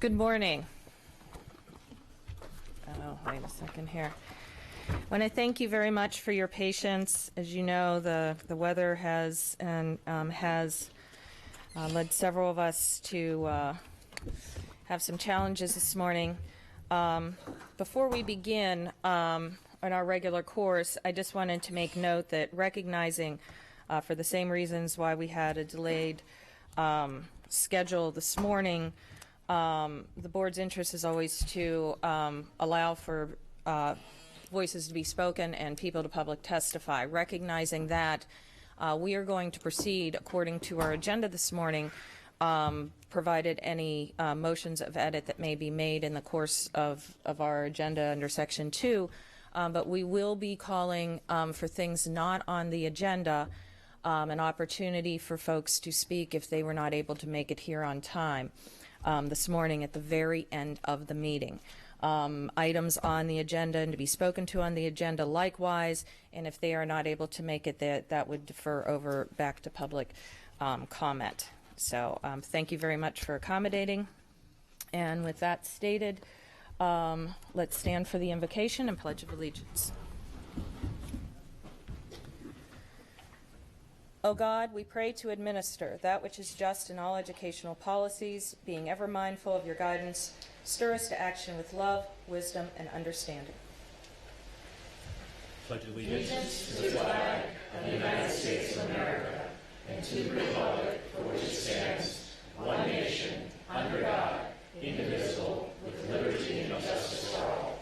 Good morning. Oh, wait a second here. I want to thank you very much for your patience. As you know, the weather has led several of us to have some challenges this morning. Before we begin on our regular course, I just wanted to make note that recognizing for the same reasons why we had a delayed schedule this morning, the board's interest is always to allow for voices to be spoken and people to public testify. Recognizing that, we are going to proceed according to our agenda this morning, provided any motions of edit that may be made in the course of our agenda under Section 2. But we will be calling for things not on the agenda, an opportunity for folks to speak if they were not able to make it here on time this morning at the very end of the meeting. Items on the agenda and to be spoken to on the agenda likewise, and if they are not able to make it, that would defer over back to public comment. So thank you very much for accommodating. And with that stated, let's stand for the invocation and Pledge of Allegiance. O God, we pray to administer that which is just in all educational policies, being ever mindful of your guidance. Stir us to action with love, wisdom, and understanding. Pledge allegiance to the flag of the United States of America and to the republic for which it stands, one nation, under God, indivisible, with liberty and justice for all.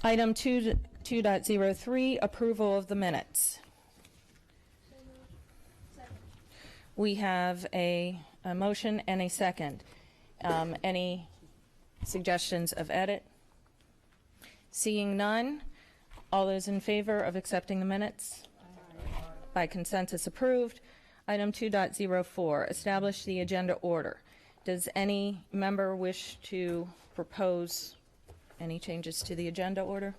Item 2.03, approval of the minutes. We have a motion and a second. Any suggestions of edit? Seeing none, all those in favor of accepting the minutes? By consensus approved. Item 2.04, establish the agenda order. Does any member wish to propose any changes to the agenda order?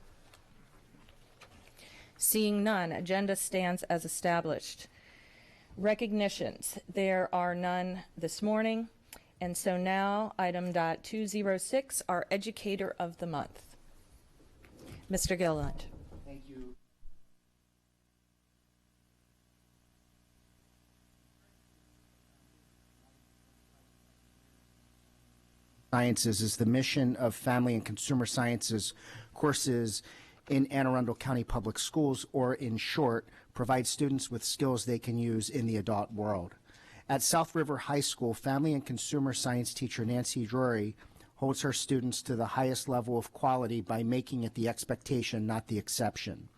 Seeing none, agenda stands as established. Recognitions, there are none this morning. And so now, item .206, our Educator of the Month. Mr. Gilliland. Thank you. Sciences is the mission of Family and Consumer Sciences courses in Anne Arundel County Public Schools, or in short, provide students with skills they can use in the adult world. At South River High School, Family and Consumer Science teacher Nancy Drury holds her students to the highest level of quality by making it the expectation, not the exception.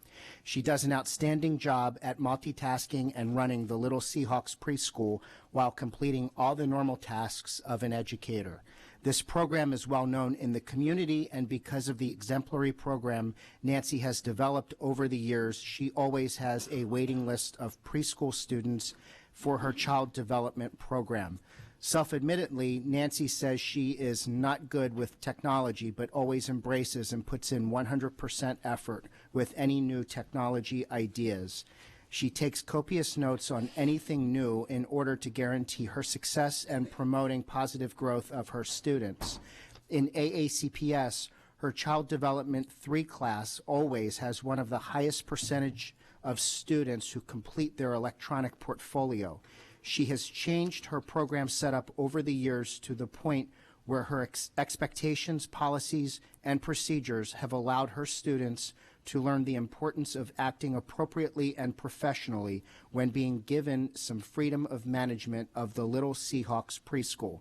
She does an outstanding job at multitasking and running the Little Seahawks preschool while completing all the normal tasks of an educator. This program is well known in the community, and because of the exemplary program Nancy has developed over the years, she always has a waiting list of preschool students for her child development program. Self-admittedly, Nancy says she is not good with technology, but always embraces and puts in 100% effort with any new technology ideas. She takes copious notes on anything new in order to guarantee her success and promoting positive growth of her students. In AACPS, her Child Development 3 class always has one of the highest percentage of students who complete their electronic portfolio. She has changed her program setup over the years to the point where her expectations, policies, and procedures have allowed her students to learn the importance of acting appropriately and professionally when being given some freedom of management of the Little Seahawks preschool.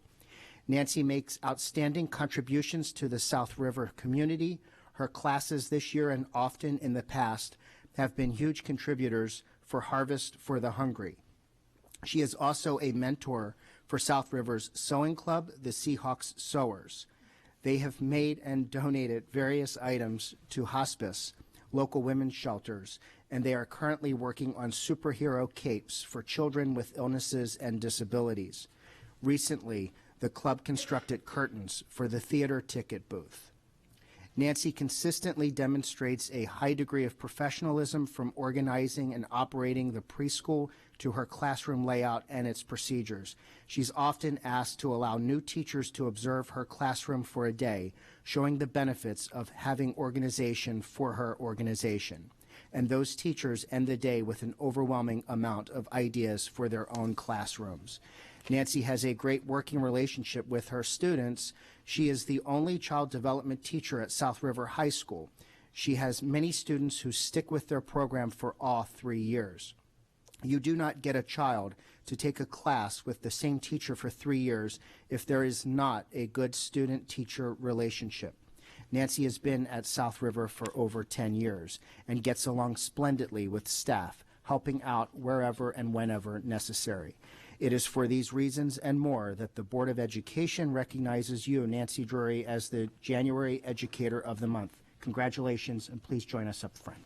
Nancy makes outstanding contributions to the South River community. Her classes this year and often in the past have been huge contributors for Harvest for the Hungry. She is also a mentor for South River's Sewing Club, the Seahawks Sewers. They have made and donated various items to hospice, local women's shelters, and they are currently working on superhero capes for children with illnesses and disabilities. Recently, the club constructed curtains for the theater ticket booth. Nancy consistently demonstrates a high degree of professionalism from organizing and operating the preschool to her classroom layout and its procedures. She's often asked to allow new teachers to observe her classroom for a day, showing the benefits of having organization for her organization. And those teachers end the day with an overwhelming amount of ideas for their own classrooms. Nancy has a great working relationship with her students. She is the only child development teacher at South River High School. She has many students who stick with their program for all 3 years. You do not get a child to take a class with the same teacher for 3 years if there is not a good student-teacher relationship. Nancy has been at South River for over 10 years and gets along splendidly with staff, helping out wherever and whenever necessary. It is for these reasons and more that the Board of Education recognizes you, Nancy Drury, as the January Educator of the Month. Congratulations, and please join us up front.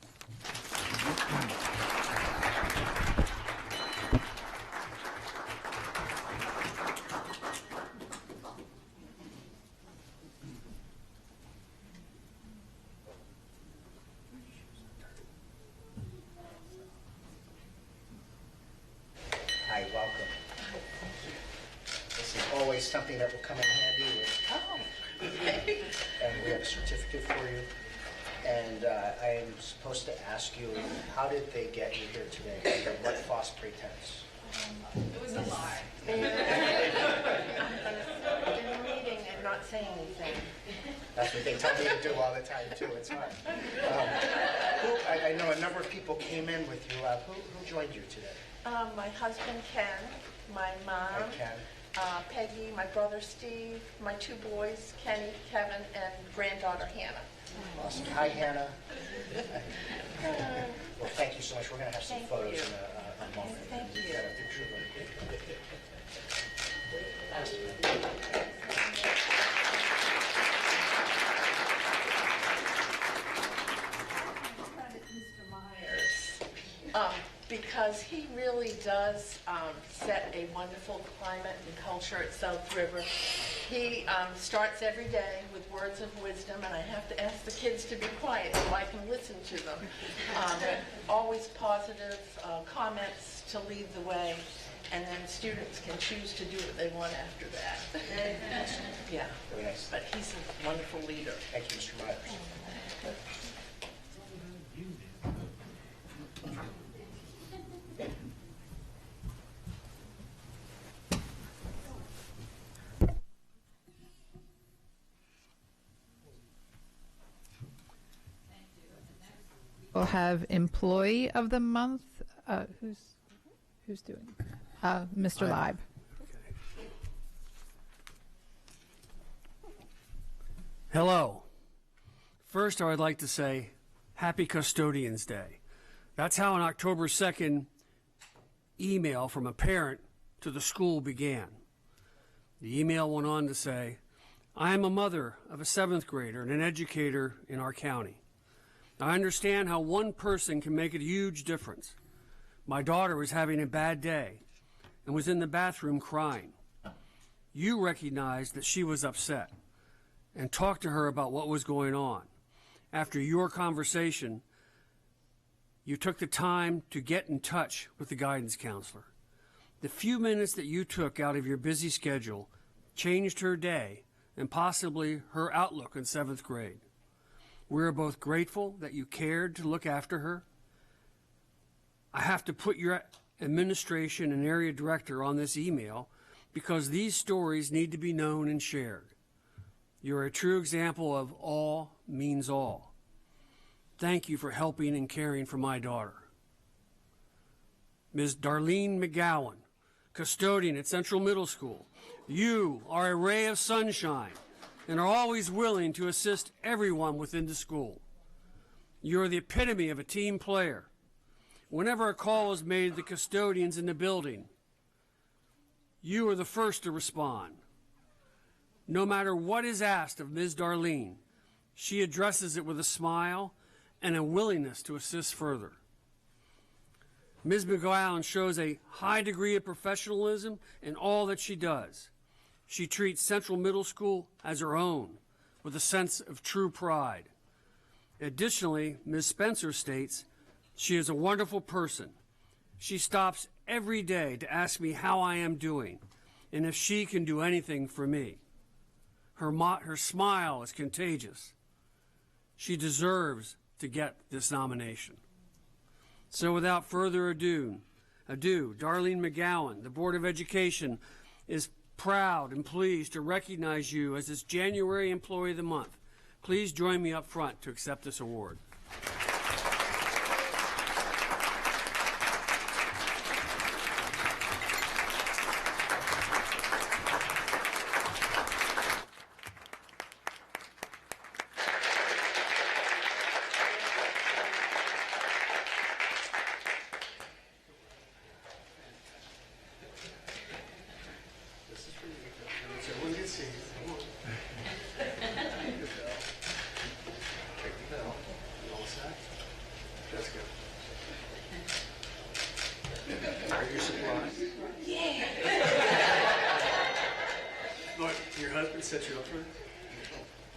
Hi, welcome. This is always something that will come in handy. And we have a certificate for you. And I am supposed to ask you, how did they get you here today? Under what false pretense? It was a lie. In a meeting and not saying anything. That's what they tell me to do all the time, too. It's fine. I know a number of people came in with you. Who joined you today? My husband Ken, my mom, Hi, Ken. Peggy, my brother Steve, my 2 boys, Kenny, Kevin, and granddaughter Hannah. Awesome. Hi, Hannah. Well, thank you so much. We're going to have some Thank photos you. in a moment. Thank you. Got a picture of them. Mr. Myers. Because he really does set a wonderful climate and culture at South River. He starts every day with words of wisdom, and I have to ask the kids to be quiet so I can listen to them. Always positive comments to lead the way, and then students can choose to do what they want after that. Yeah, Very nice. but he's a wonderful leader. Thank you, Mr. Myers. We'll have Employee of the Month. Who's doing? Mr. Live. Hello. First, I would like to say Happy Custodians Day. That's how an October 2nd email from a parent to the school began. The email went on to say, I am a mother of a 7th grader and an educator in our county. I understand how one person can make a huge difference. My daughter was having a bad day and was in the bathroom crying. You recognized that she was upset and talked to her about what was going on. After your conversation, you took the time to get in touch with the guidance counselor. The few minutes that you took out of your busy schedule changed her day and possibly her outlook in 7th grade. We're both grateful that you cared to look after her. I have to put your administration and area director on this email because these stories need to be known and shared. You're a true example of all means all. Thank you for helping and caring for my daughter. Ms. Darlene McGowan, custodian at Central Middle School, you are a ray of sunshine and are always willing to assist everyone within the school. You're the epitome of a team player. Whenever a call is made to the custodians in the building, you are the first to respond. No matter what is asked of Ms. Darlene, she addresses it with a smile and a willingness to assist further. Ms. McGowan shows a high degree of professionalism in all that she does. She treats Central Middle School as her own, with a sense of true pride. Additionally, Ms. Spencer states she is a wonderful person. She stops every day to ask me how I am doing and if she can do anything for me. Her smile is contagious. She deserves to get this nomination. So without further ado, Darlene McGowan, the Board of Education is proud and pleased to recognize you as its January Employee of the Month. Please join me up front to accept this award. Your husband set you up for it?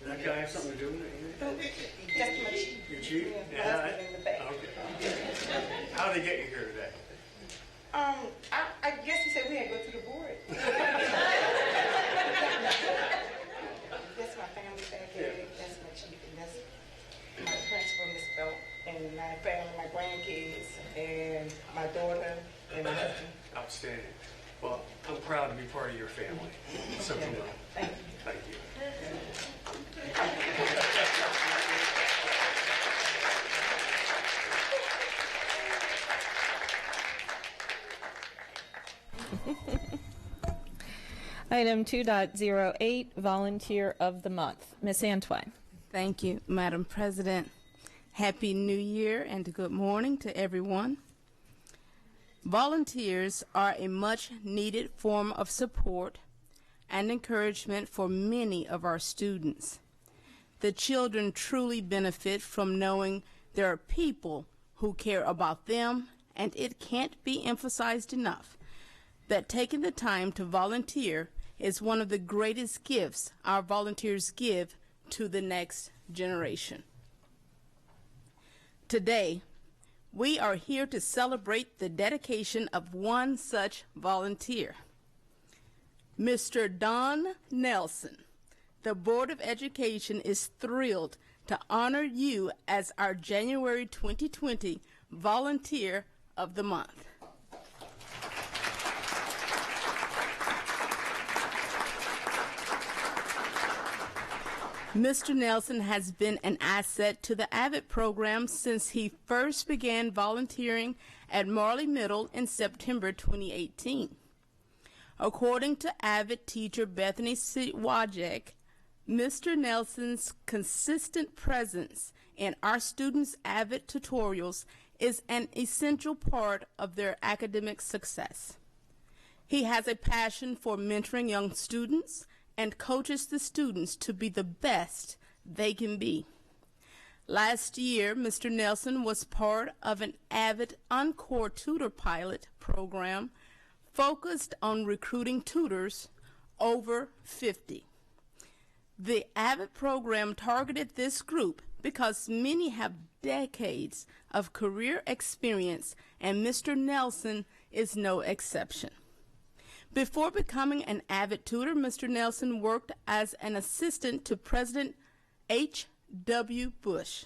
Did that guy have something to do with it? Just my chief. Your chief? Yeah, my husband in the back. Okay. How did they get you here today? I guess he said we had to go to the board. That's my family back there. That's my chief, and that's my principal, Miss Belt, and my family, my grandkids, and my daughter, and my husband. Outstanding. Well, I'm proud to be part of your family. So come on. Thank you. Thank you. Item 2.08, Volunteer of the Month. Ms. Antwine. Thank you, Madam President. Happy New Year and good morning to everyone. Volunteers are a much needed form of support and encouragement for many of our students. The children truly benefit from knowing there are people who care about them, and it can't be emphasized enough that taking the time to volunteer is one of the greatest gifts our volunteers give to the next generation. Today, we are here to celebrate the dedication of one such volunteer. Mr. Don Nelson, the Board of Education is thrilled to honor you as our January 2020 Volunteer of the Month. Mr. Nelson has been an asset to the AVID program since he first began volunteering at Marley Middle in September 2018. According to AVID teacher Bethany Wajek, Mr. Nelson's consistent presence in our students' AVID tutorials is an essential part of their academic success. He has a passion for mentoring young students and coaches the students to be the best they can be. Last year, Mr. Nelson was part of an AVID Encore Tutor Pilot program focused on recruiting tutors over 50. The AVID program targeted this group because many have decades of career experience, and Mr. Nelson is no exception. Before becoming an AVID tutor, Mr. Nelson worked as an assistant to President H.W. Bush.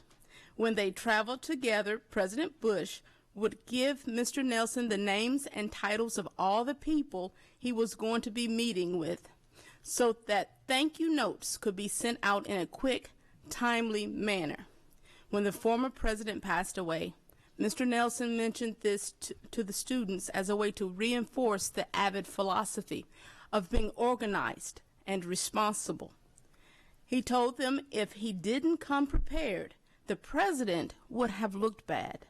When they traveled together, President Bush would give Mr. Nelson the names and titles of all the people he was going to be meeting with, so that thank you notes could be sent out in a quick, timely manner. When the former president passed away, Mr. Nelson mentioned this to the students as a way to reinforce the AVID philosophy of being organized and responsible. He told them if he didn't come prepared, the president would have looked bad.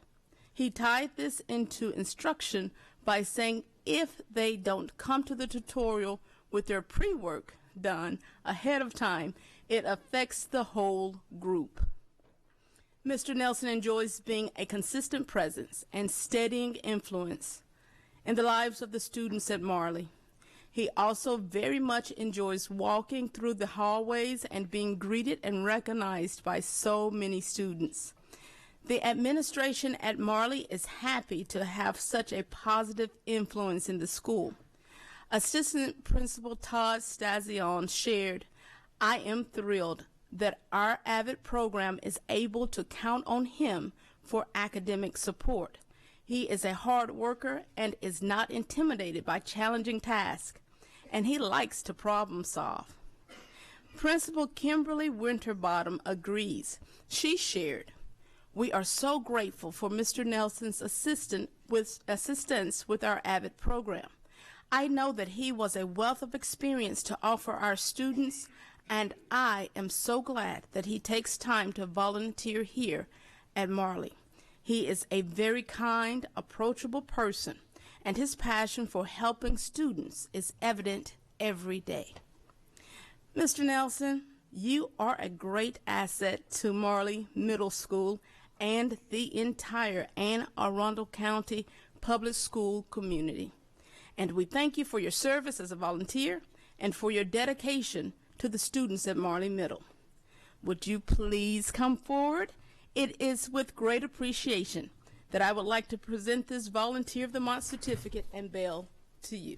He tied this into instruction by saying if they don't come to the tutorial with their pre-work done ahead of time, it affects the whole group. Mr. Nelson enjoys being a consistent presence and steadying influence in the lives of the students at Marley. He also very much enjoys walking through the hallways and being greeted and recognized by so many students. The administration at Marley is happy to have such a positive influence in the school. Assistant Principal Todd Stazion shared, "I am thrilled that our AVID program is able to count on him for academic support. He is a hard worker and is not intimidated by challenging tasks, and he likes to problem solve." Principal Kimberly Winterbottom agrees. She shared, "We are so grateful for Mr. Nelson's assistance with our AVID program. I know that he was a wealth of experience to offer our students, and I am so glad that he takes time to volunteer here at Marley. He is a very kind, approachable person, and his passion for helping students is evident every day." Mr. Nelson, you are a great asset to Marley Middle School and the entire Anne Arundel County public school community. And we thank you for your service as a volunteer and for your dedication to the students at Marley Middle. Would you please come forward? It is with great appreciation that I would like to present this Volunteer of the Month certificate and bell to you.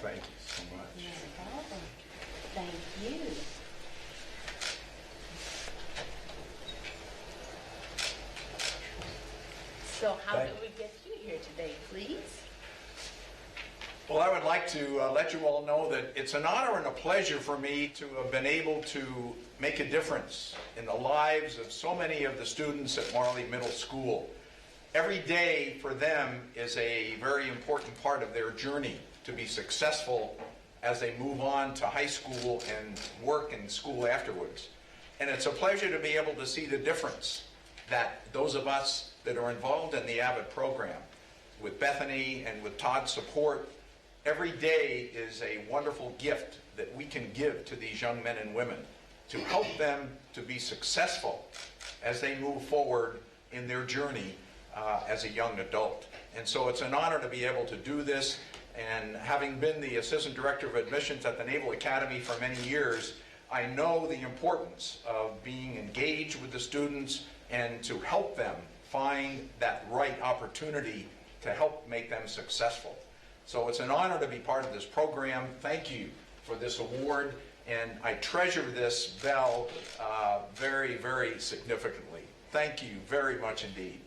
Thank you so much. Thank you. So how did we get you here today, please? Well, I would like to let you all know that it's an honor and a pleasure for me to have been able to make a difference in the lives of so many of the students at Marley Middle School. Every day for them is a very important part of their journey to be successful as they move on to high school and work in school afterwards. And it's a pleasure to be able to see the difference that those of us that are involved in the AVID program, with Bethany and with Todd's support, every day is a wonderful gift that we can give to these young men and women to help them to be successful as they move forward in their journey as a young adult. And so it's an honor to be able to do this. And having been the Assistant Director of Admissions at the Naval Academy for many years, I know the importance of being engaged with the students and to help them find that right opportunity to help make them successful. So it's an honor to be part of this program. Thank you for this award, and I treasure this bell very, very significantly. Thank you very much indeed.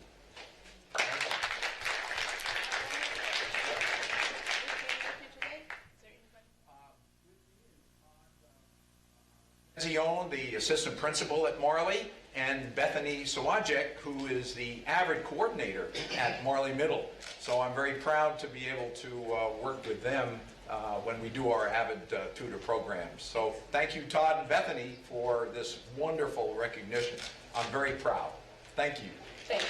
Zion, the assistant principal at Marley, and Bethany Sawajek, who is the AVID coordinator at Marley Middle. So I'm very proud to be able to work with them when we do our AVID tutor programs. So thank you, Todd and Bethany, for this wonderful recognition. I'm very proud. Thank you. Thank you.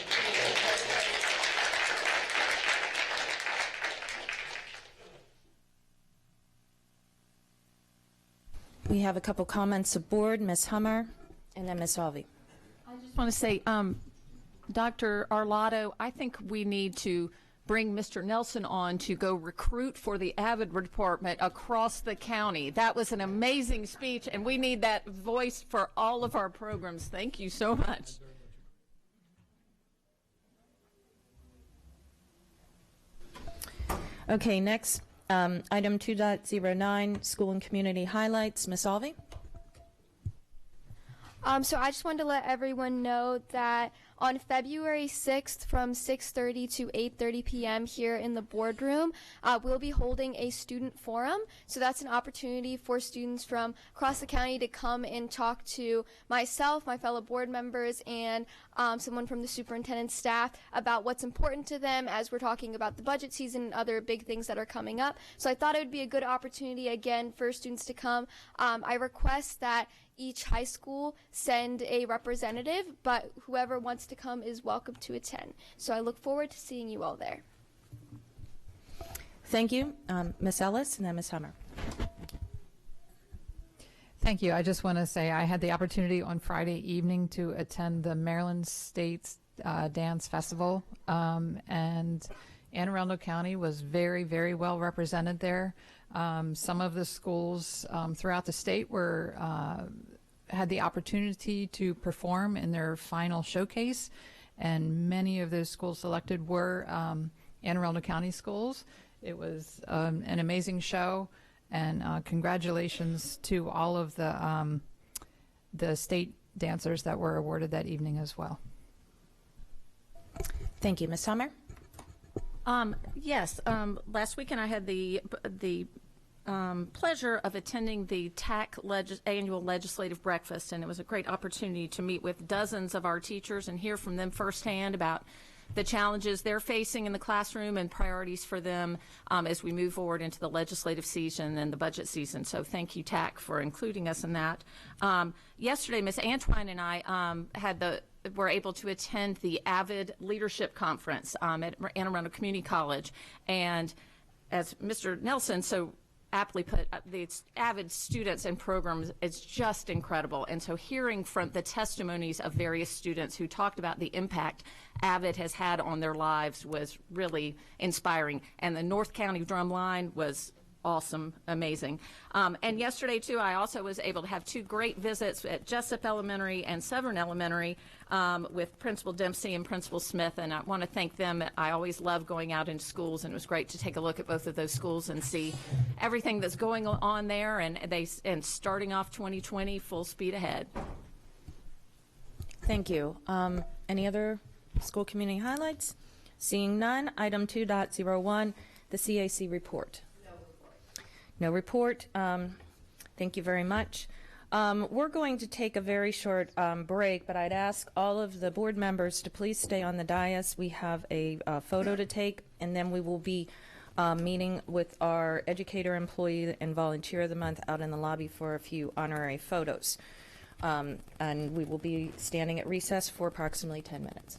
We have a couple comments aboard, Ms. Hummer and then Ms. Alvey. I just want to say, Dr. Arlotto, I think we need to bring Mr. Nelson on to go recruit for the AVID department across the county. That was an amazing speech, and we need that voice for all of our programs. Thank you so much. Okay, next, item 2.09, school and community highlights. Ms. Alvey? So I just wanted to let everyone know that on February 6th from 6:30 to 8:30 p.m. here in the boardroom, we'll be holding a student forum. So that's an opportunity for students from across the county to come and talk to myself, my fellow board members, and someone from the superintendent's staff about what's important to them as we're talking about the budget season and other big things that are coming up. So I thought it would be a good opportunity again for students to come. I request that each high school send a representative, but whoever wants to come is welcome to attend. So I look forward to seeing you all there. Thank you. Ms. Ellis and then Ms. Hummer. Thank you. I just want to say I had the opportunity on Friday evening to attend the Maryland State Dance Festival, and Anne Arundel County was very, very well represented there. Some of the schools throughout the state had the opportunity to perform in their final showcase, and many of those schools selected were Anne Arundel County schools. It was an amazing show, and congratulations to all of the state dancers that were awarded that evening as well. Thank you. Ms. Hummer? Yes, last weekend I had the pleasure of attending the TAC annual legislative breakfast, and it was a great opportunity to meet with dozens of our teachers and hear from them firsthand about the challenges they're facing in the classroom and priorities for them as we move forward into the legislative season and the budget season. So thank you, TAC, for including us in that. Yesterday, Ms. Antwine and I were able to attend the AVID Leadership Conference at Anne Arundel Community College. And as Mr. Nelson so aptly put, the AVID students and programs is just incredible. And so hearing from the testimonies of various students who talked about the impact AVID has had on their lives was really inspiring. And the North County Drumline was awesome, amazing. And yesterday, too, I also was able to have two great visits at Jessup Elementary and Severn Elementary with Principal Dempsey and Principal Smith, and I want to thank them. I always love going out into schools, and it was great to take a look at both of those schools and see everything that's going on there, and starting off 2020 full speed ahead. Thank you. Any other school community highlights? Seeing none, item 2.01, the CAC report. No report. Thank you very much. We're going to take a very short break, but I'd ask all of the board members to please stay on the dais. We have a photo to take, and then we will be meeting with our educator, employee, and volunteer of the month out in the lobby for a few honorary photos. And we will be standing at recess for approximately 10 minutes.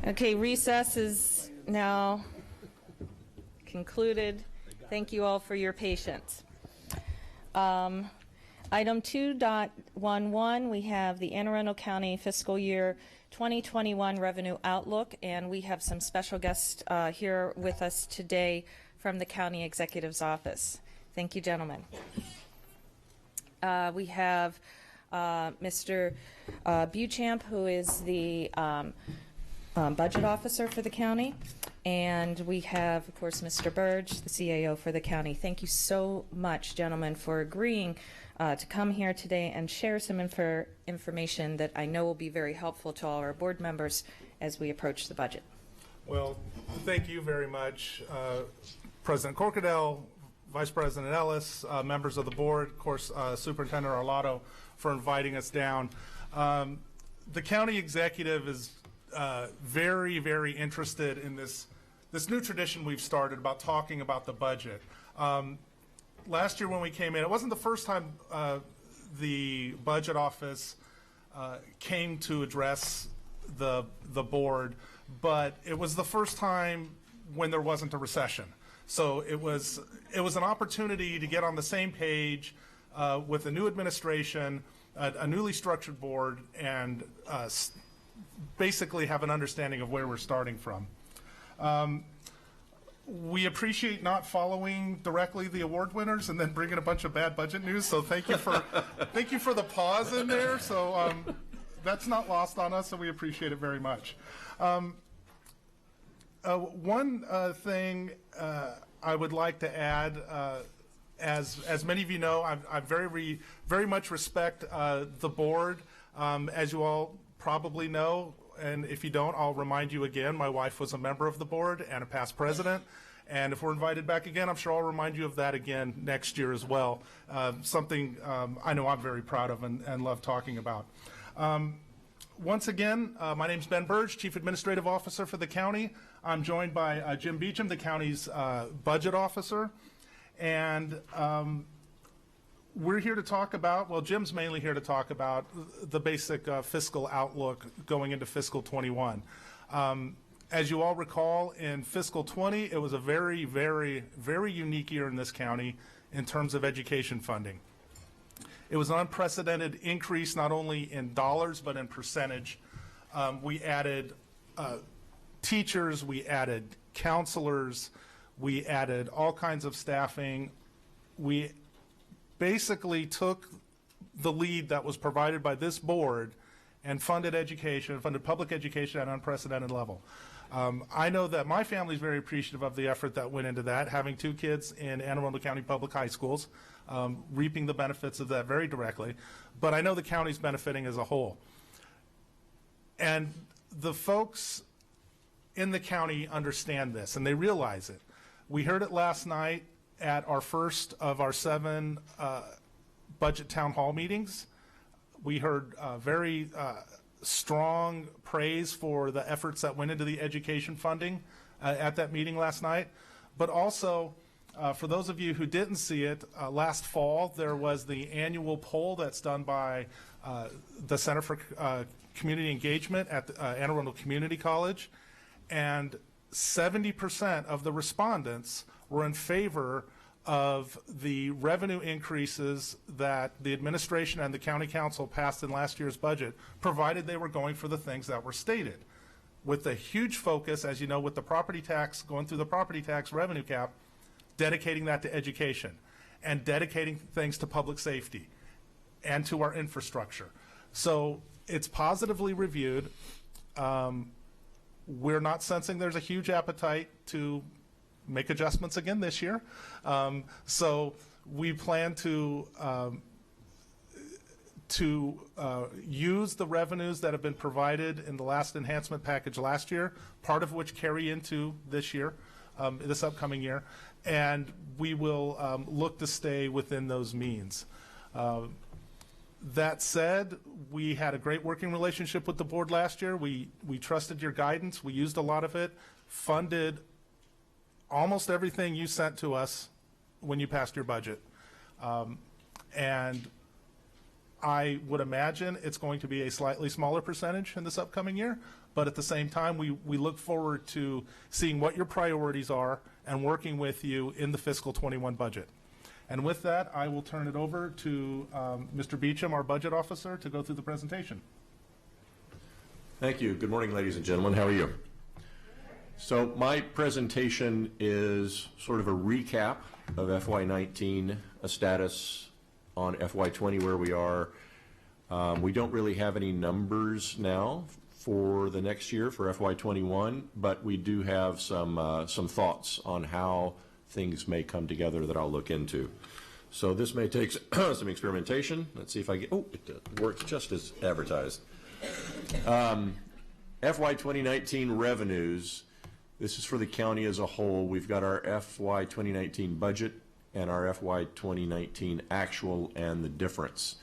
Okay, recess is now concluded. Thank you all for your patience. Item 2.11, we have the Anne Arundel County Fiscal Year 2021 Revenue Outlook, and we have some special guests here with us today from the County Executive's Office. Thank you, gentlemen. We have Mr. Beauchamp, who is the Budget Officer for the county, and we have, of course, Mr. Burge, the CAO for the county. Thank you so much, gentlemen, for agreeing to come here today and share some information that I know will be very helpful to all our board members as we approach the budget. Well, thank you very much, President Corkadell, Vice President Ellis, members of the board, of course, Superintendent Arlotto, for inviting us down. The county executive is very, very interested in this new tradition we've started about talking about the budget. Last year when we came in, it wasn't the first time the budget office came to address the board, but it was the first time when there wasn't a recession. So it was an opportunity to get on the same page with a new administration, a newly structured board, and basically have an understanding of where we're starting from. We appreciate not following directly the award winners and then bringing a bunch of bad budget news. So thank you for the pause in there. So that's not lost on us, and we appreciate it very much. One thing I would like to add, as many of you know, I very much respect the board. As you all probably know, and if you don't, I'll remind you again, my wife was a member of the board and a past president. And if we're invited back again, I'm sure I'll remind you of that again next year as well. Something I know I'm very proud of and love talking about. Once again, my name's Ben Burge, Chief Administrative Officer for the county. I'm joined by Jim Beecham, the county's budget officer. And we're here to talk about, well, Jim's mainly here to talk about the basic fiscal outlook going into fiscal 21. As you all recall, in fiscal 20, it was a very, very, very unique year in this county in terms of education funding. It was an unprecedented increase, not only in dollars, but in percentage. We added teachers, we added counselors, we added all kinds of staffing. We basically took the lead that was provided by this board and funded education, funded public education at an unprecedented level. I know that my family is very appreciative of the effort that went into that, having two kids in Anne Arundel County Public High Schools, reaping the benefits of that very directly. But I know the county's benefiting as a whole. And the folks in the county understand this, and they realize it. We heard it last night at our first of our 7 budget town hall meetings. We heard very strong praise for the efforts that went into the education funding at that meeting last night. But also, for those of you who didn't see it, last fall there was the annual poll that's done by the Center for Community Engagement at Anne Arundel Community College, and 70% of the respondents were in favor of the revenue increases that the administration and the county council passed in last year's budget, provided they were going for the things that were stated. With a huge focus, as you know, with the property tax, going through the property tax revenue cap, dedicating that to education and dedicating things to public safety and to our infrastructure. So it's positively reviewed. We're not sensing there's a huge appetite to make adjustments again this year. So we plan to use the revenues that have been provided in the last enhancement package last year, part of which carry into this year, this upcoming year, and we will look to stay within those means. That said, we had a great working relationship with the board last year. We trusted your guidance. We used a lot of it, funded almost everything you sent to us when you passed your budget. And I would imagine it's going to be a slightly smaller percentage in this upcoming year, but at the same time, we look forward to seeing what your priorities are and working with you in the fiscal 21 budget. And with that, I will turn it over to Mr. Beecham, our budget officer, to go through the presentation. Thank you. Good morning, ladies and gentlemen. How are you? So my presentation is sort of a recap of FY19, a status on FY20 where we are. We don't really have any numbers now for the next year for FY21, but we do have some thoughts on how things may come together that I'll look into. So this may take some experimentation. Let's see if I get, oh, it works just as advertised. FY 2019 revenues, this is for the county as a whole. We've got our FY 2019 budget and our FY 2019 actual and the difference.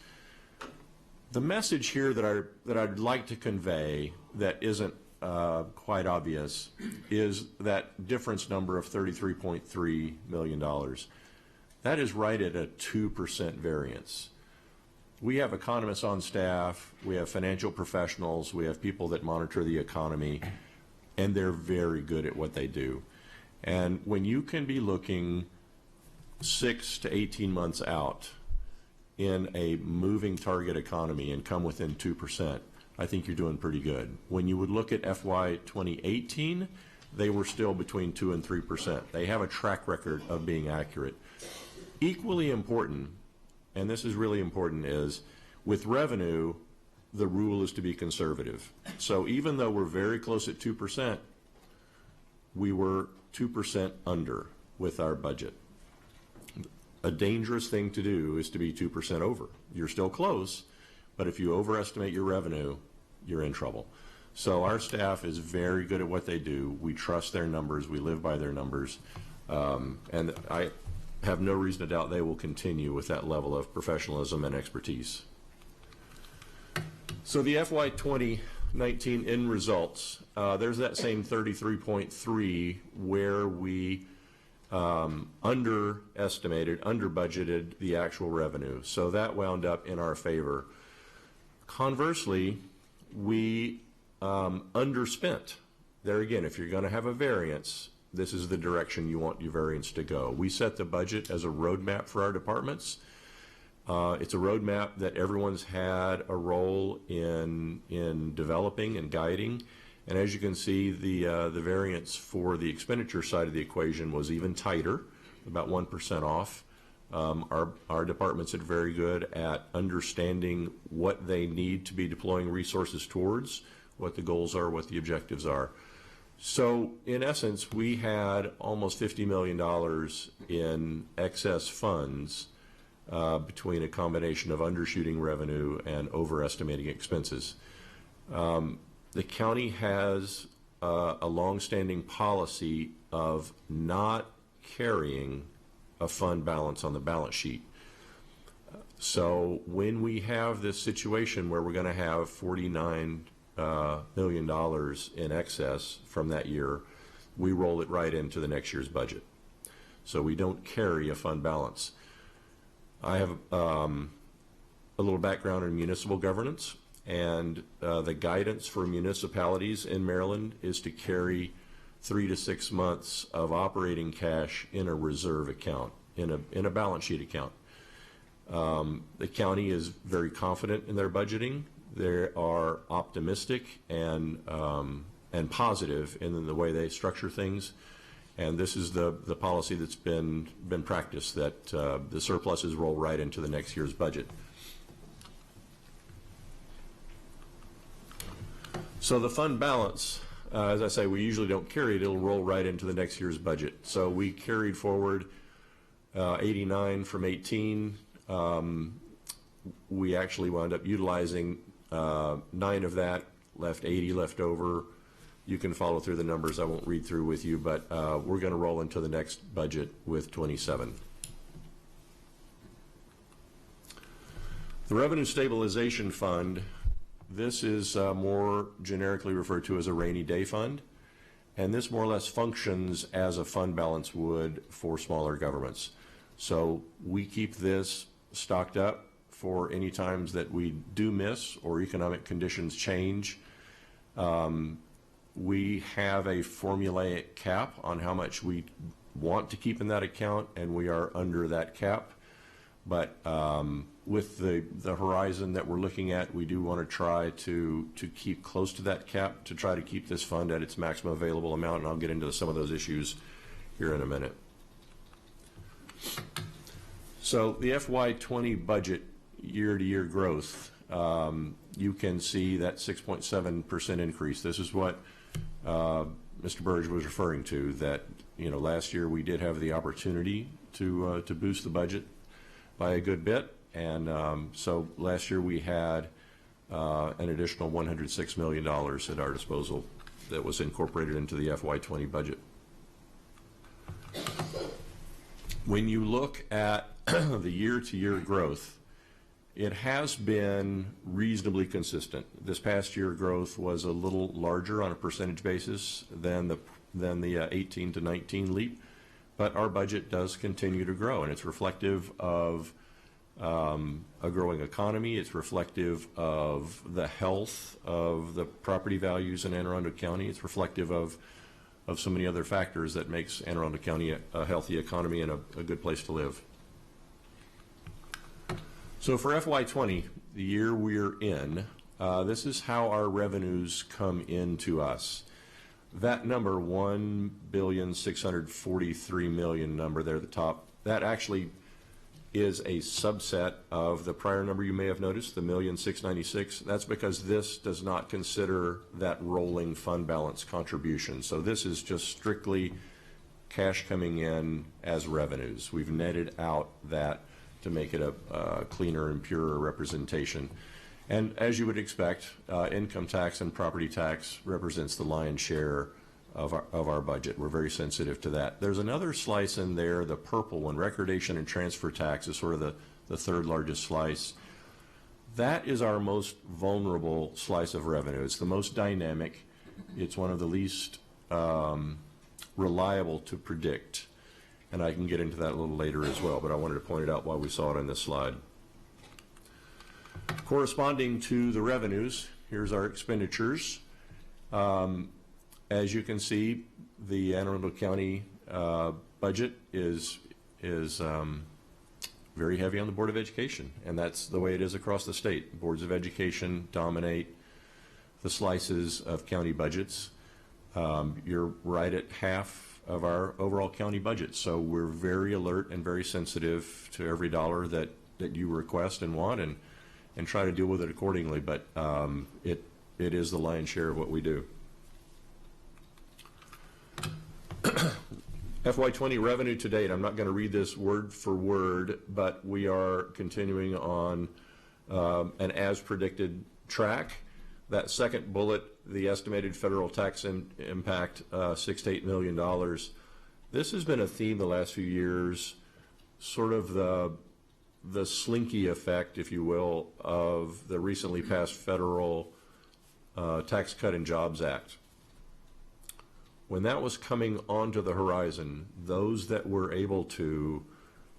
The message here that I'd like to convey that isn't quite obvious is that difference number of $33.3 million. That is right at a 2% variance. We have economists on staff, we have financial professionals, we have people that monitor the economy, and they're very good at what they do. And when you can be looking 6 to 18 months out in a moving target economy and come within 2%, I think you're doing pretty good. When you would look at FY 2018, they were still between 2 and 3%. They have a track record of being accurate. Equally important, and this is really important, is with revenue, the rule is to be conservative. So even though we're very close at 2%, we were 2% under with our budget. A dangerous thing to do is to be 2% over. You're still close, but if you overestimate your revenue, you're in trouble. So our staff is very good at what they do. We trust their numbers. We live by their numbers. And I have no reason to doubt they will continue with that level of professionalism and expertise. So the FY 2019 end results, there's that same 33.3 where we underestimated, under budgeted the actual revenue. So that wound up in our favor. Conversely, we underspent. There again, if you're going to have a variance, this is the direction you want your variance to go. We set the budget as a roadmap for our departments. It's a roadmap that everyone's had a role in developing and guiding. And as you can see, the variance for the expenditure side of the equation was even tighter, about 1% off. Our departments are very good at understanding what they need to be deploying resources towards, what the goals are, what the objectives are. So in essence, we had almost $50 million in excess funds between a combination of undershooting revenue and overestimating expenses. The county has a longstanding policy of not carrying a fund balance on the balance sheet. So when we have this situation where we're going to have $49 million in excess from that year, we roll it right into the next year's budget. So we don't carry a fund balance. I have a little background in municipal governance, and the guidance for municipalities in Maryland is to carry 3 to 6 months of operating cash in a reserve account, in a balance sheet account. The county is very confident in their budgeting. They are optimistic and positive in the way they structure things. And this is the policy that's been practiced, that the surpluses roll right into the next year's budget. So the fund balance, as I say, we usually don't carry it. It'll roll right into the next year's budget. So we carried forward 89 from 18. We actually wound up utilizing 9 of that, left 80 left over. You can follow through the numbers. I won't read through with you, but we're going to roll into the next budget with 27. The Revenue Stabilization Fund, this is more generically referred to as a rainy day fund, and this more or less functions as a fund balance would for smaller governments. So we keep this stocked up for any times that we do miss or economic conditions change. We have a formulaic cap on how much we want to keep in that account, and we are under that cap. But with the horizon that we're looking at, we do want to try to keep close to that cap to try to keep this fund at its maximum available amount, and I'll get into some of those issues here in a minute. So the FY20 budget year-to-year growth, you can see that 6.7% increase. This is what Mr. Burge was referring to, that last year we did have the opportunity to boost the budget by a good bit, and so last year we had an additional $106 million at our disposal that was incorporated into the FY20 budget. When you look at the year-to-year growth, it has been reasonably consistent. This past year growth was a little larger on a percentage basis than the 18 to 19 leap, but our budget does continue to grow, and it's reflective of a growing economy. It's reflective of the health of the property values in Anne Arundel County. It's reflective of so many other factors that makes Anne Arundel County a healthy economy and a good place to live. So for FY20, the year we're in, this is how our revenues come into us. That number, $1,643,000,000 number there at the top, that actually is a subset of the prior number you may have noticed, the $1,696,000. That's because this does not consider that rolling fund balance contribution. So this is just strictly cash coming in as revenues. We've netted out that to make it a cleaner and purer representation. And as you would expect, income tax and property tax represents the lion's share of our budget. We're very sensitive to that. There's another slice in there, the purple one, recordation and transfer tax is sort of the third largest slice. That is our most vulnerable slice of revenue. It's the most dynamic. It's one of the least reliable to predict. And I can get into that a little later as well, but I wanted to point it out while we saw it on this slide. Corresponding to the revenues, here's our expenditures. As you can see, the Anne Arundel County budget is very heavy on the Board of Education, and that's the way it is across the state. Boards of Education dominate the slices of county budgets. You're right at half of our overall county budget, so we're very alert and very sensitive to every dollar that you request and want, and try to deal with it accordingly, but it is the lion's share of what we do. FY20 revenue to date, I'm not going to read this word for word, but we are continuing on an as predicted track. That second bullet, the estimated federal tax impact, $6 to $8 million. This has been a theme the last few years, sort of the slinky effect, if you will, of the recently passed federal Tax Cut and Jobs Act. When that was coming onto the horizon, those that were able to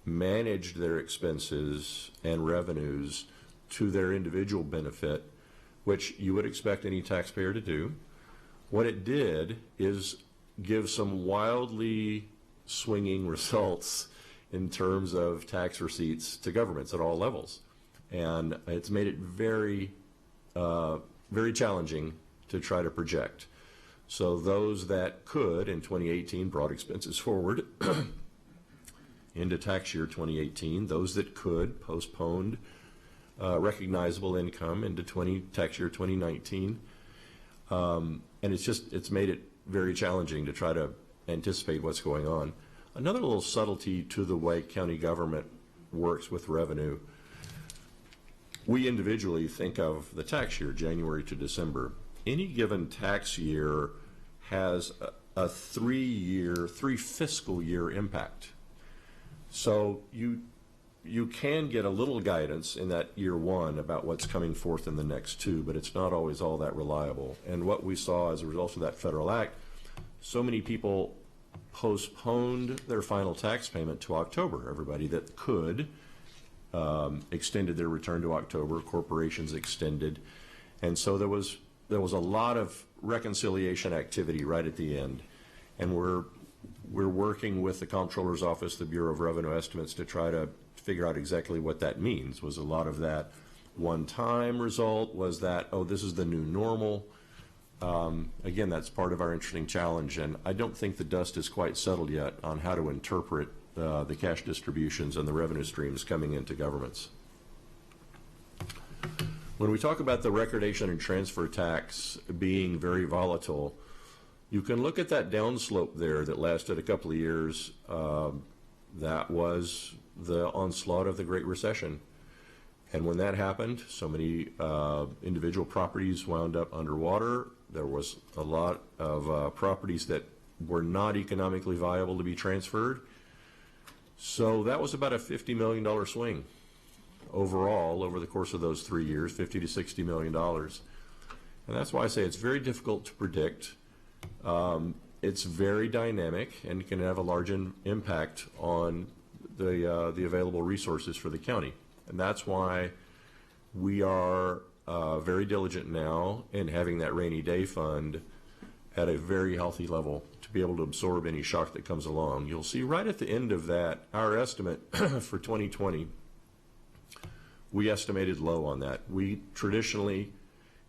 manage their expenses and revenues to their individual benefit, which you would expect any taxpayer to do, what it did is give some wildly swinging results in terms of tax receipts to governments at all levels. And it's made it very, very challenging to try to project. So those that could in 2018 brought expenses forward into tax year 2018. Those that could postponed recognizable income into tax year 2019. And it's made it very challenging to try to anticipate what's going on. Another little subtlety to the way county government works with revenue. We individually think of the tax year, January to December. Any given tax year has a three fiscal year impact. So you can get a little guidance in that year one about what's coming forth in the next two, but it's not always all that reliable. And what we saw as a result of that federal act, so many people postponed their final tax payment to October. Everybody that could extended their return to October. Corporations extended. And so there was there was a lot of reconciliation activity right at the end, and we're working with the Comptroller's Office, the Bureau of Revenue Estimates, to try to figure out exactly what that means. Was a lot of that one-time result? Was that, oh, this is the new normal? Again, that's part of our interesting challenge, and I don't think the dust is quite settled yet on how to interpret the cash distributions and the revenue streams coming into governments. When we talk about the recordation and transfer tax being very volatile, you can look at that downslope there that lasted a couple of years. That was the onslaught of the Great Recession. And when that happened, so many individual properties wound up underwater. There was a lot of properties that were not economically viable to be transferred. So that was about a $50 million swing overall over the course of those 3 years, $50 to $60 million. And that's why I say it's very difficult to predict. It's very dynamic and can have a large impact on the available resources for the county. And that's why we are very diligent now in having that rainy day fund at a very healthy level to be able to absorb any shock that comes along. You'll see right at the end of that, our estimate for 2020, we estimated low on that. We traditionally,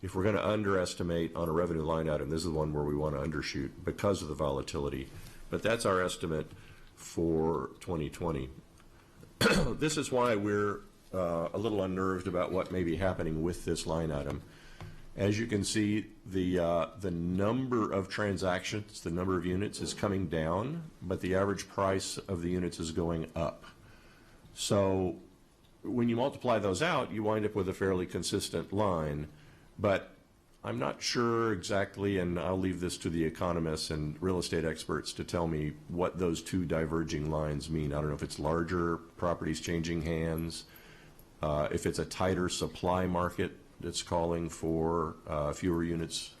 if we're going to underestimate on a revenue line item, this is the one where we want to undershoot because of the volatility. But that's our estimate for 2020. This is why we're a little unnerved about what may be happening with this line item. As you can see, the number of transactions, the number of units is coming down, but the average price of the units is going up. So when you multiply those out, you wind up with a fairly consistent line, but I'm not sure exactly, and I'll leave this to the economists and real estate experts to tell me what those two diverging lines mean. I don't know if it's larger properties changing hands, if it's a tighter supply market that's calling for fewer units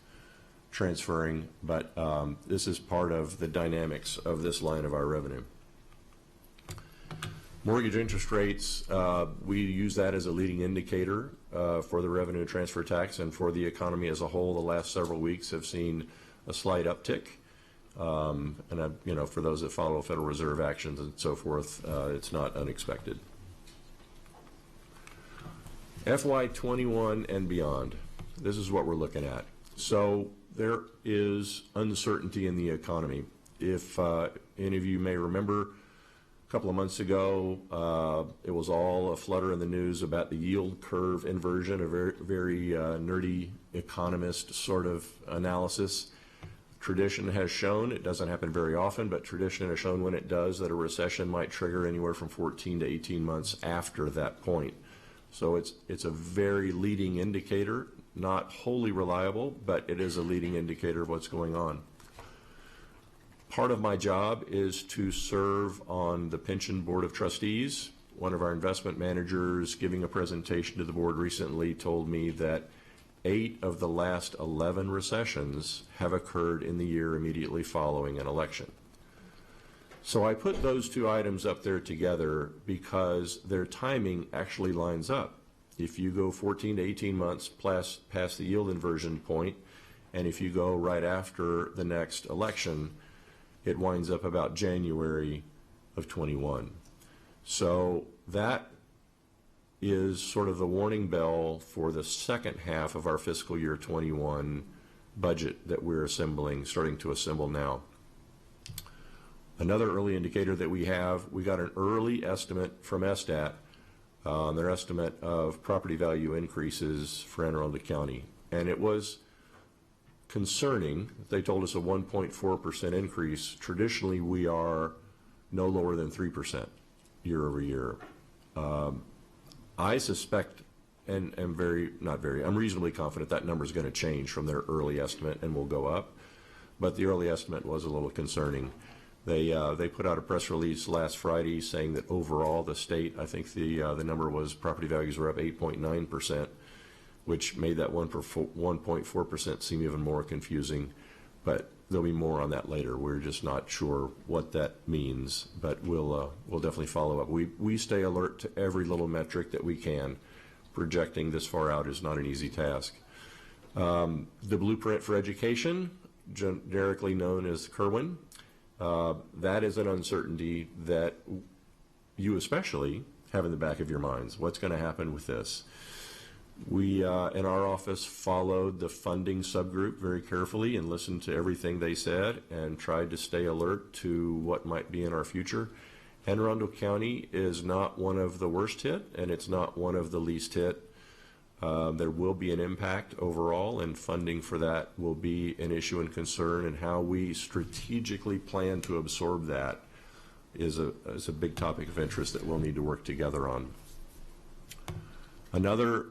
transferring, but this is part of the dynamics of this line of our revenue. Mortgage interest rates, we use that as a leading indicator for the revenue and transfer tax, and for the economy as a whole. The last several weeks have seen a slight uptick, and for those that follow Federal Reserve actions and so forth, it's not unexpected. FY21 and beyond, this is what we're looking at. So there is uncertainty in the economy. If any of you may remember, a couple of months ago, it was all a flutter in the news about the yield curve inversion, a very nerdy economist sort of analysis. Tradition has shown, it doesn't happen very often, but tradition has shown when it does that a recession might trigger anywhere from 14 to 18 months after that point. So it's a very leading indicator, not wholly reliable, but it is a leading indicator of what's going on. Part of my job is to serve on the Pension Board of Trustees. One of our investment managers giving a presentation to the board recently told me that 8 of the last 11 recessions have occurred in the year immediately following an election. So I put those two items up there together because their timing actually lines up. If you go 14 to 18 months past the yield inversion point, and if you go right after the next election, it winds up about January of 21. So that is sort of the warning bell for the second half of our fiscal year 21 budget that we're starting to assemble now. Another early indicator that we got an early estimate from SDAT, their estimate of property value increases for Anne Arundel County. And it was concerning. They told us a 1.4% increase. Traditionally, we are no lower than 3% year over year. I suspect, and I'm reasonably confident that number is going to change from their early estimate and will go up. But the early estimate was a little concerning. They put out a press release last Friday saying that overall the state, I think the number was property values were up 8.9%, which made that 1.4% seem even more confusing. But there'll be more on that later. We're just not sure what that means, but we'll definitely follow up. We stay alert to every little metric that we can. Projecting this far out is not an easy task. The Blueprint for Education, generically known as Kerwin, that is an uncertainty that you especially have in the back of your minds. What's going to happen with this? We, in our office, followed the funding subgroup very carefully and listened to everything they said and tried to stay alert to what might be in our future. Anne Arundel County is not one of the worst hit, and it's not one of the least hit. There will be an impact overall, and funding for that will be an issue and concern, and how we strategically plan to absorb that is a big topic of interest that we'll need to work together on. Another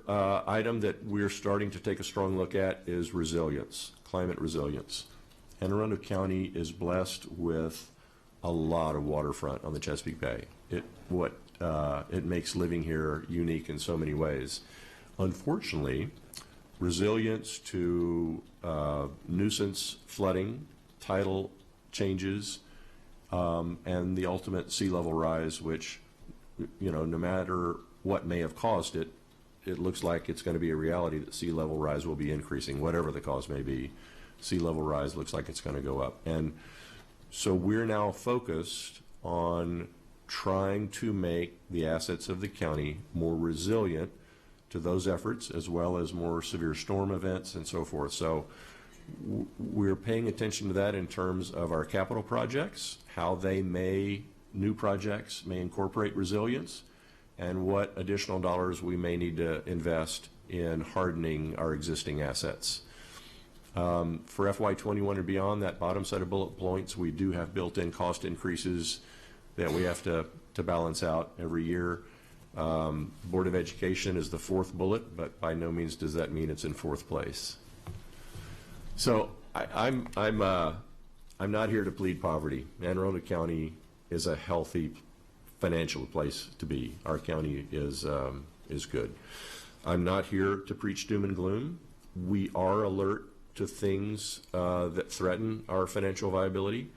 item that we're starting to take a strong look at is resilience, climate resilience. Anne Arundel County is blessed with a lot of waterfront on the Chesapeake Bay. It makes living here unique in so many ways. Unfortunately, resilience to nuisance flooding, tidal changes, and the ultimate sea level rise, which, no matter what may have caused it, it looks like it's going to be a reality that sea level rise will be increasing, whatever the cause may be. Sea level rise looks like it's going to go up. And so we're now focused on trying to make the assets of the county more resilient to those efforts, as well as more severe storm events and so forth. So we're paying attention to that in terms of our capital projects, how new projects may incorporate resilience, and what additional dollars we may need to invest in hardening our existing assets. For FY21 and beyond, that bottom set of bullet points, we do have built-in cost increases that we have to balance out every year. Board of Education is the fourth bullet, but by no means does that mean it's in fourth place. So I'm not here to plead poverty. Anne Arundel County is a healthy financial place to be. Our county is good. I'm not here to preach doom and gloom. We are alert to things that threaten our financial viability,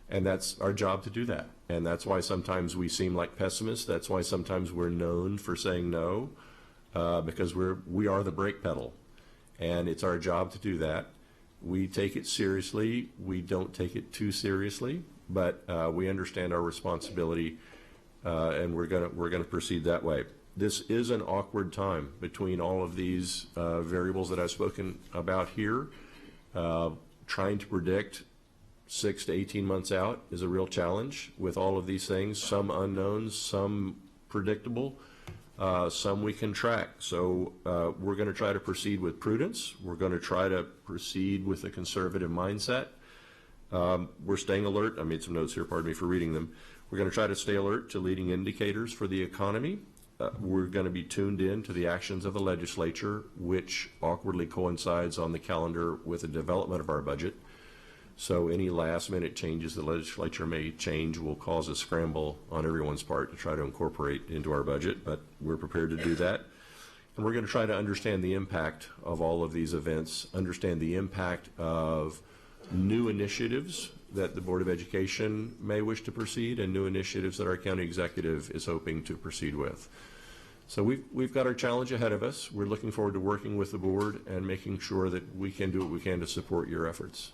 and that's our job to do that. And that's why sometimes we seem like pessimists. That's why sometimes we're known for saying no, because we are the brake pedal, and it's our job to do that. We take it seriously. We don't take it too seriously, but we understand our responsibility, and we're gonna proceed that way. This is an awkward time between all of these variables that I've spoken about here. Trying to predict 6 to 18 months out is a real challenge with all of these things, some unknowns, some predictable, some we can track. So we're going to try to proceed with prudence. We're going to try to proceed with a conservative mindset. We're staying alert. I made some notes here, pardon me for reading them. We're going to try to stay alert to leading indicators for the economy. We're going to be tuned in to the actions of the legislature, which awkwardly coincides on the calendar with the development of our budget. So any last-minute changes the legislature may change will cause a scramble on everyone's part to try to incorporate into our budget, but we're prepared to do that. And we're going to try to understand the impact of all of these events, understand the impact of new initiatives that the Board of Education may wish to proceed, and new initiatives that our county executive is hoping to proceed with. So we've got our challenge ahead of us. We're looking forward to working with the board and making sure that we can do what we can to support your efforts.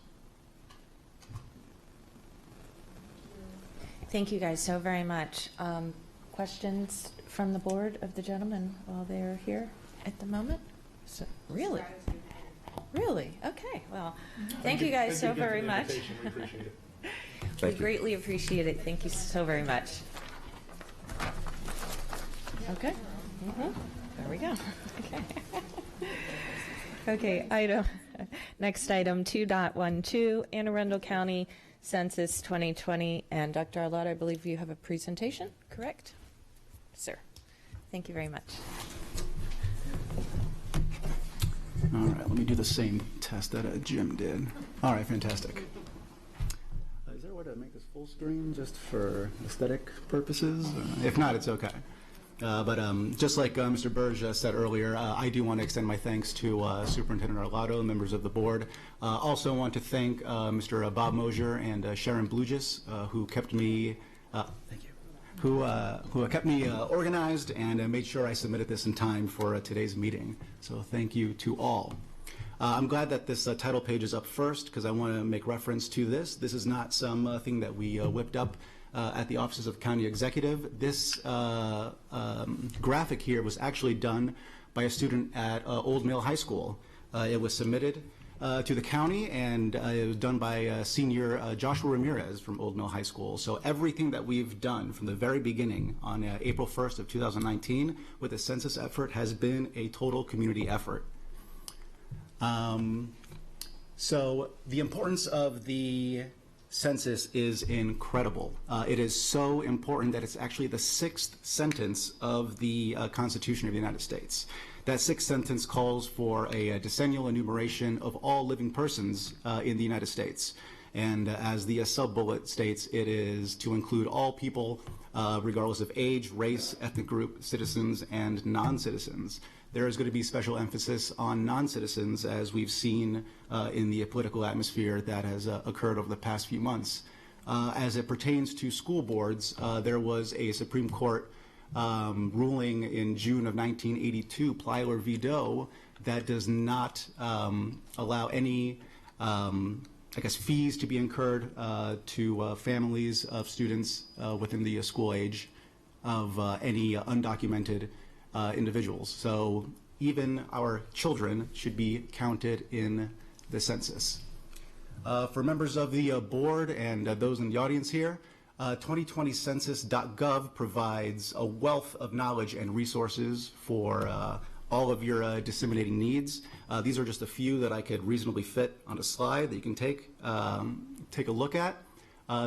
Thank you guys so very much. Questions from the board of the gentlemen while they're here at the moment? So, really? Really? Okay. Well, thank you guys so very much. We appreciate it. We greatly appreciate it. Thank you so very much. Okay. There we go. Okay. Okay. Next item 2.12, Anne Arundel County Census 2020. And Dr. Arlott, I believe you have a presentation, correct? Sir. Thank you very much. All right, let me do the same test that Jim did. All right, fantastic. Is there a way to make this full screen just for aesthetic purposes? If not, it's okay. But just like Mr. Burge said earlier, I do want to extend my thanks to Superintendent Arlotto, members of the board. Also want to thank Mr. Bob Mosier and Sharon Blugis, who kept me thank you. Who kept me organized and made sure I submitted this in time for today's meeting. So thank you to all. I'm glad that this title page is up first because I want to make reference to this. This is not some thing that we whipped up at the offices of county executive. This graphic here was actually done by a student at Old Mill High School. It was submitted to the county, and it was done by senior Joshua Ramirez from Old Mill High School. So everything that we've done from the very beginning on April 1st of 2019 with the census effort has been a total community effort. So the importance of the census is incredible. It is so important that it's actually the 6th sentence of the Constitution of the United States. That 6th sentence calls for a decennial enumeration of all living persons in the United States. And as the sub-bullet states, it is to include all people regardless of age, race, ethnic group, citizens, and non-citizens. There is going to be special emphasis on non-citizens, as we've seen in the political atmosphere that has occurred over the past few months. As it pertains to school boards, there was a Supreme Court ruling in June of 1982, Plyler v. Doe, that does not allow any, fees to be incurred to families of students within the school age of any undocumented individuals. So even our children should be counted in the census. For members of the board and those in the audience here, 2020census.gov provides a wealth of knowledge and resources for all of your disseminating needs. These are just a few that I could reasonably fit on a slide that you can take a look at.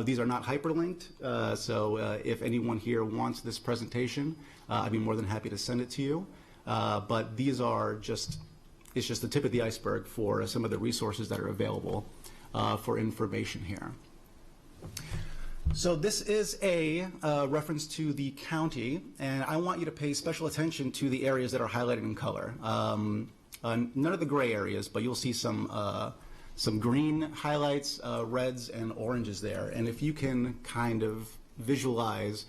These are not hyperlinked, so if anyone here wants this presentation, I'd be more than happy to send it to you. But these are it's just the tip of the iceberg for some of the resources that are available for information here. So this is a reference to the county, and I want you to pay special attention to the areas that are highlighted in color. None of the gray areas, but you'll see some green highlights, reds, and oranges there. And if you can kind of visualize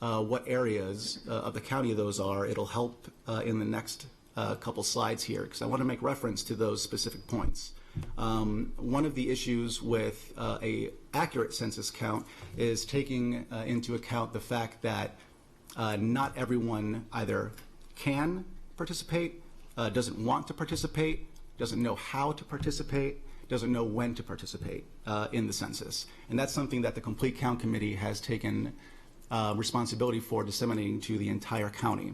what areas of the county those are, it'll help in the next couple slides here, because I want to make reference to those specific points. One of the issues with a accurate census count is taking into account the fact that not everyone either can participate, doesn't want to participate, doesn't know how to participate, doesn't know when to participate in the census. And that's something that the Complete Count Committee has taken responsibility for disseminating to the entire county.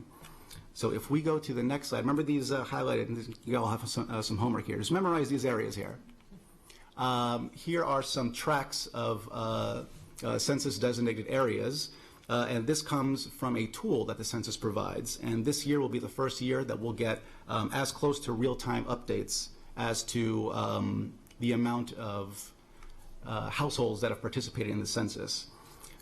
So if we go to the next slide, remember these highlighted, you all have some homework here. Just memorize these areas here. Here are some tracks of census designated areas, and this comes from a tool that the census provides. And this year will be the first year that we'll get as close to real-time updates as to the amount of households that have participated in the census.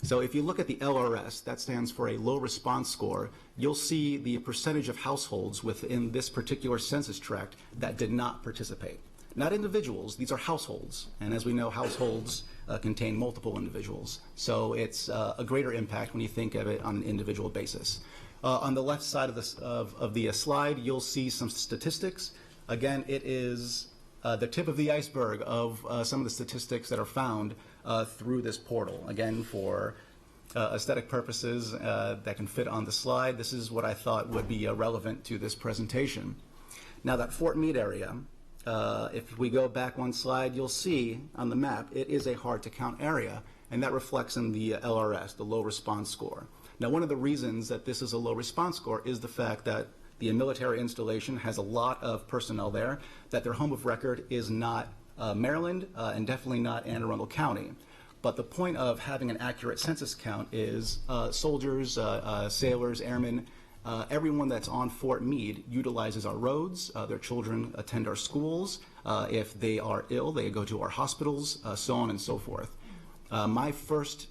So if you look at the LRS, that stands for a low response score, you'll see the percentage of households within this particular census tract that did not participate. Not individuals, these are households. And as we know, households contain multiple individuals. So it's a greater impact when you think of it on an individual basis. On the left side of the slide, you'll see some statistics. Again, it is the tip of the iceberg of some of the statistics that are found through this portal. Again, for aesthetic purposes that can fit on the slide, this is what I thought would be relevant to this presentation. Now that Fort Meade area, if we go back one slide, you'll see on the map, it is a hard to count area, and that reflects in the LRS, the low response score. Now, one of the reasons that this is a low response score is the fact that the military installation has a lot of personnel there, that their home of record is not Maryland and definitely not Anne Arundel County. But the point of having an accurate census count is soldiers, sailors, airmen, everyone that's on Fort Meade utilizes our roads, their children attend our schools, if they are ill, they go to our hospitals, so on and so forth. My first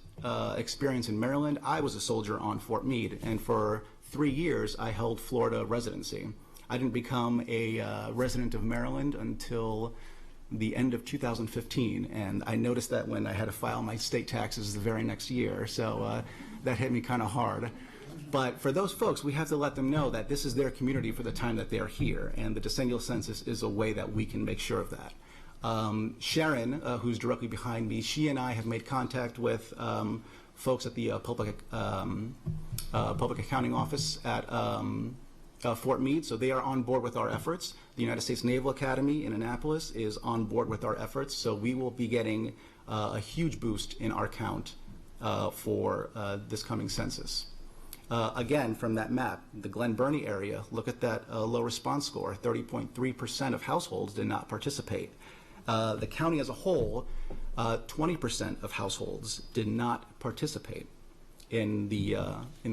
experience in Maryland, I was a soldier on Fort Meade, and for 3 years I held Florida residency. I didn't become a resident of Maryland until the end of 2015, and I noticed that when I had to file my state taxes the very next year, so that hit me kind of hard. But for those folks, we have to let them know that this is their community for the time that they're here, and the decennial census is a way that we can make sure of that. Sharon, who's directly behind me, she and I have made contact with folks at the public accounting office at Fort Meade, so they are on board with our efforts. The United States Naval Academy in Annapolis is on board with our efforts, so we will be getting a huge boost in our count for this coming census. Again, from that map, the Glen Burnie area, look at that low response score. 30.3% of households did not participate. The county as a whole, 20% of households did not participate in the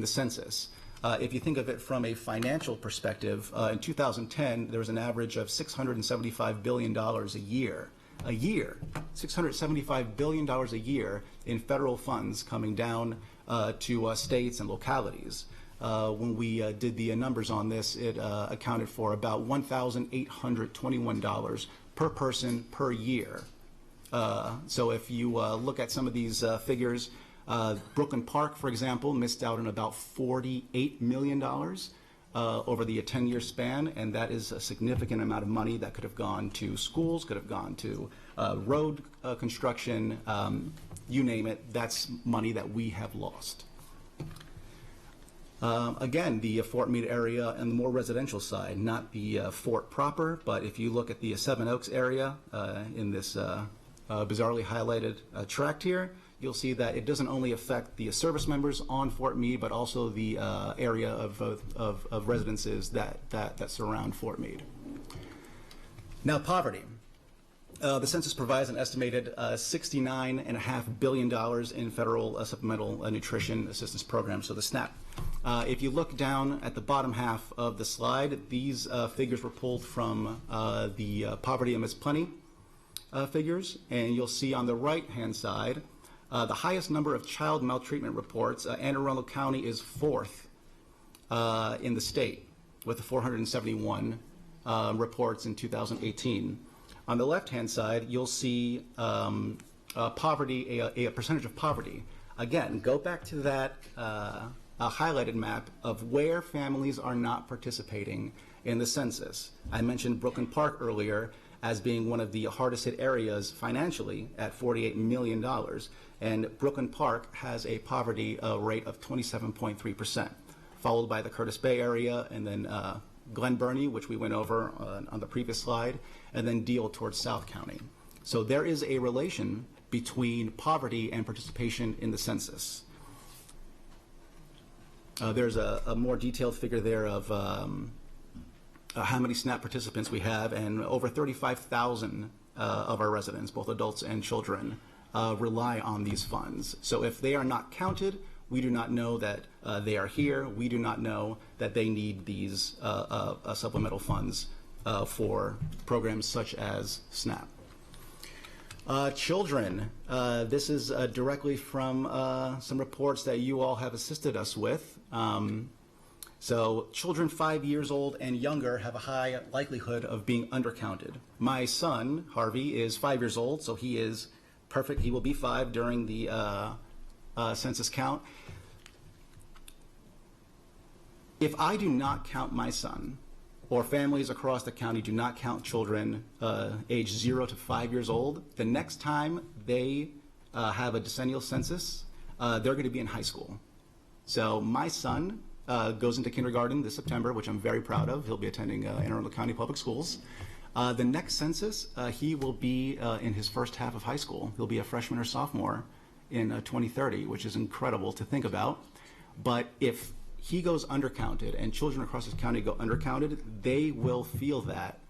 census. If you think of it from a financial perspective, in 2010, there was an average of $675 billion a year. $675 billion a year in federal funds coming down to states and localities. When we did the numbers on this, it accounted for about $1,821 per person per year. So if you look at some of these figures, Brooklyn Park, for example, missed out on about $48 million over the 10-year span, and that is a significant amount of money that could have gone to schools, could have gone to road construction, you name it. That's money that we have lost. Again, the Fort Meade area and the more residential side, not the fort proper, but if you look at the Seven Oaks area in this bizarrely highlighted tract here, you'll see that it doesn't only affect the service members on Fort Meade, but also the area of residences that surround Fort Meade. Now, poverty. The census provides an estimated $69.5 billion in federal supplemental nutrition assistance programs, so the SNAP. If you look down at the bottom half of the slide, these figures were pulled from the Poverty Amidst Plenty figures, and you'll see on the right-hand side the highest number of child maltreatment reports. Anne Arundel County is fourth in the state with 471 reports in 2018. On the left-hand side, you'll see poverty, a percentage of poverty. Again, go back to that highlighted map of where families are not participating in the census. I mentioned Brooklyn Park earlier as being one of the hardest hit areas financially at $48 million. And Brooklyn Park has a poverty rate of 27.3%, followed by the Curtis Bay area, and then Glen Burnie, which we went over on the previous slide, and then Deal towards South County. So there is a relation between poverty and participation in the census. There's a more detailed figure there of how many SNAP participants we have, and over 35,000 of our residents, both adults and children, rely on these funds. So if they are not counted, we do not know that they are here. We do not know that they need these supplemental funds for programs such as SNAP. Children, this is directly from some reports that you all have assisted us with. So children 5 years old and younger have a high likelihood of being undercounted. My son, Harvey, is 5 years old, so he is perfect. He will be 5 during the census count. If I do not count my son, or families across the county do not count children aged 0 to 5 years old, the next time they have a decennial census, they're going to be in high school. So my son goes into kindergarten this September, which I'm very proud of. He'll be attending Anne Arundel County Public Schools. The next census, he will be in his first half of high school. He'll be a freshman or sophomore in 2030, which is incredible to think about. But if he goes undercounted and children across this county go undercounted, they will feel that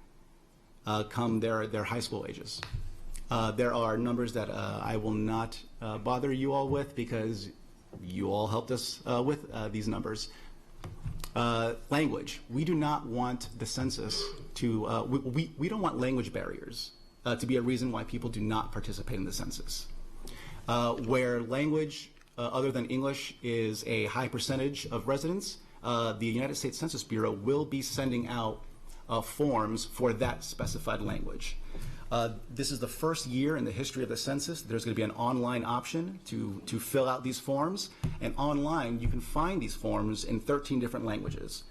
come their high school ages. There are numbers that I will not bother you all with because you all helped us with these numbers. Language. We do not want the census to, we don't want language barriers to be a reason why people do not participate in the census. Where language other than English is a high percentage of residents, the United States Census Bureau will be sending out forms for that specified language. This is the first year in the history of the census. There's going to be an online option to fill out these forms. And online, you can find these forms in 13 different languages.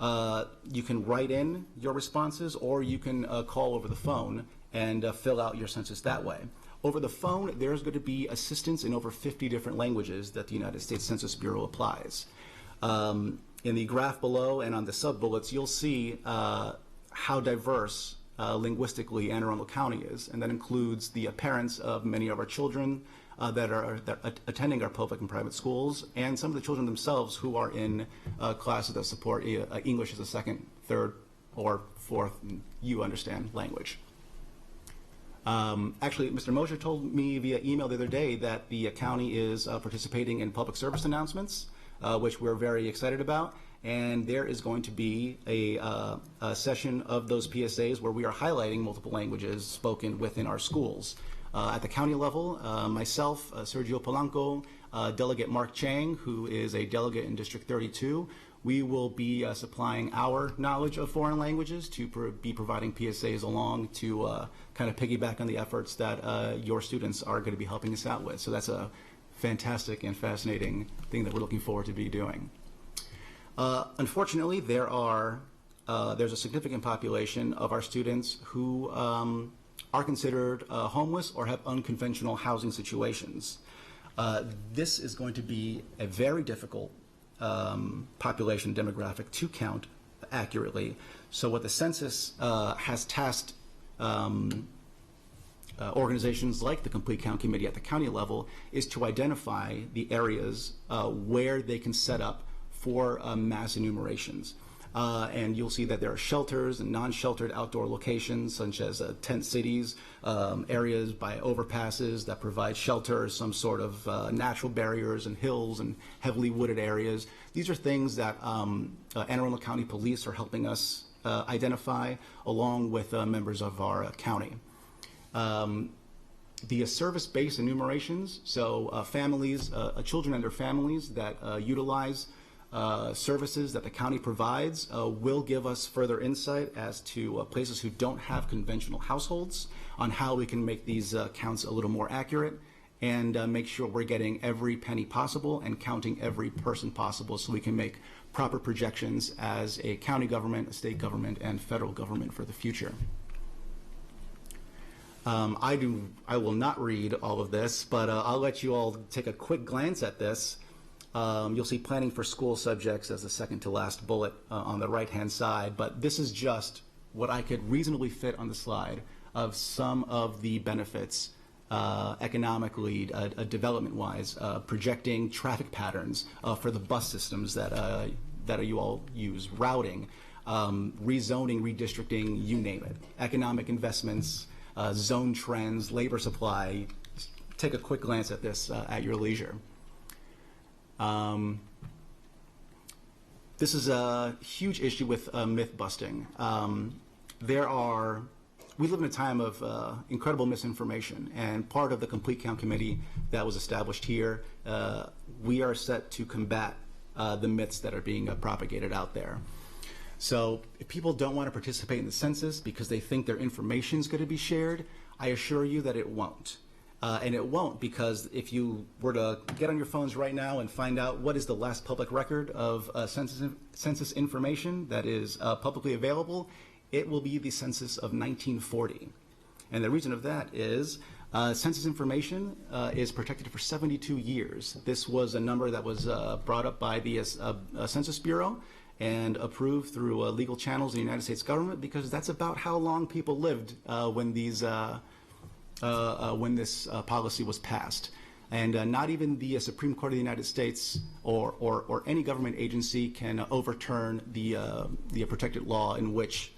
You can write in your responses, or you can call over the phone and fill out your census that way. Over the phone, there's going to be assistance in over 50 different languages that the United States Census Bureau applies. In the graph below and on the sub-bullets, you'll see how diverse linguistically Anne Arundel County is, and that includes the parents of many of our children that are attending our public and private schools, and some of the children themselves who are in classes that support English as a second, third, or fourth, you understand, language. Actually, Mr. Mosher told me via email the other day that the county is participating in public service announcements, which we're very excited about. And there is going to be a session of those PSAs where we are highlighting multiple languages spoken within our schools. At the county level, myself, Sergio Polanco, Delegate Mark Chang, who is a delegate in District 32, we will be supplying our knowledge of foreign languages to be providing PSAs along to kind of piggyback on the efforts that your students are going to be helping us out with. So that's a fantastic and fascinating thing that we're looking forward to be doing. Unfortunately, there's a significant population of our students who are considered homeless or have unconventional housing situations. This is going to be a very difficult population demographic to count accurately. So what the census has tasked organizations like the Complete Count Committee at the county level is to identify the areas where they can set up for mass enumerations. And you'll see that there are shelters and non-sheltered outdoor locations such as tent cities, areas by overpasses that provide shelter, some sort of natural barriers and hills and heavily wooded areas. These are things that Anne Arundel County Police are helping us identify along with members of our county. The service-based enumerations, so families, children and their families that utilize services that the county provides will give us further insight as to places who don't have conventional households on how we can make these counts a little more accurate and make sure we're getting every penny possible and counting every person possible so we can make proper projections as a county government, a state government, and federal government for the future. I will not read all of this, but I'll let you all take a quick glance at this. You'll see planning for school subjects as the second to last bullet on the right-hand side, but this is just what I could reasonably fit on the slide of some of the benefits economically, development-wise, projecting traffic patterns for the bus systems that you all use, routing, rezoning, redistricting, you name it, economic investments, zone trends, labor supply. Take a quick glance at this at your leisure. This is a huge issue with myth busting. We live in a time of incredible misinformation, and part of the Complete Count Committee that was established here, we are set to combat the myths that are being propagated out there. So if people don't want to participate in the census because they think their information is going to be shared, I assure you that it won't. And it won't, because if you were to get on your phones right now and find out what is the last public record of census information that is publicly available, it will be the census of 1940. And the reason of that is census information is protected for 72 years. This was a number that was brought up by the Census Bureau and approved through legal channels in the United States government, because that's about how long people lived when this policy was passed. And not even the Supreme Court of the United States or any government agency can overturn the protected law in which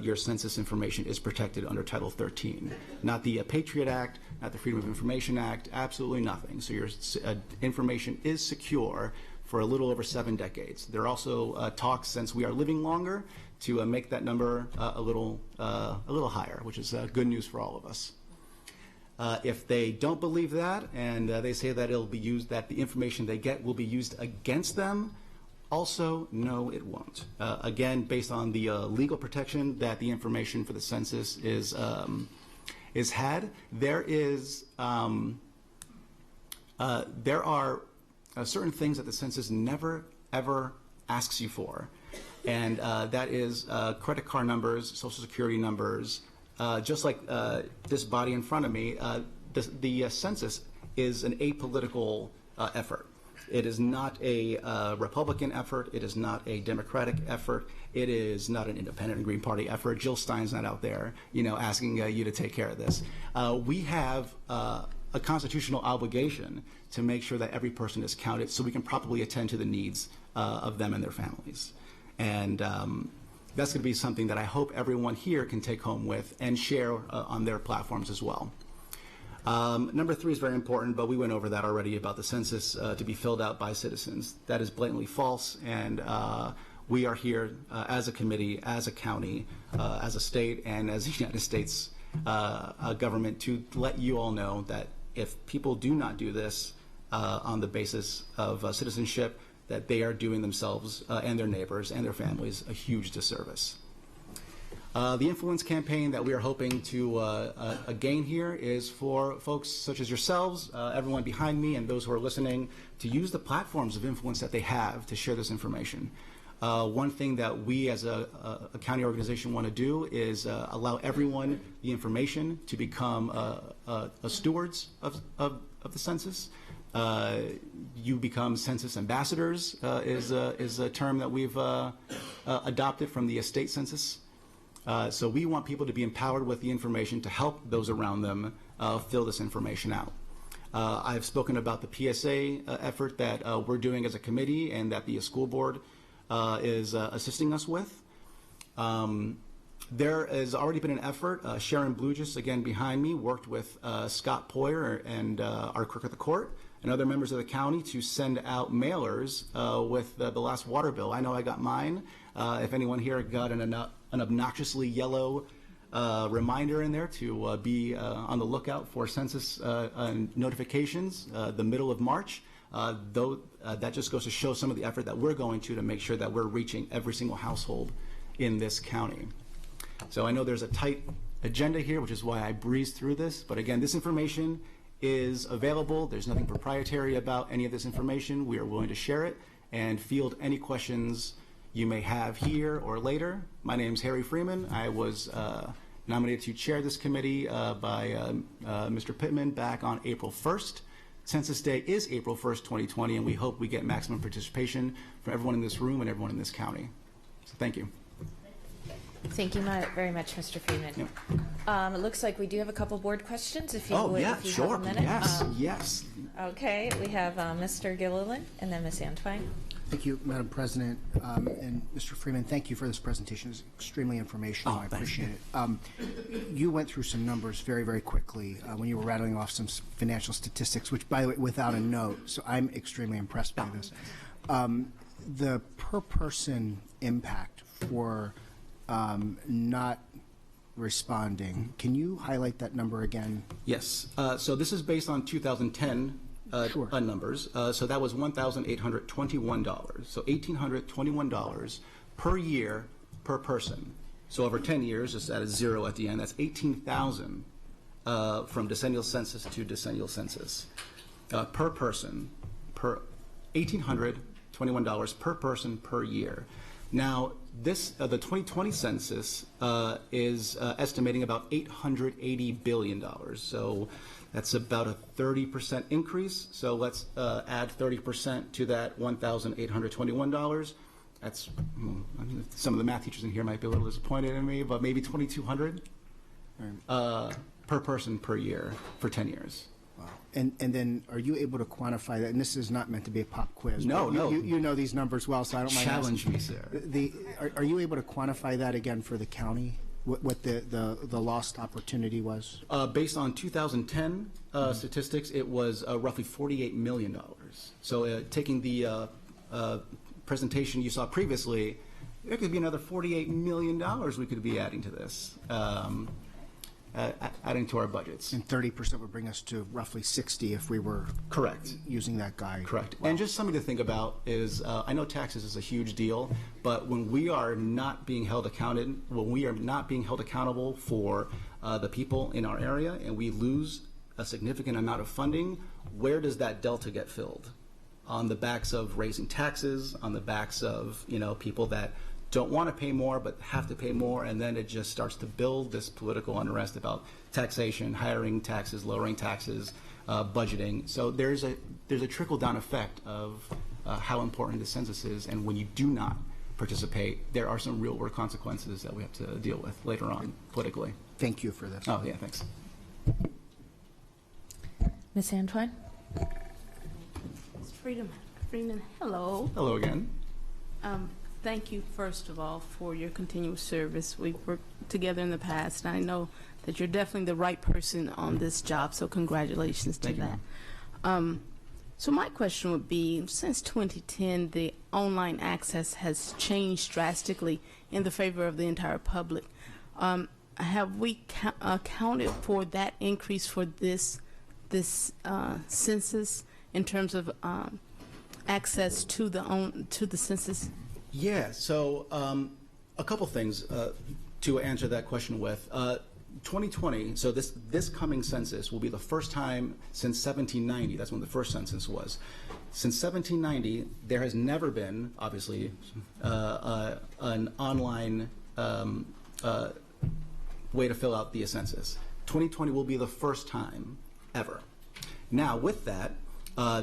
your census information is protected under Title 13. Not the Patriot Act, not the Freedom of Information Act, absolutely nothing. So your information is secure for a little over 7 decades. There are also talks, since we are living longer, to make that number a little higher, which is good news for all of us. If they don't believe that, and they say that it'll be used, that the information they get will be used against them, also, no, it won't. Again, based on the legal protection that the information for the census is is had. There are certain things that the census never, ever asks you for. And that is credit card numbers, social security numbers. Just like this body in front of me, the census is an apolitical effort. It is not a Republican effort. It is not a Democratic effort. It is not an Independent and Green Party effort. Jill Stein's not out there, asking you to take care of this. We have a constitutional obligation to make sure that every person is counted so we can properly attend to the needs of them and their families. And that's going to be something that I hope everyone here can take home with and share on their platforms as well. Number 3 is very important, but we went over that already about the census to be filled out by citizens. That is blatantly false, and we are here as a committee, as a county, as a state, and as the United States government to let you all know that if people do not do this on the basis of citizenship, that they are doing themselves and their neighbors and their families a huge disservice. The influence campaign that we are hoping to gain here is for folks such as yourselves, everyone behind me, and those who are listening to use the platforms of influence that they have to share this information. One thing that we as a county organization want to do is allow everyone the information to become stewards of the census. You become census ambassadors is a term that we've adopted from the state census. So we want people to be empowered with the information to help those around them fill this information out. I've spoken about the PSA effort that we're doing as a committee and that the school board is assisting us with. There has already been an effort. Sharon Blugis, again behind me, worked with Scott Poyer and our clerk of the court and other members of the county to send out mailers with the last water bill. I know I got mine. If anyone here got an obnoxiously yellow reminder in there to be on the lookout for census notifications the middle of March, though that just goes to show some of the effort that we're going to make sure that we're reaching every single household in this county. So I know there's a tight agenda here, which is why I breezed through this. But again, this information is available. There's nothing proprietary about any of this information. We are willing to share it and field any questions you may have here or later. My name's Harry Freeman. I was nominated to chair this committee by Mr. Pittman back on April 1st. Census Day is April 1st, 2020, and we hope we get maximum participation from everyone in this room and everyone in this county. So thank you. Thank you very much, Mr. Freeman. Yep. It looks like we do have a couple board questions, if you Oh, would, yeah, if you sure. have a minute. Yes. Okay, we have Mr. Gilliland and then Ms. Antwine. Thank you, Madam President. And Mr. Freeman, thank you for this presentation. It's extremely informational. I appreciate it. You went through some numbers very, very quickly when you were rattling off some financial statistics, which, by the way, without a note. So I'm extremely impressed by this. The per-person impact for not responding, can you highlight that number again? Yes. So this is based on 2010 numbers. So that was $1,821. So $1,821 per year per person. So over 10 years, just add a zero at the end. That's 18,000 from decennial census to decennial census per person, per $1,821 per person per year. Now, this the 2020 census is estimating about $880 billion. So that's about a 30% increase. So let's add 30% to that $1,821. That's some of the math teachers in here might be a little disappointed in me, but maybe $2,200 per person per year for 10 years. Wow. And then are you able to quantify that? And this is not meant to be a pop quiz. No. You know these numbers well, so I don't mind Challenge asking. me, sir. Are you able to quantify that again for the county? What the lost opportunity was? Based on 2010 statistics, it was roughly $48 million. So taking the presentation you saw previously, there could be another $48 million we could be adding to this, adding to our budgets. And 30% would bring us to roughly 60 if we were correct using that guide. Correct. Wow. And just something to think about is, I know taxes is a huge deal, but when we are not being held accountable for the people in our area and we lose a significant amount of funding, where does that delta get filled? On the backs of raising taxes, on the backs of, you know, people that don't want to pay more but have to pay more, and then it just starts to build this political unrest about taxation, hiring taxes, lowering taxes, budgeting. So there's a trickle-down effect of how important the census is, and when you do not participate, there are some real-world consequences that we have to deal with later on politically. Thank you for this. Oh, yeah, thanks. Ms. Antoine? Ms. Freeman, hello. Hello again. Thank you, first of all, for your continuous service. We've worked together in the past, and I know that you're definitely the right person on this job, so congratulations to that. So my question would be, since 2010, the online access has changed drastically in the favor of the entire public. Have we accounted for that increase for this census in terms of access to the census? Yeah, so a couple things to answer that question with. 2020, so this coming census will be the first time since 1790, that's when the first census was. Since 1790, there has never been, obviously, an online way to fill out the census. 2020 will be the first time ever. Now, with that,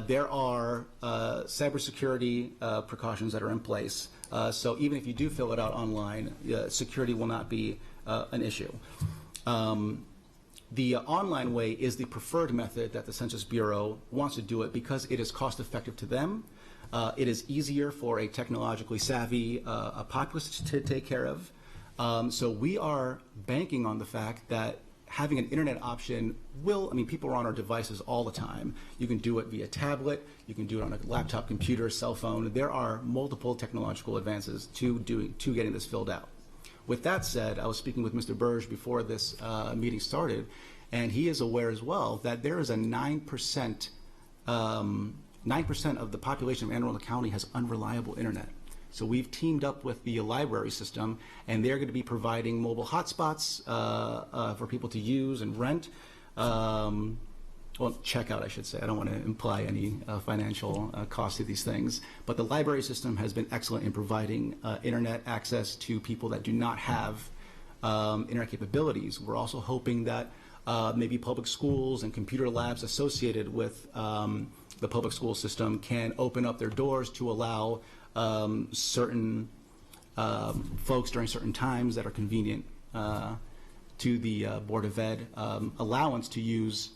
there are cybersecurity precautions that are in place. So even if you do fill it out online, security will not be an issue. The online way is the preferred method that the Census Bureau wants to do it because it is cost effective to them. It is easier for a technologically savvy populace to take care of. So we are banking on the fact that having an internet option people are on our devices all the time. You can do it via tablet, you can do it on a laptop, computer, cell phone. There are multiple technological advances to getting this filled out. With that said, I was speaking with Mr. Burge before this meeting started, and he is aware as well that there is a 9% of the population of Anne Arundel County has unreliable internet. So we've teamed up with the library system, and they're going to be providing mobile hotspots for people to use and rent. Well, check out, I should say. I don't want to imply any financial cost to these things. But the library system has been excellent in providing internet access to people that do not have internet capabilities. We're also hoping that maybe public schools and computer labs associated with the public school system can open up their doors to allow certain folks during certain times that are convenient to the Board of Ed allowance to use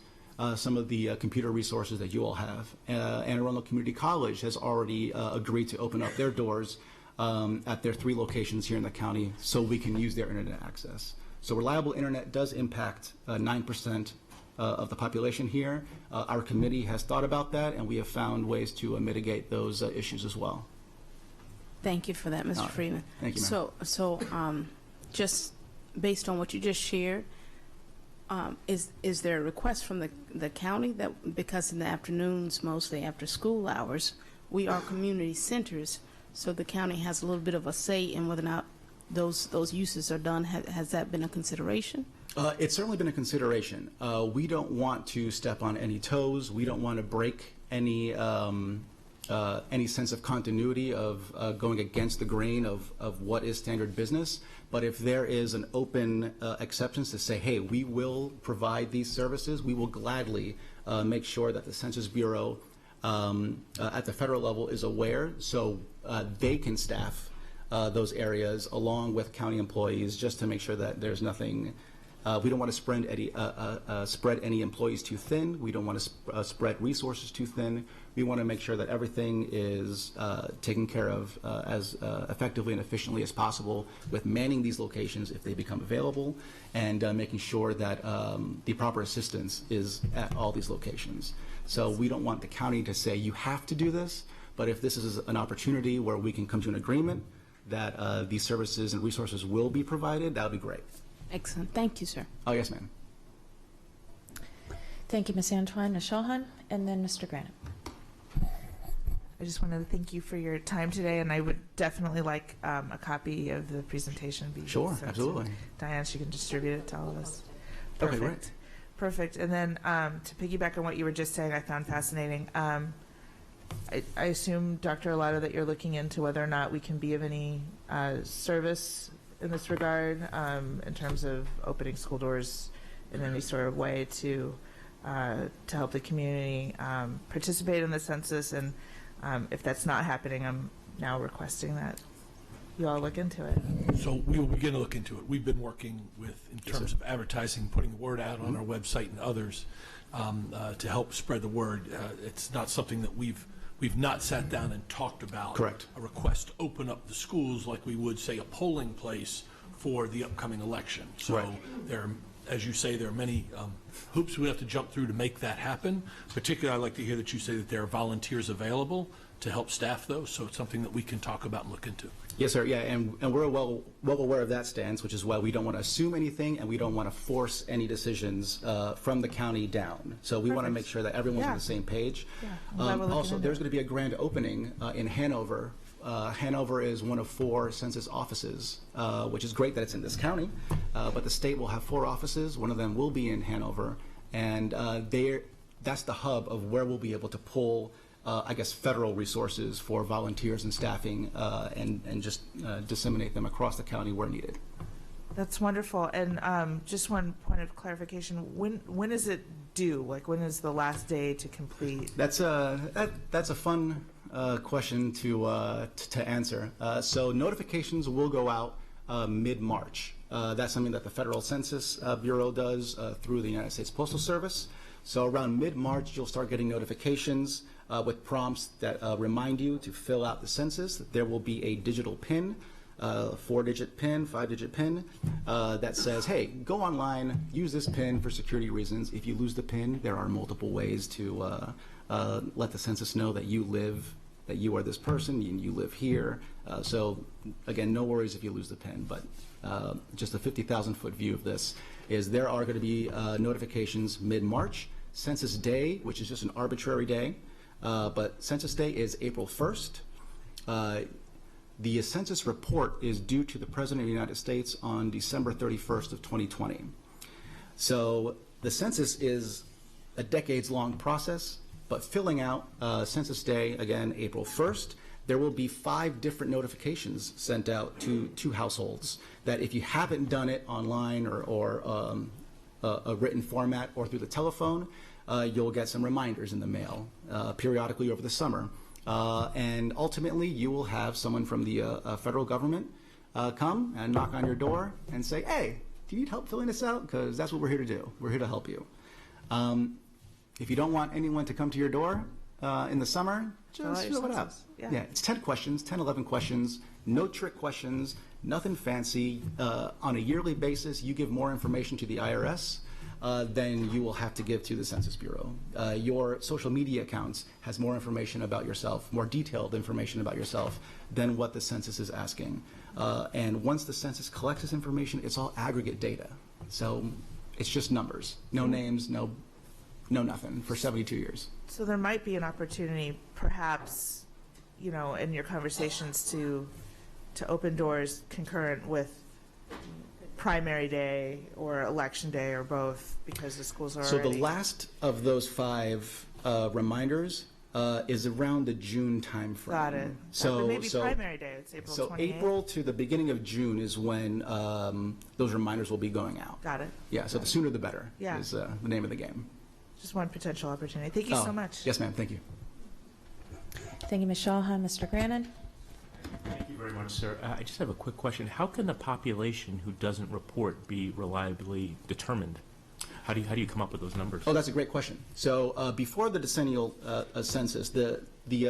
some of the computer resources that you all have. Anne Arundel Community College has already agreed to open up their doors at their 3 locations here in the county so we can use their internet access. So reliable internet does impact 9% of the population here. Our committee has thought about that, and we have found ways to mitigate those issues as well. Thank you for that, Mr. Freeman. Thank you, ma'am. So just based on what you just shared, is there a request from the county that, because in the afternoons, mostly after school hours, we are community centers, so the county has a little bit of a say in whether or not those uses are done? Has that been a consideration? It's certainly been a consideration. We don't want to step on any toes. We don't want to break any sense of continuity of going against the grain of what is standard business. But if there is an open acceptance to say, hey, we will provide these services, we will gladly make sure that the Census Bureau at the federal level is aware so they can staff those areas along with county employees just to make sure that there's nothing. We don't want to spread any employees too thin. We don't want to spread resources too thin. We want to make sure that everything is taken care of as effectively and efficiently as possible with manning these locations if they become available and making sure that the proper assistance is at all these locations. So we don't want the county to say you have to do this, but if this is an opportunity where we can come to an agreement that these services and resources will be provided, that would be great. Excellent. Thank you, sir. Oh, yes, ma'am. Thank you, Ms. Antoine. Ms. Shulhan, and then Mr. Granite. I just wanted to thank you for your time today, and I would definitely like a copy of the presentation. Sure, absolutely. Diane, she can distribute it to all of us. Okay, great. Perfect. And then to piggyback on what you were just saying, I found fascinating. I assume, Dr. Arlotto, that you're looking into whether or not we can be of any service in this regard, in terms of opening school doors in any sort of way to help the community participate in the census. And if that's not happening, I'm now requesting that you all look into it. So we will begin to look into it. We've been working with, in terms of advertising, putting the word out on our website and others to help spread the word. It's not something that we've not sat down and talked about. Correct. A request to open up the schools like we would, say, a polling place for the upcoming election. So Right. there are, as you say, there are many hoops we have to jump through to make that happen. Particularly, I'd like to hear that you say that there are volunteers available to help staff those. So it's something that we can talk about and look into. Yes, sir. Yeah, and we're well aware of that stance, which is why we don't want to assume anything and we don't want to force any decisions from the county down. So we want to make sure that everyone's on the same page. Also, there's going to be a grand opening in Hanover. Hanover is one of 4 census offices, which is great that it's in this county, but the state will have 4 offices. One of them will be in Hanover, and that's the hub of where we'll be able to pull I guess, federal resources for volunteers and staffing and just disseminate them across the county where needed. That's wonderful. And just one point of clarification, when is it due? Like, when is the last day to complete? That's a fun question to answer. So notifications will go out mid-March. That's something that the Federal Census Bureau does through the United States Postal Service. So around mid-March, you'll start getting notifications with prompts that remind you to fill out the census. There will be a digital PIN, 4-digit PIN, 5-digit PIN, that says, hey, go online, use this PIN for security reasons. If you lose the PIN, there are multiple ways to let the census know that you are this person and you live here. So again, no worries if you lose the PIN, but just a 50,000-foot view of this is there are going to be notifications mid-March. Census Day, which is just an arbitrary day, but Census Day is April 1st. The census report is due to the President of the United States on December 31st of 2020. So the census is a decades-long process, but filling out Census Day, again, April 1st, there will be 5 different notifications sent out to households that if you haven't done it online or a written format or through the telephone, you'll get some reminders in the mail periodically over the summer. And ultimately, you will have someone from the federal government come and knock on your door and say, hey, do you need help filling this out? Because that's what we're here to do. We're here to help you. If you don't want anyone to come to your door in the summer, just fill it out. Yeah, it's 10 questions, 10, 11 questions, no trick questions, nothing fancy. On a yearly basis, you give more information to the IRS than you will have to give to the Census Bureau. Your social media accounts has more information about yourself, more detailed information about yourself than what the census is asking. And once the census collects this information, it's all aggregate data. So it's just numbers, no names, no nothing for 72 years. So there might be an opportunity, perhaps, you know, in your conversations to open doors concurrent with primary day or election day or both, because the schools are so already... the last of those 5 reminders is around the June time frame. Got it. So maybe primary day, it's April 28th. So April to the beginning of June is when those reminders will be going out. Got it. Yeah, so the sooner the better Yeah. is the name of the game. Just one potential opportunity. Thank you so much. Yes, ma'am. Thank you. Thank you, Ms. Shalha. Mr. Grannon? Thank you very much, sir. I just have a quick question. How can the population who doesn't report be reliably determined? How do you come up with those numbers? Oh, that's a great question. So before the decennial census, the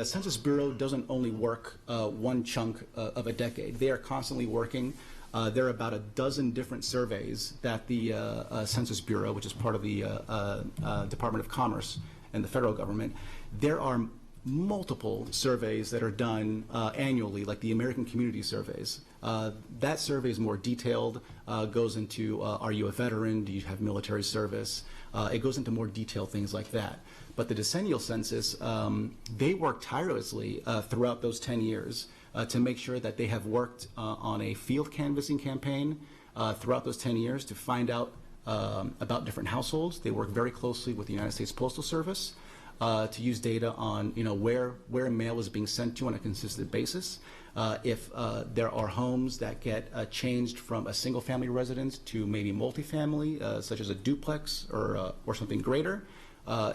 Census Bureau doesn't only work one chunk of a decade. They are constantly working. There are about a dozen different surveys that the Census Bureau, which is part of the Department of Commerce and the federal government, there are multiple surveys that are done annually, like the American Community Surveys. That survey is more detailed, goes into are you a veteran, do you have military service? It goes into more detailed things like that. But the decennial census, they work tirelessly throughout those 10 years to make sure that they have worked on a field canvassing campaign throughout those 10 years to find out about different households. They work very closely with the United States Postal Service to use data on where mail is being sent to on a consistent basis. If there are homes that get changed from a single-family residence to maybe multifamily, such as a duplex or something greater.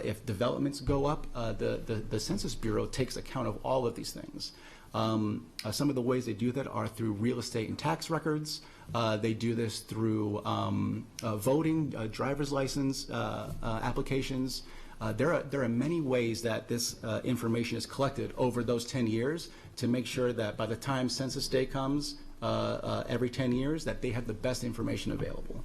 If developments go up, the Census Bureau takes account of all of these things. Some of the ways they do that are through real estate and tax records. They do this through voting, driver's license applications. There are many ways that this information is collected over those 10 years to make sure that by the time Census Day comes every 10 years, that they have the best information available.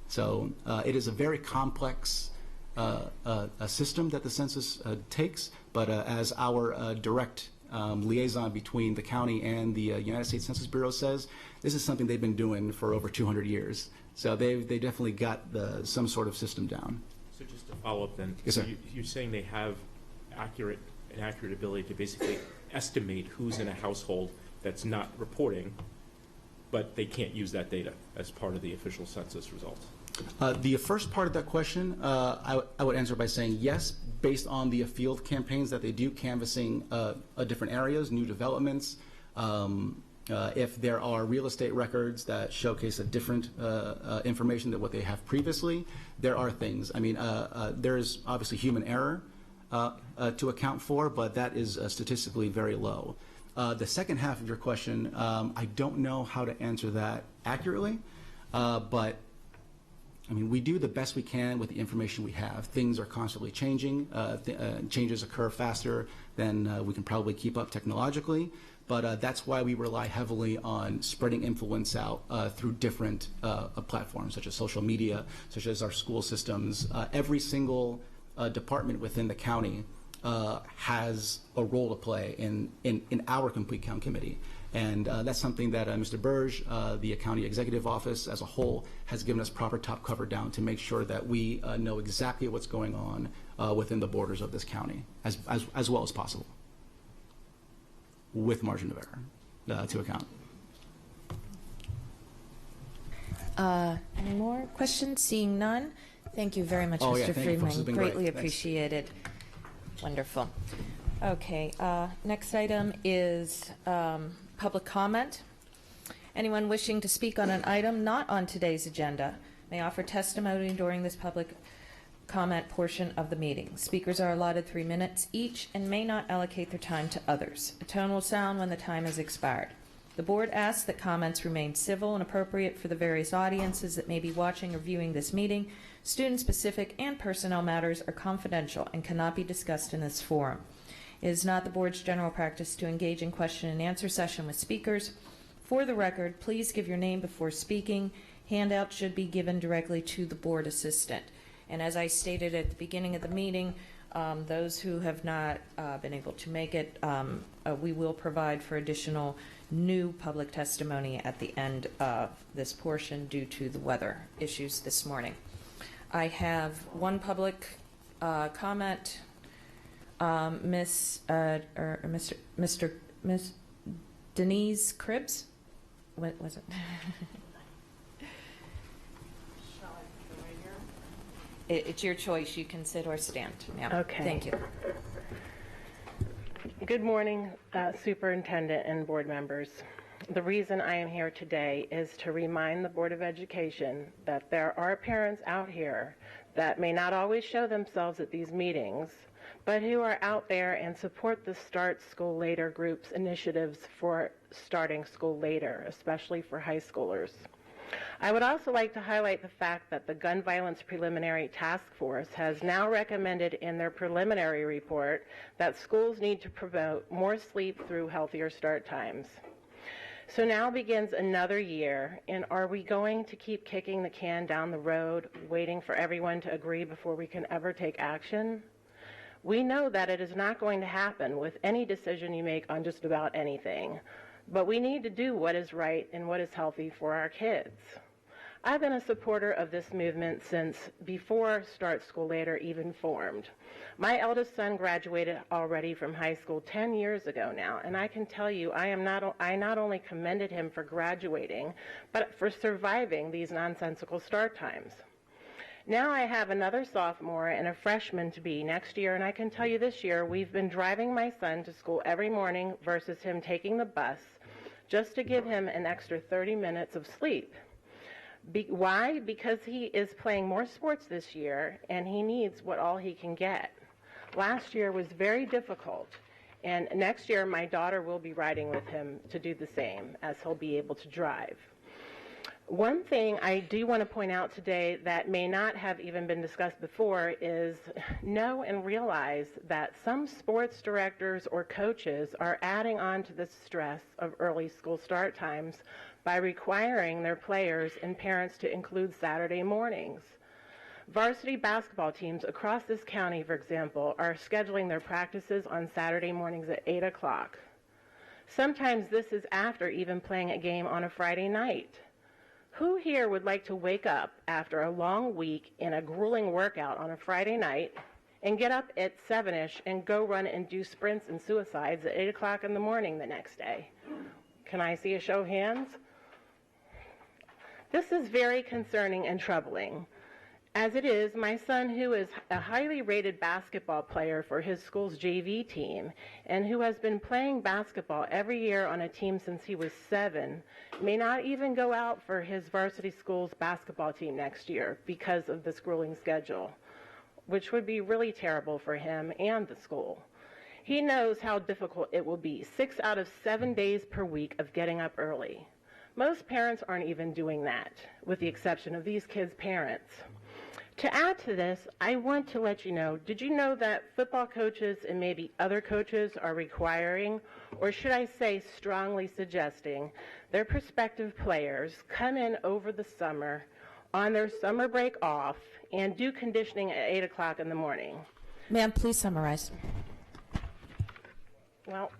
So it is a very complex a system that the census takes, but as our direct liaison between the county and the United States Census Bureau says, this is something they've been doing for over 200 years. So they definitely got some sort of system down. So just to follow up then, yes, so sir. You're saying they have an accurate ability to basically estimate who's in a household that's not reporting, but they can't use that data as part of the official census results? The first part of that question, I would answer by saying yes, based on the field campaigns that they do, canvassing different areas, new developments. If there are real estate records that showcase a different information than what they have previously, there are things. I mean, there's obviously human error to account for, but that is statistically very low. The second half of your question, I don't know how to answer that accurately, but I mean, we do the best we can with the information we have. Things are constantly changing. Changes occur faster than we can probably keep up technologically. But that's why we rely heavily on spreading influence out through different platforms, such as social media, such as our school systems. Every single department within the county has a role to play in our Complete Count Committee. And that's something that Mr. Burge, the county executive office as a whole, has given us proper top cover down to make sure that we know exactly what's going on within the borders of this county as well as possible, with margin of error to account. Any more questions? Seeing none, thank you very much, Mr. Freeman. Greatly appreciated. Wonderful. Okay, next item is public comment. Anyone wishing to speak on an item not on today's agenda may offer testimony during this public comment portion of the meeting. Speakers are allotted 3 minutes each and may not allocate their time to others. A tone will sound when the time has expired. The board asks that comments remain civil and appropriate for the various audiences that may be watching or viewing this meeting. Student-specific and personnel matters are confidential and cannot be discussed in this forum. It is not the board's general practice to engage in question and answer session with speakers. For the record, please give your name before speaking. Handouts should be given directly to the board assistant. And as I stated at the beginning of the meeting, those who have not been able to make it, we will provide for additional new public testimony at the end of this portion due to the weather issues this morning. I have one public comment. Miss Denise Cribbs, what was it? It's your choice. You can sit or stand. Yeah. Okay. Thank you. Good morning, Superintendent and board members. The reason I am here today is to remind the Board of Education that there are parents out here that may not always show themselves at these meetings, but who are out there and support the Start School Later group's initiatives for starting school later, especially for high schoolers. I would also like to highlight the fact that the Gun Violence Preliminary Task Force has now recommended in their preliminary report that schools need to promote more sleep through healthier start times. So now begins another year, and are we going to keep kicking the can down the road, waiting for everyone to agree before we can ever take action? We know that it is not going to happen with any decision you make on just about anything, but we need to do what is right and what is healthy for our kids. I've been a supporter of this movement since before Start School Later even formed. My eldest son graduated already from high school 10 years ago now, and I can tell you I not only commended him for graduating, but for surviving these nonsensical start times. Now I have another sophomore and a freshman to be next year, and I can tell you this year we've been driving my son to school every morning versus him taking the bus just to give him an extra 30 minutes of sleep. Why? Because he is playing more sports this year, and he needs what all he can get. Last year was very difficult, and next year my daughter will be riding with him to do the same, as he'll be able to drive. One thing I do want to point out today that may not have even been discussed before is know and realize that some sports directors or coaches are adding on to the stress of early school start times by requiring their players and parents to include Saturday mornings. Varsity basketball teams across this county, for example, are scheduling their practices on Saturday mornings at 8 o'clock. Sometimes this is after even playing a game on a Friday night. Who here would like to wake up after a long week in a grueling workout on a Friday night and get up at 7-ish and go run and do sprints and suicides at 8 o'clock in the morning the next day? Can I see a show of hands? This is very concerning and troubling. As it is, my son, who is a highly rated basketball player for his school's JV team and who has been playing basketball every year on a team since he was 7, may not even go out for his varsity school's basketball team next year because of this grueling schedule, which would be really terrible for him and the school. He knows how difficult it will be, 6 out of 7 days per week of getting up early. Most parents aren't even doing that, with the exception of these kids' parents. To add to this, I want to let you know, did you know that football coaches and maybe other coaches are requiring, or should I say strongly suggesting, their prospective players come in over the summer on their summer break off and do conditioning at 8 o'clock in the morning? Ma'am, please summarize. Well,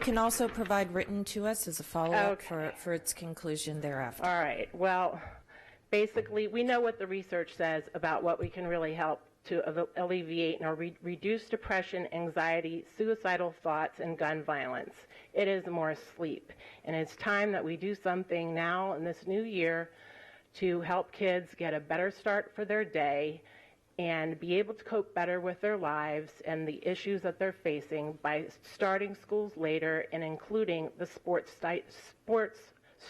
can also provide written to us as a follow-up for its conclusion thereafter. All right. Well, basically, we know what the research says about what we can really help to alleviate or reduce depression, anxiety, suicidal thoughts, and gun violence. It is more sleep. And it's time that we do something now in this new year to help kids get a better start for their day and be able to cope better with their lives and the issues that they're facing by starting schools later and including the sports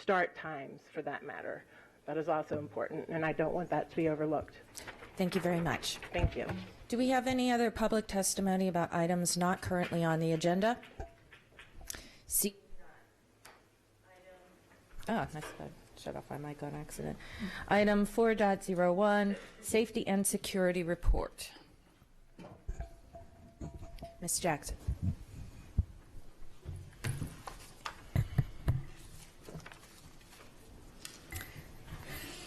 start times, for that matter. That is also important, and I don't want that to be overlooked. Thank you very much. Thank you. Do we have any other public testimony about items not currently on the agenda? Nice. Shut off my mic on accident. Item 4.01, Safety and Security Report. Ms. Jackson.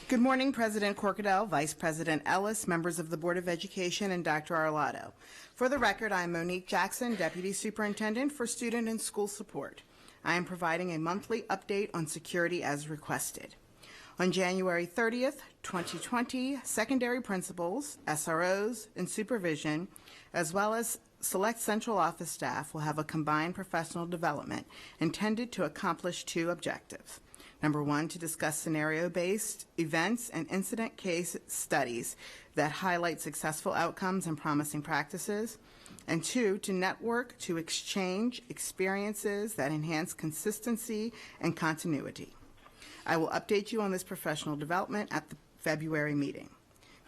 Good morning, President Corkadell, Vice President Ellis, members of the Board of Education, and Dr. Arlotto. For the record, I am Monique Jackson, Deputy Superintendent for Student and School Support. I am providing a monthly update on security as requested. On January 30th, 2020, secondary principals, SROs, and supervision, as well as select central office staff will have a combined professional development intended to accomplish 2 objectives. Number 1, to discuss scenario-based events and incident case studies that highlight successful outcomes and promising practices. And 2, to network to exchange experiences that enhance consistency and continuity. I will update you on this professional development at the February meeting.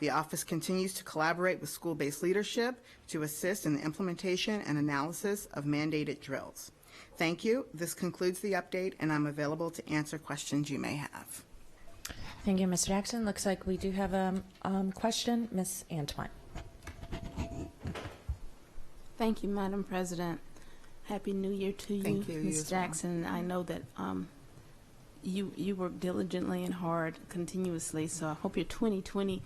The office continues to collaborate with school-based leadership to assist in the implementation and analysis of mandated drills. Thank you. This concludes the update, and I'm available to answer questions you may have. Thank you, Ms. Jackson. Looks like we do have a question. Ms. Antoine. Thank you, Madam President. Happy New Year to you, Thank you, Ms. Jackson. I know that you work diligently and hard continuously, so I hope your 2020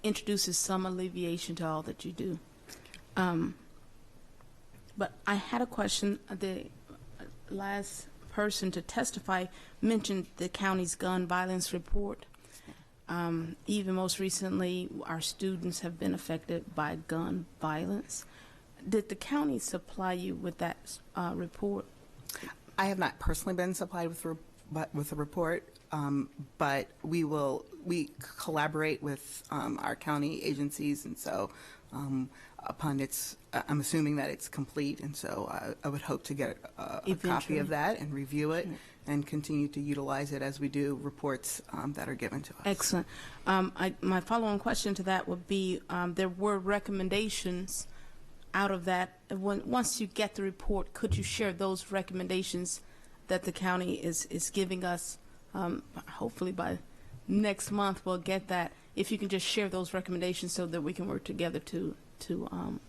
introduces some alleviation to all that you do. But I had a question. The last person to testify mentioned the county's gun violence report. Even most recently, our students have been affected by gun violence. Did the county supply you with that report? I have not personally been supplied with a report. but we collaborate with our county agencies, and so upon its, I'm assuming that it's complete, and so I would hope to get a copy of that and review it and continue to utilize it as we do reports that are given to us. Excellent. My follow-on question to that would be, there were recommendations out of that. Once you get the report, could you share those recommendations that the county is giving us? Hopefully by next month we'll get that. If you can just share those recommendations so that we can work together to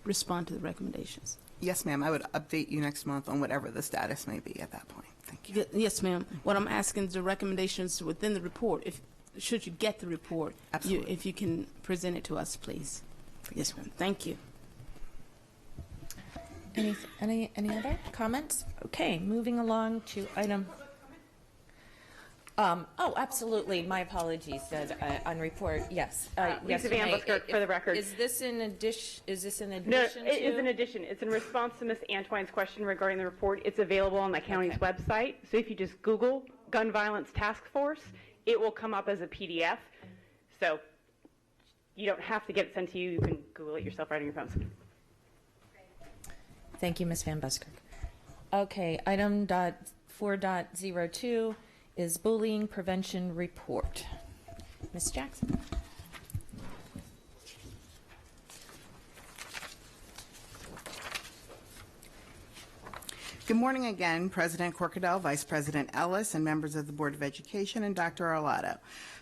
respond to the recommendations. Yes, ma'am. I would update you next month on whatever the status may be at that point. Thank you. Yes, ma'am. What I'm asking is the recommendations within the report. Should you get the report, absolutely, if you can present it to us, please. Yes, ma'am. Thank you. Any other comments? Okay, moving along to item. Oh, absolutely. My apologies. On report, yes. Lisa Van Buskirk, for the record. Is this in addition? Is this in addition? No, it is in addition. It's in response to Ms. Antoine's question regarding the report. It's available on the county's website. So if you just Google Gun Violence Task Force, it will come up as a PDF. So you don't have to get it sent to you. You can Google it yourself right on your phones. Thank you, Ms. Van Buskirk. Okay, item 4.02 is bullying prevention report. Ms. Jackson. Good morning again, President Corkadell, Vice President Ellis, and members of the Board of Education, and Dr. Arlotto.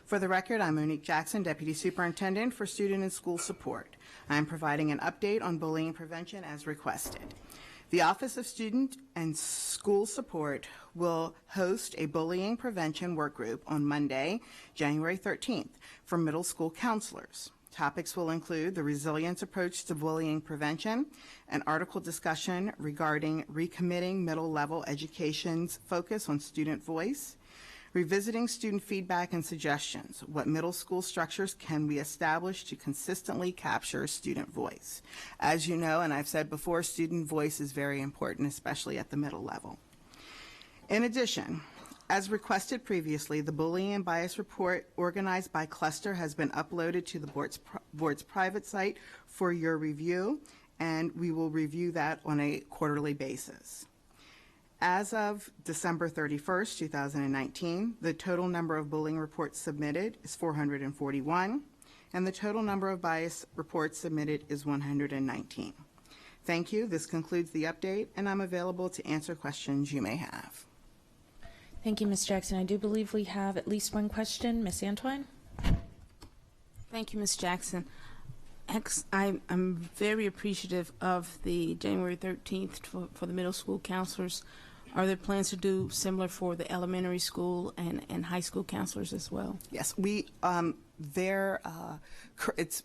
For the record, I'm Monique Jackson, Deputy Superintendent for Student and School Support. I am providing an update on bullying prevention as requested. The Office of Student and School Support will host a bullying prevention work group on Monday, January 13th, for middle school counselors. Topics will include the resilience approach to bullying prevention, an article discussion regarding recommitting middle level education's focus on student voice, revisiting student feedback and suggestions, what middle school structures can we establish to consistently capture student voice. As you know, and I've said before, student voice is very important, especially at the middle level. In addition, as requested previously, the Bullying and Bias Report organized by cluster has been uploaded to the board's private site for your review, and we will review that on a quarterly basis. As of December 31st, 2019, the total number of bullying reports submitted is 441, and the total number of bias reports submitted is 119. Thank you. This concludes the update, and I'm available to answer questions you may have. Thank you, Ms. Jackson. I do believe we have at least one question. Ms. Antoine? Thank you, Ms. Jackson. I'm very appreciative of the January 13th for the middle school counselors. Are there plans to do similar for the elementary school and high school counselors as well? Yes, it's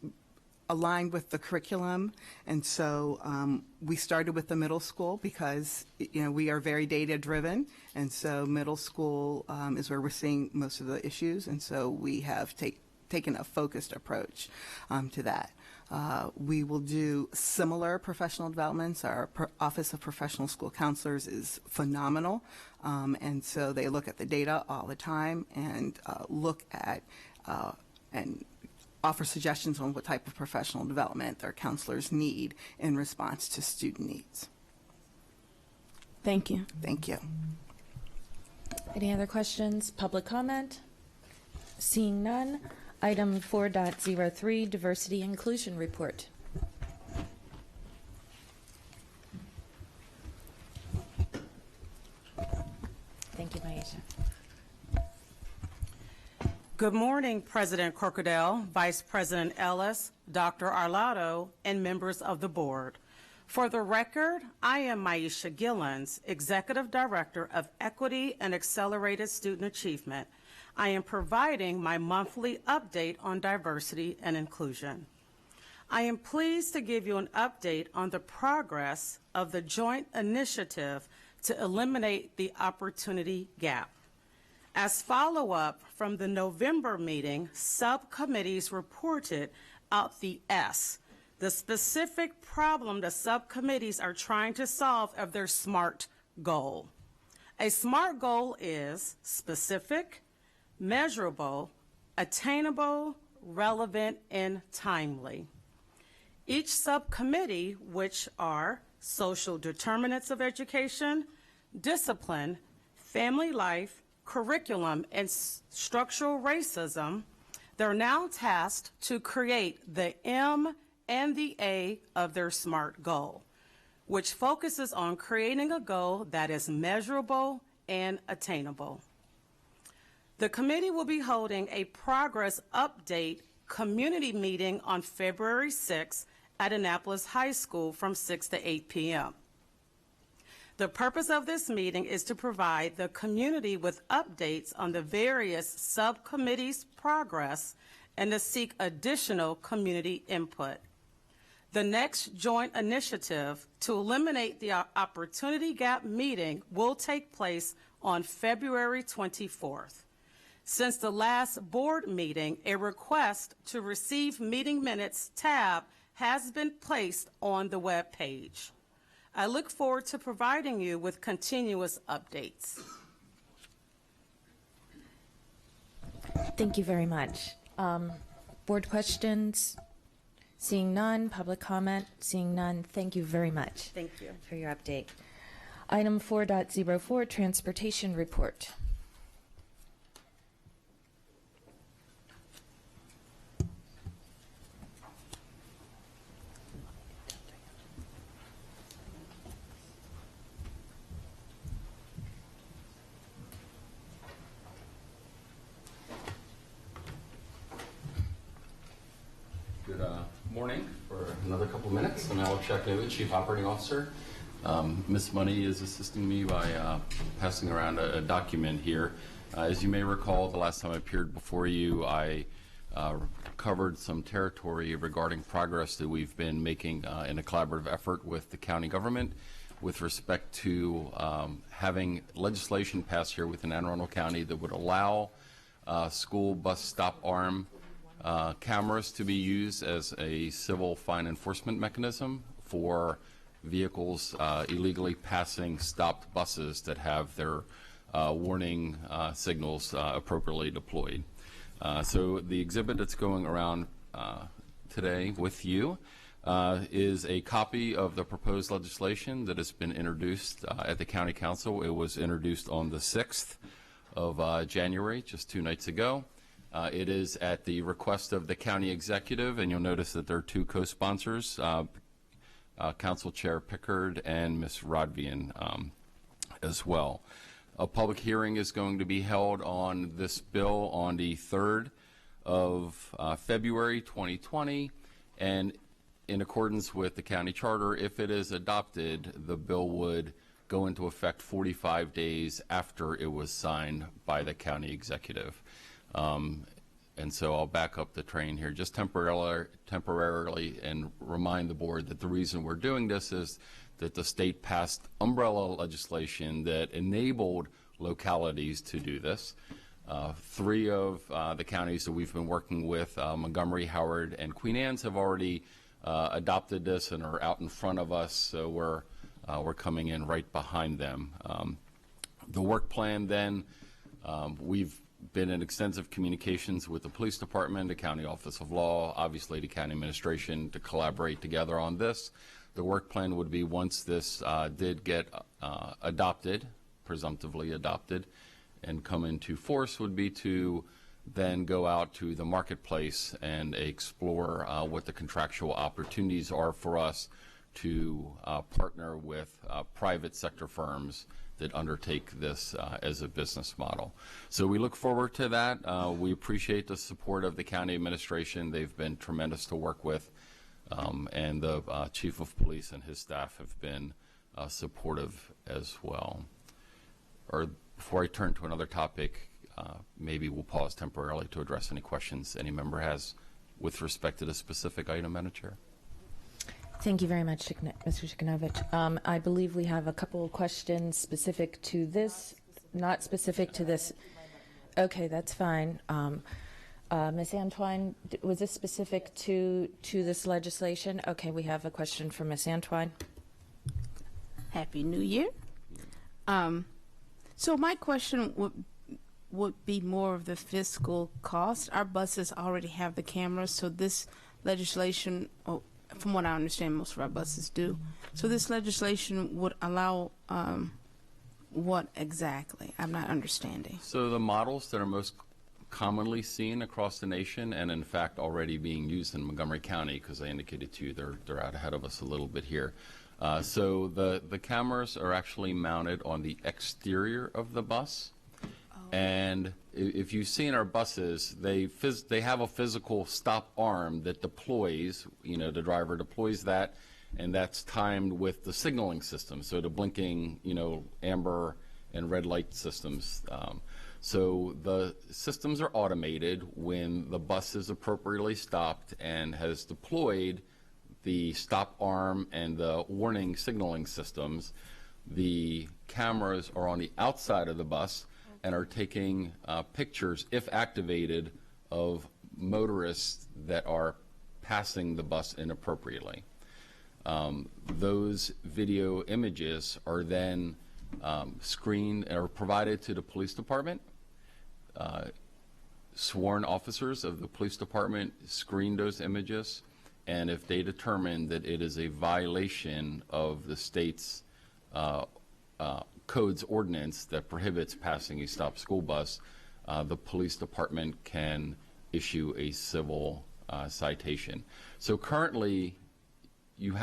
aligned with the curriculum, and so we started with the middle school because we are very data driven, and so middle school is where we're seeing most of the issues, and so we have taken a focused approach to that. We will do similar professional developments. Our Office of Professional School Counselors is phenomenal, and so they look at the data all the time and look at and offer suggestions on what type of professional development their counselors need in response to student needs. Thank you. Thank you. Any other questions? Public comment? Seeing none. Item 4.03, Diversity Inclusion Report. Thank you, Maisha. Good morning, President Corkadell, Vice President Ellis, Dr. Arlotto, and members of the board. For the record, I am Maisha Gillens, Executive Director of Equity and Accelerated Student Achievement. I am providing my monthly update on diversity and inclusion. I am pleased to give you an update on the progress of the joint initiative to eliminate the opportunity gap. As follow-up from the November meeting, subcommittees reported out the S, the specific problem the subcommittees are trying to solve of their SMART goal. A SMART goal is specific, measurable, attainable, relevant, and timely. Each subcommittee, which are social determinants of education, discipline, family life, curriculum, and structural racism, they're now tasked to create the M and the A of their SMART goal, which focuses on creating a goal that is measurable and attainable. The committee will be holding a progress update community meeting on February 6th at Annapolis High School from 6 to 8 p.m. The purpose of this meeting is to provide the community with updates on the various subcommittees' progress and to seek additional community input. The next joint initiative to eliminate the opportunity gap meeting will take place on February 24th. Since the last board meeting, a request to receive meeting minutes tab has been placed on the web page. I look forward to providing you with continuous updates. Thank you very much. Board questions? Seeing none. Public comment? Seeing none. Thank you very much. Thank you for your update. Item 4.04, Transportation Report. Good morning for another couple of minutes. I'm Alex Shacknova, Chief Operating Officer. Ms. Money is assisting me by passing around a document here. As you may recall, the last time I appeared before you, I covered some territory regarding progress that we've been making in a collaborative effort with the county government with respect to having legislation passed here within Anne Arundel County that would allow school bus stop arm cameras to be used as a civil fine enforcement mechanism for vehicles illegally passing stopped buses that have their warning signals appropriately deployed. So the exhibit that's going around today with you is a copy of the proposed legislation that has been introduced at the County Council. It was introduced on the 6th of January, just 2 nights ago. It is at the request of the county executive, and you'll notice that there are two co-sponsors, Council Chair Pickard and Ms. Rodvian as well. A public hearing is going to be held on this bill on the 3rd of February 2020, and in accordance with the county charter, if it is adopted, the bill would go into effect 45 days after it was signed by the county executive. And so I'll back up the train here just temporarily and remind the board that the reason we're doing this is that the state passed umbrella legislation that enabled localities to do this. 3 of the counties that we've been working with, Montgomery, Howard, and Queen Anne's, have already adopted this and are out in front of us, so we're coming in right behind them. The work plan then, we've been in extensive communications with the police department, the county office of law, obviously the county administration, to collaborate together on this. The work plan would be, once this did get adopted, presumptively adopted, and come into force, would be to then go out to the marketplace and explore what the contractual opportunities are for us to partner with private sector firms that undertake this as a business model. So we look forward to that. We appreciate the support of the county administration. They've been tremendous to work with, and the chief of police and his staff have been supportive as well. Or before I turn to another topic, maybe we'll pause temporarily to address any questions any member has with respect to the specific item, Madam Chair. Thank you very much, Mr. Shikanovich. I believe we have a couple of questions specific to this, not specific to this. Okay, that's fine. Ms. Antoine, was this specific to this legislation? Okay, we have a question from Ms. Antoine. Happy New Year. So my question would be more of the fiscal cost? Our buses already have the cameras, so this legislation, from what I understand, most of our buses do. So this legislation would allow what exactly? I'm not understanding. So the models that are most commonly seen across the nation, and in fact already being used in Montgomery County, because I indicated to you they're out ahead of us a little bit here. So the cameras are actually mounted on the exterior of the bus. And if you've seen our buses, they have a physical stop arm that deploys, the driver deploys that, and that's timed with the signaling system, so the blinking, amber and red light systems. So the systems are automated. When the bus is appropriately stopped and has deployed the stop arm and the warning signaling systems, the cameras are on the outside of the bus and are taking pictures, if activated, of motorists that are passing the bus inappropriately. Those video images are then screened or provided to the police department. Sworn officers of the police department screen those images, and if they determine that it is a violation of the state's code's ordinance that prohibits passing a stopped school bus, the police department can issue a civil citation. So currently, here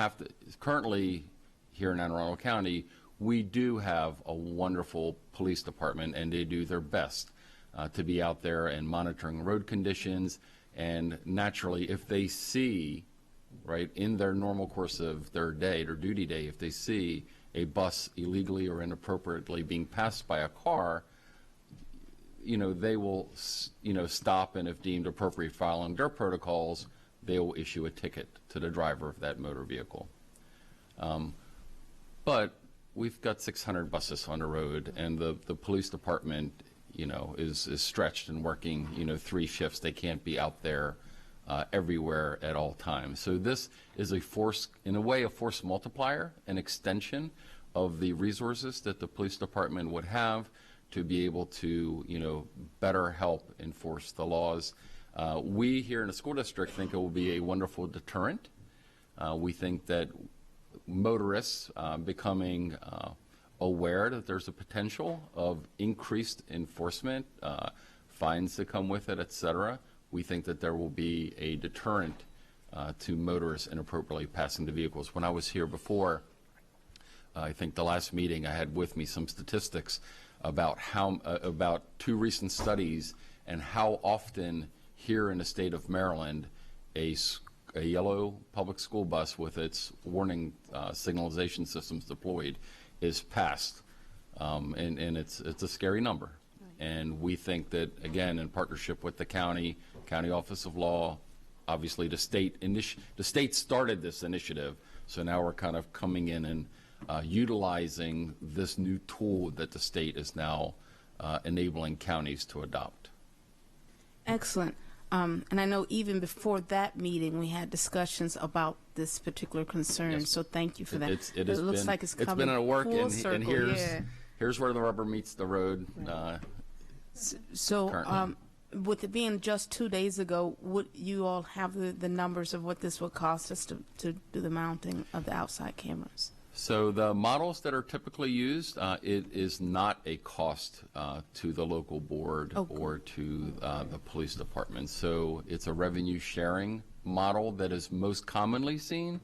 in Anne Arundel County, we do have a wonderful police department, and they do their best to be out there and monitoring road conditions. And naturally, if they see, right, in their normal course of their day, their duty day, if they see a bus illegally or inappropriately being passed by a car, they will, stop, and if deemed appropriate following their protocols, they will issue a ticket to the driver of that motor vehicle. But we've got 600 buses on the road, and the police department, is stretched and working, 3 shifts. They can't be out there everywhere at all times. So this is a force multiplier, an extension of the resources that the police department would have to be able to, better help enforce the laws. We here in the school district think it will be a wonderful deterrent. We think that motorists becoming aware that there's a potential of increased enforcement, fines that come with it, et cetera. We think that there will be a deterrent to motorists inappropriately passing the vehicles. When I was here before, I think the last meeting, I had with me some statistics about about 2 recent studies and how often here in the state of Maryland a yellow public school bus with its warning signalization systems deployed is passed, and it's a scary number. Right. And we think that, again, in partnership with the county Office of Law, obviously the state started this initiative, so now we're kind of coming in and utilizing this new tool that the state is now enabling counties to adopt. Excellent. And I know even before that meeting, we had discussions about this particular concern. Yes. So thank you for that. It looks like it's coming. It's been a work, and here's where the rubber meets the road. Right. So with it being just 2 days ago, would you all have the numbers of what this would cost us to do the mounting of the outside cameras? So the models that are typically used, it is not a cost to the local board or to the police department. So it's a revenue sharing model that is most commonly seen.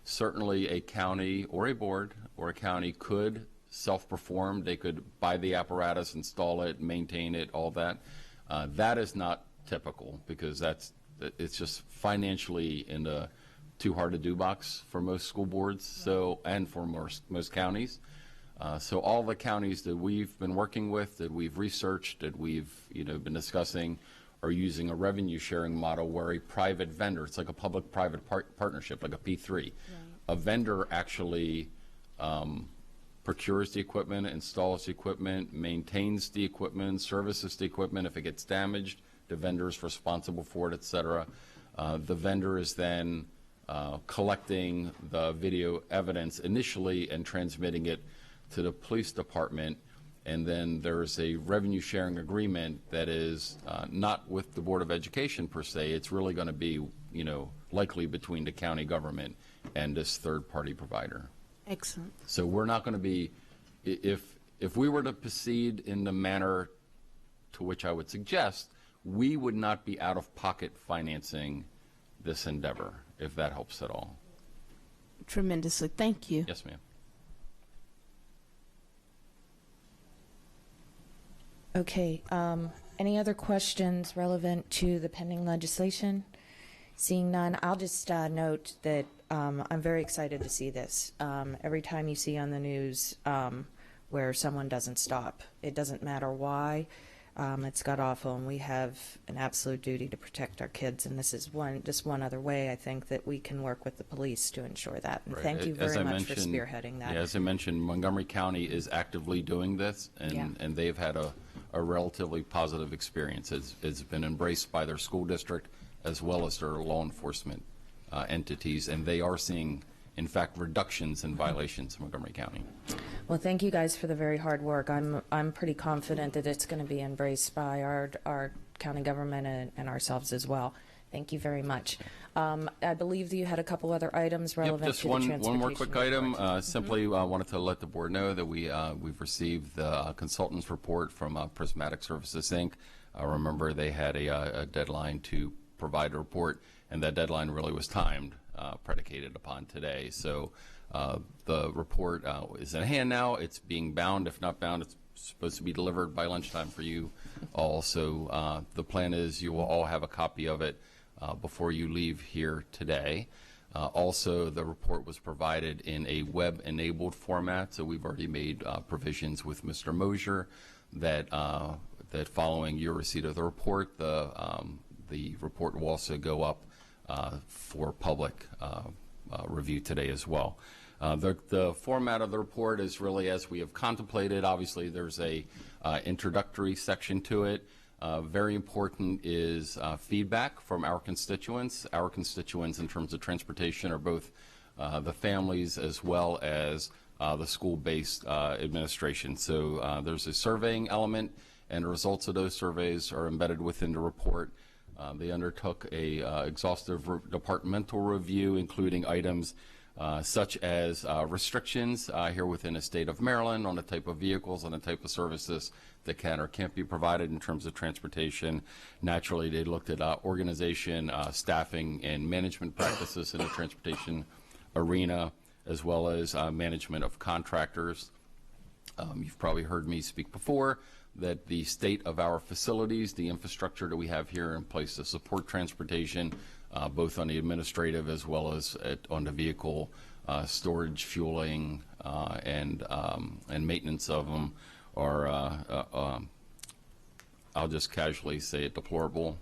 Certainly a county or a board or a county could self-perform. They could buy the apparatus, install it, maintain it, all that. That is not typical because it's just financially in the too hard to do box for most school boards, so, and for most counties. So all the counties that we've been working with, that we've researched, that we've been discussing, are using a revenue sharing model where a private vendor, it's like a public-private partnership, like a P3. Right. A vendor actually procures the equipment, installs the equipment, maintains the equipment, services the equipment. If it gets damaged, the vendor is responsible for it, et cetera. The vendor is then collecting the video evidence initially and transmitting it to the police department. And then there's a revenue sharing agreement that is not with the Board of Education per se. It's really going to be, likely between the county government and this third-party provider. Excellent. So we're not going to be, if we were to proceed in the manner to which I would suggest, we would not be out-of-pocket financing this endeavor, if that helps at all. Tremendously. Thank you. Yes, ma'am. Okay, any other questions relevant to the pending legislation? Seeing none, I'll just note that I'm very excited to see this. Every time you see on the news where someone doesn't stop, it doesn't matter why, it's got awful, and we have an absolute duty to protect our kids, and this is just one other way, I think, that we can work with the police to ensure that. And Right. thank you very much for spearheading that. Yeah, as I mentioned, Montgomery County is actively doing this, and they've had a relatively positive experience. It's been embraced by their school district as well as their law enforcement entities, and they are seeing, in fact, reductions in violations in Montgomery County. Well, thank you guys for the very hard work. I'm pretty confident that it's going to be embraced by our county government and ourselves as well. Thank you very much. I believe that you had a couple other items relevant just to the one transportation more quick item. Simply wanted to let the board know that we've received the consultant's report from Prismatic Services Inc. Remember, they had a deadline to provide a report, and that deadline really was timed, predicated upon today. So the report is in hand now. It's being bound. If not bound, it's supposed to be delivered by lunchtime for you all. So the plan is you will all have a copy of it before you leave here today. Also, the report was provided in a web-enabled format, so we've already made provisions with Mr. Mosier that that following your receipt of the report, the report will also go up for public review today as well. The format of the report is really as we have contemplated. Obviously, there's a introductory section to it. Very important is feedback from our constituents. Our constituents in terms of transportation are both the families as well as the school-based administration. So there's a surveying element, and the results of those surveys are embedded within the report. They undertook a exhaustive departmental review, including items such as restrictions here within the state of Maryland on the type of vehicles and the type of services that can or can't be provided in terms of transportation. Naturally, they looked at organization, staffing, and management practices in the transportation arena, as well as management of contractors. You've probably heard me speak before that the state of our facilities, the infrastructure that we have here in place to support transportation, both on the administrative as well as on the vehicle storage, fueling, and maintenance of them are, I'll just casually say it, deplorable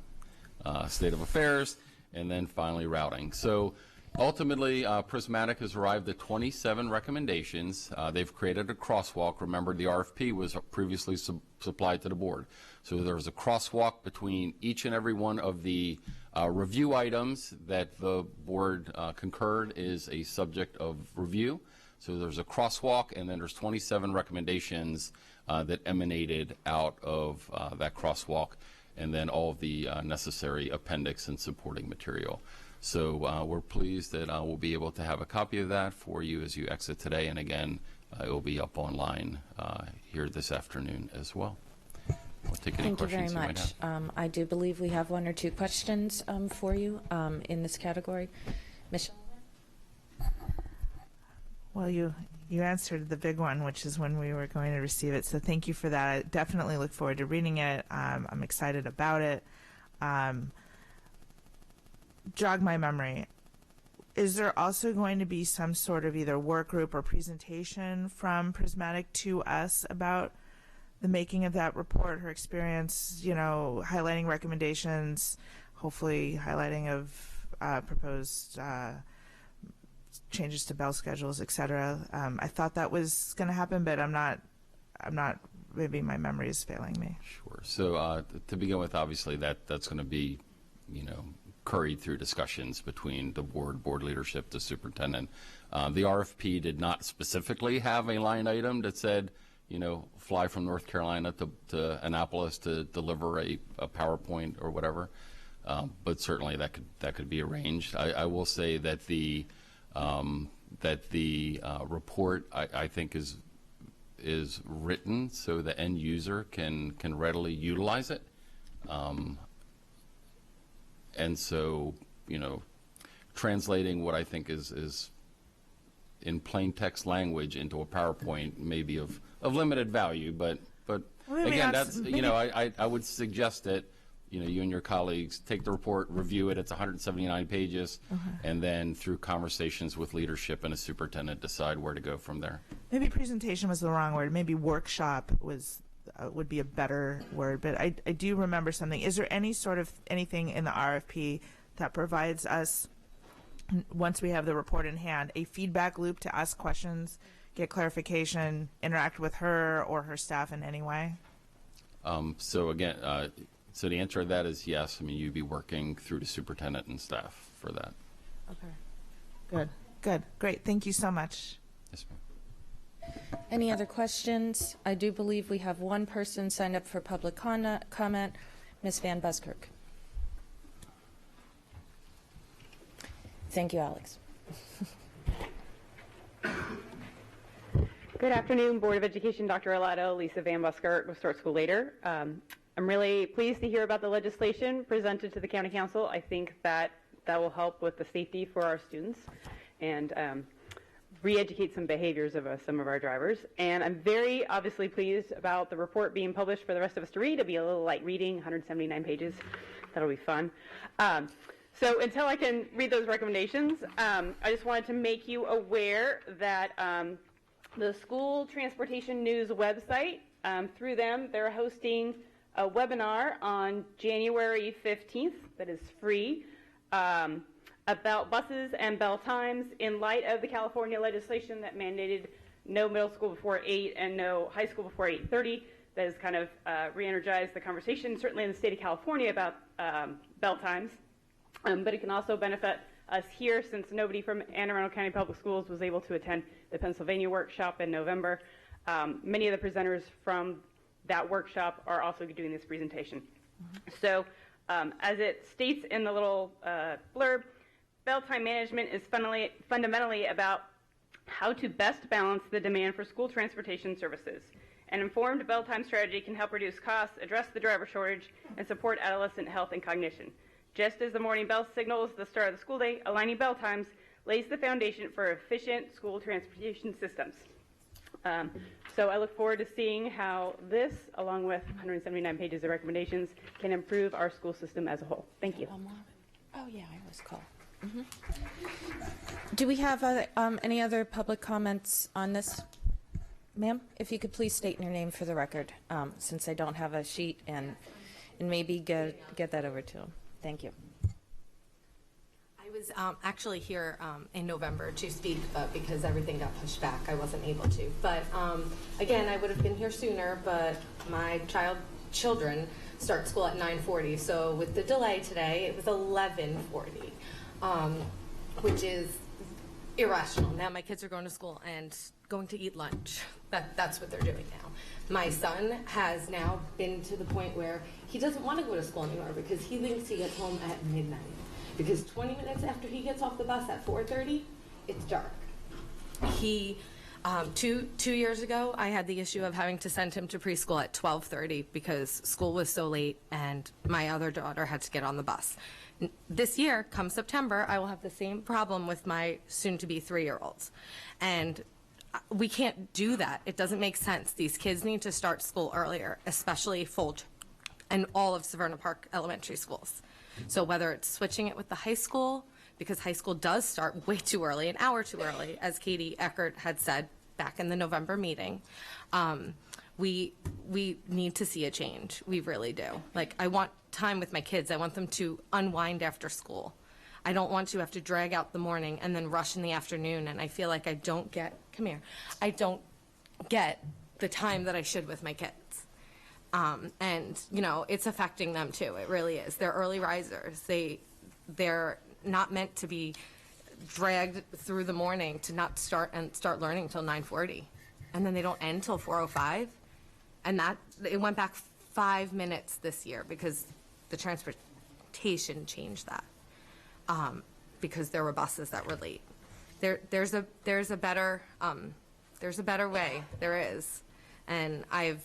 state of affairs. And then finally routing. So ultimately, Prismatic has arrived at 27 recommendations. They've created a crosswalk. Remember, the RFP was previously supplied to the board. So there's a crosswalk between each and every one of the review items that the board concurred is a subject of review. So there's a crosswalk, and then there's 27 recommendations that emanated out of that crosswalk, and then all of the necessary appendix and supporting material. So we're pleased that we'll be able to have a copy of that for you as you exit today, and again, it will be up online here this afternoon as well. We'll take any Thank you very questions much. might have. I do believe we have one or two questions for you in this category. Michelle? Well, you answered the big one, which is when we were going to receive it. So thank you for that. I definitely look forward to reading it. I'm excited about it. Jog my memory. Is there also going to be some sort of either work group or presentation from Prismatic to us about the making of that report, her experience, highlighting recommendations, hopefully highlighting of proposed changes to bell schedules, etc. I thought that was going to happen, but I'm not, maybe my memory is failing me. Sure. So to begin with, obviously that's going to be, curried through discussions between the board leadership, the superintendent. The RFP did not specifically have a line item that said, fly from North Carolina to Annapolis to deliver a PowerPoint or whatever. But certainly that could be arranged. I will say that the report I think is written so the end user can readily utilize it, and so translating what I think is in plain text language into a PowerPoint may be of limited value, but again, that's I would suggest that you and your colleagues take the report, review it. It's 179 pages, and then through conversations with leadership and a superintendent, decide where to go from there. Maybe presentation was the wrong word. Maybe workshop would be a better word. But I do remember something. Is there anything in the RFP that provides us, once we have the report in hand, a feedback loop to ask questions, get clarification, interact with her or her staff in any way? So again, so the answer to that is yes. I mean, you'd be working through the superintendent and staff for that. Okay. Good. Great. Thank you so much. Yes, ma'am. Any other questions? I do believe we have one person signed up for public comment, Ms. Van Buskirk. Thank you, Alex. Good afternoon, Board of Education. Dr. Arlato, Lisa Van Buskirk with Start School Later. I'm really pleased to hear about the legislation presented to the County Council. I think that will help with the safety for our students and re-educate some behaviors of some of our drivers. And I'm very obviously pleased about the report being published for the rest of us to read. It'll be a little light reading, 179 pages. That'll be fun. So until I can read those recommendations, I just wanted to make you aware that the School Transportation News website, through them, they're hosting a webinar on January 15th that is free about buses and bell times in light of the California legislation that mandated no middle school before 8 and no high school before 8:30. That has kind of re-energized the conversation, certainly in the state of California, about bell times. But it can also benefit us here, since nobody from Anne Arundel County Public Schools was able to attend the Pennsylvania workshop in November. Many of the presenters from that workshop are also doing this presentation. So as it states in the little blurb, bell time management is fundamentally about how to best balance the demand for school transportation services. An informed bell time strategy can help reduce costs, address the driver shortage, and support adolescent health and cognition. Just as the morning bell signals the start of the school day, aligning bell times lays the foundation for efficient school transportation systems. So I look forward to seeing how this, along with 179 pages of recommendations, can improve our school system as a whole. Thank you. Oh, yeah, I always call. Do we have any other public comments on this? Ma'am, if you could please state your name for the record, since I don't have a sheet, and maybe get that over to him. Thank you. I was actually here in November to speak, but because everything got pushed back, I wasn't able to. But again, I would have been here sooner, but my children start school at 9:40. So with the delay today, it was 11:40, which is irrational. Now my kids are going to school and going to eat lunch. That's what they're doing now. My son has now been to the point where he doesn't want to go to school anymore because he thinks he gets home at midnight. Because 20 minutes after he gets off the bus at 4:30, it's dark. He, 2 years ago, I had the issue of having to send him to preschool at 12:30 because school was so late and my other daughter had to get on the bus. This year, come September, I will have the same problem with my soon-to-be 3-year-olds. And we can't do that. It doesn't make sense. These kids need to start school earlier, especially Folge and all of Severna Park elementary schools. So whether it's switching it with the high school, because high school does start way too early, an hour too early, as Katie Eckert had said back in the November meeting, we need to see a change. We really do. Like, I want time with my kids. I want them to unwind after school. I don't want to have to drag out the morning and then rush in the afternoon, and I feel like I don't get, I don't get the time that I should with my kids. And, you know, it's affecting them too. It really is. They're early risers. They're not meant to be dragged through the morning to not start learning until 9:40. and then they don't end till 4:05. And that, it went back 5 minutes this year because the transportation changed that. Because there were buses that were late. There's a better way. There is. And I've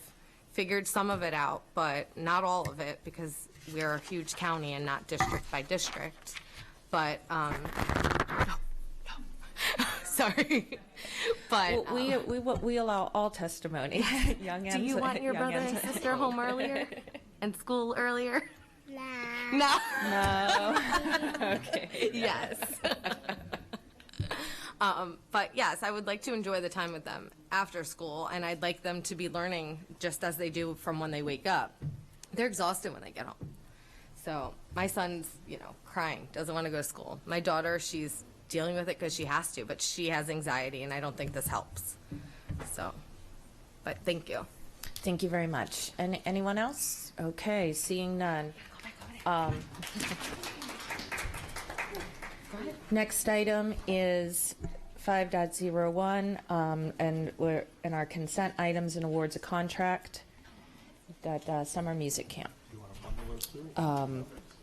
figured some of it out, but not all of it because we're a huge county and not district by district. But, sorry. But we allow all testimony. Young do you want your brother and sister home earlier and school earlier? No. Okay. Yes. But yes, I would like to enjoy the time with them after school, and I'd like them to be learning just as they do from when they wake up. They're exhausted when they get home. So my son's, crying, doesn't want to go to school. My daughter, she's dealing with it because she has to, but she has anxiety, and I don't think this helps. So, but thank you. Thank you very much. And anyone else? Okay, seeing none. Next item is 5.01, and we're in our consent items and awards of contract. We've got summer music camp.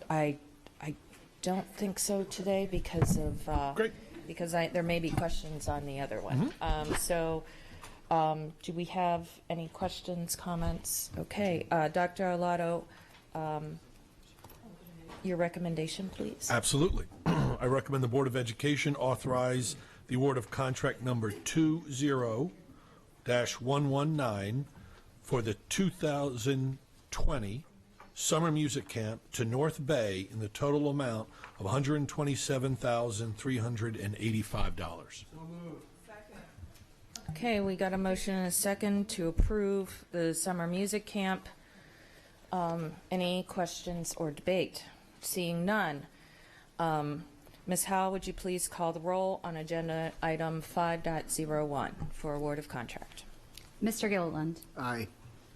I don't think so today because of because there may be questions on the other one. Do we have any questions, comments? Okay, Dr. Arlotto, your recommendation, please. Absolutely. I recommend the Board of Education authorize the award of contract number 20-119 for the 2020 Summer Music Camp to North Bay in the total amount of $127,385. Okay, we got a motion and a second to approve the summer music camp. Any questions or debate? Seeing none. Ms. Howell, would you please call the roll on agenda item 5.01 for award of contract? Mr. Gilliland. Aye.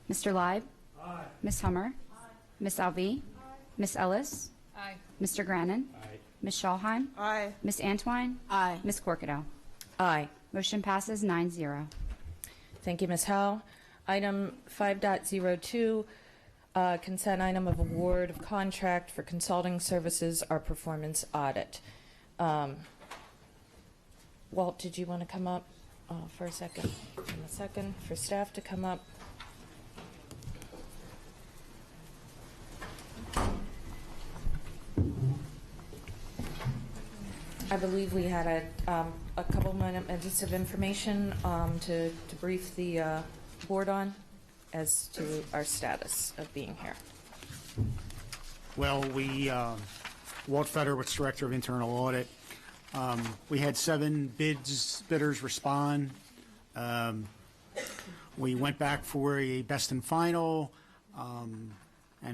Mr. Live. Aye. Ms. Hummer. Ms. Alvey. Ms. Ellis. Aye. Mr. Grannon. Aye. Ms. Schallheim. Aye. Ms. Antwine. Aye. Ms. Corkadell. Aye. Motion passes 9-0. Thank you, Ms. Howell. Item 5.02, consent item of award of contract for consulting services or performance audit. Walt, did you want to come up for a second? In a second, for staff to come up. I believe we had a couple minutes of information to brief the board on as to our status of being here. Well, Walt Federowitz, Director of Internal Audit. We had 7 bidders respond. We went back for a best and final and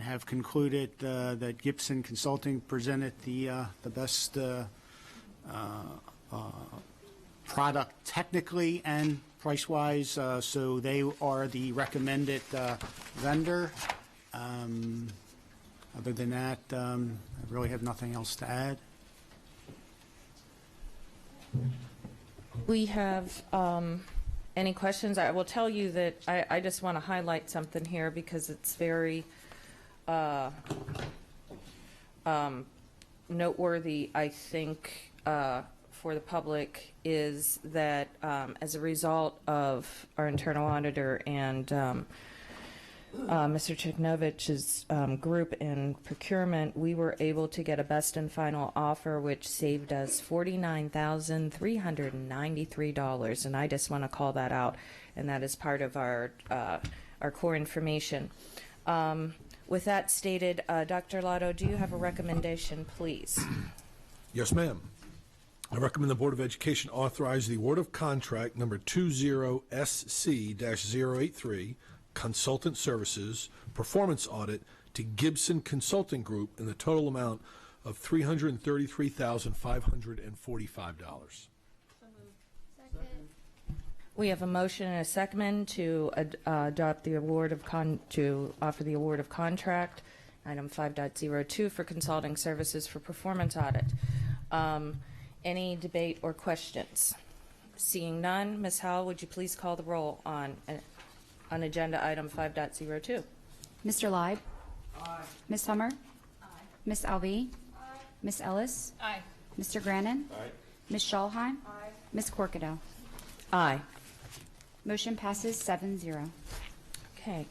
have concluded that Gibson Consulting presented the best product technically and price-wise, so they are the recommended vendor. Other than that, I really have nothing else to add. We have any questions? I will tell you that I just want to highlight something here because it's very noteworthy, I think, for the public, is that as a result of our internal auditor and Mr. Chiknovich's group in procurement, we were able to get a best and final offer, which saved us $49,393, and I just want to call that out, and that is part of our core information. With that stated, Dr. Lotto, do you have a recommendation, please? Yes, ma'am. I recommend the Board of Education authorize the award of contract number 20SC-083, Consultant Services, Performance Audit to Gibson Consulting Group in the total amount of $333,545. We have a motion and a second to adopt the award of to offer the award of contract, item 5.02 for consulting services for performance audit. Any debate or questions? Seeing none, Ms. Howell, would you please call the roll on agenda item 5.02? Mr. Live? Aye. Ms. Hummer? Aye. Ms. Alvey? Aye. Ms. Ellis? Aye. Mr. Grannon? Aye. Ms. Schalheim? Aye. Ms. Corkadell? Aye. Motion passes 7-0. Okay.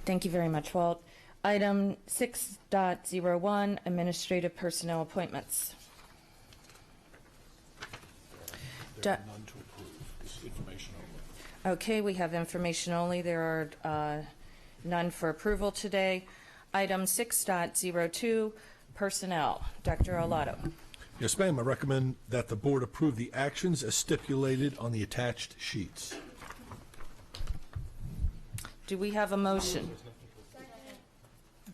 Thank you very much, Walt. Item 6.01, administrative personnel appointments. There are none to approve. It's information only. Okay, we have information only. There are none for approval today. Item 6.02, personnel. Dr. Olato. Yes, ma'am. I recommend that the board approve the actions as stipulated on the attached sheets. Do we have a motion?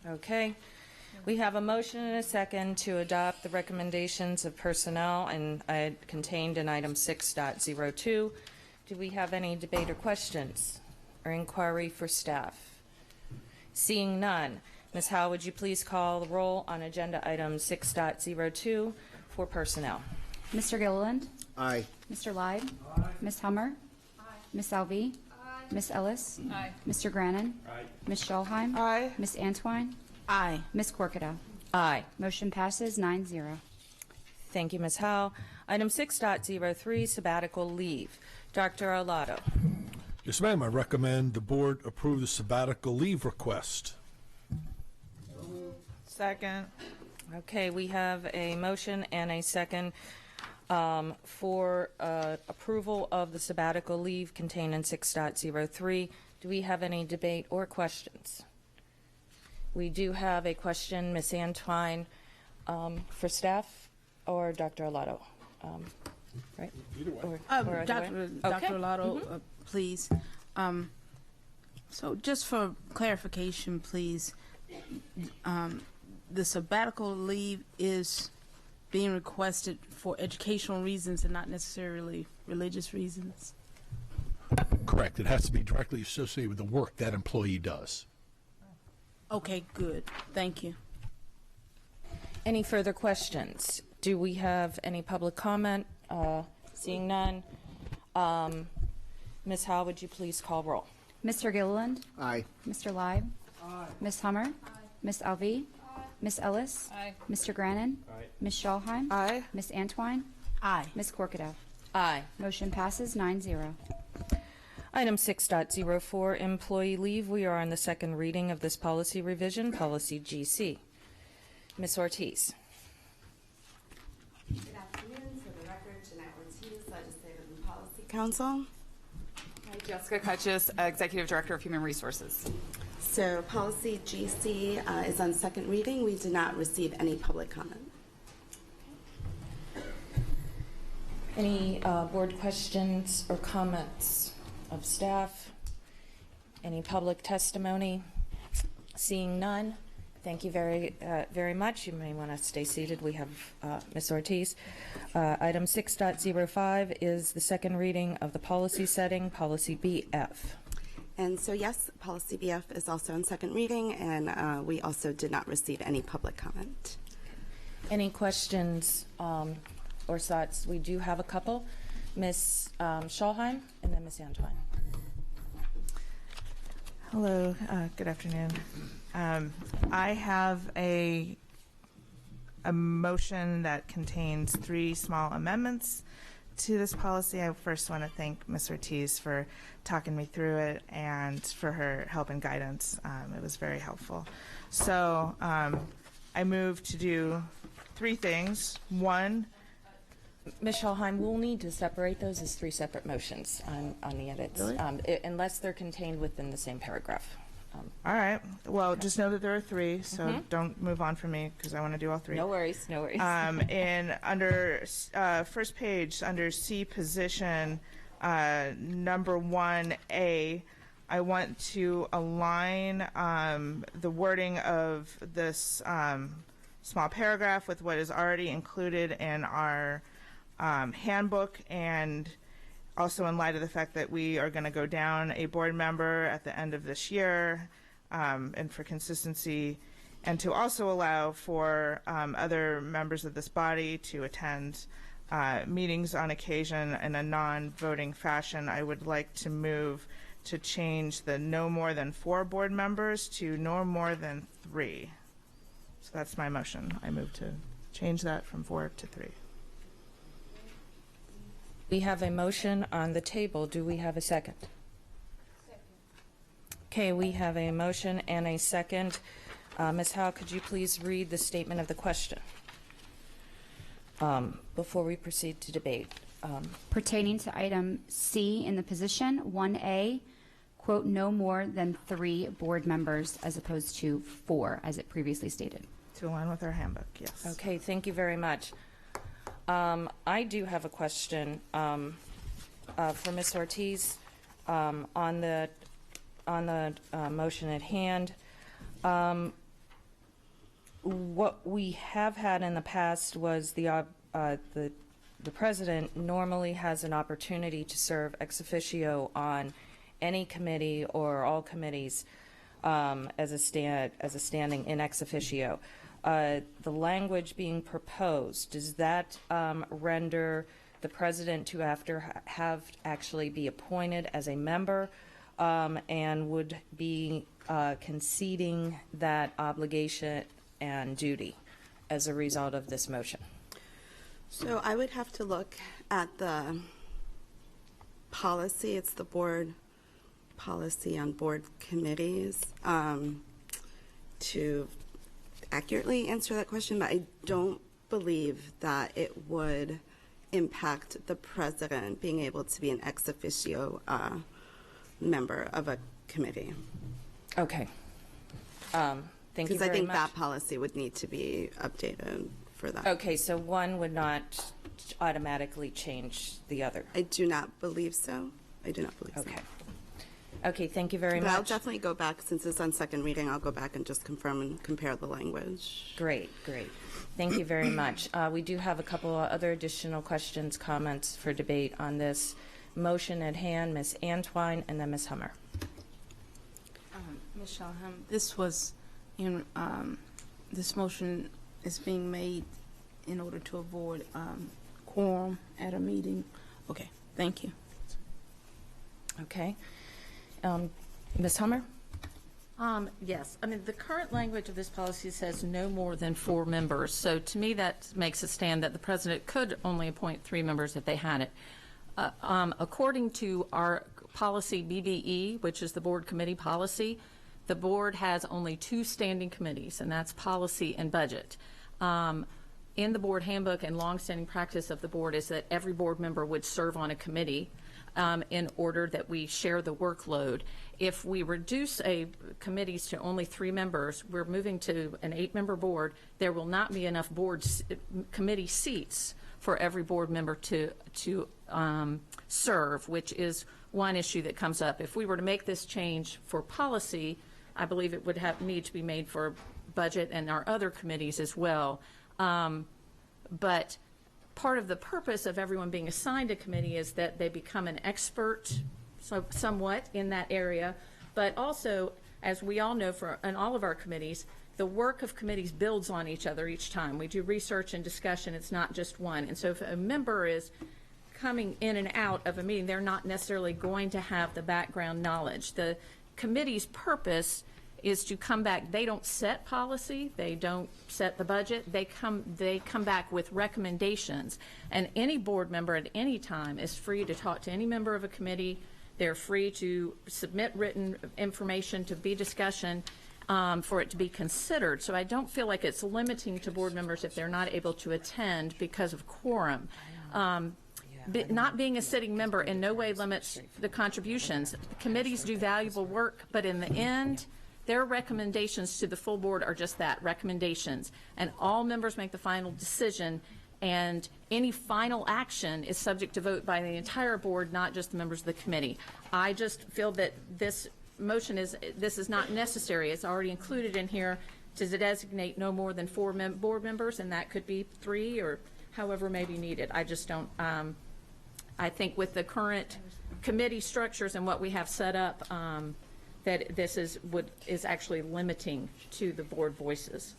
Okay. We have a motion and a second to adopt the recommendations of personnel and contained in item 6.02. Do we have any debate or questions or inquiry for staff? Seeing none, Ms. Howe, would you please call the roll on agenda item 6.02 for personnel? Mr. Gilliland? Aye. Mr. Live? Aye. Ms. Hummer? Aye. Ms. Alvey? Aye. Ms. Ellis? Aye. Mr. Grannon? Aye. Ms. Schalheim? Aye. Ms. Antwine? Aye. Ms. Corkadell? Aye. Motion passes 9-0. Thank you, Ms. Howe. Item 6.03, sabbatical leave. Dr. Olato. Yes, ma'am. I recommend the board approve the sabbatical leave request. Second. Okay, we have a motion and a second for approval of the sabbatical leave contained in 6.03. Do we have any debate or questions? We do have a question, Ms. Antwine, for staff or Dr. Olato? Right? Either way. Or either Dr. way? Dr. Okay. Olato, please. So just for clarification, please, the sabbatical leave is being requested for educational reasons and not necessarily religious reasons? Correct. It has to be directly associated with the work that employee does. Okay, good. Thank you. Any further questions? Do we have any public comment? Seeing none. Ms. Howe, would you please call roll? Mr. Gilliland? Aye. Mr. Live? Aye. Ms. Hummer? Aye. Ms. Alvey? Aye. Ms. Ellis? Aye. Mr. Grannon? Aye. Ms. Schalheim? Aye. Ms. Antwine? Aye. Ms. Corkadell? Aye. Motion passes 9-0. Item 6.04, employee leave. We are on the second reading of this policy revision, policy GC. Ms. Ortiz. Good afternoon. For the record, Jeanette Ortiz, Legislative and Policy Council. Hi, Jessica Kutchis, Executive Director of Human Resources. So policy GC is on second reading. We did not receive any public comment. Any board questions or comments of staff? Any public testimony? Seeing none, thank you very much. You may want to stay seated. We have Ms. Ortiz. Item 6.05 is the second reading of the policy setting, policy BF. And so, yes, policy BF is also on second reading, and we also did not receive any public comment. Any questions or thoughts? We do have a couple. Ms. Schalheim and then Ms. Antwine. Hello, good afternoon. I have a motion that contains 3 small amendments to this policy. I first want to thank Ms. Ortiz for talking me through it and for her help and guidance. It was very helpful. So I move to do 3 things. One, Ms. Schalheim, we'll need to separate those as 3 separate motions on the edits, Really? Unless they're contained within the same paragraph. all right. Well, just know that there are 3, so don't move on from me because I want to do all 3. No worries, no worries. And under first page, under C position, number 1A, I want to align the wording of this small paragraph with what is already included in our handbook, and also in light of the fact that we are going to go down a board member at the end of this year, and for consistency, and to also allow for other members of this body to attend meetings on occasion in a non-voting fashion, I would like to move to change the no more than 4 board members to no more than 3. So that's my motion. I move to change that from 4 to 3. We have a motion on the table. Do we have a second? Okay, we have a motion and a second. Ms. Howe, could you please read the statement of the question before we proceed to debate? Pertaining to item C in the position, 1A, quote, no more than 3 board members as opposed to 4, as it previously stated. To align with our handbook, yes. Okay, thank you very much. I do have a question for Ms. Ortiz on the motion at hand. What we have had in the past was the president normally has an opportunity to serve ex officio on any committee or all committees as a standing in ex officio. The language being proposed, does that render the president to have actually be appointed as a member and would be conceding that obligation and duty as a result of this motion? So I would have to look at the policy. It's the board policy on board committees to accurately answer that question, but I don't believe that it would impact the president being able to be an ex officio member of a committee. Okay. Thank you Because very I think much. that policy would need to be updated for that. Okay, so one would not automatically change the other. I do not believe so. I do not believe so. Okay. Okay, thank you very But much. I'll definitely go back, since it's on second reading, I'll go back and just confirm and compare the language. Great, great. Thank you very much. We do have a couple of other additional questions, comments for debate on this motion at hand. Ms. Antwine and then Ms. Hummer. Ms. Shalham, this was in, this motion is being made in order to avoid quorum at a meeting. Okay, thank you. Okay. Ms. Hummer? Yes. I mean, the current language of this policy says no more than 4 members. So to me, that makes it stand that the president could only appoint 3 members if they had it. According to our policy BBE, which is the board committee policy, the board has only 2 standing committees, and that's policy and budget. In the board handbook and longstanding practice of the board is that every board member would serve on a committee in order that we share the workload. If we reduce committees to only 3 members, we're moving to an 8-member board. There will not be enough committee seats for every board member to serve, which is one issue that comes up. If we were to make this change for policy, I believe it would need to be made for budget and our other committees as well. But part of the purpose of everyone being assigned a committee is that they become an expert somewhat in that area, but also, as we all know in all of our committees, the work of committees builds on each other each time. We do research and discussion. It's not just one. And so if a member is coming in and out of a meeting, they're not necessarily going to have the background knowledge. The committee's purpose is to come back. They don't set policy. They don't set the budget. They come back with recommendations. And any board member at any time is free to talk to any member of a committee. They're free to submit written information to be discussion for it to be considered. So I don't feel like it's limiting to board members if they're not able to attend because of quorum. Not being a sitting member in no way limits the contributions. The committees do valuable work, but in the end, their recommendations to the full board are just that, recommendations. And all members make the final decision, and any final action is subject to vote by the entire board, not just the members of the committee. I just feel that this motion is not necessary. It's already included in here to designate no more than 4 board members, and that could be 3 or however may be needed. I just don't, I think with the current committee structures and what we have set up, that this is actually limiting to the board voices.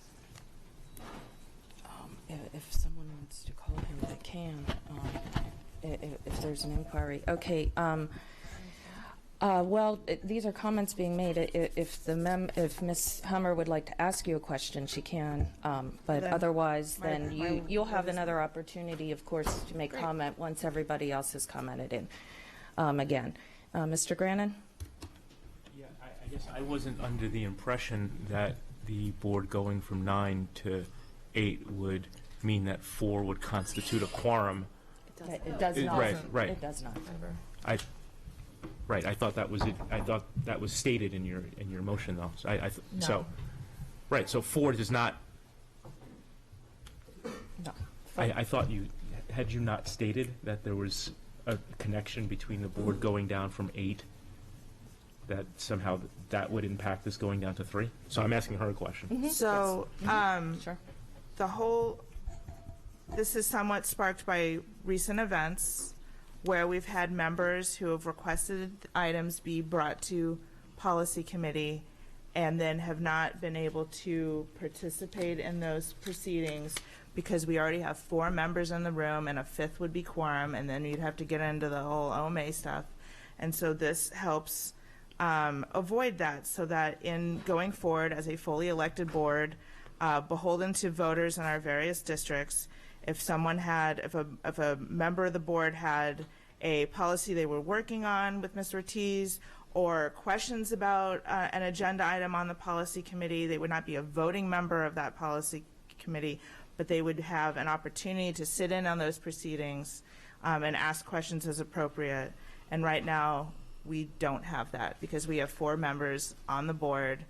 if someone wants to call him, they can, if there's an inquiry. Okay. Well, these are comments being made. If Ms. Hummer would like to ask you a question, she can. But Then otherwise, then my- you'll have another opportunity, of course, to make comment once everybody else has commented in. Again, Mr. Grannon? Yeah, I guess I wasn't under the impression that the board going from 9 to 8 would mean that 4 would constitute a quorum. It does not. Right. It does not. Right, I thought that was it. I thought that was stated in your motion, though. So, No. right. So 4 does not. No. I thought had you not stated that there was a connection between the board going down from 8, that somehow that would impact this going down to 3. So I'm asking her a question. So, Sure. This is somewhat sparked by recent events where we've had members who have requested items be brought to policy committee and then have not been able to participate in those proceedings because we already have 4 members in the room and a 5th would be quorum, and then you'd have to get into the whole OMA stuff. And so this helps avoid that, so that in going forward as a fully elected board, beholden to voters in our various districts, if a member of the board had a policy they were working on with Mr. Ortiz or questions about an agenda item on the policy committee, they would not be a voting member of that policy committee, but they would have an opportunity to sit in on those proceedings and ask questions as appropriate. And right now, we don't have that because we have 4 members on the board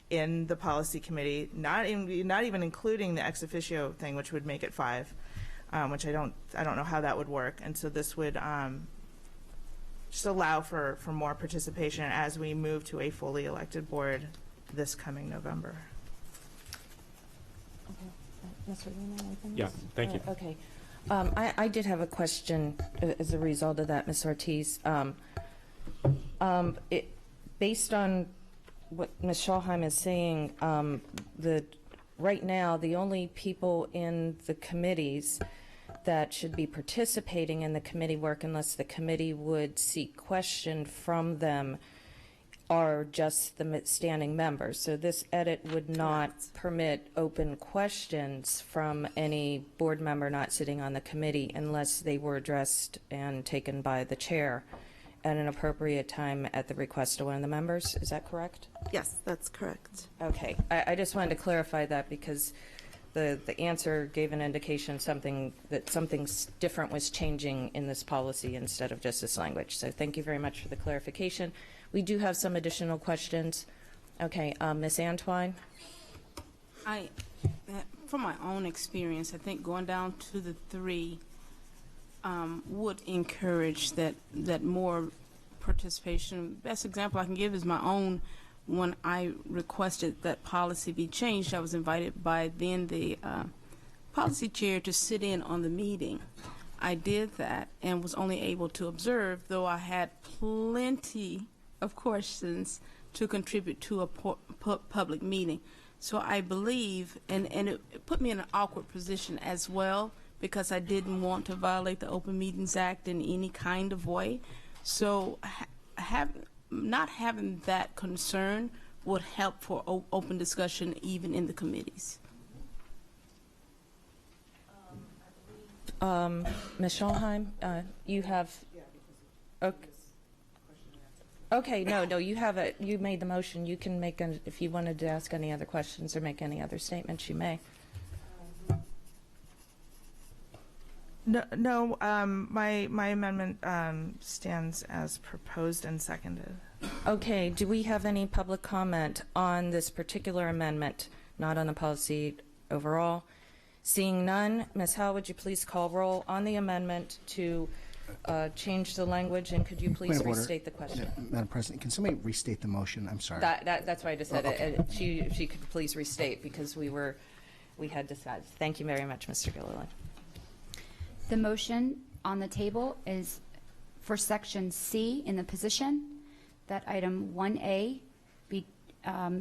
in the policy committee, not even including the ex officio thing, which would make it 5, which I don't know how that would work. And so this would just allow for more participation as we move to a fully elected board this coming November. Mr. Lehman, anything Yeah, else? thank you. Okay. I did have a question as a result of that, Ms. Ortiz. Based on what Ms. Schalheim is saying, right now, the only people in the committees that should be participating in the committee work, unless the committee would seek question from them, are just the standing members. So this edit would not permit open questions from any board member not sitting on the committee unless they were addressed and taken by the chair at an appropriate time at the request of one of the members. Is that correct? Yes, that's correct. Okay. I just wanted to clarify that because the answer gave an indication something different was changing in this policy instead of just this language. So thank you very much for the clarification. We do have some additional questions. Okay, Ms. Antwine? From my own experience, I think going down to the 3 would encourage that more participation. Best example I can give is my own. When I requested that policy be changed, I was invited by then the policy chair to sit in on the meeting. I did that and was only able to observe, though I had plenty of questions to contribute to a public meeting. So I believe, and it put me in an awkward position as well, because I didn't want to violate the Open Meetings Act in any kind of way. So not having that concern would help for open discussion even in the committees. Ms. Schalheim, you have. Okay, no, you have it. You made the motion. You can make if you wanted to ask any other questions or make any other statements, you may. No, my amendment stands as proposed and seconded. Okay, do we have any public comment on this particular amendment, not on the policy overall? Seeing none, Ms. Howe, would you please call roll on the amendment to change the language, and could you please restate the question? Madam President, can somebody restate the motion? I'm sorry. That's why I just said okay. If she could please restate, because we had decided. Thank you very much, Mr. Gilliland. The motion on the table is for section C in the position, that item 1A be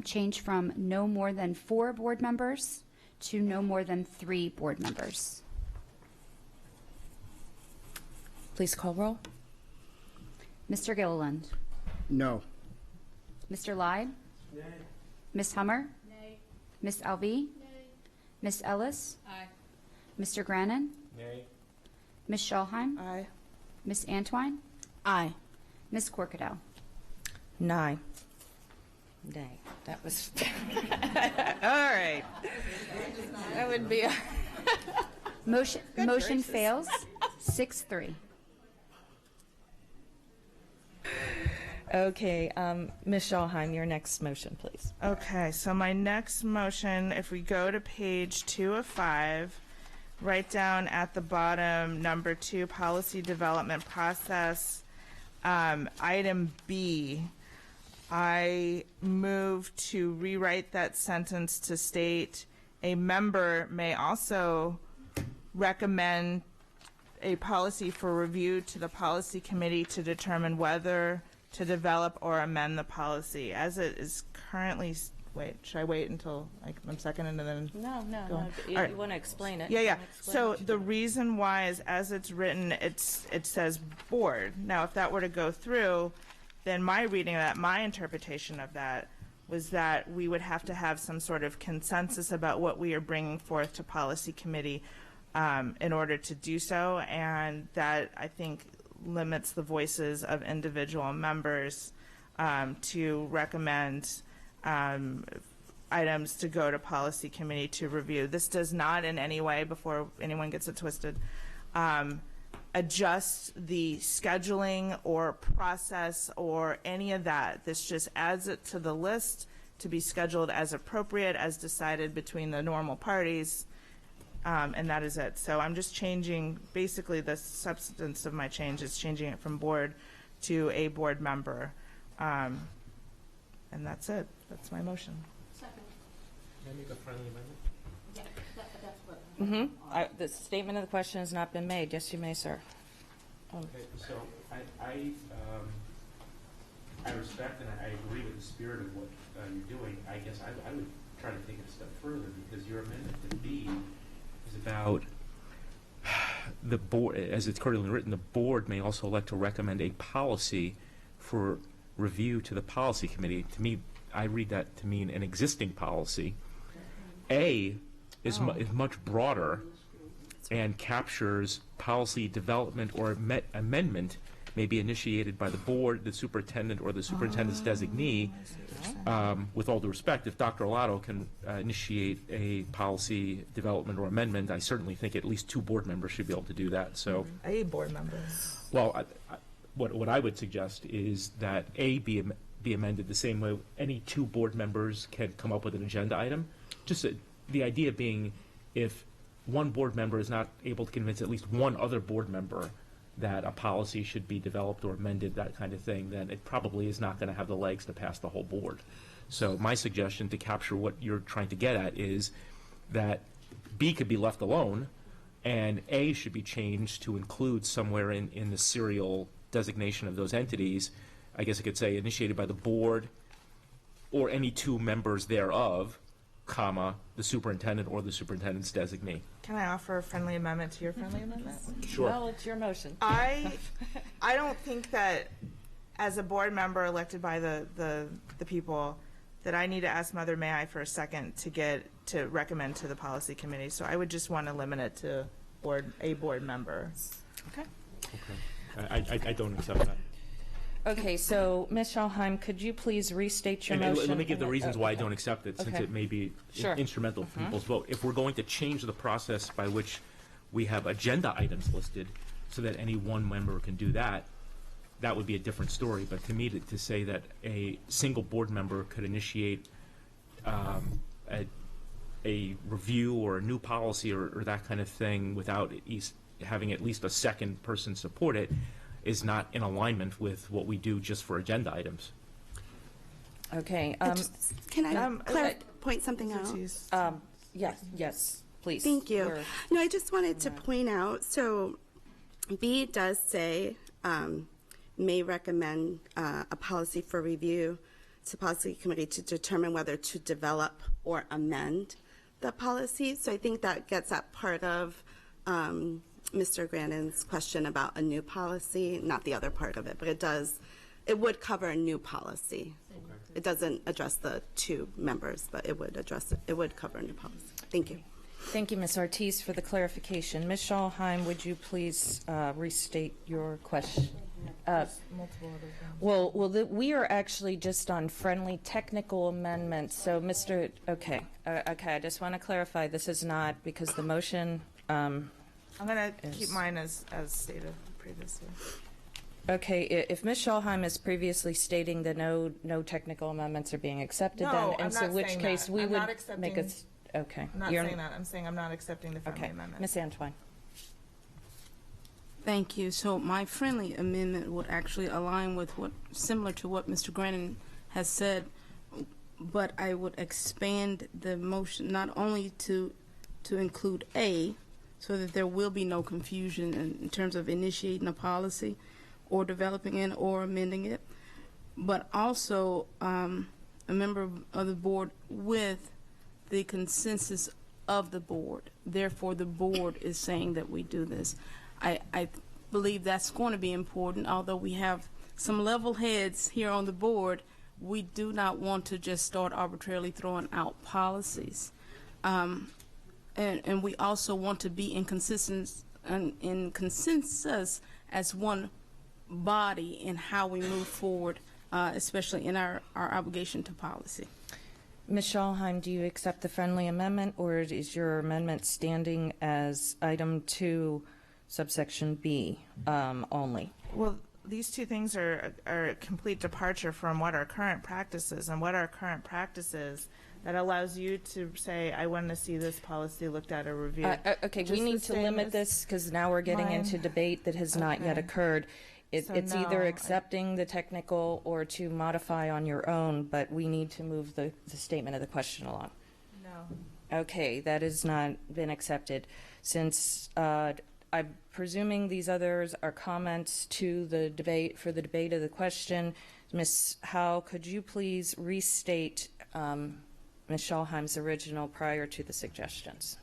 changed from no more than 4 board members to no more than 3 board members. Please call roll. Mr. Gilliland. No. Mr. Lyde. Nay. Ms. Hummer. Nay. Ms. Alvey. Nay. Ms. Ellis. Aye. Mr. Grannon. Nay. Ms. Schallheim. Aye. Ms. Antwine. Aye. Ms. Corkadell. Nay. Nay. That was. All right. That would be. Motion gracious. fails 6-3. Okay, Ms. Schallheim, your next motion, please. Okay, so my next motion, if we go to page 2 of 5, right down at the bottom, number 2, policy development process, item B, I move to rewrite that sentence to state a member may also recommend a policy for review to the policy committee to determine whether to develop or amend the policy. As it is currently, wait, should I wait until I'm seconded and then? No. go on? You, All right. you want to explain it? Yeah, You yeah. wanna explain So what you the do? reason why is, as it's written, it says board. Now, if that were to go through, then my reading of that, my interpretation of that, was that we would have to have some sort of consensus about what we are bringing forth to policy committee in order to do so, and that, I think, limits the voices of individual members to recommend items to go to policy committee to review. This does not in any way, before anyone gets it twisted, adjust the scheduling or process or any of that. This just adds it to the list to be scheduled as appropriate, as decided between the normal parties, and that is it. So I'm just changing, basically the substance of my change is changing it from board to a board member. And that's it. That's my motion. Can I make a friendly amendment? The statement of the question has not been made. Yes, you may, sir. Okay, so I respect and I agree with the spirit of what you're doing. I guess I would try to take it a step further, because your amendment to B is about the board, as it's currently written, the board may also elect to recommend a policy for review to the policy committee. To me, I read that to mean an existing policy. A is much broader and captures policy development or amendment may be initiated by the board, the superintendent, or the superintendent's designee. With all due respect, if Dr. Arlato can initiate a policy development or amendment, I certainly think at least 2 board members should be able to do that. So, A board member. well, what I would suggest is that A be amended the same way any 2 board members can come up with an agenda item. Just the idea being, if one board member is not able to convince at least one other board member that a policy should be developed or amended, that kind of thing, then it probably is not going to have the legs to pass the whole board. So my suggestion to capture what you're trying to get at is that B could be left alone, and A should be changed to include somewhere in the serial designation of those entities. I guess I could say initiated by the board or any 2 members thereof, comma, the superintendent or the superintendent's designee. Can I offer a friendly amendment to your friendly amendment? Sure. Well, it's your motion. I don't think that as a board member elected by the people, that I need to ask Mother May I for a second to recommend to the policy committee. So I would just want to limit it to a board member. Okay. Okay. I don't accept that. Okay, so Ms. Schallheim, could you please restate your And motion? let me give the reasons why I don't accept it, since Okay. it may be Sure. instrumental for people's vote. If we're going to change the process by which we have agenda items listed so that any one member can do that, that would be a different story. But to me, to say that a single board member could initiate a review or a new policy or that kind of thing without having at least a second person support it is not in alignment with what we do just for agenda items. Okay. Can I point something out? Yes, please. Thank you. No, I just wanted to point out, so B does say may recommend a policy for review to policy committee to determine whether to develop or amend the policy. So I think that gets at part of Mr. Grannon's question about a new policy, not the other part of it, but it would cover a new policy. It doesn't address the 2 members, but it would cover a new policy. Thank you. Thank you, Ms. Ortiz, for the clarification. Ms. Schalheim, would you please restate your question? We are actually just on friendly technical amendments. So, okay, I just want to clarify. This is not because the motion. I'm going to keep mine as stated previously. Okay, if Ms. Schalheim is previously stating that no technical amendments are being accepted, No, then I'm in not which saying case that. we I'm would not accepting- make a. Okay, I'm not saying that. I'm saying I'm not accepting the friendly amendment. Ms. Antwine. Thank you. So my friendly amendment would actually align with similar to what Mr. Grannon has said, but I would expand the motion not only to include A, so that there will be no confusion in terms of initiating a policy or developing it or amending it, but also a member of the board with the consensus of the board. Therefore, the board is saying that we do this. I believe that's going to be important. Although we have some level heads here on the board, we do not want to just start arbitrarily throwing out policies. And we also want to be in consensus as one body in how we move forward, especially in our obligation to policy. Ms. Schalheim, do you accept the friendly amendment, or is your amendment standing as item 2, subsection B only? Well, these 2 things are a complete departure from what our current practice is, and what our current practice is that allows you to say, I want to see this policy looked at or reviewed. Okay, Just we the need to same limit as this because now we're getting into debate that has not yet occurred. It's either accepting the technical or to modify on your own, but we need to move the statement of the question along. No. Okay, that has not been accepted. Since I'm presuming these others are comments to the debate, for the debate of the question, Ms. Howe, could you please restate Ms. Schalheim's original prior to the suggestions?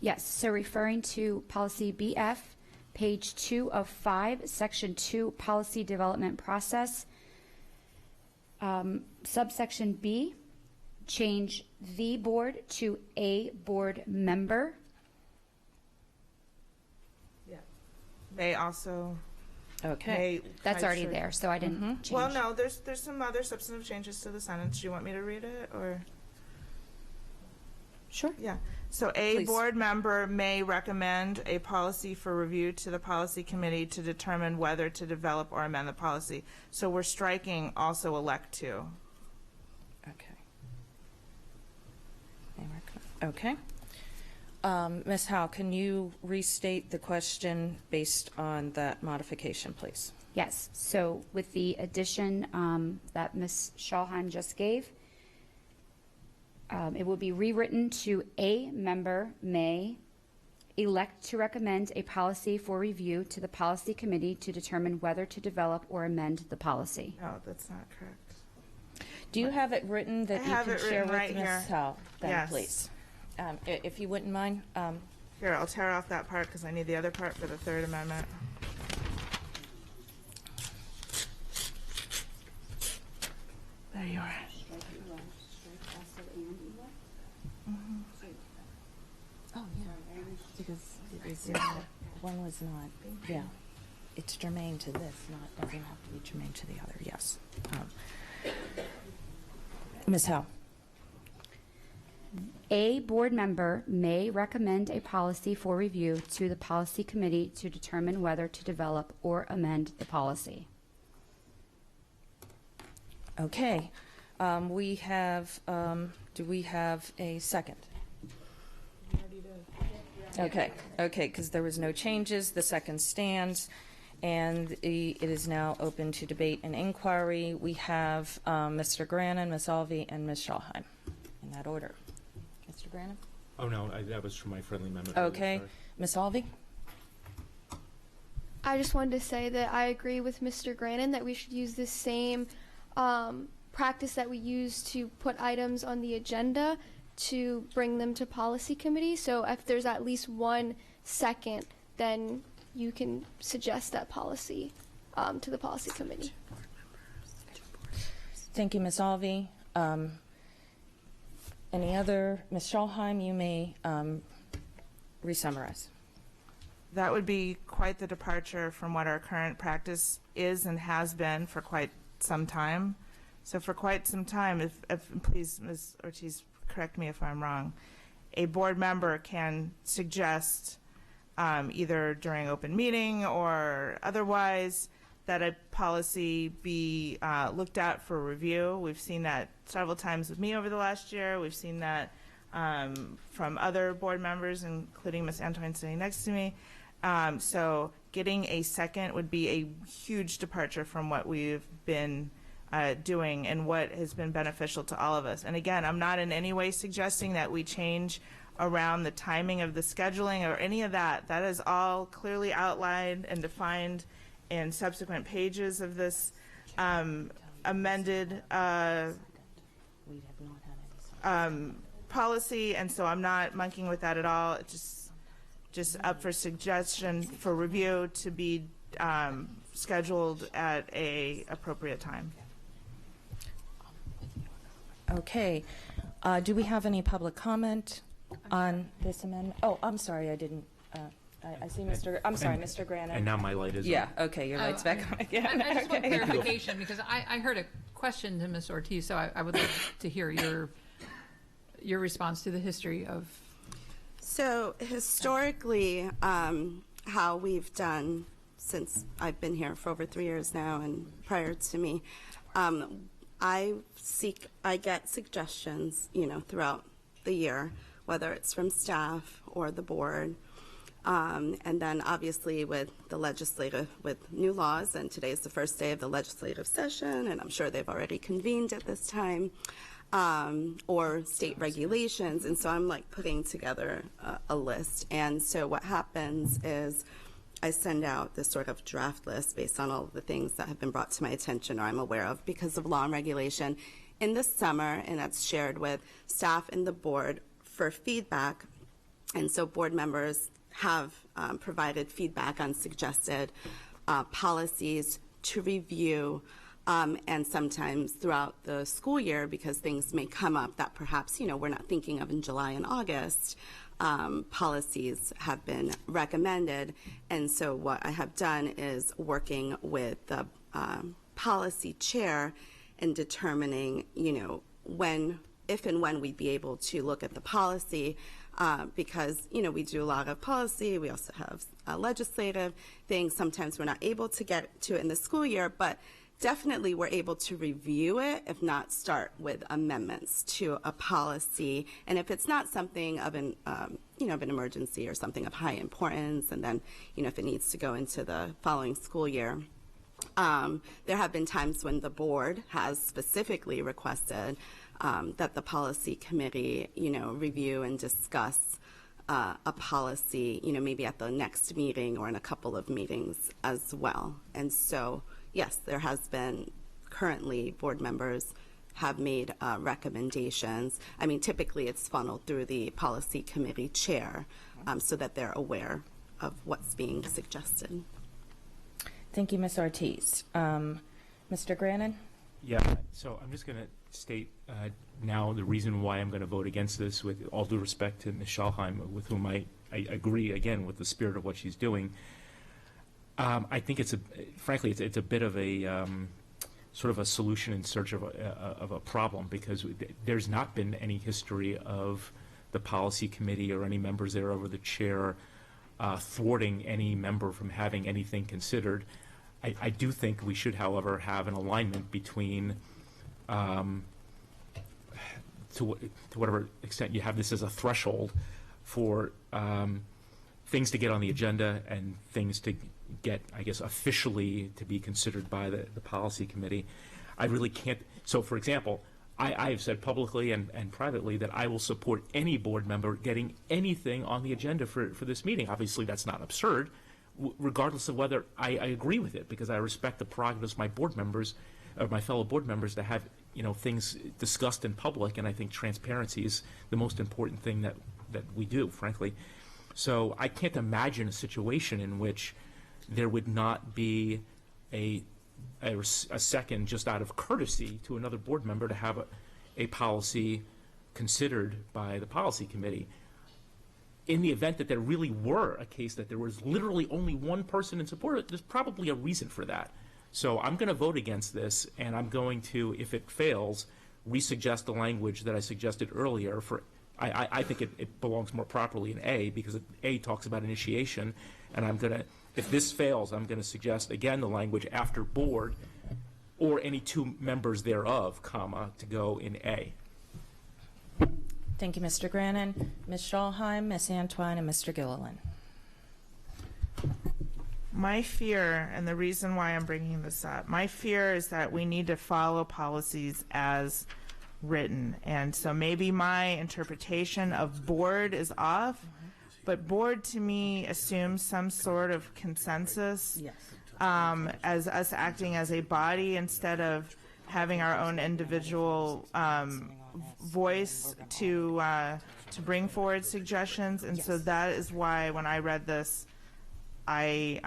Yes, so referring to policy BF, page 2 of 5, section 2, policy development process, subsection B, change the board to a board member. Yeah. May also. Okay. That's already there, so I didn't change. Well, no, there's some other substantive changes to the sentence. Do you want me to read it, or? Sure. Yeah. So a Please. board member may recommend a policy for review to the policy committee to determine whether to develop or amend the policy. So we're striking also elect to. Okay. Okay. Ms. Howe, can you restate the question based on that modification, please? Yes, so with the addition that Ms. Schalheim just gave, it will be rewritten to a member may elect to recommend a policy for review to the policy committee to determine whether to develop or amend the policy. No, that's not correct. Do you have it written that I you have can it share written with right Ms. here. Howe, then, Yes. please? If you wouldn't mind. Here, I'll tear off that part because I need the other part for the third amendment. There you are. Oh, yeah, because it is, one was not, yeah. It's germane to this, doesn't have to be germane to the other, yes. Ms. Howe. A board member may recommend a policy for review to the policy committee to determine whether to develop or amend the policy. Okay. We have, do we have a second? Okay, because there was no changes, the second stands, and it is now open to debate and inquiry. We have Mr. Grannon, Ms. Alvey, and Ms. Schalheim, in that order. Mr. Grannon? Oh, no, that was from my friendly amendment. Okay. Ms. Alvey? I just wanted to say that I agree with Mr. Grannon that we should use the same practice that we use to put items on the agenda to bring them to policy committee. So if there's at least 1 second, then you can suggest that policy to the policy committee. Thank you, Ms. Alvey. Any other? Ms. Schalheim, you may re-summarize. That would be quite the departure from what our current practice is and has been for quite some time. So for quite some time, if please, Ms. Ortiz, correct me if I'm wrong, a board member can suggest either during open meeting or otherwise that a policy be looked at for review. We've seen that several times with me over the last year. We've seen that from other board members, including Ms. Antoine sitting next to me. So getting a second would be a huge departure from what we've been doing and what has been beneficial to all of us. And again, I'm not in any way suggesting that we change around the timing of the scheduling or any of that. That is all clearly outlined and defined in subsequent pages of this amended policy, and so I'm not monkeying with that at all. It's just up for suggestion for review to be scheduled at a appropriate time. Okay. Do we have any public comment on this amendment? Oh, I'm sorry, I didn't. I see Mr. I'm sorry, Mr. Granite. And now my light is Yeah, on. okay, your light's back on again. I just want Okay. clarification because I heard a question to Ms. Ortiz, so I would like to hear your response to the history of. So historically, how we've done since I've been here for over 3 years now and prior to me, I get suggestions, throughout the year, whether it's from staff or the board. And then obviously with new laws, and today is the first day of the legislative session, and I'm sure they've already convened at this time, or state regulations. And so I'm like putting together a list. And so what happens is I send out this sort of draft list based on all of the things that have been brought to my attention or I'm aware of because of law and regulation in the summer, and that's shared with staff and the board for feedback. And so board members have provided feedback on suggested policies to review, and sometimes throughout the school year, because things may come up that perhaps we're not thinking of in July and August, policies have been recommended. And so what I have done is working with the policy chair and determining if and when we'd be able to look at the policy, because we do a lot of policy. We also have legislative things. Sometimes we're not able to get to it in the school year, but definitely we're able to review it, if not start with amendments to a policy. And if it's not something of an of an emergency or something of high importance, and then if it needs to go into the following school year. There have been times when the board has specifically requested that the policy committee, review and discuss a policy, maybe at the next meeting or in a couple of meetings as well. And so, yes, there has been currently board members have made recommendations. I mean, typically it's funneled through the policy committee chair so that they're aware of what's being suggested. Thank you, Ms. Ortiz. Mr. Grannon? Yeah, so I'm just going to state now the reason why I'm going to vote against this, with all due respect to Ms. Schalheim, with whom I agree, again, with the spirit of what she's doing. I think frankly, it's a bit of a sort of a solution in search of a problem, because there's not been any history of the policy committee or any members there over the chair thwarting any member from having anything considered. I do think we should, however, have an alignment between, to whatever extent you have this as a threshold for things to get on the agenda and things to get, I guess, officially to be considered by the policy committee. I really can't. So, for example, I have said publicly and privately that I will support any board member getting anything on the agenda for this meeting. Obviously, that's not absurd, regardless of whether I agree with it, because I respect the prerogatives of my board members, of my fellow board members, to have things discussed in public, and I think transparency is the most important thing that we do, frankly. So I can't imagine a situation in which there would not be a second, just out of courtesy to another board member, to have a policy considered by the policy committee. In the event that there really were a case that there was literally only one person in support, there's probably a reason for that. So I'm going to vote against this, and I'm going to, if it fails, resuggest the language that I suggested earlier. I think it belongs more properly in A, because A talks about initiation, and I'm going to, if this fails, I'm going to suggest again the language after board or any two members thereof, comma, to go in A. Thank you, Mr. Grannon. Ms. Schallheim, Ms. Antwine, and Mr. Gilliland. My fear, and the reason why I'm bringing this up, my fear is that we need to follow policies as written. And so maybe my interpretation of board is off, but board to me assumes some sort of consensus as us acting as a body instead of having our own individual voice to bring forward suggestions. And so that is why when I read this, I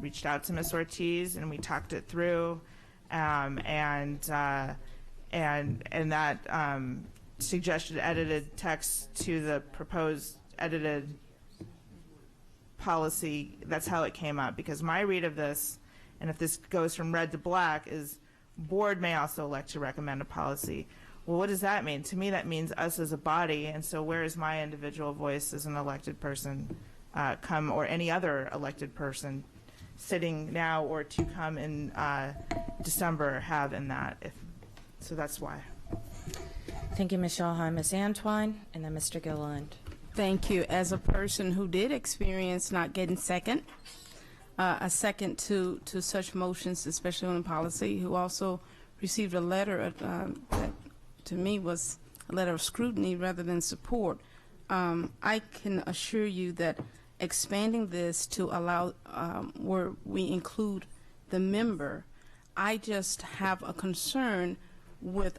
reached out to Ms. Ortiz and we talked it through, and that suggested edited text to the proposed edited policy. That's how it came up, because my read of this, and if this goes from red to black, is board may also elect to recommend a policy. Well, what does that mean? To me, that means us as a body, and so where is my individual voice as an elected person or any other elected person sitting now or to come in December have in that? So that's why. Thank you, Ms. Schallheim. Ms. Antwine, and then Mr. Gilliland. Thank you. As a person who did experience not getting a second to such motions, especially on policy, who also received a letter that to me was a letter of scrutiny rather than support, I can assure you that expanding this to allow where we include the member, I just have a concern with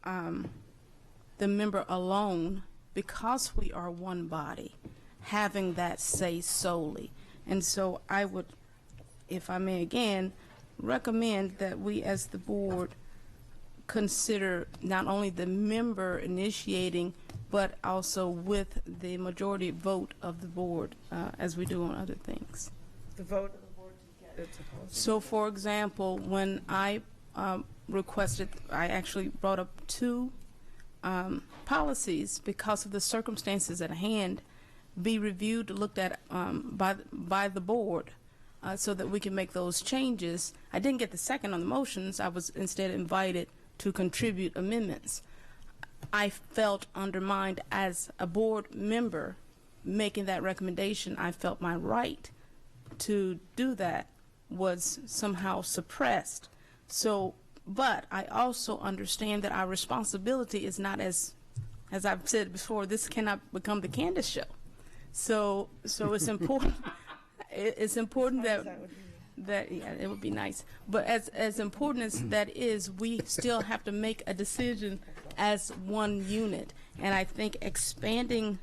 the member alone, because we are one body, having that say solely. And so I would, if I may again, recommend that we as the board consider not only the member initiating, but also with the majority vote of the board, as we do on other things. The vote of the board to get it to policy. So, for example, when I requested, I actually brought up two policies because of the circumstances at hand, be reviewed, looked at by the board, so that we can make those changes. I didn't get the second on the motions. I was instead invited to contribute amendments. I felt undermined as a board member making that recommendation. I felt my right to do that was somehow suppressed. So, but I also understand that our responsibility is not as I've said before, this cannot become the Candace show. So it's important. It's important that yeah, it would be nice. But as important as that is, we still have to make a decision as one unit. And I think expanding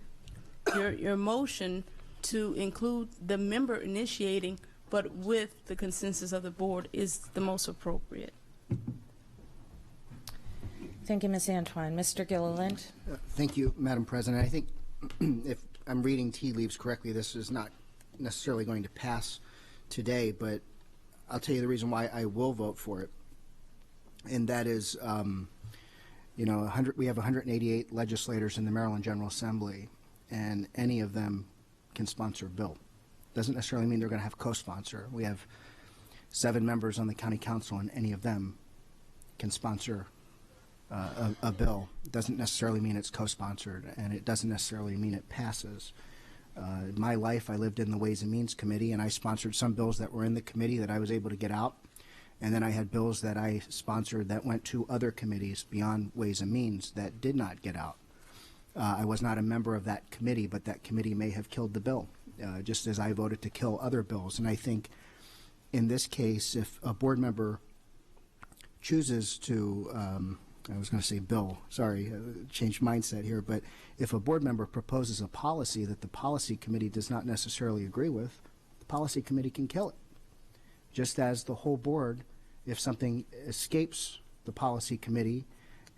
your motion to include the member initiating, but with the consensus of the board, is the most appropriate. Thank you, Ms. Antwine. Mr. Gilliland. Thank you, Madam President. I think if I'm reading tea leaves correctly, this is not necessarily going to pass today, but I'll tell you the reason why I will vote for it. And that is, we have 188 legislators in the Maryland General Assembly, and any of them can sponsor a bill. Doesn't necessarily mean they're going to have co-sponsor. We have 7 members on the county council, and any of them can sponsor a bill. It doesn't necessarily mean it's co-sponsored, and it doesn't necessarily mean it passes. In my life, I lived in the Ways and Means Committee, and I sponsored some bills that were in the committee that I was able to get out. And then I had bills that I sponsored that went to other committees beyond Ways and Means that did not get out. I was not a member of that committee, but that committee may have killed the bill, just as I voted to kill other bills. And I think in this case, if a board member chooses to I was going to say bill, sorry, changed mindset here, but if a board member proposes a policy that the policy committee does not necessarily agree with, the policy committee can kill it. Just as the whole board, if something escapes the policy committee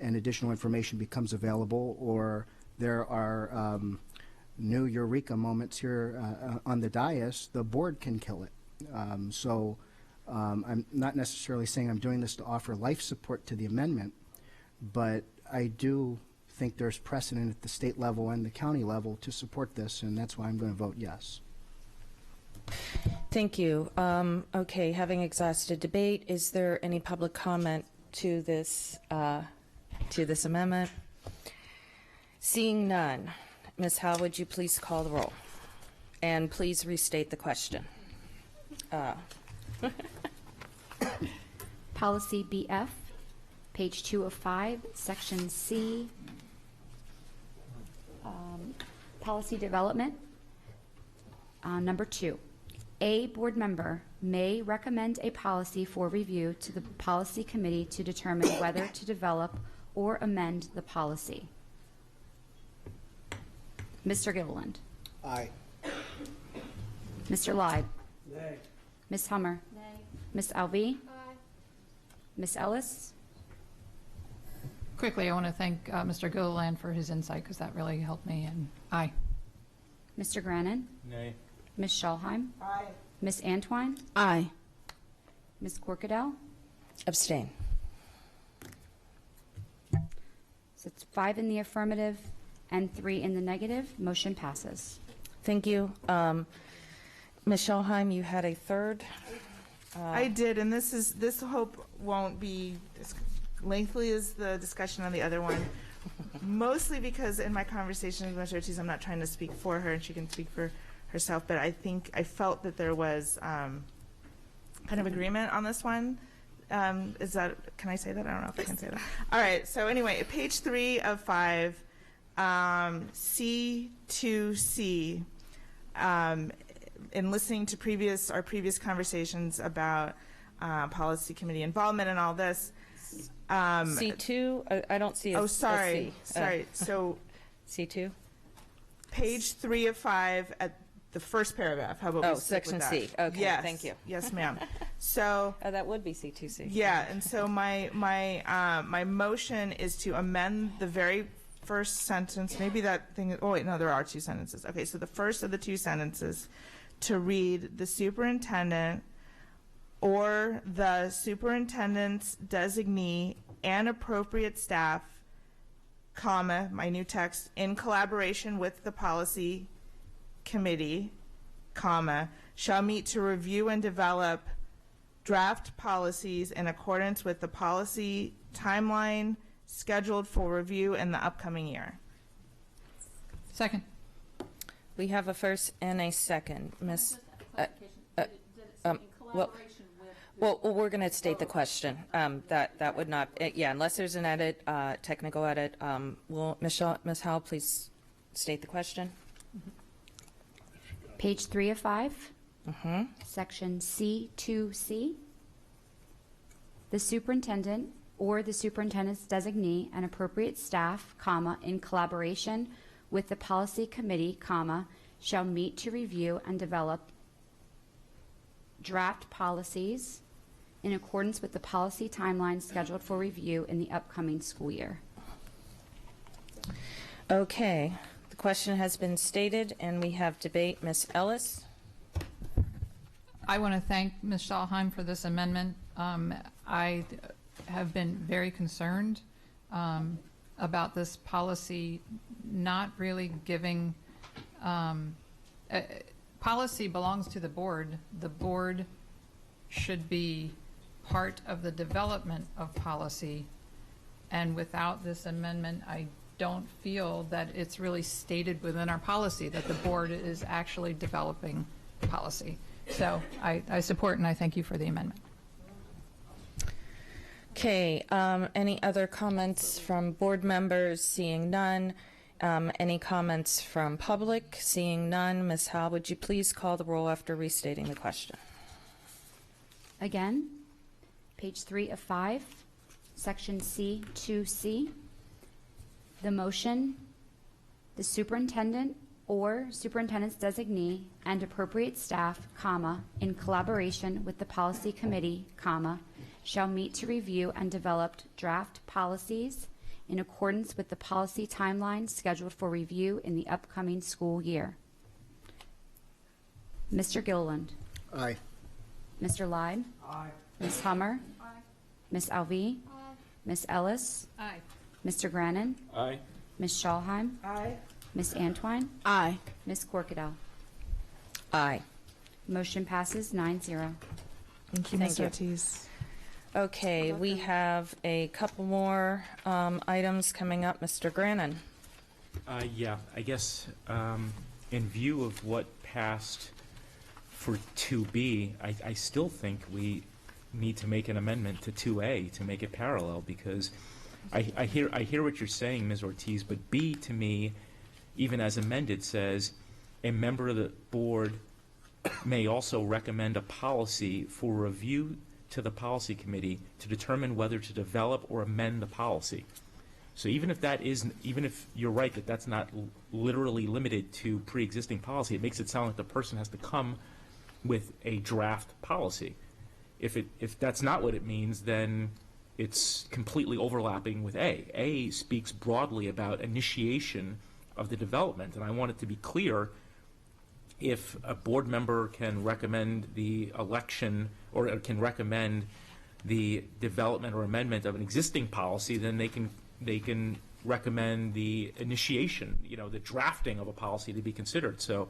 and additional information becomes available, or there are new eureka moments here on the dais, the board can kill it. I'm not necessarily saying I'm doing this to offer life support to the amendment, but I do think there's precedent at the state level and the county level to support this, and that's why I'm going to vote yes. Thank you. Okay, having exhausted debate, is there any public comment to this amendment? Seeing none, Ms. Howe, would you please call the roll? And please restate the question. Policy BF, page 2 of 5, section C, policy development. Number 2, a board member may recommend a policy for review to the policy committee to determine whether to develop or amend the policy. Mr. Gilliland. Aye. Mr. Live. Nay. Ms. Hummer. Nay. Ms. Alvey. Aye. Ms. Ellis. Quickly, I want to thank Mr. Gilliland for his insight because that really helped me. And aye. Mr. Grannon. Nay. Ms. Schalheim. Aye. Ms. Antwine. Aye. Ms. Corkadell. Abstain. So it's 5 in the affirmative and 3 in the negative. Motion passes. Thank you. Ms. Schalheim, you had a third. I did, and this hope won't be as lengthy as the discussion on the other one. Mostly because in my conversation with Ms. Ortiz, I'm not trying to speak for her, and she can speak for herself, but I felt that there was kind of agreement on this one. Can I say that? I don't know if I can say that. All right, so anyway, page 3 of 5, C2C, in listening to our previous conversations about policy committee involvement and all this. C2? I don't see a sorry. a C. Sorry. So C2? Page 3 of 5 at the first paragraph. How about we stick section with that? C. Okay, yes. thank you. Yes, ma'am. So that would be C2C. Yeah, and so my motion is to amend the very first sentence. Maybe that thing. Oh wait, no, there are 2 sentences. Okay, so the first of the 2 sentences to read: the superintendent or the superintendent's designee and appropriate staff, comma, my new text, in collaboration with the policy committee, comma, shall meet to review and develop draft policies in accordance with the policy timeline scheduled for review in the upcoming year. Second. We have a first and a second. Miss. Well, we're going to state the question. That would not, unless there's an edit, technical edit. Will Ms. Howell please state the question? Page 3 of 5, section C2C. The superintendent or the superintendent's designee and appropriate staff, comma, in collaboration with the policy committee, comma, shall meet to review and develop draft policies in accordance with the policy timeline scheduled for review in the upcoming school year. Okay. The question has been stated, and we have debate. Ms. Ellis. I want to thank Ms. Schalheim for this amendment. I have been very concerned about this policy not really giving policy belongs to the board. The board should be part of the development of policy, and without this amendment, I don't feel that it's really stated within our policy that the board is actually developing policy. So I support and I thank you for the amendment. Okay. Any other comments from board members? Seeing none. Any comments from public? Seeing none. Ms. Howe, would you please call the roll after restating the question? Again, page 3 of 5, Section C2C. The motion, the superintendent or superintendent's designee and appropriate staff, comma, in collaboration with the policy committee, comma, shall meet to review and develop draft policies in accordance with the policy timeline scheduled for review in the upcoming school year. Mr. Gilliland. Aye. Mr. Leib. Aye. Ms. Hummer. Aye. Ms. Alvey. Aye. Ms. Ellis. Aye. Mr. Grannon. Aye. Ms. Schalheim. Aye. Ms. Antwine. Aye. Ms. Corkadell. Aye. Motion passes 9-0. Thank you, Ms. Ortiz. Okay, we have a couple more items coming up. Mr. Grannon. Yeah, I guess in view of what passed for 2B, I still think we need to make an amendment to 2A to make it parallel, because I hear what you're saying, Ms. Ortiz, but B to me, even as amended, says a member of the board may also recommend a policy for review to the policy committee to determine whether to develop or amend the policy. So even if you're right that that's not literally limited to pre-existing policy, it makes it sound like the person has to come with a draft policy. If that's not what it means, then it's completely overlapping with A. A speaks broadly about initiation of the development, and I want it to be clear if a board member can recommend the election or can recommend the development or amendment of an existing policy, then they can recommend the initiation, the drafting of a policy to be considered. So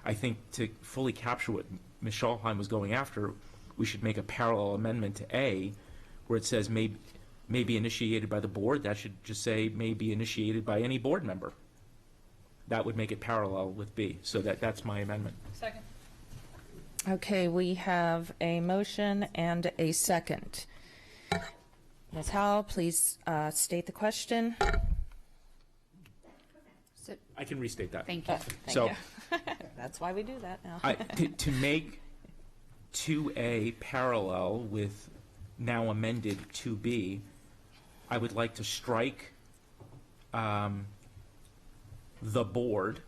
I think to fully capture what Ms. Schalheim was going after, we should make a parallel amendment to A where it says may be initiated by the board. That should just say may be initiated by any board member. That would make it parallel with B. So that's my amendment. Second. Okay, we have a motion and a second. Ms. Howell, please state the question. I can restate that. Thank you. So That's why we do that now. to make 2A parallel with now amended 2B, I would like to strike the board,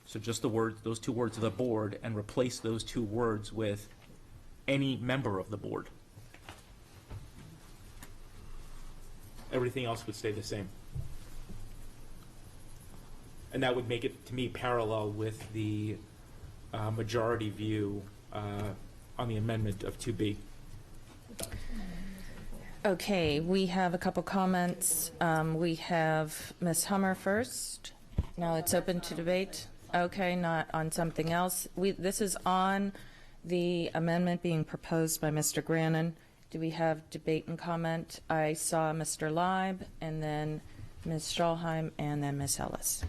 so just those two words, the board, and replace those two words with any member of the board. Everything else would stay the same. And that would make it, to me, parallel with the majority view on the amendment of 2B. Okay, we have a couple comments. We have Ms. Hummer first. Now it's open to debate. Okay, not on something else. This is on the amendment being proposed by Mr. Grannon. Do we have debate and comment? I saw Mr. Leib, and then Ms. Schalheim, and then Ms. Ellis.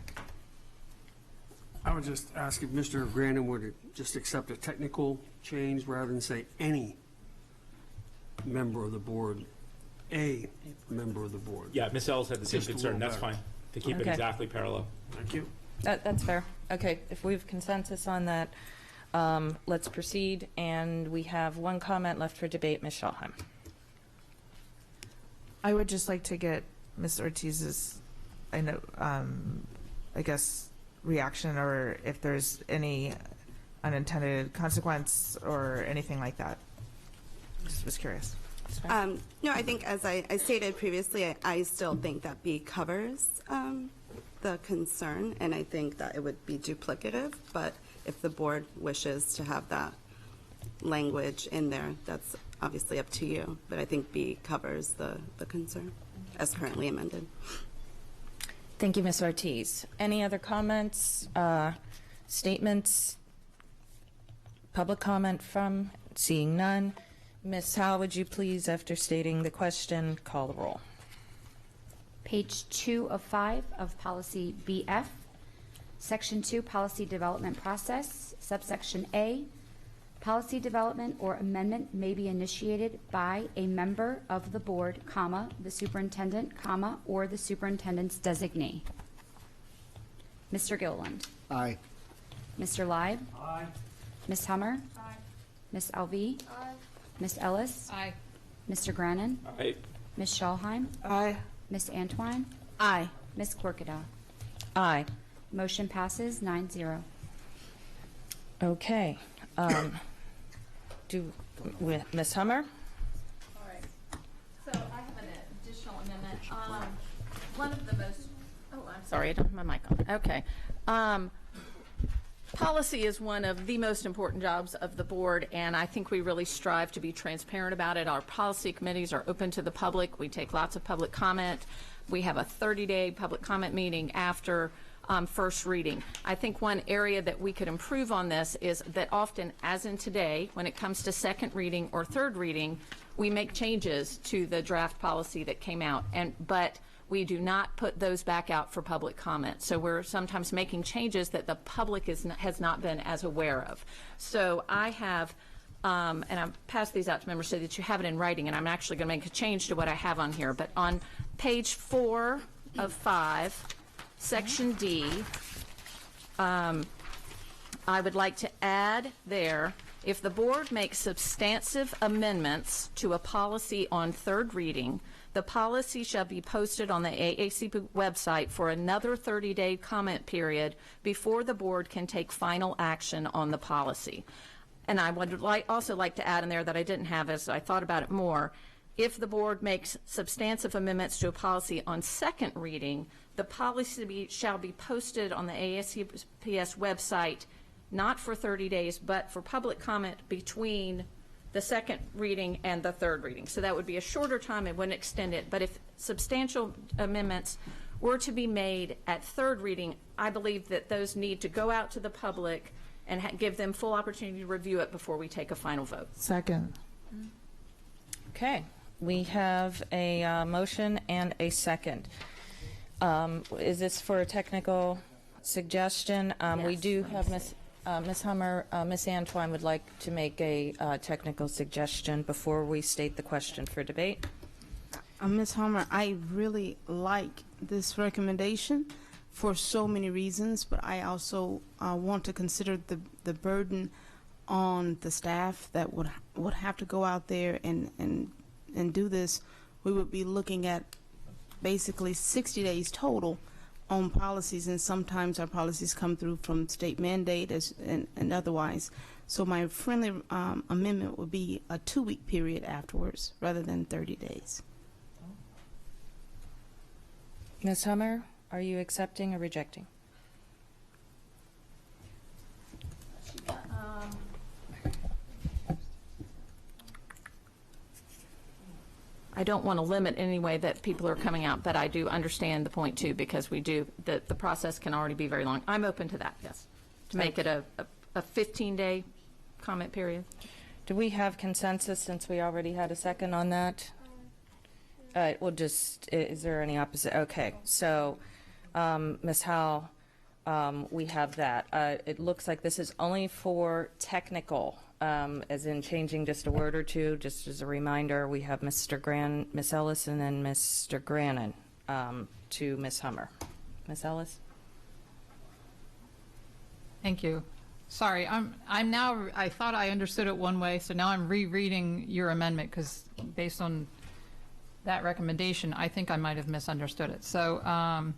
I would just ask if Mr. Grannon would just accept a technical change rather than say any member of the board, a member of the board. Yeah, Ms. Ellis had the same Just a concern. little That's better. fine, to keep it Okay. exactly parallel. Thank you. That's fair. Okay, if we have consensus on that, let's proceed. And we have one comment left for debate, Ms. Schalheim. I would just like to get Ms. Ortiz's, I guess, reaction, or if there's any unintended consequence or anything like that. Just was curious. No, I think as I stated previously, I still think that B covers the concern, and I think that it would be duplicative, but if the board wishes to have that language in there, that's obviously up to you, but I think B covers the concern as currently amended. Thank you, Ms. Ortiz. Any other comments, statements, public comment from? Seeing none. Ms. Howell, would you please, after stating the question, call the roll? Page 2 of 5 of Policy BF, Section 2, Policy Development Process, subsection A, policy development or amendment may be initiated by a member of the board, comma, the superintendent, comma, or the superintendent's designee. Mr. Gilliland. Aye. Mr. Leib. Aye. Ms. Hummer. Aye. Ms. Alvey. Aye. Ms. Ellis. Aye. Mr. Grannon. Aye. Ms. Schallheim? Aye. Ms. Antwine? Aye. Ms. Corkadell? Aye. Motion passes 9-0. Okay. Ms. Hummer? All right. So I have an additional amendment. One of the most, I'm sorry, I don't have my mic on. Okay. Policy is one of the most important jobs of the board, and I think we really strive to be transparent about it. Our policy committees are open to the public. We take lots of public comment. We have a 30-day public comment meeting after first reading. I think one area that we could improve on this is that often, as in today, when it comes to second reading or third reading, we make changes to the draft policy that came out, but we do not put those back out for public comment. So we're sometimes making changes that the public has not been as aware of. So I have, and I've passed these out to members so that you have it in writing, and I'm actually going to make a change to what I have on here. But on page 4 of 5, Section D, I would like to add there, if the board makes substantive amendments to a policy on third reading, the policy shall be posted on the AAC website for another 30-day comment period before the board can take final action on the policy. And I would also like to add in there that I didn't have as I thought about it more, if the board makes substantive amendments to a policy on second reading, the policy shall be posted on the ASCPS website not for 30 days, but for public comment between the second reading and the third reading. So that would be a shorter time. It wouldn't extend it. But if substantial amendments were to be made at third reading, I believe that those need to go out to the public and give them full opportunity to review it before we take a final vote. Second. Okay. We have a motion and a second. Is this for a technical suggestion? Yes, we do have Ms. Hummer, Ms. Antwine would like to make a technical suggestion before we state the question for debate. Ms. Hummer, I really like this recommendation for so many reasons, but I also want to consider the burden on the staff that would have to go out there and do this. We would be looking at basically 60 days total on policies, and sometimes our policies come through from state mandate and otherwise. So my friendly amendment would be a 2-week period afterwards rather than 30 days. Ms. Hummer, are you accepting or rejecting? I don't want to limit any way that people are coming out, but I do understand the point too, because we do, the process can already be very long. I'm open to that, yes, to make it a 15-day comment period. Do we have consensus since we already had a second on that? We'll just, is there any opposite? Okay, so Ms. Howell, we have that. It looks like this is only for technical, as in changing just a word or two. Just as a reminder, we have Ms. Ellis and then Mr. Grannon to Ms. Hummer. Ms. Ellis? Thank you. Sorry, I'm now, I thought I understood it one way, so now I'm rereading your amendment because based on that recommendation, I think I might have misunderstood it. So,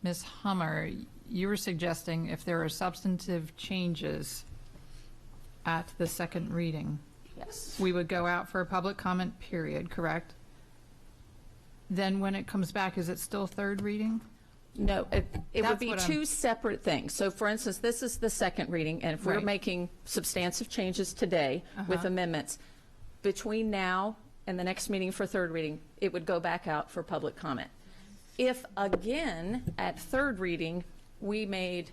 Ms. Hummer, you were suggesting if there are substantive changes at the second reading, yes, we would go out for a public comment period, correct? Then when it comes back, is it still third reading? No, it would be two separate things. So for instance, this is the second reading, and if we're making substantive changes today with amendments, between now and the next meeting for third reading, it would go back out for public comment. If again, at third reading, we made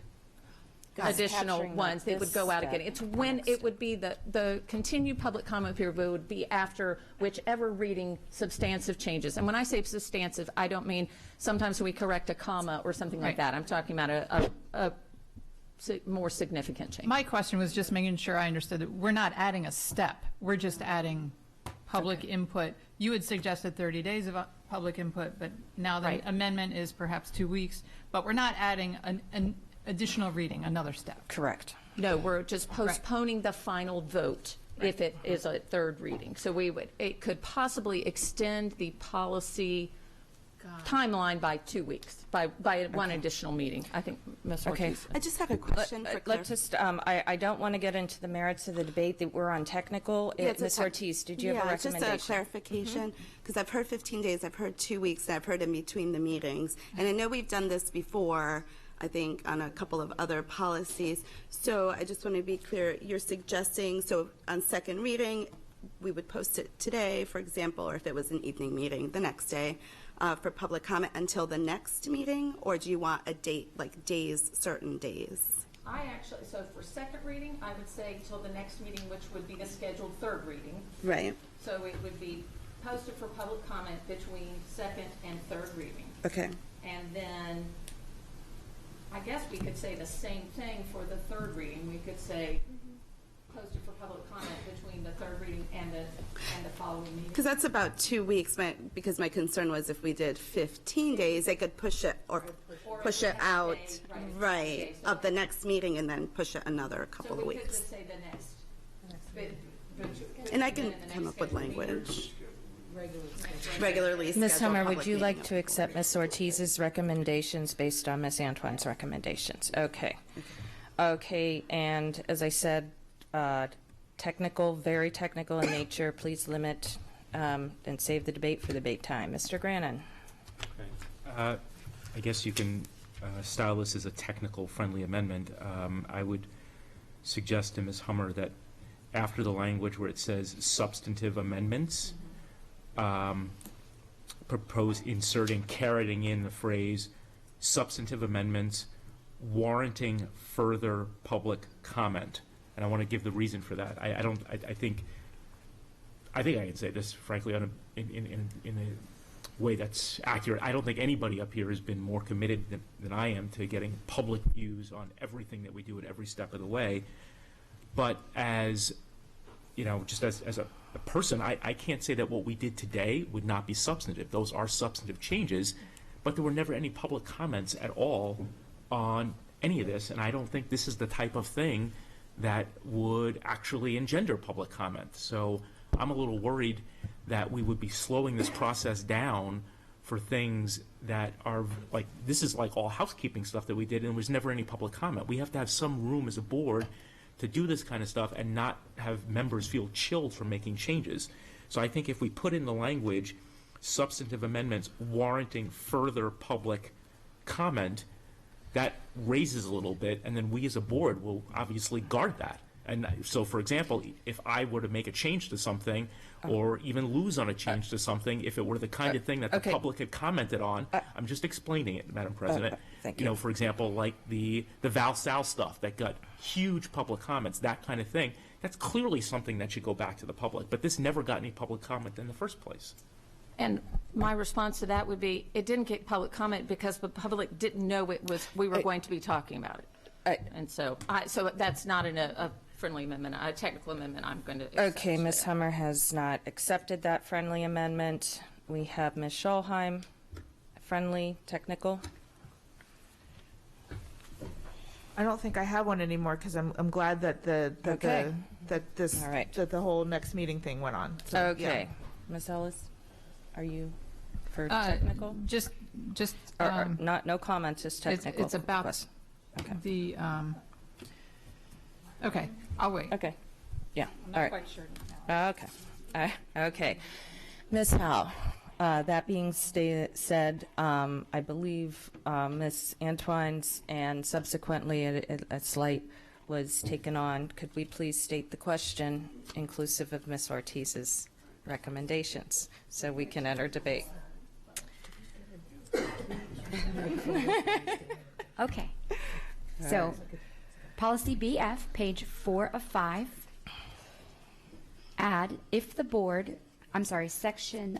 additional ones, they would go out again. It's when it would be the continued public comment period would be after whichever reading substantive changes. And when I say substantive, I don't mean sometimes we correct a comma or something like that. I'm talking about a more significant change. My question was just making sure I understood that we're not adding a step. We're just adding public input. You had suggested 30 days of public input, but now the amendment is perhaps 2 weeks. But we're not adding an additional reading, another step. Correct. No, we're just postponing the final vote if it is a third reading. So it could possibly extend the policy timeline by 2 weeks, by one additional meeting. I think, Ms. Okay. Ortiz. I just have a question for Let's just, I don't want to get into the merits of the debate that we're on technical. Ms. Ortiz, did you have a recommendation? Just a clarification, because I've heard 15 days, I've heard 2 weeks, and I've heard in between the meetings. And I know we've done this before, I think, on a couple of other policies. So I just want to be clear, you're suggesting, so on second reading, we would post it today, for example, or if it was an evening meeting, the next day, for public comment until the next meeting? Or do you want a date, like days, certain days? So for second reading, I would say till the next meeting, which would be the scheduled third reading. Right. So it would be posted for public comment between second and third reading. Okay. And then I guess we could say the same thing for the third reading. We could say posted for public comment between the third reading and the following meeting. Because that's about 2 weeks, because my concern was if we did 15 days, they could push it or push it out, right, of the next meeting and then push it another couple of So we could weeks. just say the next. And I can come up with language. Regularly Ms. scheduled Hummer, would public you meeting. like to accept Ms. Ortiz's recommendations based on Ms. Antoine's recommendations? Okay. Okay, and as I said, technical, very technical in nature. Please limit and save the debate for the debate time. Mr. Grannon. I guess you can style this as a technical friendly amendment. I would suggest to Ms. Hummer that after the language where it says substantive amendments, propose inserting, carroting in the phrase substantive amendments warranting further public comment. And I want to give the reason for that. I think I can say this frankly in a way that's accurate. I don't think anybody up here has been more committed than I am to getting public views on everything that we do at every step of the way. But as you know, just as a person, I can't say that what we did today would not be substantive. Those are substantive changes, but there were never any public comments at all on any of this, and I don't think this is the type of thing that would actually engender public comment. So I'm a little worried that we would be slowing this process down for things that are like, this is like all housekeeping stuff that we did and there was never any public comment. We have to have some room as a board to do this kind of stuff and not have members feel chilled from making changes. So I think if we put in the language, substantive amendments warranting further public comment, that raises a little bit, and then we as a board will obviously guard that. And so, for example, if I were to make a change to something or even lose on a change to something, if it were the kind of thing that the public had commented on, I'm just explaining it, Madam President. Thank you know, for example, like the Val Sal stuff that got huge public comments, that kind of thing, that's clearly something that should go back to the public. But this never got any public comment in the first place. And my response to that would be, it didn't get public comment because the public didn't know we were going to be talking about it. And so that's not a friendly amendment, a technical amendment I'm going to accept. Okay, Ms. Hummer has not accepted that friendly amendment. We have Ms. Scholheim, friendly, technical. I don't think I have one anymore because I'm glad that the whole next meeting thing went on. So, okay, yeah. Ms. Ellis, are you for technical? Just no comments, just technical. It's about the. Okay, I'll wait. Okay, yeah. I'm not all right. quite sure. Okay, okay. Ms. Howe, that being said, I believe Ms. Antoine's and subsequently a slight was taken on. Could we please state the question inclusive of Ms. Ortiz's recommendations so we can enter debate? Okay. So, policy BF, page 4 of 5. Add, if the board, I'm sorry, section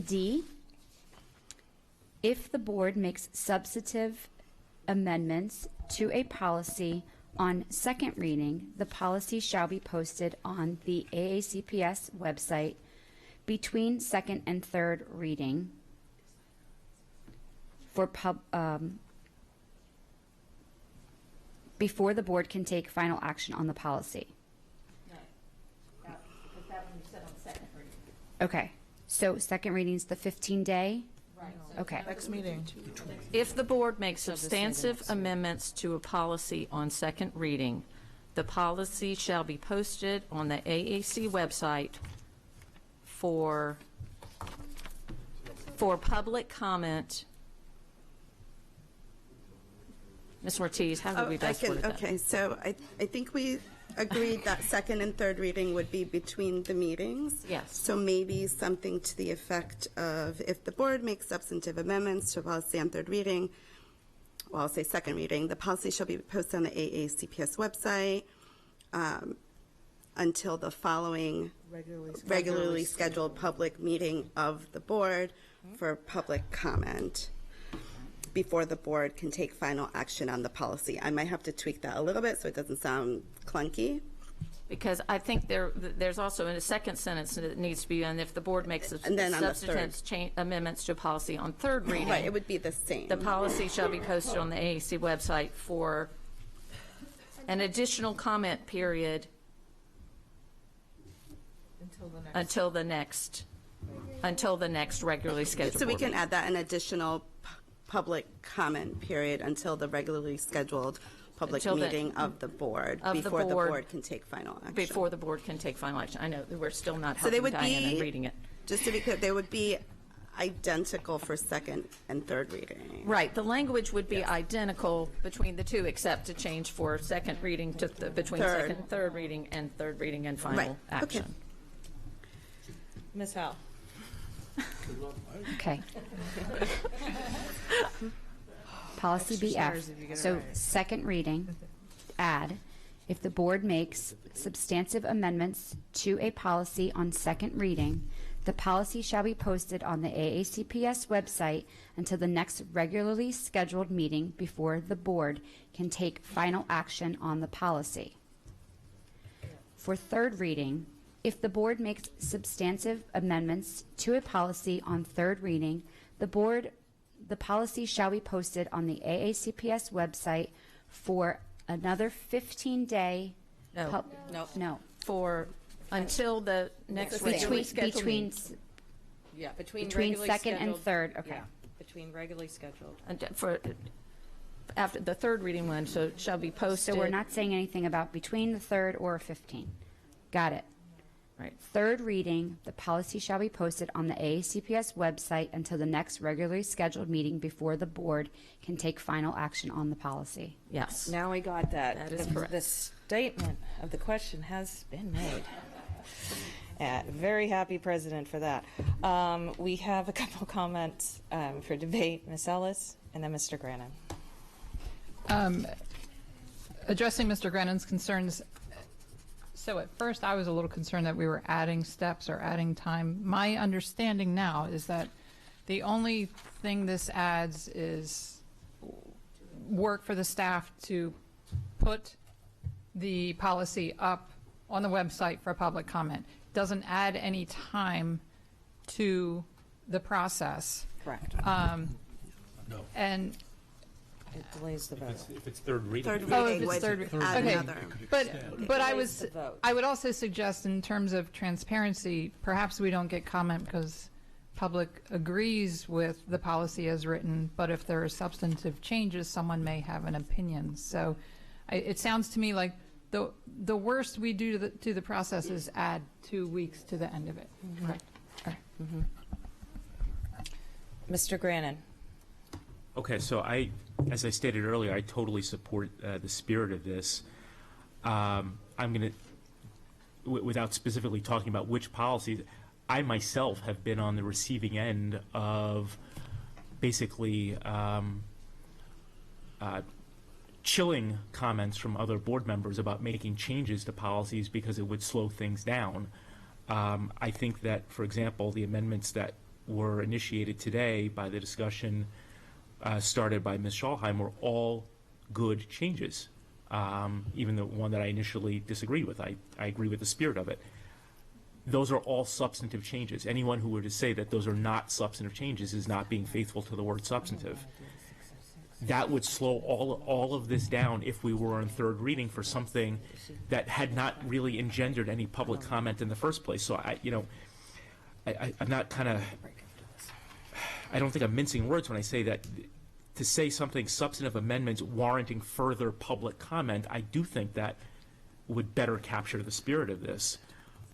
D, if the board makes substantive amendments to a policy on second reading, the policy shall be posted on the AACPS website between second and third reading before the board can take final action on the policy. Okay, so second reading's the 15-day? Okay. Next meeting. If the board makes substantive amendments to a policy on second reading, the policy shall be posted on the AAC website for public comment. Ms. Ortiz, how do we best word that? Okay, so I think we agreed that second and third reading would be between the meetings. Yes. So maybe something to the effect of, if the board makes substantive amendments to policy on third reading, well, I'll say second reading, the policy shall be posted on the AACPS website until the following regularly scheduled public meeting of the board for public comment before the board can take final action on the policy. I might have to tweak that a little bit so it doesn't sound clunky. Because I think there's also in a second sentence that it needs to be, and if the board makes And then on the substantive amendments to a policy on third reading. Right, it would be the same. The policy shall be posted on the AAC website for an additional comment period until the next regularly scheduled So we board can meeting. add that, an additional public comment period until the regularly scheduled public Until the- meeting of the board of the before the board- board can take final action. Before the board can take final action. I know that we're still not So they helping would Diana be, in reading it. just to be clear, they would be identical for second and third reading. Right, the language would be identical between the two, except to change for second reading to between Third. second and third reading and third reading and final Right, okay. action. Ms. Howe? Okay. Policy BF, so second reading, add, if the board makes substantive amendments to a policy on second reading, the policy shall be posted on the AACPS website until the next regularly scheduled meeting before the board can take final action on the policy. For third reading, if the board makes substantive amendments to a policy on third reading, the policy shall be posted on the AACPS website for another 15-day. No. For until the next regularly scheduled meeting. Between regularly second and scheduled- third, okay. yeah, between regularly scheduled. And for after the third reading one, so it shall be posted. So we're not saying anything about between the third or 15. Got it. Right. Third reading, the policy shall be posted on the AACPS website until the next regularly scheduled meeting before the board can take final action on the policy. Yes. Now we got that. That is correct. The statement of the question has been made. Very happy president for that. We have a couple comments for debate. Ms. Ellis and then Mr. Grannon. Addressing Mr. Grannon's concerns, so at first I was a little concerned that we were adding steps or adding time. My understanding now is that the only thing this adds is work for the staff to put the policy up on the website for public comment. Doesn't add any time to the process. Correct. No. And it delays the vote. If it's third reading. Third oh, reading if it's would third, add okay. another. But I would also suggest in terms of transparency, perhaps we don't get comment because public agrees with the policy as written, but if there are substantive changes, someone may have an opinion. So it sounds to me like the worst we do to the process is add 2 weeks to the end of it. Mm-hmm. Right. Mm-hmm. Mr. Grannon. Okay, so as I stated earlier, I totally support the spirit of this. I'm going to, without specifically talking about which policies, I myself have been on the receiving end of basically chilling comments from other board members about making changes to policies because it would slow things down. I think that, for example, the amendments that were initiated today by the discussion started by Ms. Schalheim were all good changes, even the one that I initially disagreed with. I agree with the spirit of it. Those are all substantive changes. Anyone who were to say that those are not substantive changes is not being faithful to the word substantive. that would slow all of this down if we were on third reading for something that had not really engendered any public comment in the first place. So I'm not I don't think I'm mincing words when I say that to say something substantive amendments warranting further public comment, I do think that would better capture the spirit of this.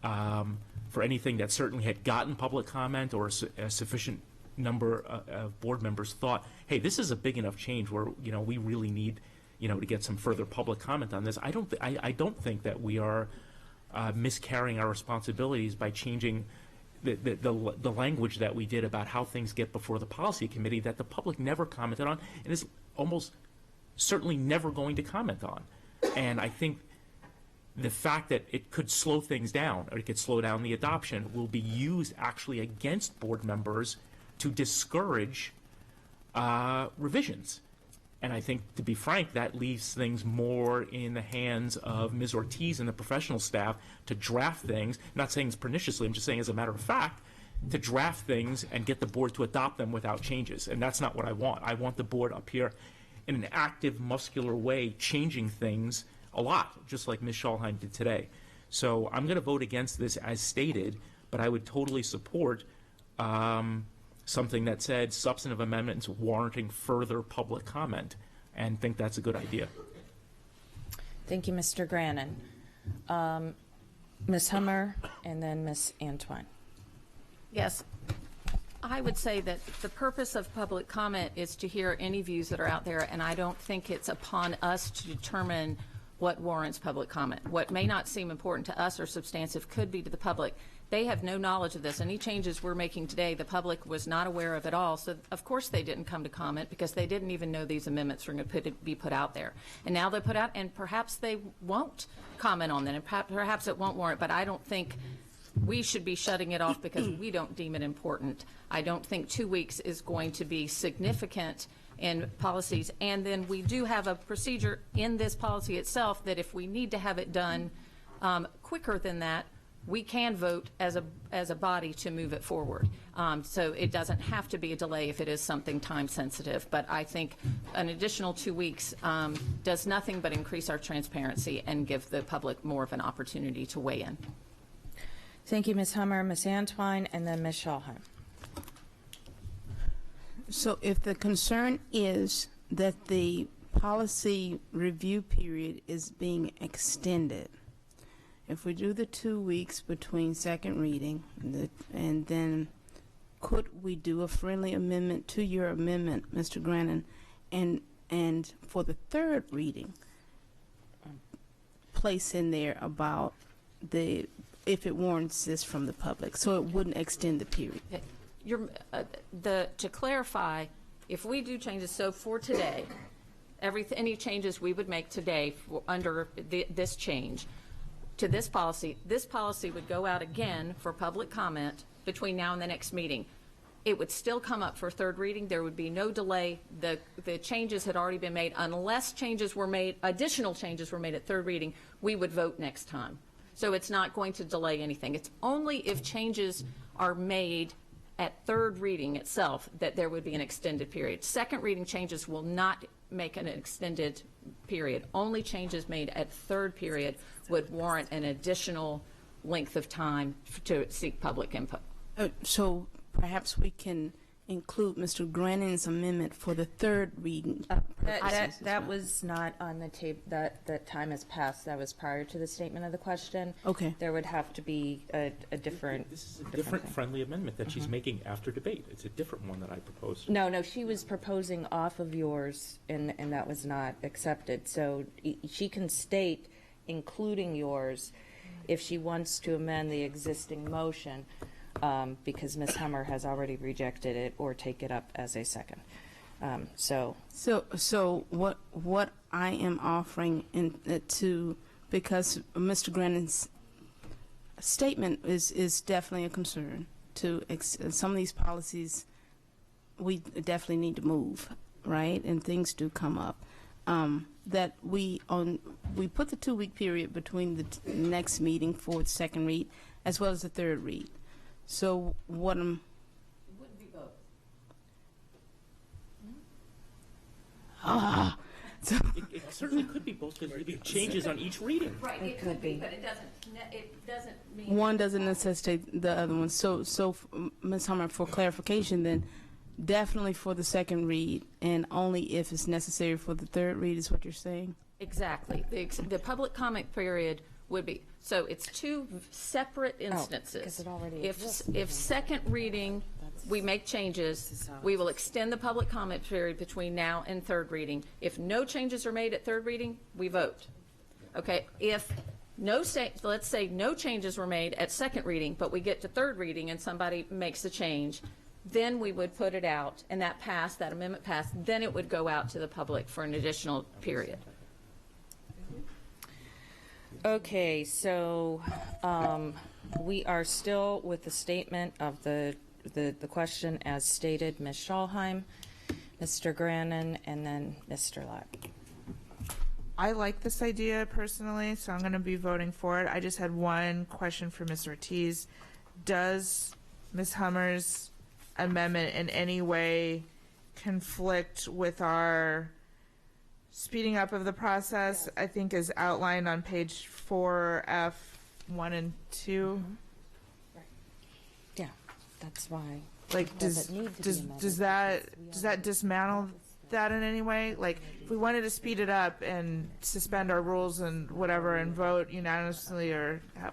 For anything that certainly had gotten public comment or a sufficient number of board members thought, hey, this is a big enough change where, we really need, to get some further public comment on this. I don't think that we are miscarrying our responsibilities by changing the language that we did about how things get before the policy committee that the public never commented on and is almost certainly never going to comment on. And I think the fact that it could slow things down or it could slow down the adoption will be used actually against board members to discourage revisions. And I think, to be frank, that leaves things more in the hands of Ms. Ortiz and the professional staff to draft things, not saying it's perniciously, I'm just saying as a matter of fact, to draft things and get the board to adopt them without changes. And that's not what I want. I want the board up here in an active, muscular way, changing things a lot, just like Ms. Schalheim did today. So I'm going to vote against this as stated, but I would totally support something that said substantive amendments warranting further public comment, and think that's a good idea. Thank you, Mr. Grannon. Ms. Hummer, and then Ms. Antwine. Yes. I would say that the purpose of public comment is to hear any views that are out there, and I don't think it's upon us to determine what warrants public comment. What may not seem important to us or substantive could be to the public. They have no knowledge of this. Any changes we're making today, the public was not aware of at all. So, of course, they didn't come to comment because they didn't even know these amendments were going to be put out there. And now they're put out, and perhaps they won't comment on them, and perhaps it won't warrant. But I don't think we should be shutting it off because we don't deem it important. I don't think 2 weeks is going to be significant in policies. And then we do have a procedure in this policy itself that if we need to have it done quicker than that, we can vote as a body to move it forward. So it doesn't have to be a delay if it is something time sensitive. But I think an additional 2 weeks does nothing but increase our transparency and give the public more of an opportunity to weigh in. Thank you, Ms. Hummer, Ms. Antwine, and then Ms. Schalheim. So if the concern is that the policy review period is being extended, if we do the 2 weeks between second reading, and then could we do a friendly amendment to your amendment, Mr. Grannon, and for the third reading, place in there about if it warrants this from the public, so it wouldn't extend the period. To clarify, if we do changes, so for today, any changes we would make today under this change to this policy would go out again for public comment between now and the next meeting. It would still come up for third reading. There would be no delay. The changes had already been made. Unless changes were made, additional changes were made at third reading, we would vote next time. So it's not going to delay anything. It's only if changes are made at third reading itself that there would be an extended period. Second reading changes will not make an extended period. Only changes made at third period would warrant an additional length of time to seek public input. So perhaps we can include Mr. Grannon's amendment for the third reading. That was not on the tape. That time has passed. That was prior to the statement of the question. Okay. There would have to be a different. This is a different friendly amendment that she's making after debate. It's a different one that I proposed. No, she was proposing off of yours, and that was not accepted. So she can state, including yours, if she wants to amend the existing motion. Because Ms. Hummer has already rejected it, or take it up as a second. So what I am offering because Mr. Grannon's statement is definitely a concern to some of these policies. We definitely need to move, right? And things do come up. That we put the 2 week period between the next meeting for the second read as well as the third read. So what I'm... It wouldn't be both. certainly could be both, because there'd be changes on each reading. Right, it could be, but it doesn't mean. One doesn't necessitate the other one. So, Ms. Hummer, for clarification, then definitely for the second read, and only if it's necessary for the third read, is what you're saying? Exactly. The public comment period would be, so it's two separate instances. 'cause it already If second reading, we make changes, we will extend the public comment period between now and third reading. If no changes are made at third reading, we vote. Okay, if let's say no changes were made at second reading, but we get to third reading and somebody makes a change, then we would put it out, and that amendment passed, then it would go out to the public for an additional period. Okay, so we are still with the statement of the question as stated. Ms. Schalheim, Mr. Grannon, and then Mr. Lack. I like this idea personally, so I'm going to be voting for it. I just had one question for Ms. Ortiz. Does Ms. Hummer's amendment in any way conflict with our speeding up of the process? I think is outlined on page 4F1 and 2. Yeah, that's why. Like, does that dismantle that in any way? Like, if we wanted to speed it up and suspend our rules and whatever and vote unanimously, or how,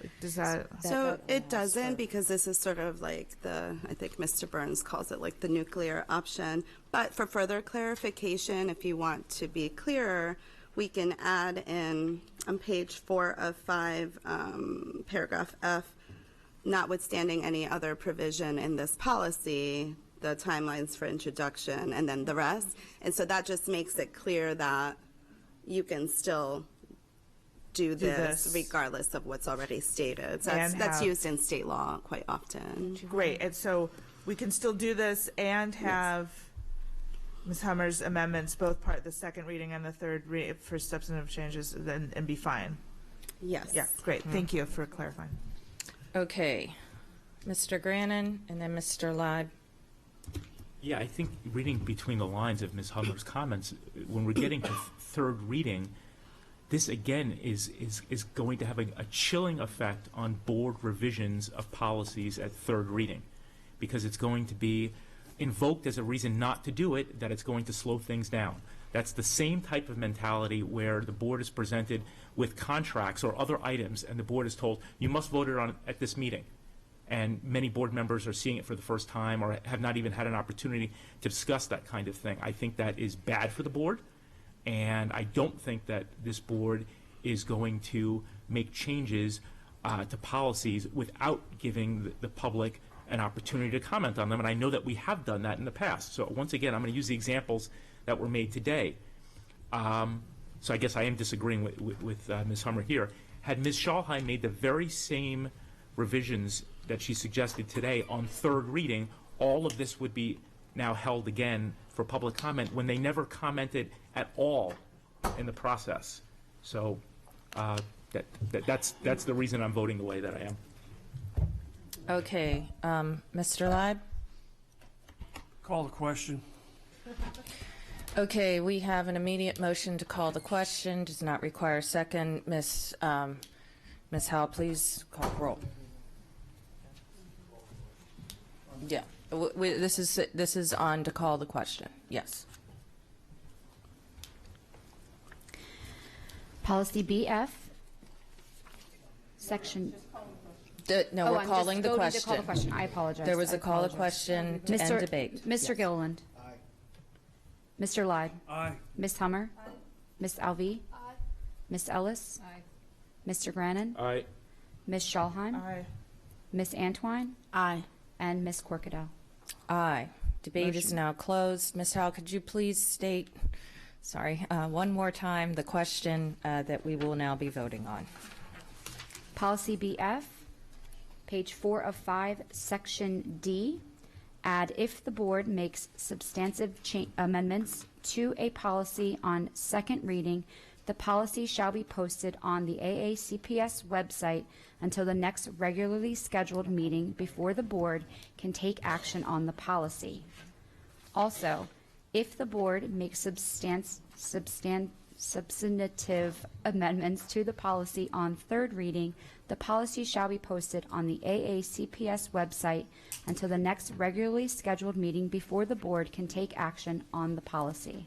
like, does that? So it doesn't, because this is sort of like I think Mr. Burns calls it like the nuclear option. But for further clarification, if you want to be clearer, we can add in on page 4 of 5, paragraph F, notwithstanding any other provision in this policy, the timelines for introduction, and then the rest. And so that just makes it clear that you can still do this regardless of what's already stated. So that's used in state law quite often. Great. And so we can still do this and have Ms. Hummer's amendments, both part the second reading and the third read for substantive changes, and be fine. Yes. Yeah, great. Thank you for clarifying. Okay, Mr. Grannon, and then Mr. Ladd. Yeah, I think reading between the lines of Ms. Hummer's comments, when we're getting to third reading, this again is going to have a chilling effect on board revisions of policies at third reading, because it's going to be invoked as a reason not to do it, that it's going to slow things down. That's the same type of mentality where the board is presented with contracts or other items, and the board is told, you must vote it on at this meeting. And many board members are seeing it for the first time or have not even had an opportunity to discuss that kind of thing. I think that is bad for the board, and I don't think that this board is going to make changes to policies without giving the public an opportunity to comment on them, and I know that we have done that in the past. So once again, I'm going to use the examples that were made today. So I guess I am disagreeing with Ms. Hummer here. Had Ms. Schalheim made the very same revisions that she suggested today on third reading, all of this would be now held again for public comment when they never commented at all in the process. So that's the reason I'm voting the way that I am. Okay, Mr. Ladd? Call the question. Okay, we have an immediate motion to call the question. Does not require a second. Ms. Howell, please call the roll. Yeah, this is on to call the question. Yes. Policy BF, section. No, we're I'm calling just the voting to call question. the question. I apologize. There was I a call to apologize. question to end debate. Mr. Yes. Gilliland. Aye. Mr. Lyde. Aye. Ms. Hummer. Aye. Ms. Alvey. Aye. Ms. Ellis. Aye. Mr. Grannon. Aye. Ms. Schalheim. Aye. Ms. Antwine. Aye. And Ms. Corkadell. Aye. Debate is Motion. now closed. Ms. Howell, could you please state, one more time the question that we will now be voting on? Policy BF, page 4 of 5, section D. Add if the board makes substantive amendments to a policy on second reading, the policy shall be posted on the AACPS website until the next regularly scheduled meeting before the board can take action on the policy. Also, If the board makes substantive amendments to the policy on third reading, the policy shall be posted on the AACPS website until the next regularly scheduled meeting before the board can take action on the policy.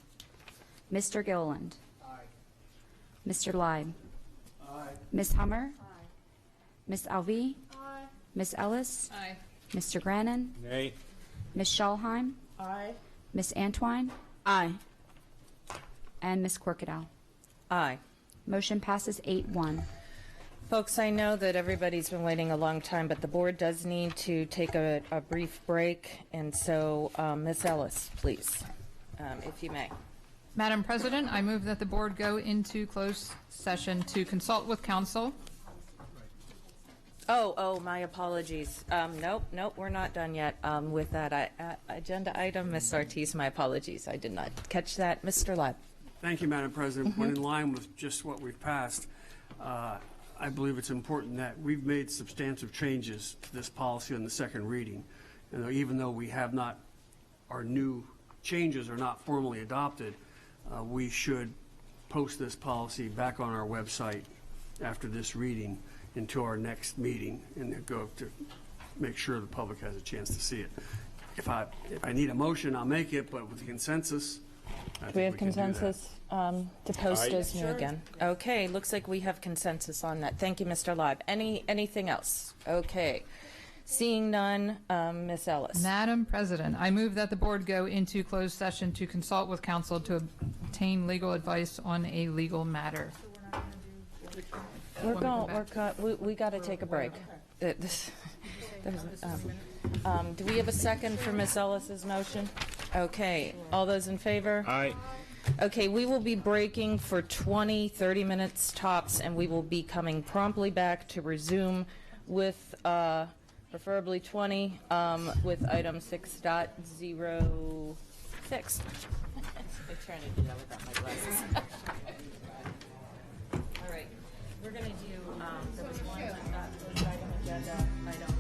Mr. Gilliland? Aye. Mr. Leib? Aye. Ms. Hummer? Aye. Ms. Alvey? Aye. Ms. Ellis? Aye. Mr. Grannon? Nay. Ms. Schallheim? Aye. Ms. Antwine? Aye. And Ms. Corkadell? Aye. Motion passes 8-1. Folks, I know that everybody's been waiting a long time, but the board does need to take a brief break, and so Ms. Ellis, please, if you may. Madam President, I move that the board go into closed session to consult with counsel. Oh, my apologies. Nope, we're not done yet with that agenda item. Ms. Ortiz, my apologies. I did not catch that. Mr. Leib. Thank you, Madam President. When in line with just what we've passed, I believe it's important that we've made substantive changes to this policy on the second reading. And even though we have not, our new changes are not formally adopted, we should post this policy back on our website after this reading until our next meeting, and go to make sure the public has a chance to see it. If I need a motion, I'll make it, but with the consensus, I Do we have think can do that. consensus to post as new again? Okay, looks like we have consensus on that. Thank you, Mr. Leib. Anything else? Okay. Seeing none, Ms. Ellis. Madam President, I move that the board go into closed session to consult with counsel to obtain legal advice on a legal matter. We got to take a break. Do we have a second for Ms. Ellis's motion? Okay, all those in favor? Aye. Okay, we will be breaking for 20-30 minutes tops, and we will be coming promptly back to resume with preferably 20 with item 6.06. I'm trying to do that without my glasses. All right, we're going to do, there was one item agenda item.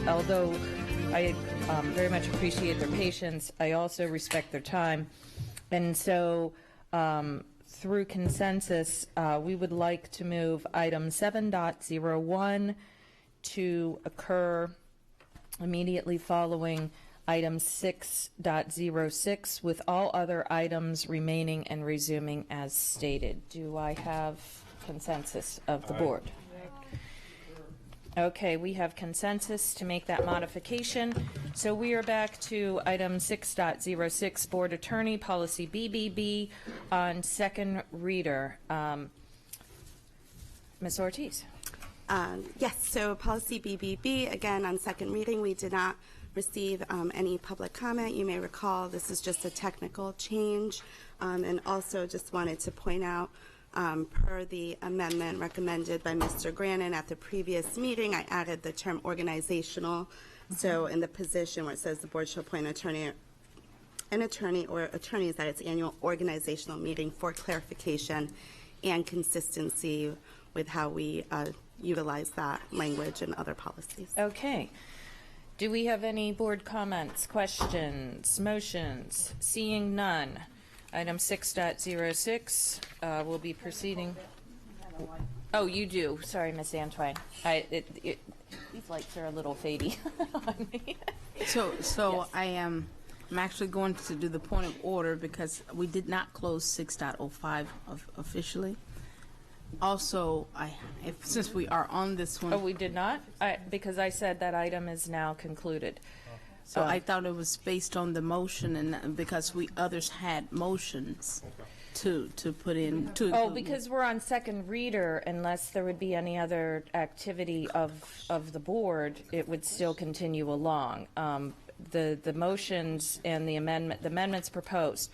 although I very much appreciate their patience, I also respect their time. And so through consensus, we would like to move item 7.01 to occur immediately following item 6.06, with all other items remaining and resuming as stated. Do I have consensus of the board? Okay, we have consensus to make that modification. So we are back to item 6.06, Board Attorney Policy BBB on second reader. Ms. Ortiz. Yes, so policy BBB, again, on second reading, we did not receive any public comment. You may recall this is just a technical change, and also just wanted to point out, per the amendment recommended by Mr. Grannon at the previous meeting, I added the term organizational. So in the position where it says the board shall appoint an attorney or attorneys at its annual organizational meeting for clarification and consistency with how we utilize that language in other policies. Okay. Do we have any board comments, questions, motions? Seeing none. Item 6.06 will be proceeding. Oh, you do. Sorry, Ms. Antoine. These lights are a little fadey on me. So Yes. I'm actually going to do the point of order because we did not close 6.05 officially. Also, since we are on this one. Oh, we did not? Because I said that item is now concluded. So I thought it was based on the motion, and because others had motions to put in. Because we're on second reader, unless there would be any other activity of the board, it would still continue along. The motions and the amendments proposed.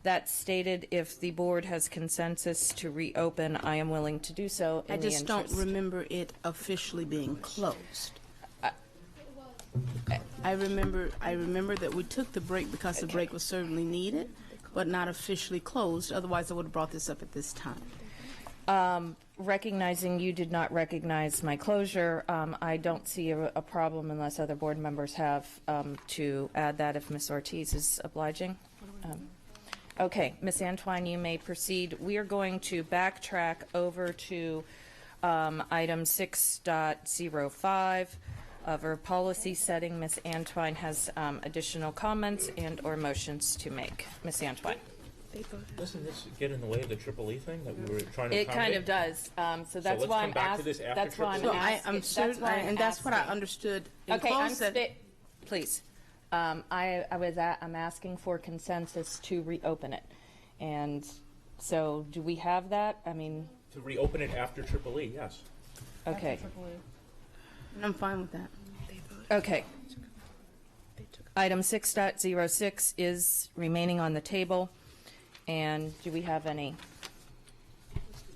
That stated if the board has consensus to reopen, I am willing to do so in I the just interest. don't remember it officially being closed. I remember that we took the break because the break was certainly needed, but not officially closed. Otherwise, I would have brought this up at this time. Recognizing you did not recognize my closure, I don't see a problem unless other board members have to add that if Ms. Ortiz is obliging. Okay, Ms. Antoine, you may proceed. We are going to backtrack over to item 6.05 of our policy setting. Ms. Antoine has additional comments and or motions to make. Ms. Antoine. Doesn't this get in the way of the Triple E thing that we were trying to It kind of does. So that's why I'm asking. That's why I'm asking. I'm certain, and that's what I understood. Okay, please. I'm asking for consensus to reopen it, and so do we have that? I mean, to reopen it after Triple E, yes. Okay. I'm fine with that. Okay. Item 6.06 is remaining on the table, and do we have any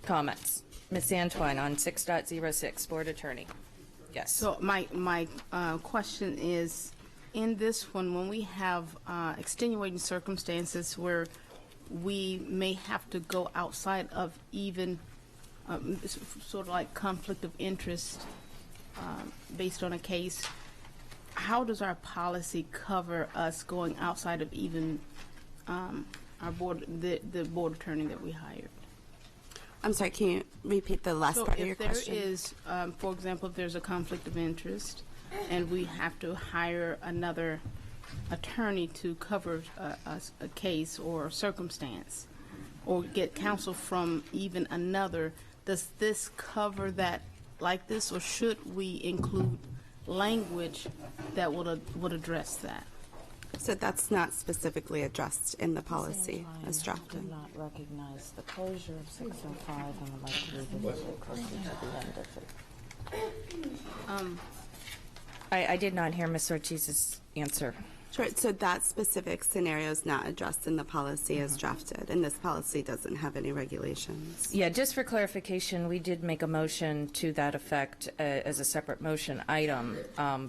comments? Ms. Antoine on 6.06, Board Attorney. Yes. So my question is, in this one, when we have extenuating circumstances where we may have to go outside of even sort of like conflict of interest based on a case, how does our policy cover us going outside of even our board, the board attorney that we hired? I'm sorry, can you repeat the last part of your question? So if there is, for example, if there's a conflict of interest and we have to hire another attorney to cover a case or circumstance, or get counsel from even another, does this cover that like this, or should we include language that would address that? So that's not specifically addressed in the policy as drafted. I do not recognize the closure of 605 and would like to revisit it closer to the end of it. I did not hear Ms. Ortiz's answer. Sure. So that specific scenario is not addressed in the policy as drafted, and this policy doesn't have any regulations. Yeah, just for clarification, we did make a motion to that effect as a separate motion item,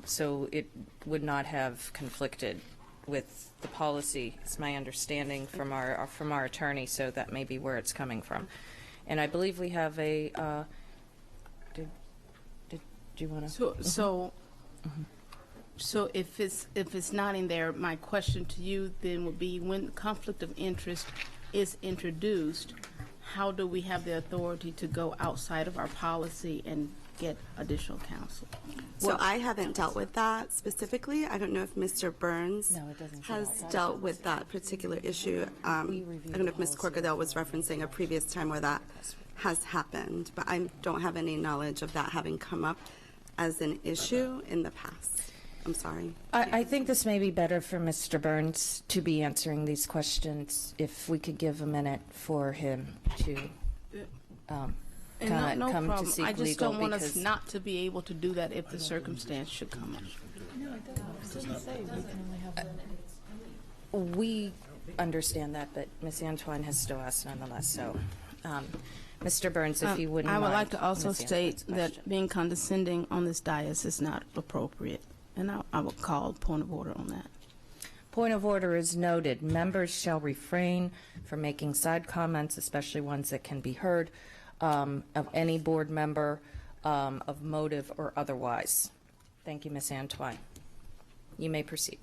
so it would not have conflicted with the policy. It's my understanding from our attorney, so that may be where it's coming from. And I believe we have a. Do you want to? So So if it's not in there, my question to you then would be, when conflict of interest is introduced, how do we have the authority to go outside of our policy and get additional counsel? So I haven't dealt with that specifically. I don't know if Mr. Burns has dealt with that particular issue. I don't know if Ms. Corkadell was referencing a previous time where that has happened, but I don't have any knowledge of that having come up as an issue in the past. I'm sorry. I think this may be better for Mr. Burns to be answering these questions, if we could give a minute for him to come to seek legal. I just don't want us not to be able to do that if the circumstance should come up. No, it doesn't say we can only have one. We understand that, but Ms. Antoine has still asked nonetheless. So, Mr. Burns, if you wouldn't I would mind, like to also Ms. state Antoine's that question. being condescending on this dais is not appropriate, and I will call point of order on that. Point of order is noted. Members shall refrain from making side comments, especially ones that can be heard, of any board member, of motive or otherwise. Thank you, Ms. Antoine. You may proceed.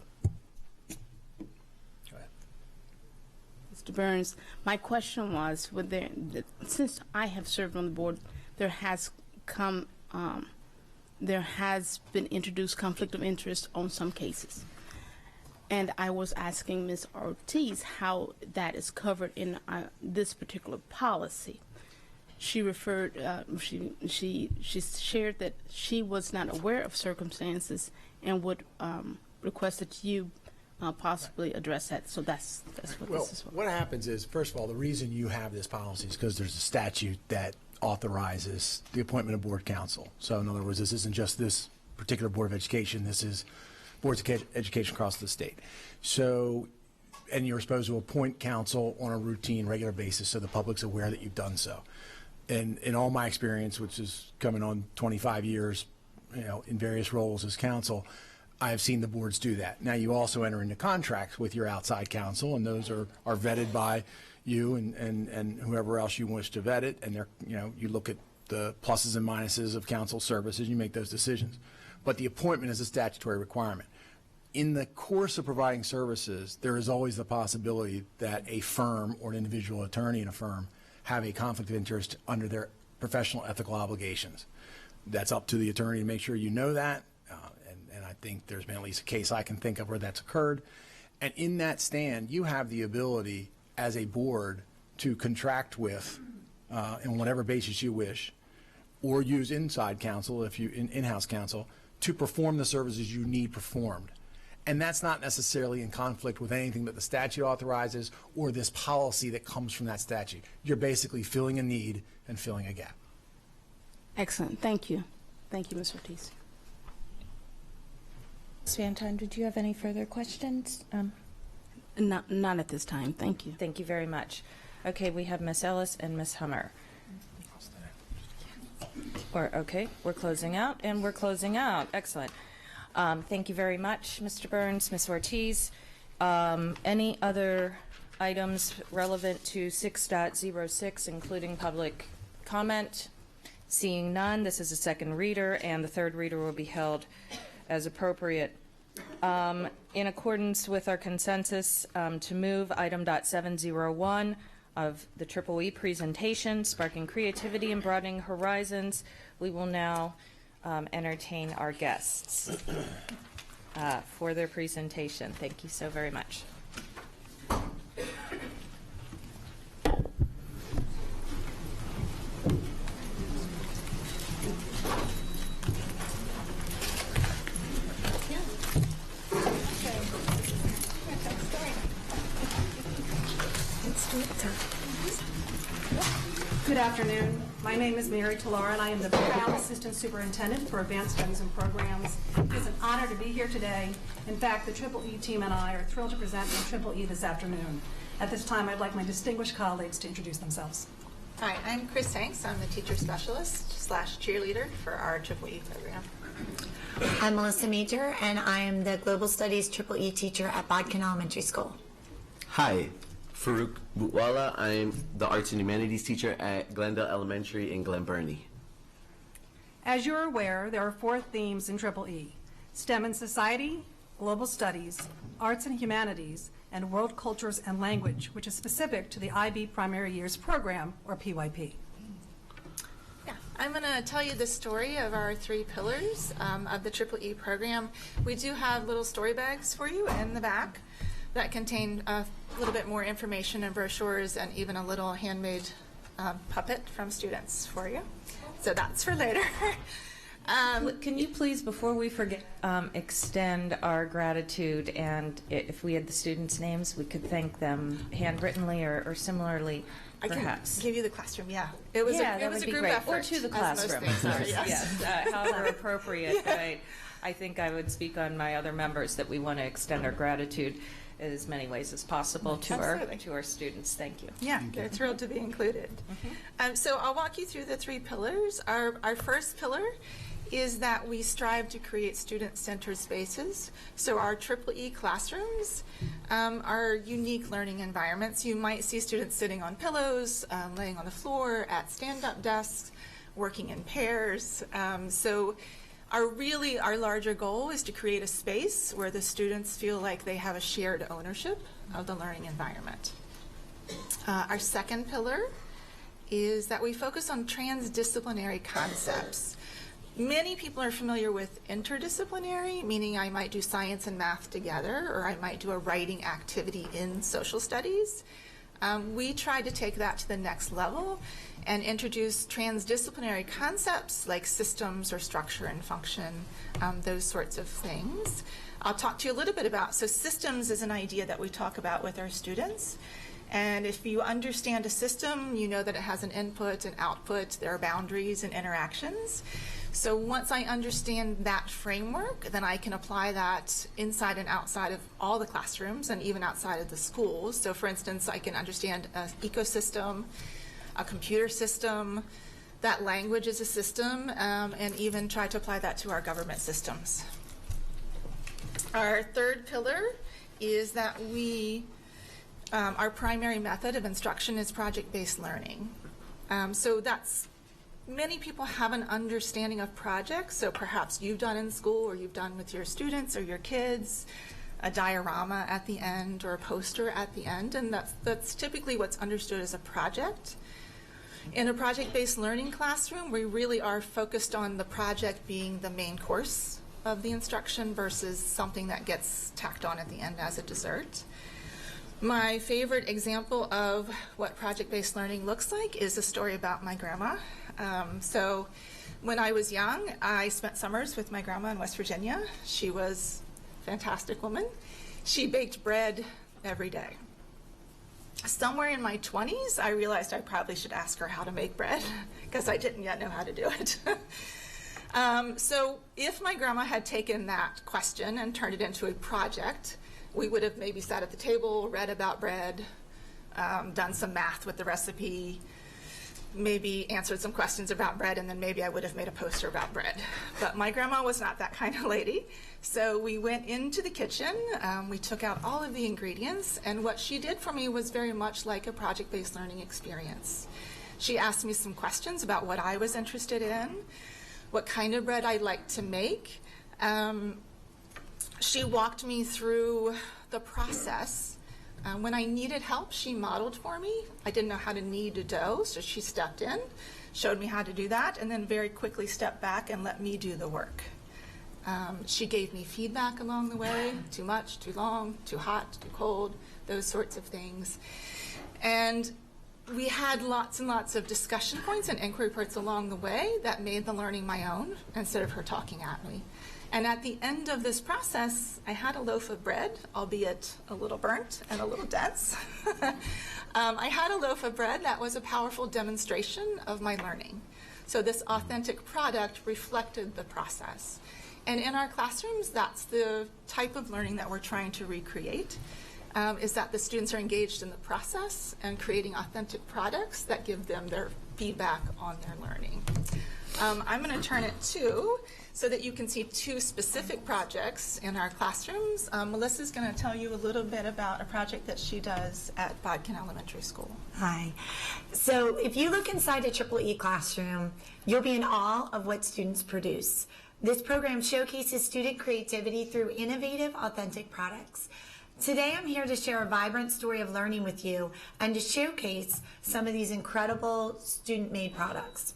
Mr. Burns, my question was, since I have served on the board, there has been introduced conflict of interest on some cases. And I was asking Ms. Ortiz how that is covered in this particular policy. She referred, she shared that she was not aware of circumstances and would request that you possibly address that. So that's what this is for. What happens is, first of all, the reason you have this policy is because there's a statute that authorizes the appointment of board counsel. So in other words, this isn't just this particular Board of Education, this is boards of education across the state. So, and you're supposed to appoint counsel on a routine, regular basis so the public's aware that you've done so. And in all my experience, which is coming on 25 years, in various roles as counsel, I have seen the boards do that. Now, you also enter into contracts with your outside counsel, and those are vetted by you and whoever else you wish to vet it. And they're, you look at the pluses and minuses of counsel services, you make those decisions. But the appointment is a statutory requirement. In the course of providing services, there is always the possibility that a firm or an individual attorney in a firm have a conflict of interest under their professional ethical obligations. That's up to the attorney to make sure you know that. And I think there's been at least a case I can think of where that's occurred. And in that stand, you have the ability as a board to contract with, on whatever basis you wish, or use inside counsel, if you in-house counsel, to perform the services you need performed. And that's not necessarily in conflict with anything that the statute authorizes or this policy that comes from that statute. You're basically filling a need and filling a gap. Excellent. Thank you. Thank you, Ms. Ortiz. Ms. Van, did you have any further questions? Not at this time. Thank you. Thank you very much. Okay, we have Ms. Ellis and Ms. Hummer. Okay, we're closing out, and we're closing out. Excellent. Thank you very much, Mr. Burns, Ms. Ortiz. Any other items relevant to 6.06, including public comment? Seeing none, this is a second reader, and the third reader will be held as appropriate. In accordance with our consensus to move item .701 of the EEE presentation, Sparking Creativity and Broadening Horizons, we will now entertain our guests for their presentation. Thank you so very much. Good afternoon. My name is Mary Talara, and I am the proud Assistant Superintendent for Advanced Studies and Programs. It is an honor to be here today. In fact, the EEE team and I are thrilled to present the EEE this afternoon. At this time, I'd like my distinguished colleagues to introduce themselves. Hi, I'm Chris Hanks. I'm the teacher specialist / cheerleader for our EEE program. I'm Melissa Major, and I am the Global Studies EEE teacher at Bodkin Elementary School. Hi, Farouk Butwala. I'm the Arts and Humanities teacher at Glendale Elementary in Glen Burnie. As you're aware, there are 4 themes in EEE: STEM and Society, Global Studies, Arts and Humanities, and World Cultures and Language, which is specific to the IB Primary Years Program, or PYP. Yeah, I'm going to tell you the story of our 3 pillars of the EEE program. We do have little story bags for you in the back that contain a little bit more information and brochures and even a little handmade puppet from students for you. So that's for later. Can you please, before we forget, extend our gratitude, and if we had the students' names, we could thank them handwrittenly or similarly, perhaps. I can give you the classroom, yeah. It was a group effort. Or to the classroom. Yes, however appropriate. Yeah. I think I would speak on my other members that we want to extend our gratitude in as many ways as possible to our students. Thank you. Yeah, they're thrilled to be included. So I'll walk you through the 3 pillars. Our first pillar is that we strive to create student-centered spaces. So our EEE classrooms are unique learning environments. You might see students sitting on pillows, laying on the floor, at stand-up desks, working in pairs. So our larger goal is to create a space where the students feel like they have a shared ownership of the learning environment. Our second pillar is that we focus on transdisciplinary concepts. Many people are familiar with interdisciplinary, meaning I might do science and math together, or I might do a writing activity in social studies. We try to take that to the next level and introduce transdisciplinary concepts like systems or structure and function, those sorts of things. I'll talk to you a little bit about, so systems is an idea that we talk about with our students. And if you understand a system, you know that it has an input and output, there are boundaries and interactions. So once I understand that framework, then I can apply that inside and outside of all the classrooms and even outside of the schools. So for instance, I can understand an ecosystem, a computer system, that language is a system, and even try to apply that to our government systems. Our third pillar is that our primary method of instruction is project-based learning. So many people have an understanding of projects, so perhaps you've done in school or you've done with your students or your kids, a diorama at the end or a poster at the end, and that's typically what's understood as a project. In a project-based learning classroom, we really are focused on the project being the main course of the instruction versus something that gets tacked on at the end as a dessert. My favorite example of what project-based learning looks like is a story about my grandma. So when I was young, I spent summers with my grandma in West Virginia. She was a fantastic woman. She baked bread every day. Somewhere in my 20s, I realized I probably should ask her how to make bread because I didn't yet know how to do it. So if my grandma had taken that question and turned it into a project, we would have maybe sat at the table, read about bread, done some math with the recipe, maybe answered some questions about bread, and then maybe I would have made a poster about bread. But my grandma was not that kind of lady. So we went into the kitchen, we took out all of the ingredients, and what she did for me was very much like a project-based learning experience. She asked me some questions about what I was interested in, what kind of bread I liked to make. She walked me through the process. When I needed help, she modeled for me. I didn't know how to knead a dough, so she stepped in, showed me how to do that, and then very quickly stepped back and let me do the work. She gave me feedback along the way, too much, too long, too hot, too cold, those sorts of things. And we had lots and lots of discussion points and inquiry points along the way that made the learning my own instead of her talking at me. And at the end of this process, I had a loaf of bread, albeit a little burnt and a little dense. I had a loaf of bread that was a powerful demonstration of my learning. So this authentic product reflected the process. And in our classrooms, that's the type of learning that we're trying to recreate, is that the students are engaged in the process and creating authentic products that give them their feedback on their learning. I'm going to turn it so that you can see 2 specific projects in our classrooms. Melissa's going to tell you a little bit about a project that she does at Bodkin Elementary School. Hi. So if you look inside a EEE classroom, you'll be in awe of what students produce. This program showcases student creativity through innovative, authentic products. Today, I'm here to share a vibrant story of learning with you and to showcase some of these incredible student-made products.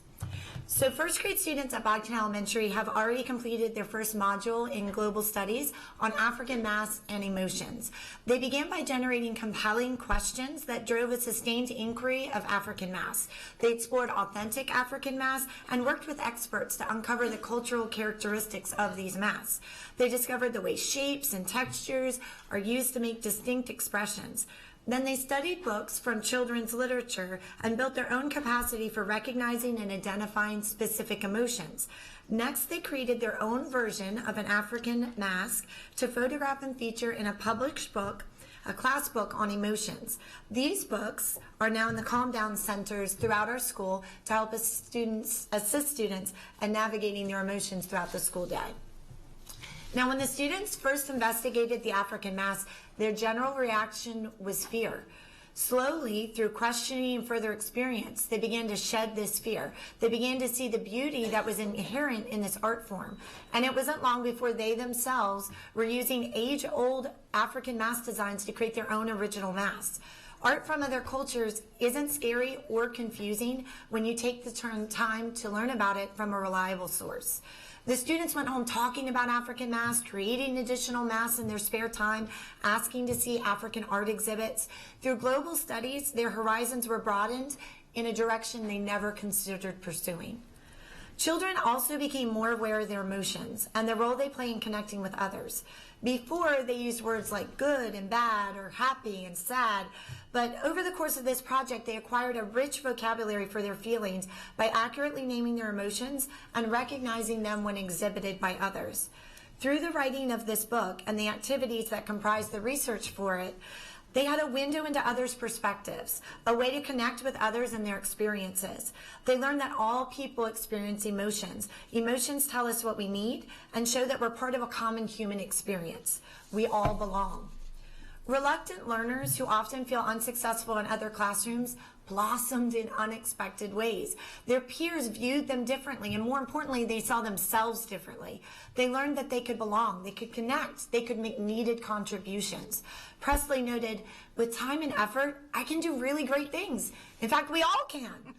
So first grade students at Bodkin Elementary have already completed their first module in Global Studies on African mass and emotions. They began by generating compelling questions that drove a sustained inquiry of African mass. They explored authentic African mass and worked with experts to uncover the cultural characteristics of these mass. They discovered the way shapes and textures are used to make distinct expressions. Then they studied books from children's literature and built their own capacity for recognizing and identifying specific emotions. Next, they created their own version of an African mask to photograph and feature in a published book, a class book on emotions. These books are now in the Calm Down centers throughout our school to help assist students in navigating their emotions throughout the school day. Now, when the students first investigated the African mass, their general reaction was fear. Slowly, through questioning and further experience, they began to shed this fear. They began to see the beauty that was inherent in this art form. And it wasn't long before they themselves were using age-old African mask designs to create their own original masks. Art from other cultures isn't scary or confusing when you take the time to learn about it from a reliable source. The students went home talking about African masks, creating additional masks in their spare time, asking to see African art exhibits. Through global studies, their horizons were broadened in a direction they never considered pursuing. Children also became more aware of their emotions and the role they play in connecting with others. Before, they used words like good and bad or happy and sad, but over the course of this project, they acquired a rich vocabulary for their feelings by accurately naming their emotions and recognizing them when exhibited by others. Through the writing of this book and the activities that comprise the research for it, they had a window into others' perspectives, a way to connect with others and their experiences. They learned that all people experience emotions. Emotions tell us what we need and show that we're part of a common human experience. We all belong. Reluctant learners who often feel unsuccessful in other classrooms blossomed in unexpected ways. Their peers viewed them differently, and more importantly, they saw themselves differently. They learned that they could belong, they could connect, they could make needed contributions. Presley noted, with time and effort, I can do really great things. In fact, we all can.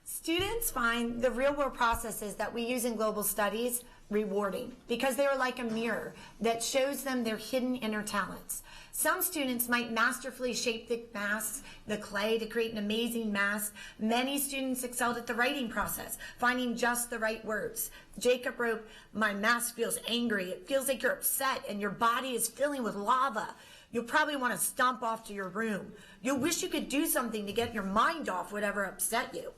Students find the real-world processes that we use in global studies rewarding because they are like a mirror that shows them their hidden inner talents. Some students might masterfully shape the masks, the clay, to create an amazing mask. Many students excelled at the writing process, finding just the right words. Jacob wrote, "My mask feels angry. It feels like you're upset and your body is filling with lava. You'll probably want to stomp off to your room. You'll wish you could do something to get your mind off whatever upset you."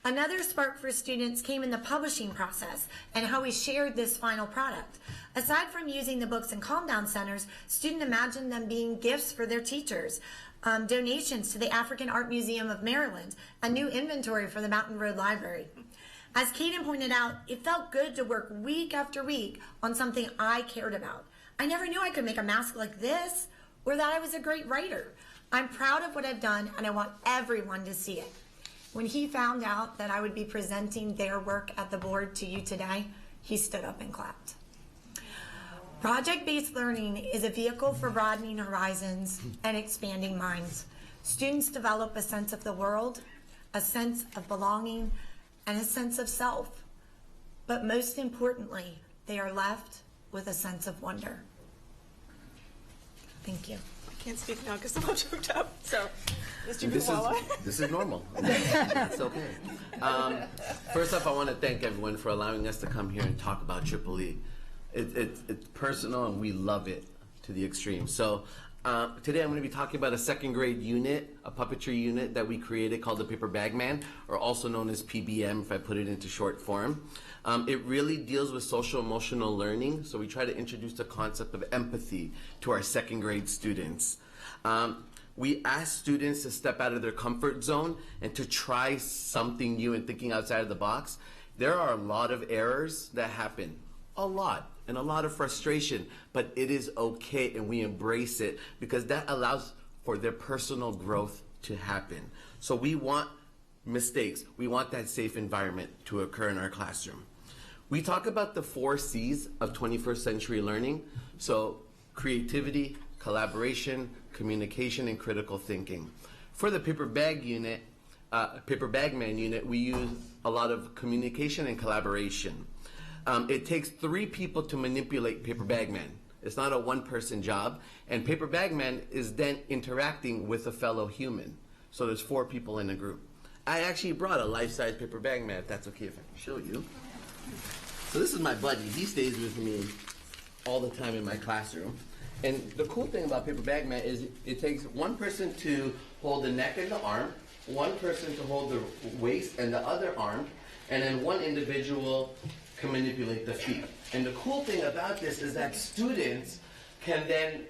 Another spark for students came in the publishing process and how we shared this final product. Aside from using the books in Calm Down centers, students imagined them being gifts for their teachers, donations to the African Art Museum of Maryland, a new inventory for the Mountain Road Library. As Kaden pointed out, it felt good to work week after week on something I cared about. I never knew I could make a mask like this or that I was a great writer. I'm proud of what I've done and I want everyone to see it. When he found out that I would be presenting their work at the board to you today, he stood up and clapped. Project-based learning is a vehicle for broadening horizons and expanding minds. Students develop a sense of the world, a sense of belonging, and a sense of self. But most importantly, they are left with a sense of wonder. Thank you. I can't speak now because I'm all choked up. So, Mr. Kuwala. This is normal. That's okay. First off, I want to thank everyone for allowing us to come here and talk about Triple E. It's personal and we love it to the extreme. So today I'm going to be talking about a second grade unit, a puppetry unit that we created called the Paper Bag Man, or also known as PBM if I put it into short form. It really deals with social emotional learning, so we try to introduce the concept of empathy to our second grade students. We ask students to step out of their comfort zone and to try something new and thinking outside of the box. There are a lot of errors that happen, a lot, and a lot of frustration, but it is okay and we embrace it because that allows for their personal growth to happen. So we want mistakes. We want that safe environment to occur in our classroom. We talk about the 4 C's of 21st century learning. So creativity, collaboration, communication, and critical thinking. For the paper bag unit, paper bag man unit, we use a lot of communication and collaboration. It takes 3 people to manipulate paper bag man. It's not a one-person job, and paper bag man is then interacting with a fellow human. So there's 4 people in a group. I actually brought a life-size paper bag man, if that's okay if I can show you. So this is my buddy. He stays with me all the time in my classroom. And the cool thing about paper bag man is it takes 1 person to hold the neck and the arm, 1 person to hold the waist and the other arm, and then 1 individual can manipulate the feet. And the cool thing about this is that students can then,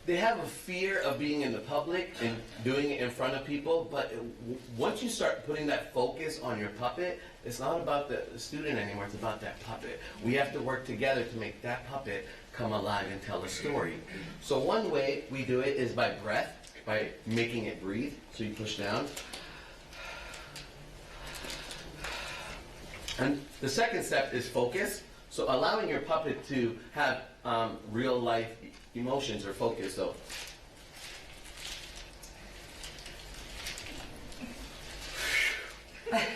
they have a fear of being in the public and doing it in front of people, but once you start putting that focus on your puppet, it's not about the student anymore, it's about that puppet. We have to work together to make that puppet come alive and tell a story. So one way we do it is by breath, by making it breathe. So you push down. And the second step is focus. So allowing your puppet to have real life emotions or focus.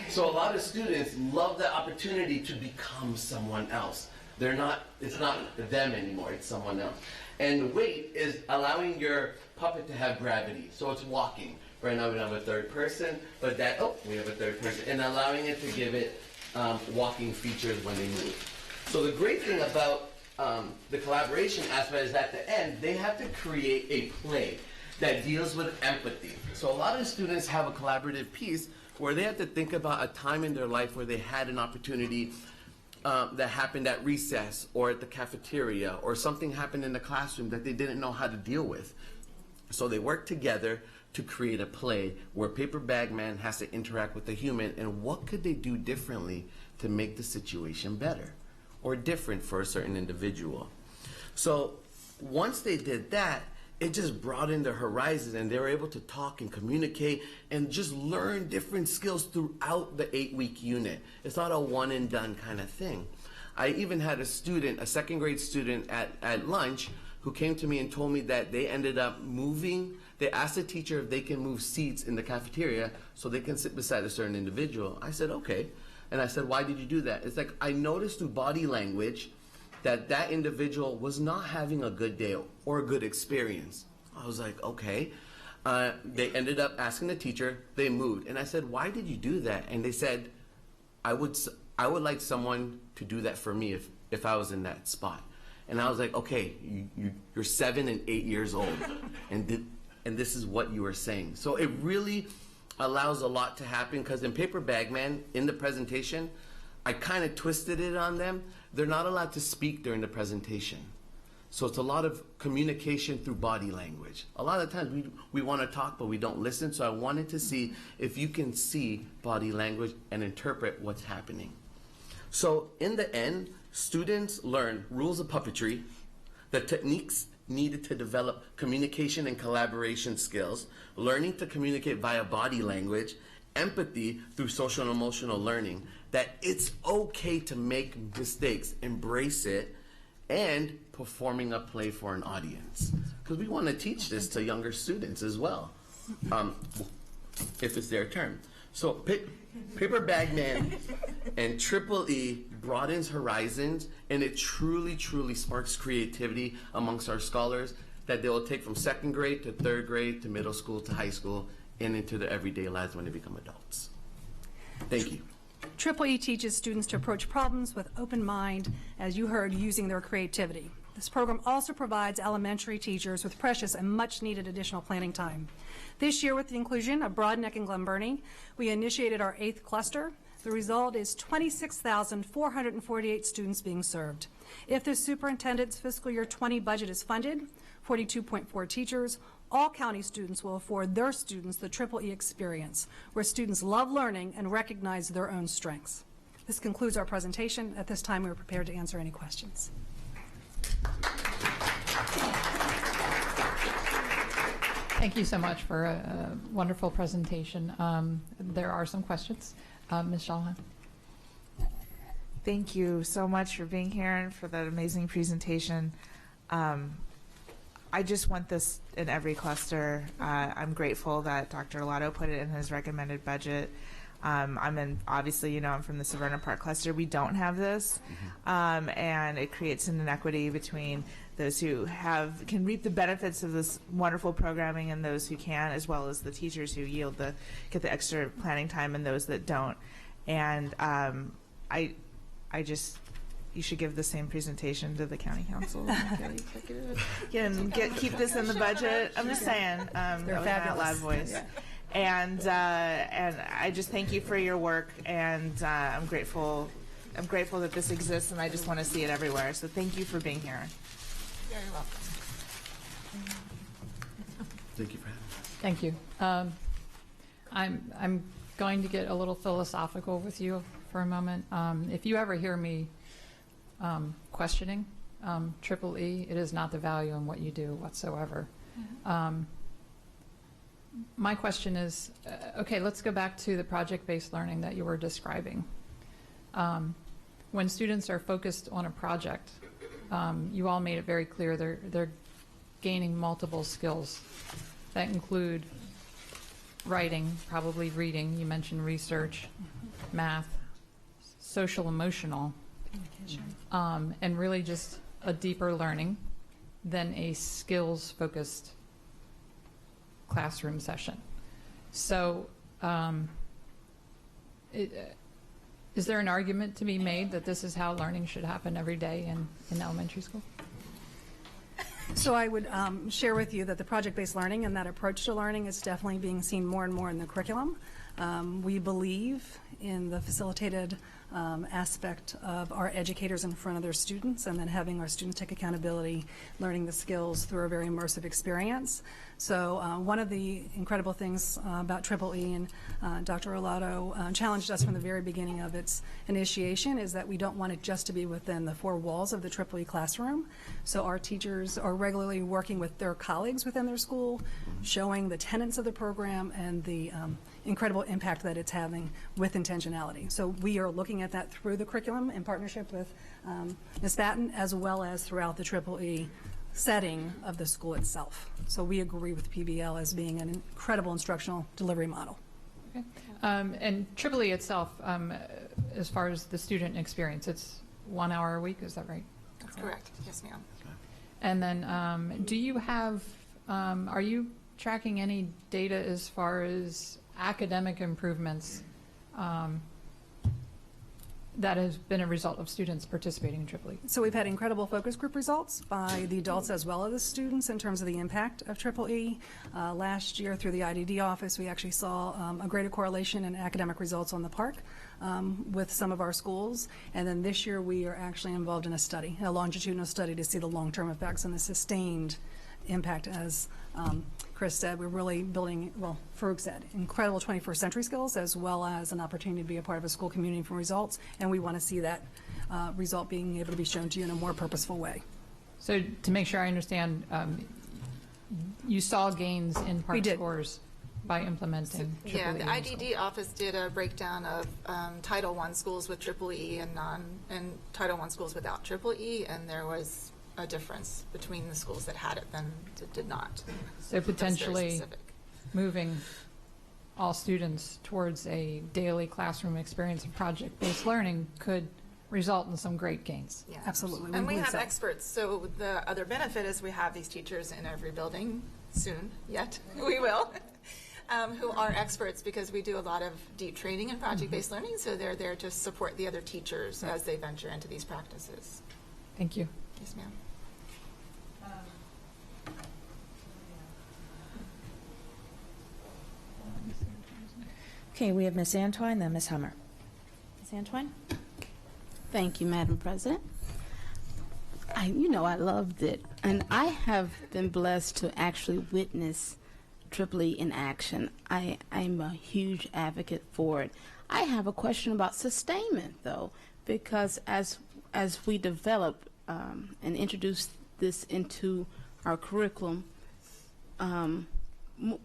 So a lot of students love the opportunity to become someone else. It's not them anymore, it's someone else. And weight is allowing your puppet to have gravity. So it's walking. Right now we don't have a 3rd person, but we have a 3rd person. And allowing it to give it walking features when they move. So the great thing about the collaboration aspect is at the end, they have to create a play that deals with empathy. So a lot of students have a collaborative piece where they have to think about a time in their life where they had an opportunity that happened at recess or at the cafeteria, or something happened in the classroom that they didn't know how to deal with. So they work together to create a play where paper bag man has to interact with the human, and what could they do differently to make the situation better or different for a certain individual. So once they did that, it just broadened their horizons, and they were able to talk and communicate and just learn different skills throughout the 8-week unit. It's not a one and done kind of thing. I even had a student, a 2nd grade student at lunch, who came to me and told me that they ended up moving. They asked the teacher if they can move seats in the cafeteria so they can sit beside a certain individual. I said, okay. And I said, why did you do that? It's like, I noticed through body language that that individual was not having a good day or a good experience. I was like, okay. They ended up asking the teacher, they moved. And I said, why did you do that? And they said, I would like someone to do that for me if I was in that spot. And I was like, okay, you're 7 and 8 years old, and this is what you were saying. So it really allows a lot to happen, because in Paper Bag Man, in the presentation, I kind of twisted it on them. They're not allowed to speak during the presentation. So it's a lot of communication through body language. A lot of times we want to talk, but we don't listen. So I wanted to see if you can see body language and interpret what's happening. So in the end, students learn rules of puppetry, the techniques needed to develop communication and collaboration skills, learning to communicate via body language, empathy through social and emotional learning, that it's okay to make mistakes, embrace it, and performing a play for an audience. Because we want to teach this to younger students as well, if it's their turn. So Paper Bag Man and Triple E broadens horizons, and it truly, truly sparks creativity amongst our scholars that they will take from 2nd grade to 3rd grade to middle school to high school and into their everyday lives when they become adults. Thank you. Triple E teaches students to approach problems with open mind, as you heard, using their creativity. This program also provides elementary teachers with precious and much needed additional planning time. This year, with the inclusion of Broadneck and Glen Burnie, we initiated our 8th cluster. The result is 26,448 students being served. If the superintendent's fiscal year 20 budget is funded, 42.4 teachers, all county students will afford their students the Triple E experience, where students love learning and recognize their own strengths. This concludes our presentation. At this time, we are prepared to answer any questions. Thank you so much for a wonderful presentation. There are some questions. Ms. Shalahan. Thank you so much for being here and for that amazing presentation. I just want this in every cluster. I'm grateful that Dr. Arlotto put it in his recommended budget. Obviously, I'm from the Severna Park cluster. We don't have this, and it creates an inequity between those who can reap the benefits of this wonderful programming and those who can, as well as the teachers who get the extra planning time and those that don't. And you should give the same presentation to the county council. Keep this in the budget. I'm just saying, with that loud voice. Yeah. And I just thank you for your work, and I'm grateful that this exists, and I just want to see it everywhere. So thank you for being here. You're welcome. Thank you for having us. Thank you. I'm going to get a little philosophical with you for a moment. If you ever hear me questioning Triple E, it is not the value in what you do whatsoever. My question is, okay, let's go back to the project-based learning that you were describing. When students are focused on a project, you all made it very clear they're gaining multiple skills that include writing, probably reading, you mentioned research, math, social emotional, and really just a deeper learning than a skills-focused classroom session. So is there an argument to be made that this is how learning should happen every day in elementary school? So I would share with you that the project-based learning and that approach to learning is definitely being seen more and more in the curriculum. We believe in the facilitated aspect of our educators in front of their students, and then having our students take accountability, learning the skills through a very immersive experience. So one of the incredible things about Triple E, and Dr. Arlotto challenged us from the very beginning of its initiation, is that we don't want it just to be within the four walls of the Triple E classroom. So our teachers are regularly working with their colleagues within their school, showing the tenets of the program and the incredible impact that it's having with intentionality. So we are looking at that through the curriculum in partnership with Ms. Batten, as well as throughout the Triple E setting of the school itself. So we agree with PBL as being an incredible instructional delivery model. Okay. And Triple E itself, as far as the student experience, it's 1 hour a week, is that right? That's correct. Yes, ma'am. And then do you have, are you tracking any data as far as academic improvements that has been a result of students participating in Triple E? So we've had incredible focus group results by the adults as well as the students in terms of the impact of Triple E. Last year through the IDD office, we actually saw a greater correlation in academic results on the park with some of our schools. And then this year we are actually involved in a study, a longitudinal study, to see the long-term effects and the sustained impact. As Chris said, we're really building, well, Farouk said, incredible 21st century skills, as well as an opportunity to be a part of a school community from results, and we want to see that result being able to be shown to you in a more purposeful way. So to make sure I understand, you saw gains in park scores by implementing Triple E. Yeah, the IDD office did a breakdown of Title I schools with Triple E and Title I schools without Triple E, and there was a difference between the schools that had it than that did not. So potentially moving all students towards a daily classroom experience of project-based learning could result in some great gains. Yeah, absolutely. And we have experts. So the other benefit is we have these teachers in every building soon, yet we will, who are experts, because we do a lot of deep training in project-based learning. So they're there to support the other teachers as they venture into these practices. Thank you. Yes, ma'am. Okay, we have Ms. Antwine, then Ms. Hummer. Ms. Antwine? Thank you, Madam President. I loved it, and I have been blessed to actually witness Triple E in action. I'm a huge advocate for it. I have a question about sustainment, though, because as we develop and introduce this into our curriculum,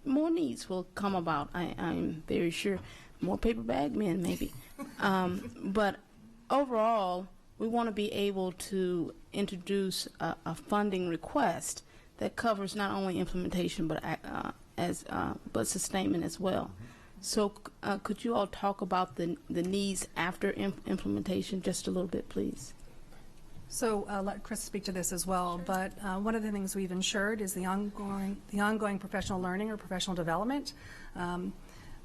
more needs will come about. I'm very sure more paper bag men, maybe. But overall, we want to be able to introduce a funding request that covers not only implementation but sustainment as well. So could you all talk about the needs after implementation just a little bit, please? So let Chris speak to this as well, but one of the things we've ensured is the ongoing professional learning or professional development.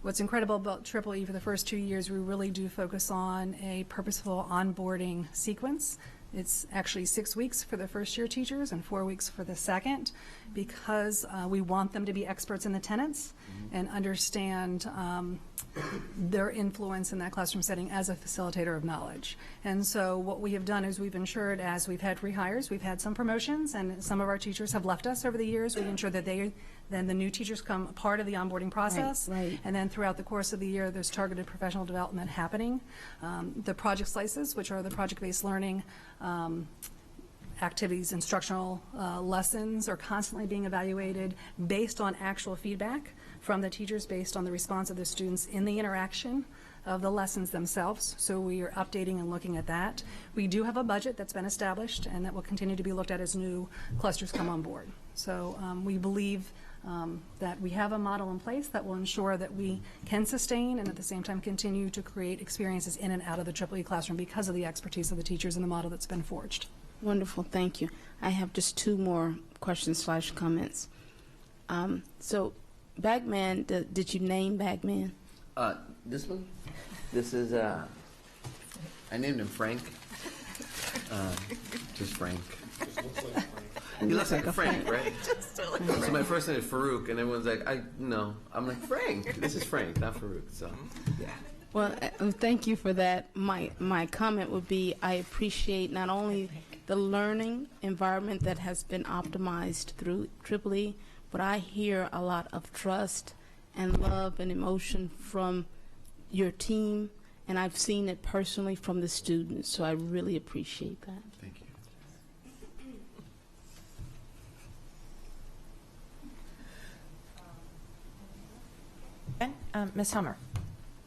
What's incredible about Triple E for the first 2 years, we really do focus on a purposeful onboarding sequence. It's actually 6 weeks for the first year teachers and 4 weeks for the second, because we want them to be experts in the tenets and understand their influence in that classroom setting as a facilitator of knowledge. And so what we have done is we've ensured, as we've had rehires, we've had some promotions, and some of our teachers have left us over the years. We ensure that then the new teachers come a part of the onboarding process. Right. And then throughout the course of the year, there's targeted professional development happening. The project slices, which are the project-based learning activities, instructional lessons, are constantly being evaluated based on actual feedback from the teachers, based on the response of the students in the interaction of the lessons themselves. So we are updating and looking at that. We do have a budget that's been established and that will continue to be looked at as new clusters come on board. So we believe that we have a model in place that will ensure that we can sustain and at the same time continue to create experiences in and out of the Triple E classroom because of the expertise of the teachers and the model that's been forged. Wonderful, thank you. I have just 2 more questions / comments. So, Bagman, did you name Bagman? This one? This is, I named him Frank. Just Frank. He looks like Frank, right? So my first name is Farouk, and everyone's like, no. I'm like, Frank. This is Frank, not Farouk. So, yeah. Well, thank you for that. My comment would be, I appreciate not only the learning environment that has been optimized through Triple E, but I hear a lot of trust and love and emotion from your team, and I've seen it personally from the students, so I really appreciate that. Thank you. Ms. Hummer.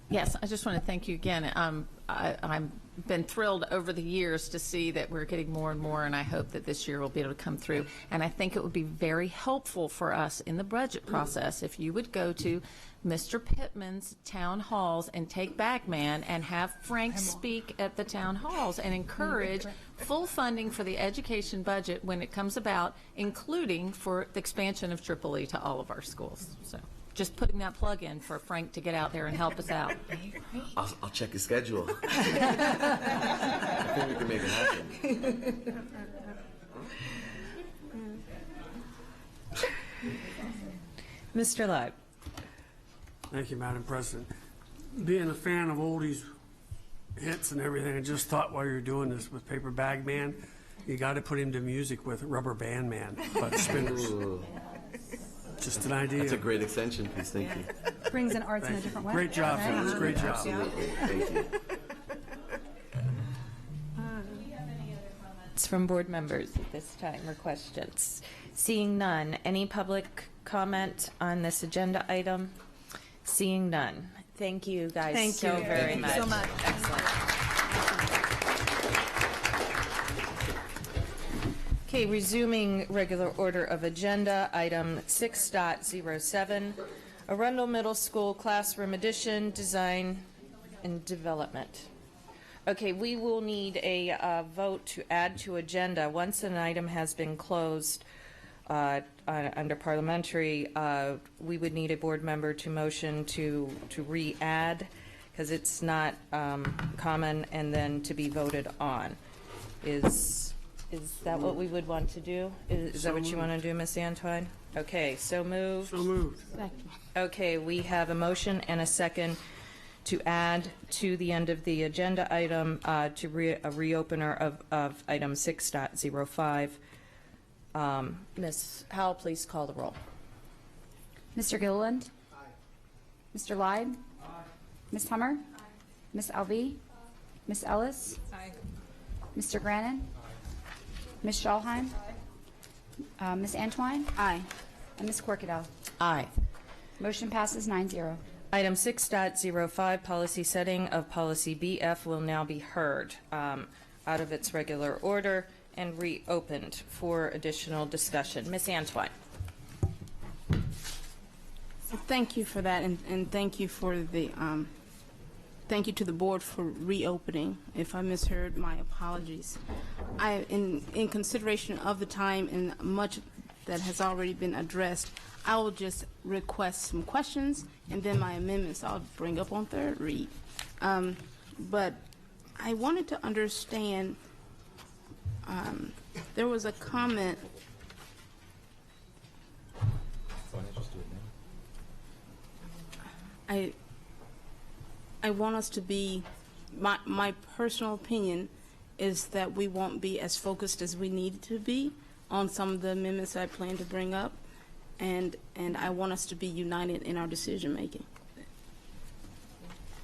Yes, I just want to thank you again. I've been thrilled over the years to see that we're getting more and more, and I hope that this year we'll be able to come through. And I think it would be very helpful for us in the budget process if you would go to Mr. Pittman's town halls and take Bagman and have Frank speak at the town halls and encourage full funding for the education budget when it comes about, including for the expansion of Triple E to all of our schools. So just putting that plug in for Frank to get out there and help us out. I'll check his schedule. I think we can make it happen. Mr. Lott. Thank you, Madam President. Being a fan of oldies hits and everything, I just thought while you're doing this with Paper Bag Man, you got to put him to music with Rubber Band Man by the Spinners. Just an idea. That's a great extension piece. Thank you. Brings in arts in a different way. Great job, fellas. Great job. Absolutely. Thank you. It's from board members at this time or questions. Seeing none, any public comment on this agenda item? Seeing none. Thank you guys so very much. Thank you so much. Excellent. Okay, resuming regular order of agenda, item 6.07, Arundel Middle School Classroom Addition, Design and Development. Okay, we will need a vote to add to agenda. Once an item has been closed under parliamentary, we would need a board member to motion to re-add, because it's not common, and then to be voted on. Is that what we would want to do? Is that what you want to do, Ms. Antoine? Okay, so moved. So moved. Okay, we have a motion and a second to add to the end of the agenda item a reopener of item 6.05. Ms. Howell, please call the roll. Mr. Gilliland? Aye. Mr. Lyde? Aye. Ms. Hummer? Aye. Ms. Alvey? Ms. Ellis? Aye. Mr. Grannon? Aye. Ms. Schallheim? Aye. Ms. Antwine? Aye. And Ms. Corkadell? Aye. Motion passes 9-0. Item 6.05, policy setting of policy BF will now be heard out of its regular order and reopened for additional discussion. Ms. Antoine. Thank you for that, and thank you for the thank you to the board for reopening. If I misheard, my apologies. In consideration of the time and much that has already been addressed, I will just request some questions, and then my amendments I'll bring up on third read. But I wanted to understand, there was a comment. I want us to be, my personal opinion is that we won't be as focused as we need to be on some of the amendments I plan to bring up, and I want us to be united in our decision making.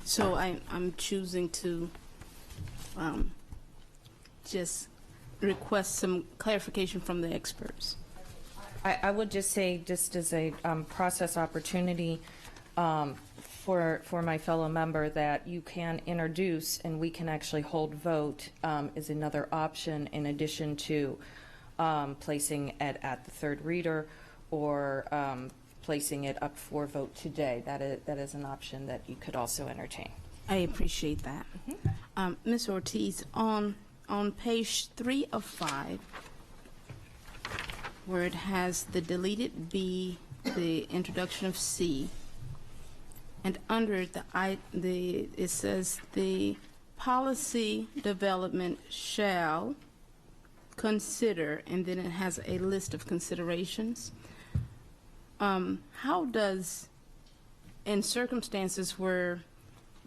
So I'm choosing to just request some clarification from the experts. I would just say, just as a process opportunity for my fellow member, that you can introduce and we can actually hold vote is another option in addition to placing it at the third reader or placing it up for vote today. That is an option that you could also entertain. I appreciate that. Ms. Ortiz, on page 3 of 5, where it has the deleted B, the introduction of C, and under it, it says the policy development shall consider, and then it has a list of considerations. How does, in circumstances where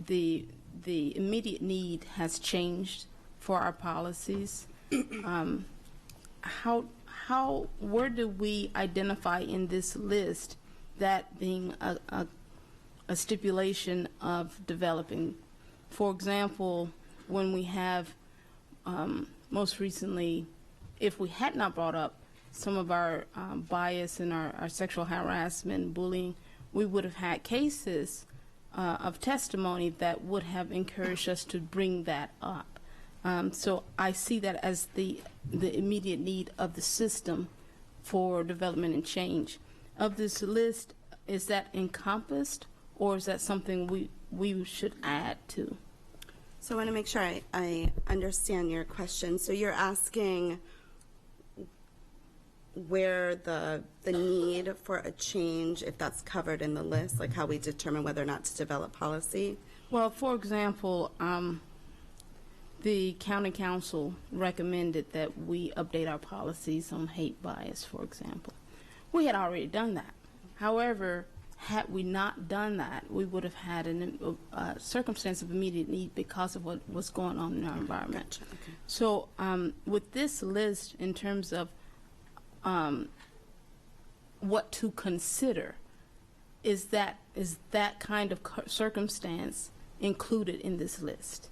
the immediate need has changed for our policies, where do we identify in this list that being a stipulation of developing? For example, when we have most recently, if we had not brought up some of our bias and our sexual harassment, bullying, we would have had cases of testimony that would have encouraged us to bring that up. So I see that as the immediate need of the system for development and change. Of this list, is that encompassed, or is that something we should add to? So I want to make sure I understand your question. So you're asking where the need for a change, if that's covered in the list, like how we determine whether or not to develop policy? Well, for example, the county council recommended that we update our policies on hate bias, for example. We had already done that. However, had we not done that, we would have had a circumstance of immediate need because of what was going on in our environment. Gotcha. Okay. So with this list, in terms of what to consider, is that kind of circumstance included in this list?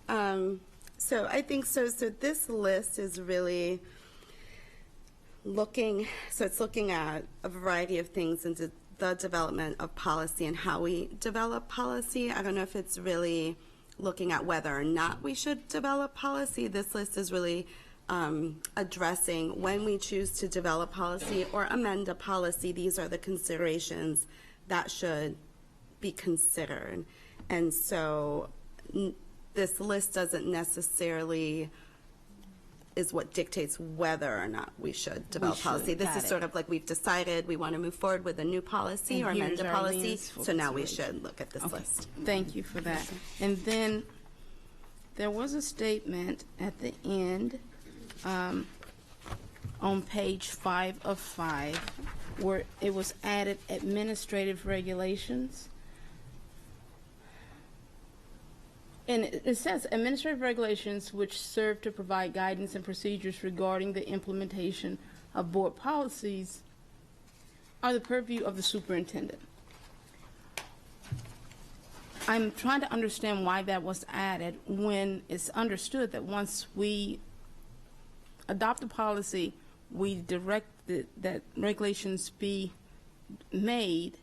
So I think so. So this list is really looking at a variety of things into the development of policy and how we develop policy. I don't know if it's really looking at whether or not we should develop policy. This list is really addressing when we choose to develop policy or amend a policy, these are the considerations that should be considered. And so this list doesn't necessarily is what dictates whether or not we should develop policy. This is sort of like we've decided we want to move forward with a new policy or amend a policy, so now we should look at this list. Thank you for that. And then there was a statement at the end on page 5 of 5 where it was added administrative regulations. And it says administrative regulations which serve to provide guidance and procedures regarding the implementation of board policies are the purview of the superintendent. I'm trying to understand why that was added when it's understood that once we adopt a policy, we direct that regulations be made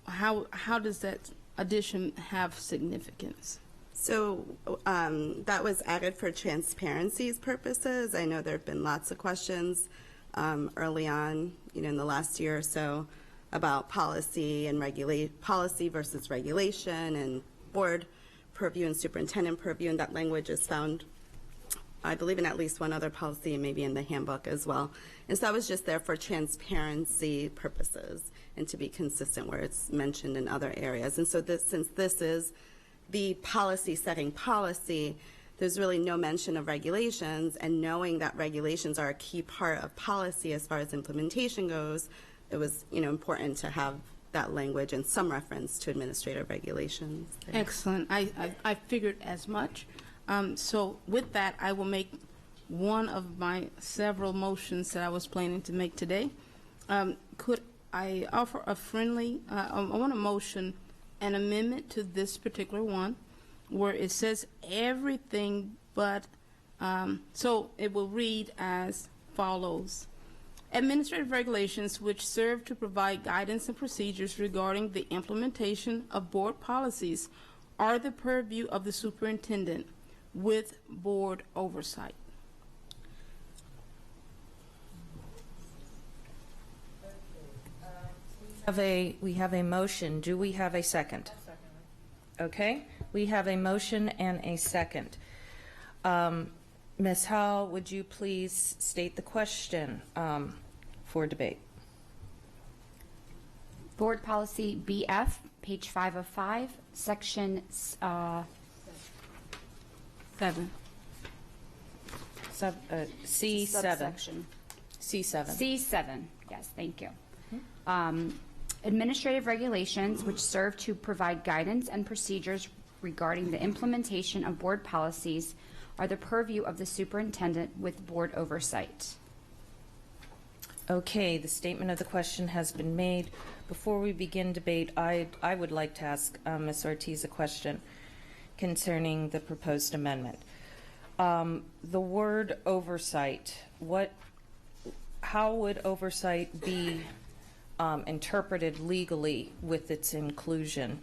how does that addition have significance? So that was added for transparency's purposes. I know there have been lots of questions early on, in the last year or so about policy and policy versus regulation and board purview and superintendent purview, and that language is found, I believe, in at least one other policy and maybe in the handbook as well. And so that was just there for transparency purposes and to be consistent where it's mentioned in other areas. And so since this is the policy setting policy, there's really no mention of regulations, and knowing that regulations are a key part of policy as far as implementation goes, it was important to have that language and some reference to administrative regulations. Excellent. I figured as much. So with that, I will make one of my several motions that I was planning to make today. Could I offer a friendly, I want to motion an amendment to this particular one where it says everything but, so it will read as follows. Administrative regulations which serve to provide guidance and procedures regarding the implementation of board policies are the purview of the superintendent with board oversight. We have a motion. Do we have a second? Okay, we have a motion and a second. Ms. Howell, would you please state the question for debate? Board Policy BF, page 505, section 7. C7. Subsection. C7. C7, yes, thank you. Administrative regulations which serve to provide guidance and procedures regarding the implementation of board policies are the purview of the superintendent with board oversight. Okay, the statement of the question has been made. Before we begin debate, I would like to ask Ms. Ortiz a question concerning the proposed amendment. The word oversight, how would oversight be interpreted legally with its inclusion,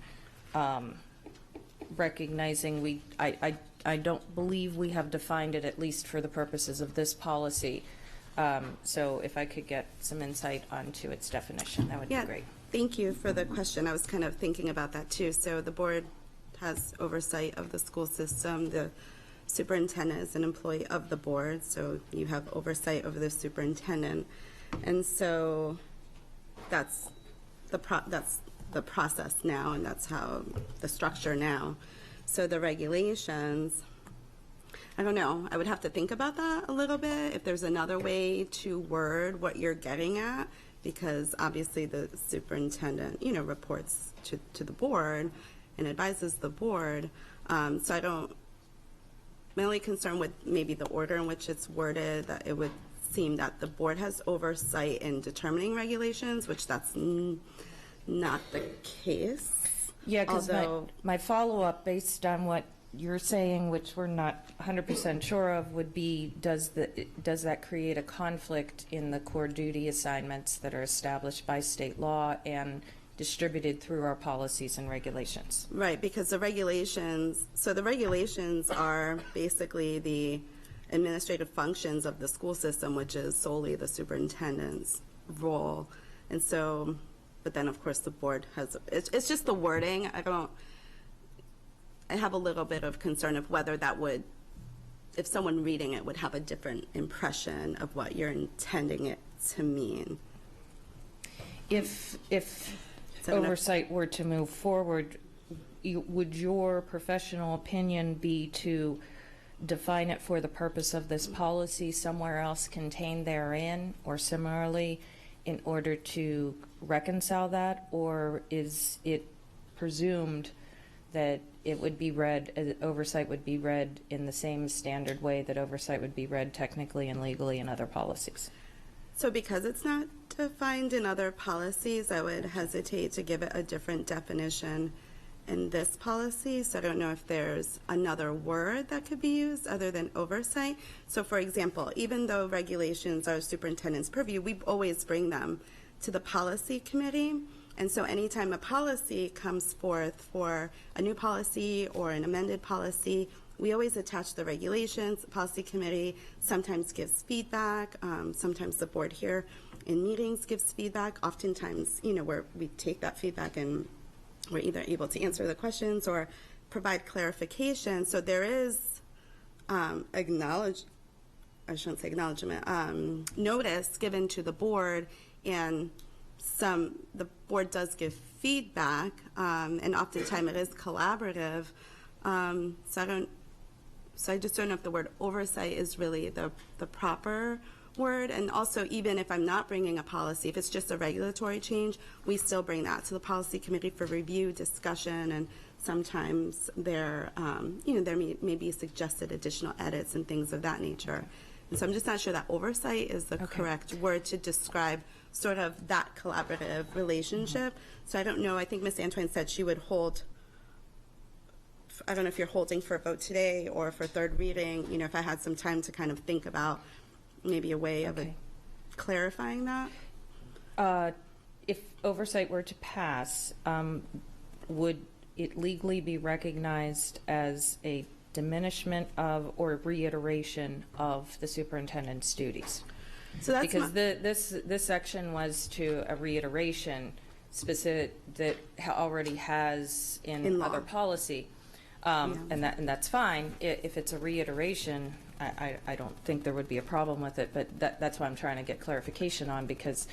recognizing I don't believe we have defined it, at least for the purposes of this policy. So if I could get some insight onto its definition, that would be great. Thank you for the question. I was kind of thinking about that too. So the board has oversight of the school system. The superintendent is an employee of the board, so you have oversight over the superintendent. And so that's the process now, and that's how the structure now. So the regulations, I don't know. I would have to think about that a little bit, if there's another way to word what you're getting at, because obviously the superintendent, reports to the board and advises the board. So my only concern with maybe the order in which it's worded, that it would seem that the board has oversight in determining regulations, which that's not the case. Yeah, because my follow-up, based on what you're saying, which we're not 100% sure of, would be, does that create a conflict in the core duty assignments that are established by state law and distributed through our policies and regulations? Right, because the regulations are basically the administrative functions of the school system, which is solely the superintendent's role. And so, but then of course the board has, it's just the wording. I have a little bit of concern of whether that would, if someone reading it would have a different impression of what you're intending it to mean. If oversight were to move forward, would your professional opinion be to define it for the purpose of this policy somewhere else contained therein, or similarly, in order to reconcile that? Or is it presumed that it would be read, oversight would be read in the same standard way that oversight would be read technically and legally in other policies? So because it's not defined in other policies, I would hesitate to give it a different definition in this policy. So I don't know if there's another word that could be used other than oversight. So for example, even though regulations are superintendent's purview, we always bring them to the policy committee And so anytime a policy comes forth for a new policy or an amended policy, we always attach the regulations. The policy committee sometimes gives feedback. Sometimes the board here in meetings gives feedback. Oftentimes, where we take that feedback and we're either able to answer the questions or provide clarification. So there is notice given to the board, and the board does give feedback, and oftentimes it is collaborative. So I just don't know if the word oversight is really the proper word. And also, even if I'm not bringing a policy, if it's just a regulatory change, we still bring that to the policy committee for review, discussion, and sometimes there may be suggested additional edits and things of that nature. And so I'm just not sure that oversight is the correct word to describe sort of that collaborative relationship. So I don't know. I think Ms. Antoine said she would hold. I don't know if you're holding for a vote today or for third reading. If I had some time to kind of think about maybe a way of clarifying that. If oversight were to pass, would it legally be recognized as a diminishment of or reiteration of the superintendent's duties? So that's because this section was to a reiteration specific that already has in other policy, and that's fine. If it's a reiteration, I don't think there would be a problem with it, but that's why I'm trying to get clarification on, because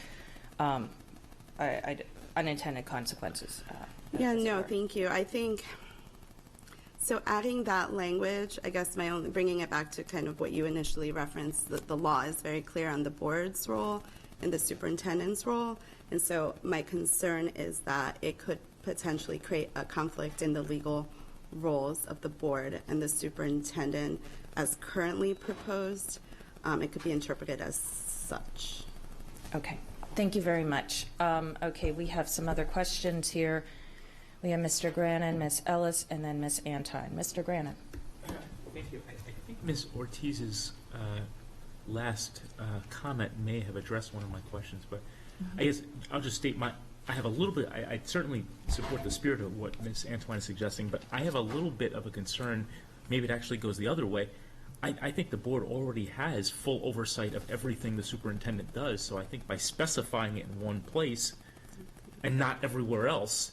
unintended consequences. Thank you. I think so. Adding that language, I guess bringing it back to kind of what you initially referenced, that the law is very clear on the board's role and the superintendent's role, and so my concern is that it could potentially create a conflict in the legal roles of the board and the superintendent as currently proposed. It could be interpreted as such. Okay, thank you very much. Okay, we have some other questions here. We have Mr. Grannon, Ms. Ellis, and then Ms. Antine. Mr. Grannon. Thank you. I think Ms. Ortiz's last comment may have addressed one of my questions, but I guess I'll just state I have a little bit, I certainly support the spirit of what Ms. Antine is suggesting, but I have a little bit of a concern, maybe it actually goes the other way. I think the board already has full oversight of everything the superintendent does, so I think by specifying it in one place and not everywhere else,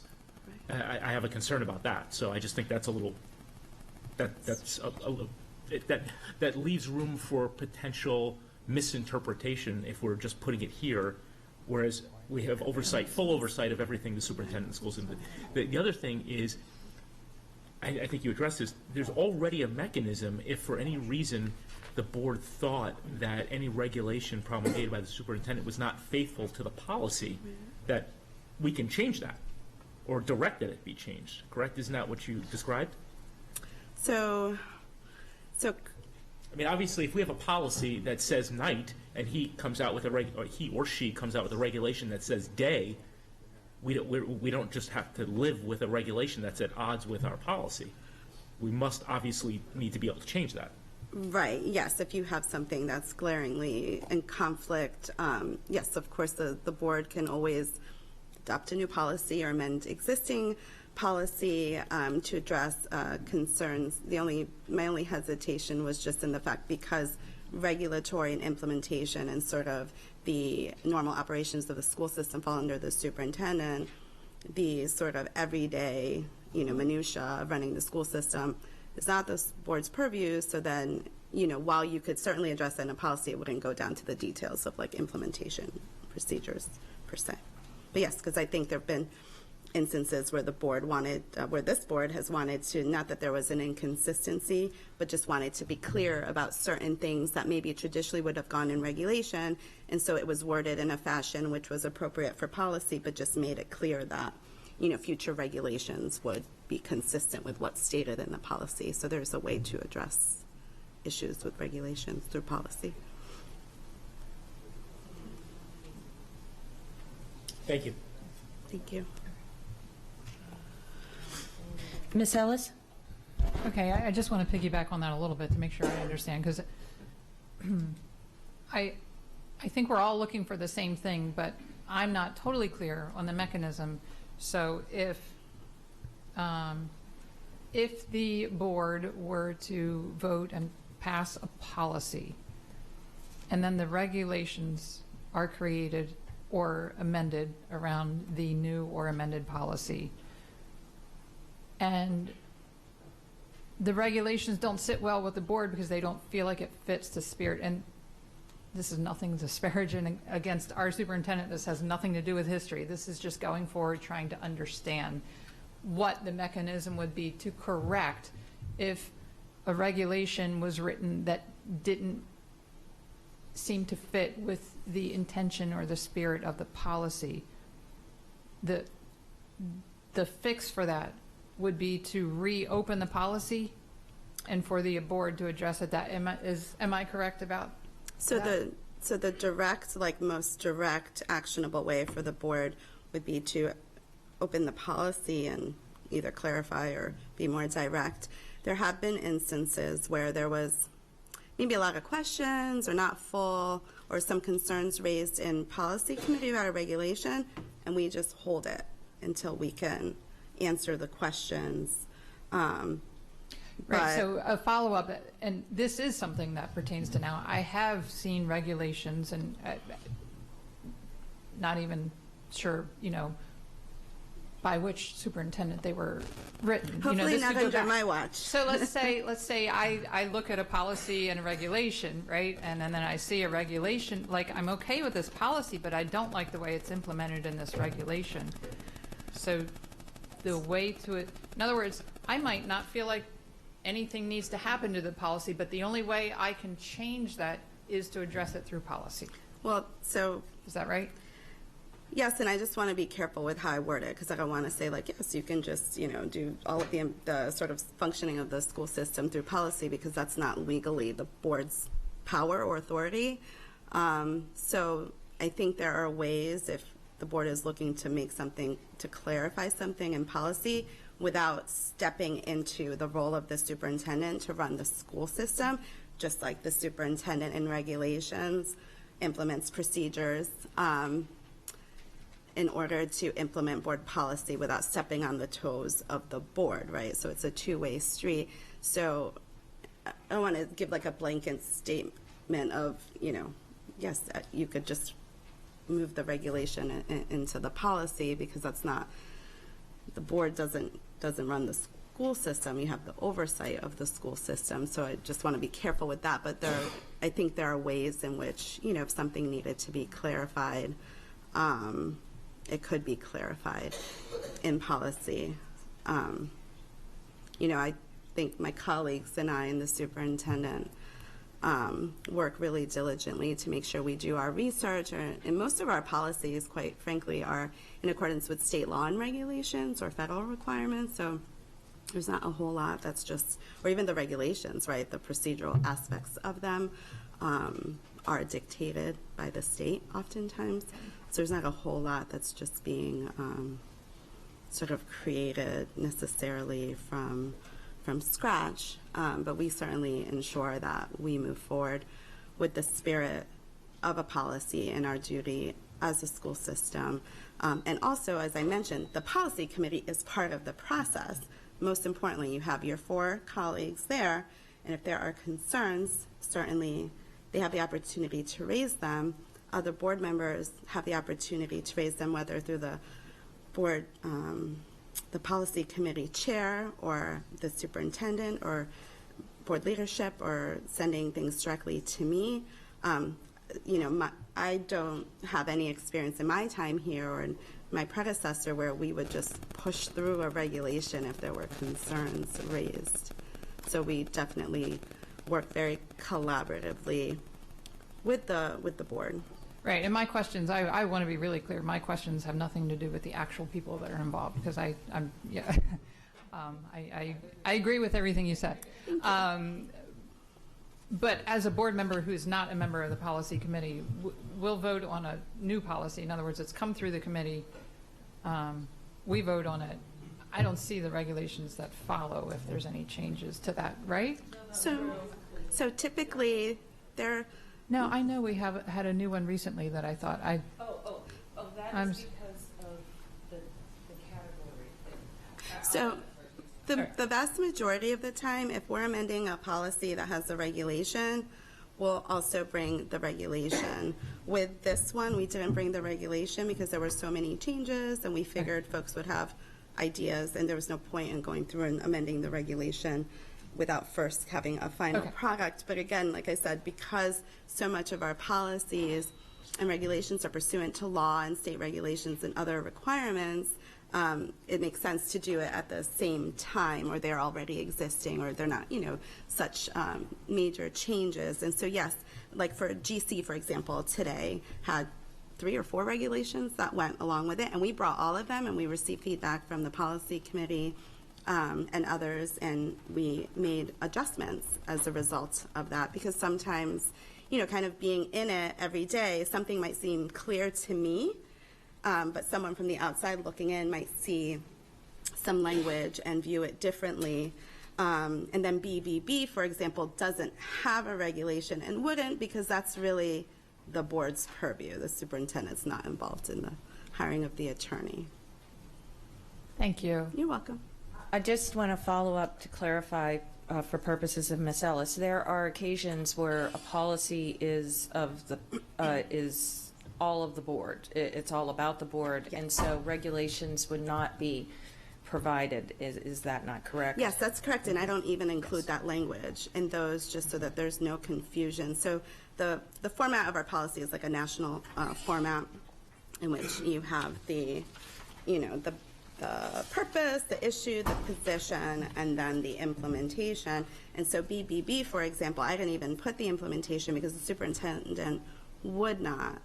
I have a concern about that. So I just think that's a little, that leaves room for potential misinterpretation if we're just putting it here, whereas we have oversight, full oversight of everything the superintendent schools in. The other thing is, I think you addressed this, there's already a mechanism if for any reason the board thought that any regulation promulgated by the superintendent was not faithful to the policy, that we can change that or direct that it be changed, correct? Isn't that what you described? So I mean, obviously, if we have a policy that says night and he comes out with or he or she comes out with a regulation that says day, we don't just have to live with a regulation that's at odds with our policy. We must obviously need to be able to change that. Right, yes, if you have something that's glaringly in conflict, yes, of course, the board can always adopt a new policy or amend existing policy to address concerns. My only hesitation was just in the fact because regulatory and implementation and sort of the normal operations of the school system fall under the superintendent, the sort of everyday, minutia of running the school system is not the board's purview. So then, while you could certainly address that in a policy, it wouldn't go down to the details of like implementation procedures per se. But yes, because I think there have been instances where the board wanted, where this board has wanted to, not that there was an inconsistency, but just wanted to be clear about certain things that maybe traditionally would have gone in regulation. And so it was worded in a fashion which was appropriate for policy, but just made it clear that, future regulations would be consistent with what's stated in the policy. So there's a way to address issues with regulations through policy. Thank you. Thank you. Ms. Ellis? Okay, I just want to piggyback on that a little bit to make sure I understand, because I think we're all looking for the same thing, but I'm not totally clear on the mechanism. So if the board were to vote and pass a policy, and then the regulations are created or amended around the new or amended policy, and the regulations don't sit well with the board because they don't feel like it fits the spirit, and this is nothing disparaging against our superintendent. This has nothing to do with history. This is just going forward, trying to understand what the mechanism would be to correct if a regulation was written that didn't seem to fit with the intention or the spirit of the policy. The fix for that would be to reopen the policy and for the board to address it. That am I correct about that? So the direct, like most direct actionable way for the board would be to open the policy and either clarify or be more direct. There have been instances where there was maybe a lot of questions or not full or some concerns raised in policy committee about a regulation, and we just hold it until we can answer the questions. Right, so a follow-up, and this is something that pertains to now. I have seen regulations, and not even sure, by which superintendent they were written. Hopefully not under my watch. So let's say I look at a policy and a regulation, right? And then I see a regulation, like I'm okay with this policy, but I don't like the way it's implemented in this regulation. So the way to it, in other words, I might not feel like anything needs to happen to the policy, but the only way I can change that is to address it through policy. Well, so is that right? Yes, and I just want to be careful with how I word it, because I don't want to say, like, yes, you can just, do all of the sort of functioning of the school system through policy, because that's not legally the board's power or authority. So I think there are ways, if the board is looking to make something, to clarify something in policy without stepping into the role of the superintendent to run the school system, just like the superintendent in regulations implements procedures in order to implement board policy without stepping on the toes of the board, right? So it's a two-way street. So I don't want to give like a blanket statement of, yes, you could just move the regulation into the policy, because that's not, the board doesn't run the school system. You have the oversight of the school system. So I just want to be careful with that. But I think there are ways in which, if something needed to be clarified, it could be clarified in policy. I think my colleagues and I and the superintendent work really diligently to make sure we do our research, and most of our policies, quite frankly, are in accordance with state law and regulations or federal requirements. So there's not a whole lot that's just, or even the regulations, right? The procedural aspects of them are dictated by the state oftentimes. So there's not a whole lot that's just being sort of created necessarily from scratch, but we certainly ensure that we move forward with the spirit of a policy and our duty as a school system. And also, as I mentioned, the policy committee is part of the process. Most importantly, you have your 4 colleagues there, and if there are concerns, certainly they have the opportunity to raise them. Other board members have the opportunity to raise them, whether through the board, the policy committee chair or the superintendent or board leadership, or sending things directly to me. I don't have any experience in my time here or in my predecessor where we would just push through a regulation if there were concerns raised. So we definitely work very collaboratively with the board. Right, and my questions, I want to be really clear, my questions have nothing to do with the actual people that are involved, because I agree with everything you said. But as a board member who's not a member of the policy committee, we'll vote on a new policy. In other words, it's come through the committee, we vote on it. I don't see the regulations that follow if there's any changes to that, right? So typically, there. No, I know we have had a new one recently that I thought Oh, I'm because of the category. So the vast majority of the time, if we're amending a policy that has a regulation, we'll also bring the regulation. With this one, we didn't bring the regulation because there were so many changes, and we figured folks would have ideas, and there was no point in going through and amending the regulation without first having a final product. But again, like I said, because so much of our policies and regulations are pursuant to law and state regulations and other requirements, it makes sense to do it at the same time, or they're already existing, or they're not, such major changes. And so yes, like for GC, for example, today had 3 or 4 regulations that went along with it, and we brought all of them, and we received feedback from the policy committee and others, and we made adjustments as a result of that, because sometimes, kind of being in it every day, something might seem clear to me, but someone from the outside looking in might see some language and view it differently. And then BBB, for example, doesn't have a regulation and wouldn't, because that's really the board's purview. The superintendent's not involved in the hiring of the attorney. Thank you. You're welcome. I just want to follow up to clarify for purposes of Ms. Ellis. There are occasions where a policy is all of the board. It's all about the board, and so regulations would not be provided. Is that not correct? Yes, that's correct, and I don't even include that language in those, just so that there's no confusion. So the format of our policy is like a national format, in which you have the purpose, the issue, the position, and then the implementation. And so BBB, for example, I didn't even put the implementation because the superintendent would not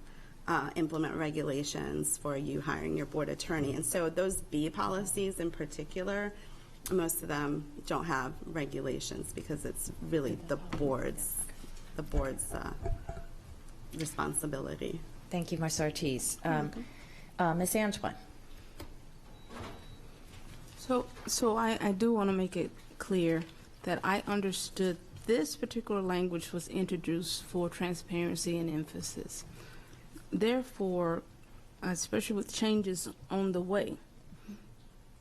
implement regulations for you hiring your board attorney. And so those B policies in particular, most of them don't have regulations because it's really the board's responsibility. Thank you, Ms. Ortiz. Ms. Antoine. So I do want to make it clear that I understood this particular language was introduced for transparency and emphasis. Therefore, especially with changes on the way,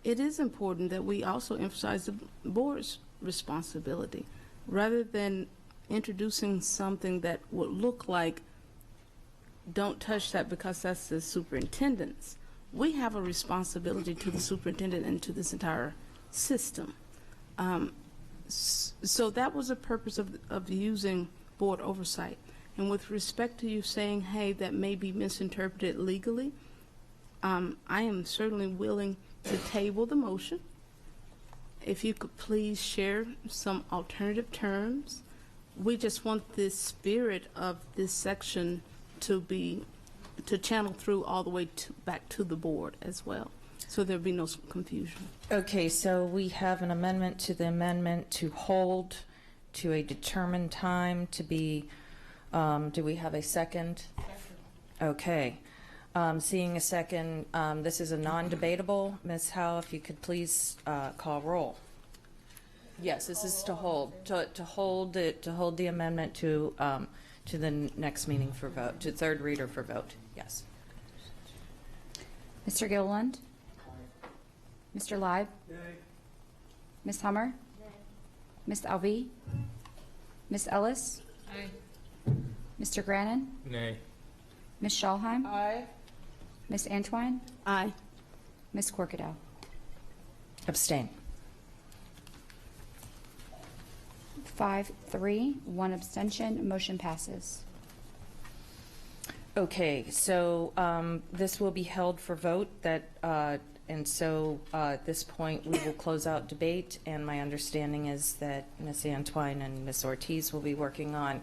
it is important that we also emphasize the board's responsibility, rather than introducing something that would look like, don't touch that because that's the superintendent's. We have a responsibility to the superintendent and to this entire system. So that was the purpose of using board oversight. And with respect to you saying, hey, that may be misinterpreted legally, I am certainly willing to table the motion. If you could please share some alternative terms. We just want the spirit of this section to channel through all the way back to the board as well, so there'll be no confusion. Okay, so we have an amendment to the amendment to hold to a determined time to be, do we have a second? Okay. Seeing a second, this is a non-debatable. Ms. Howe, if you could please call roll. Yes, this is to hold, to hold the amendment to the next meeting for vote, to third reader for vote. Yes. Mr. Gilliland? Mr. Leib? Ms. Hummer? Ms. Alvey? Ms. Ellis? Mr. Grannon? Nay. Ms. Schalheim? Aye. Ms. Antwine? Aye. Ms. Corkadell? Abstain. 5-3, 1 abstention, motion passes. Okay, so this will be held for vote, and so at this point we will close out debate, and my understanding is that Ms. Antwine and Ms. Ortiz will be working on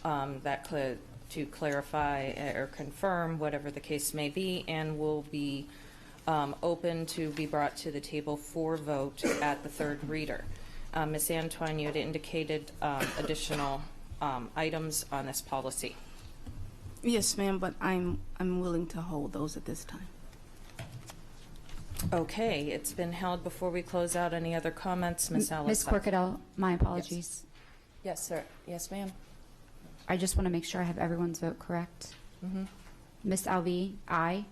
to clarify or confirm whatever the case may be, and will be open to be brought to the table for vote at the third reader. Ms. Antwine, you had indicated additional items on this policy. Yes, ma'am, but I'm willing to hold those at this time. Okay, it's been held. Before we close out, any other comments? Ms. Ellis? Ms. Corkadell, my apologies. Yes, sir. Yes, ma'am. I just want to make sure I have everyone's vote correct. Ms. Alvey, aye.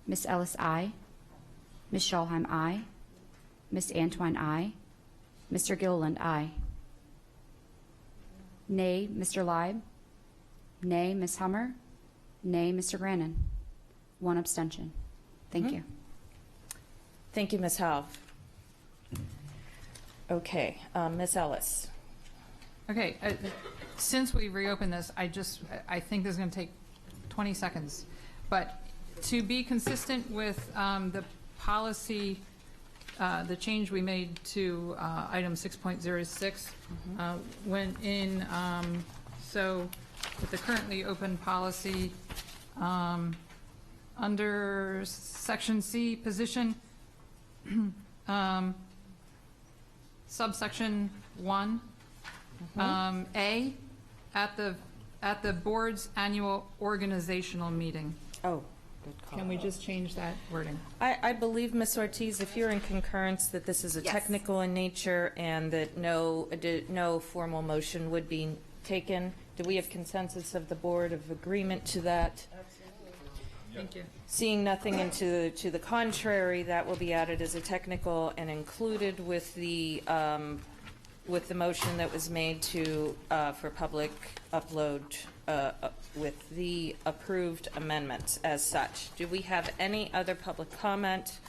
Miss Ellis, aye. Miss Scholheim, aye. Miss Antwine, aye. Mr. Gilliland, aye. Nay, Mr. Leib. Nay, Miss Hummer. Nay, Mr. Grannon. One abstention. Thank you. Thank you, Ms. Howe. Okay, Ms. Ellis. Okay, since we reopened this, I think this is going to take 20 seconds. But to be consistent with the policy, the change we made to item 6.06 went in, so with the currently open policy, under section C, position, subsection 1, A, at the board's annual organizational meeting. Oh, good call. Can we just change that wording? I believe, Ms. Ortiz, if you're in concurrence that this is a Yes. technical in nature and that no formal motion would be taken, do we have consensus of the board of agreement to that? Thank you. Seeing nothing to the contrary, that will be added as a technical and included with the motion that was made to for public upload with the approved amendments as such. Do we have any other public comment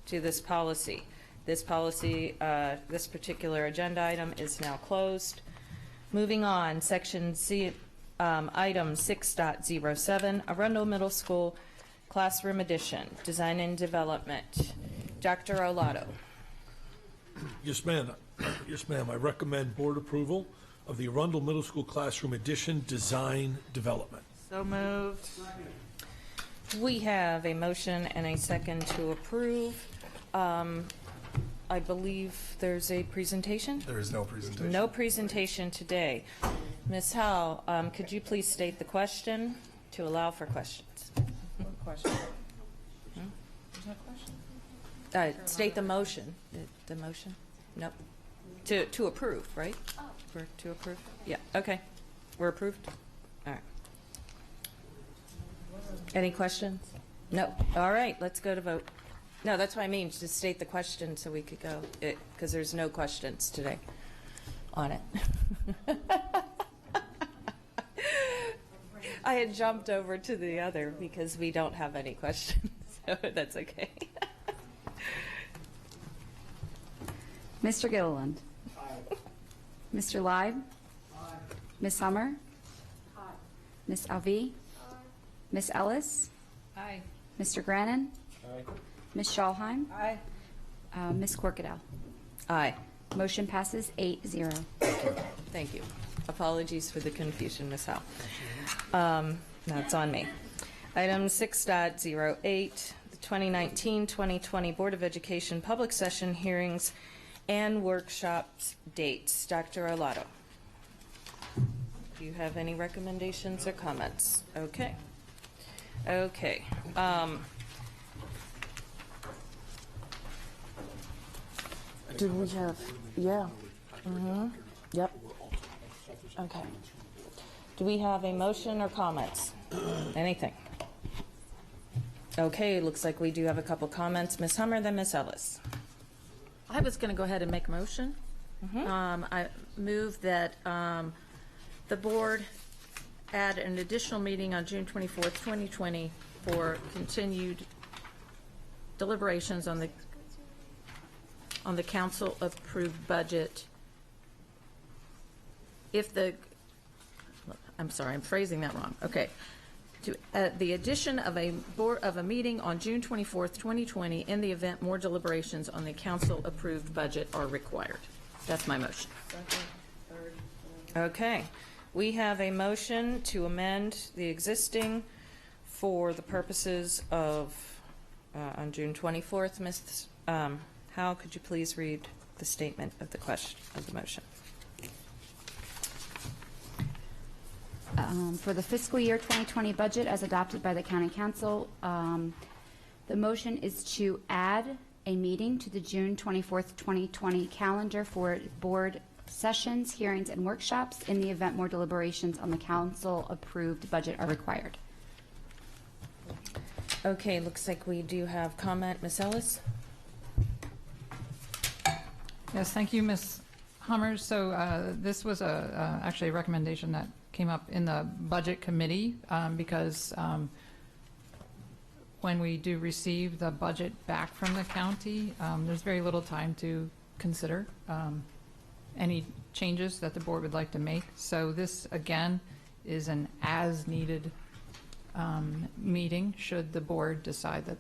to this policy? This policy, this particular agenda item is now closed. Moving on, section C, item 6.07, Arundel Middle School Classroom Edition, Design and Development. Dr. Olato. Yes, ma'am. Yes, ma'am. I recommend board approval of the Arundel Middle School Classroom Edition Design Development. So moved. We have a motion and a second to approve. I believe there's a presentation? There is no presentation. No presentation today. Ms. Howell, could you please state the question to allow for questions? What question? There's no question. State the motion. The motion? Nope. To approve, right? For to approve? Yeah, okay. We're approved? All right. Any questions? No. All right, let's go to vote. No, that's what I mean, just state the question so we could go, because there's no questions today on it. I had jumped over to the other because we don't have any questions, so that's okay. Mr. Gilliland. Aye. Mr. Leib. Aye. Ms. Hummer. Aye. Ms. Alvey. Aye. Ms. Ellis. Aye. Mr. Grannon. Aye. Ms. Scholheim. Aye. Ms. Corkadell. Aye. Motion passes 8-0. Thank you. Apologies for the confusion, Ms. Howe. That's on me. Item 6.08, the 2019-2020 Board of Education Public Session Hearings and Workshops dates. Dr. Olato. Do you have any recommendations or comments? Okay. Okay. Do we have, yeah. Yep. Okay. Do we have a motion or comments? Anything? Okay, looks like we do have a couple comments. Ms. Hummer, then Ms. Ellis. I was going to go ahead and make a motion. I move that the board add an additional meeting on June 24th, 2020 for continued deliberations on the council-approved budget. If the, I'm sorry, I'm phrasing that wrong. Okay. To the addition of a meeting on June 24th, 2020, in the event more deliberations on the council-approved budget are required. That's my motion. Okay. We have a motion to amend the existing for the purposes of, on June 24th. Ms. Howe, could you please read the statement of the question, of the motion? For the fiscal year 2020 budget as adopted by the County Council, the motion is to add a meeting to the June 24th, 2020 calendar for board sessions, hearings, and workshops in the event more deliberations on the council-approved budget are required. Okay, looks like we do have comment. Ms. Ellis? Yes, thank you, Ms. Hummers. So this was actually a recommendation that came up in the Budget Committee because when we do receive the budget back from the county, there's very little time to consider any changes that the board would like to make. So this, again, is an as-needed meeting should the board decide that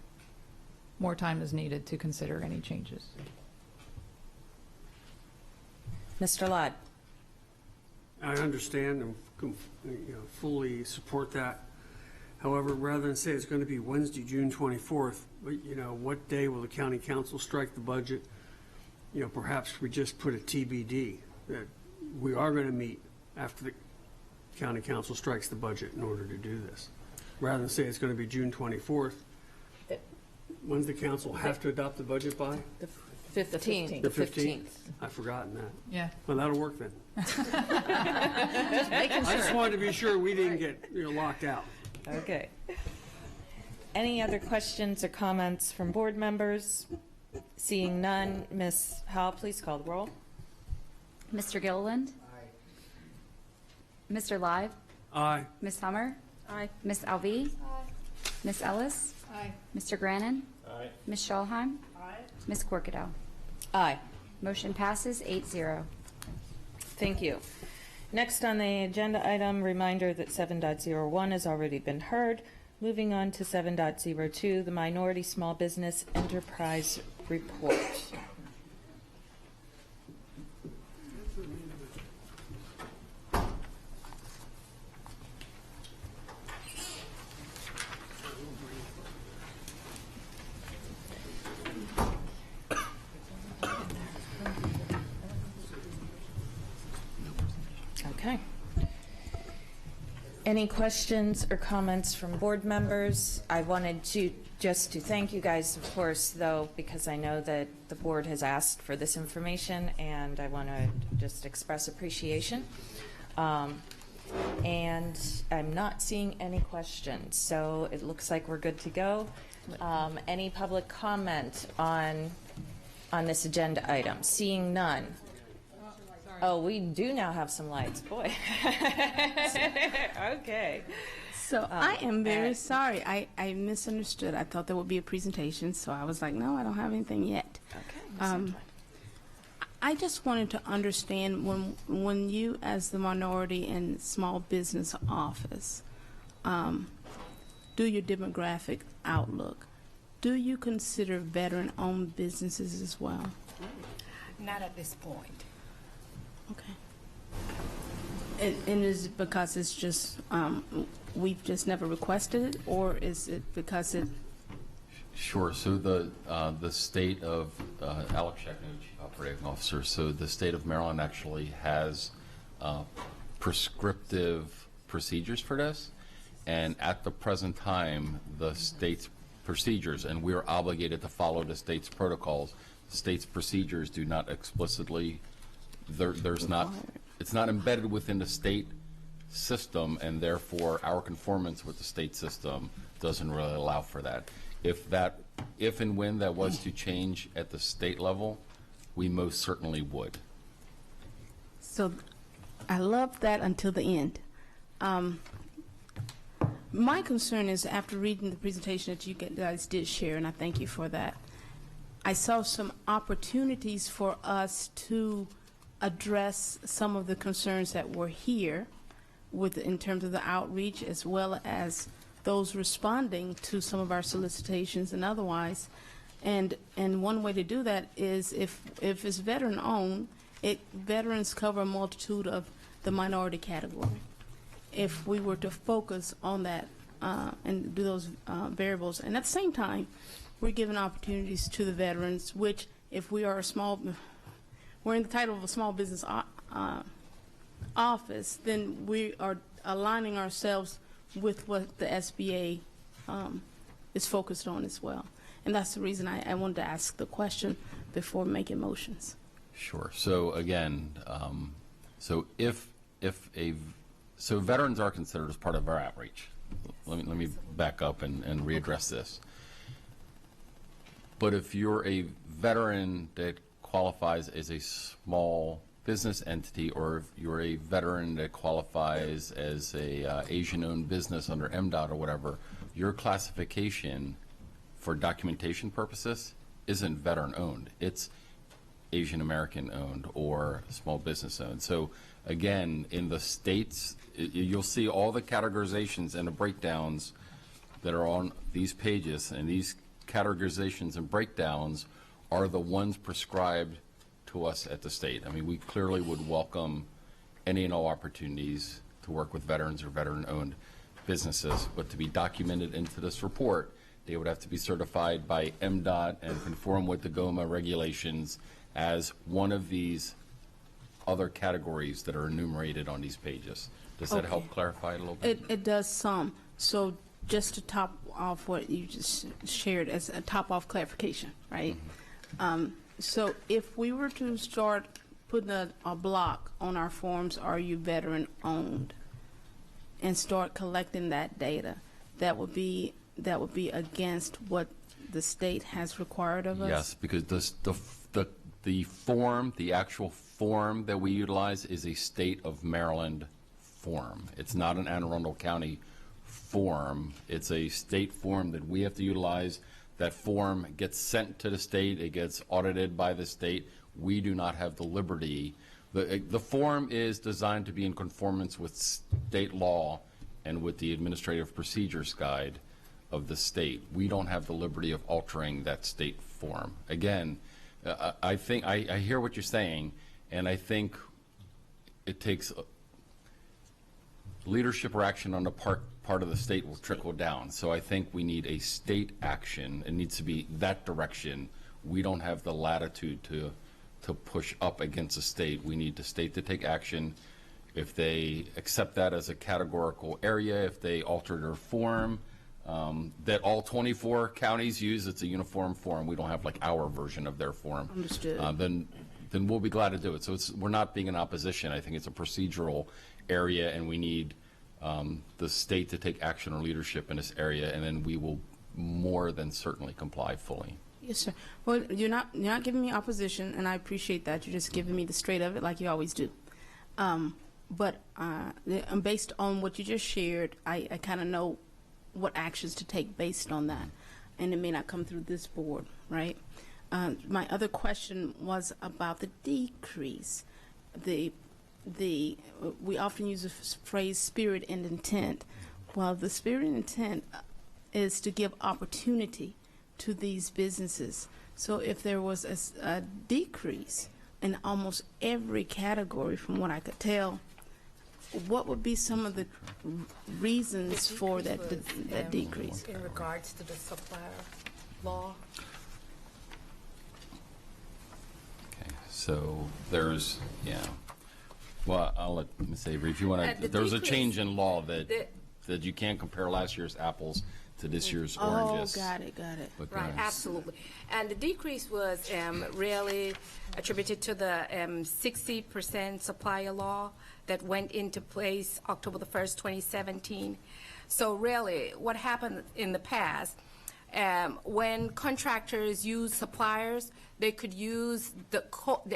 more time is needed to consider any changes. Mr. Lott? I understand and fully support that. However, rather than say it's going to be Wednesday, June 24th, but what day will the county council strike the budget? Perhaps we just put a TBD that we are going to meet after the county council strikes the budget in order to do this. Rather than say it's going to be June 24th, when's the council have to adopt the budget by? The 15th. The 15th. I've forgotten that. Yeah. Well, that'll work then. Just making sure. I just wanted to be sure we didn't get locked out. Okay. Any other questions or comments from board members? Seeing none, Ms. Howell, please call the roll. Mr. Gilliland? Aye. Mr. Live? Aye. Ms. Hummer? Aye. Ms. Alvey? Aye. Ms. Ellis? Aye. Mr. Grannon? Aye. Ms. Schallheim? Aye. Ms. Corkadell? Aye. Motion passes 8-0. Thank you. Next on the agenda item, reminder that 7.01 has already been heard. Moving on to 7.02, the Minority Small Business Enterprise Report. Okay. Any questions or comments from board members? I wanted to just to thank you guys, of course, though, because I know that the board has asked for this information, and I want to just express appreciation. And I'm not seeing any questions, so it looks like we're good to go. Any public comment on this agenda item? Seeing none. Oh, we do now have some lights. Boy. Okay. So I am very sorry. I misunderstood. I thought there would be a presentation, so I was like, no, I don't have anything yet. Okay. I just wanted to understand when you, as the Minority and Small Business Office, do your demographic outlook, do you consider veteran-owned businesses as well? Not at this point. Okay. And is it because it's just, we've just never requested it, or is it because it? Sure. So the state of, Alex Sheckner, Chief Operating Officer, so the state of Maryland actually has prescriptive procedures for this. And at the present time, the state's procedures, and we are obligated to follow the state's protocols, the state's procedures do not explicitly, there's not, it's not embedded within the state system, and therefore our conformance with the state system doesn't really allow for that. If and when that was to change at the state level, we most certainly would. So I love that until the end. My concern is, after reading the presentation that you guys did share, and I thank you for that, I saw some opportunities for us to address some of the concerns that were here in terms of the outreach, as well as those responding to some of our solicitations and otherwise. And one way to do that is if it's veteran-owned, veterans cover a multitude of the minority category. If we were to focus on that and do those variables, and at the same time, we're giving opportunities to the veterans, which if we are we're in the title of a small business office, then we are aligning ourselves with what the SBA is focused on as well. And that's the reason I wanted to ask the question before making motions. Sure. So again, so veterans are considered as part of our outreach. let me back up and readdress this. But if you're a veteran that qualifies as a small business entity, or if you're a veteran that qualifies as a Asian-owned business under MDOT or whatever, your classification for documentation purposes isn't veteran-owned. It's Asian American owned or small business owned. So again, in the states, you'll see all the categorizations and the breakdowns that are on these pages, and these categorizations and breakdowns are the ones prescribed to us at the state. I mean, we clearly would welcome any and all opportunities to work with veterans or veteran-owned businesses, but to be documented into this report, they would have to be certified by MDOT and conform with the GOMA regulations as one of these other categories that are enumerated on these pages. Does that help clarify it a little bit? It does some. So just to top off what you just shared as a top off clarification, right? So if we were to start putting a block on our forms, are you veteran owned, and start collecting that data, that would be against what the state has required of us? Yes, because the form, the actual form that we utilize is a state of Maryland form. It's not an Anne Arundel County form. It's a state form that we have to utilize. That form gets sent to the state. It gets audited by the state. We do not have the liberty. The form is designed to be in conformance with state law and with the Administrative Procedures Guide of the state. We don't have the liberty of altering that state form. Again, I think I hear what you're saying, and I think it takes leadership or action on the part of the state will trickle down. So I think we need a state action. It needs to be that direction. We don't have the latitude to push up against the state. We need the state to take action. If they accept that as a categorical area, if they alter their form, that all 24 counties use, it's a uniform form. We don't have like our version of their form. Understood. Then we'll be glad to do it. So we're not being in opposition. I think it's a procedural area, and we need the state to take action or leadership in this area, and then we will more than certainly comply fully. Yes, sir. Well, you're not giving me opposition, and I appreciate that. You're just giving me the straight of it like you always do. But based on what you just shared, I kind of know what actions to take based on that, and it may not come through this board, right? My other question was about the decrease. We often use the phrase spirit and intent. Well, the spirit and intent is to give opportunity to these businesses. So if there was a decrease in almost every category, from what I could tell, what would be some of the reasons for that decrease? In regards to the supplier law? Okay, so there's, well, I'll let Ms. Avery, if you want to, there was a change in law that you can't compare last year's apples to this year's oranges. Oh, got it. Right, absolutely. And the decrease was really attributed to the 60% supplier law that went into place October the 1st, 2017. So really, what happened in the past, when contractors use suppliers, they could use the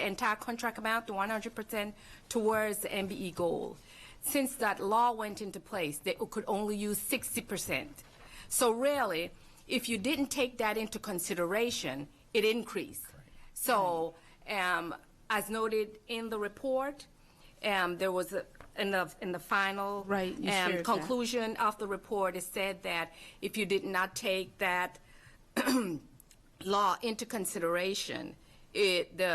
entire contract amount, the 100%, towards the MBE goal. Since that law went into place, they could only use 60%. So really, if you didn't take that into consideration, it increased. So as noted in the report, there was in the final conclusion of the report, it said that if you did not take that law into consideration, the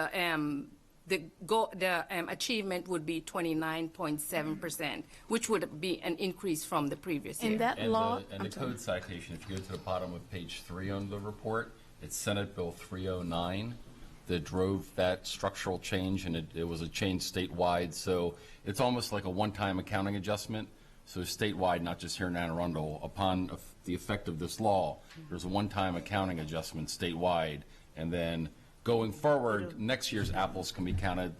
achievement would be 29.7%, which would be an increase from the previous year. And the code citation, if you go to the bottom of page 3 on the report, it's Senate Bill 309 that drove that structural change, and it was a change statewide. So it's almost like a one-time accounting adjustment. So statewide, not just here in Anne Arundel, upon the effect of this law, there's a one-time accounting adjustment statewide, and then going forward, next year's apples can be counted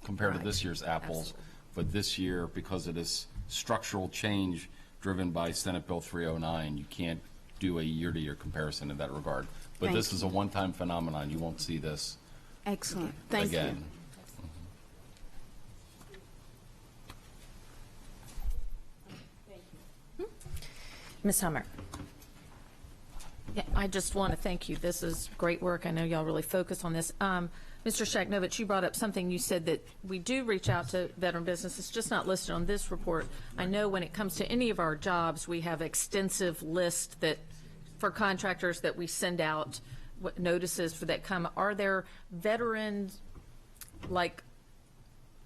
compared to this year's apples. But this year, because of this structural change driven by Senate Bill 309. You can't do a year-to-year comparison in that regard. But Thank this you. is a one-time phenomenon. You won't see this Excellent. Thank again. Ms. Hummer. Yeah, I just want to thank you. This is great work. I know y'all really focus on this. Mr. Shagnovich, you brought up something. You said that we do reach out to veteran business. It's just not listed on this report. I know when it comes to any of our jobs, we have extensive list that for contractors that we send out notices for that come. Are there veteran like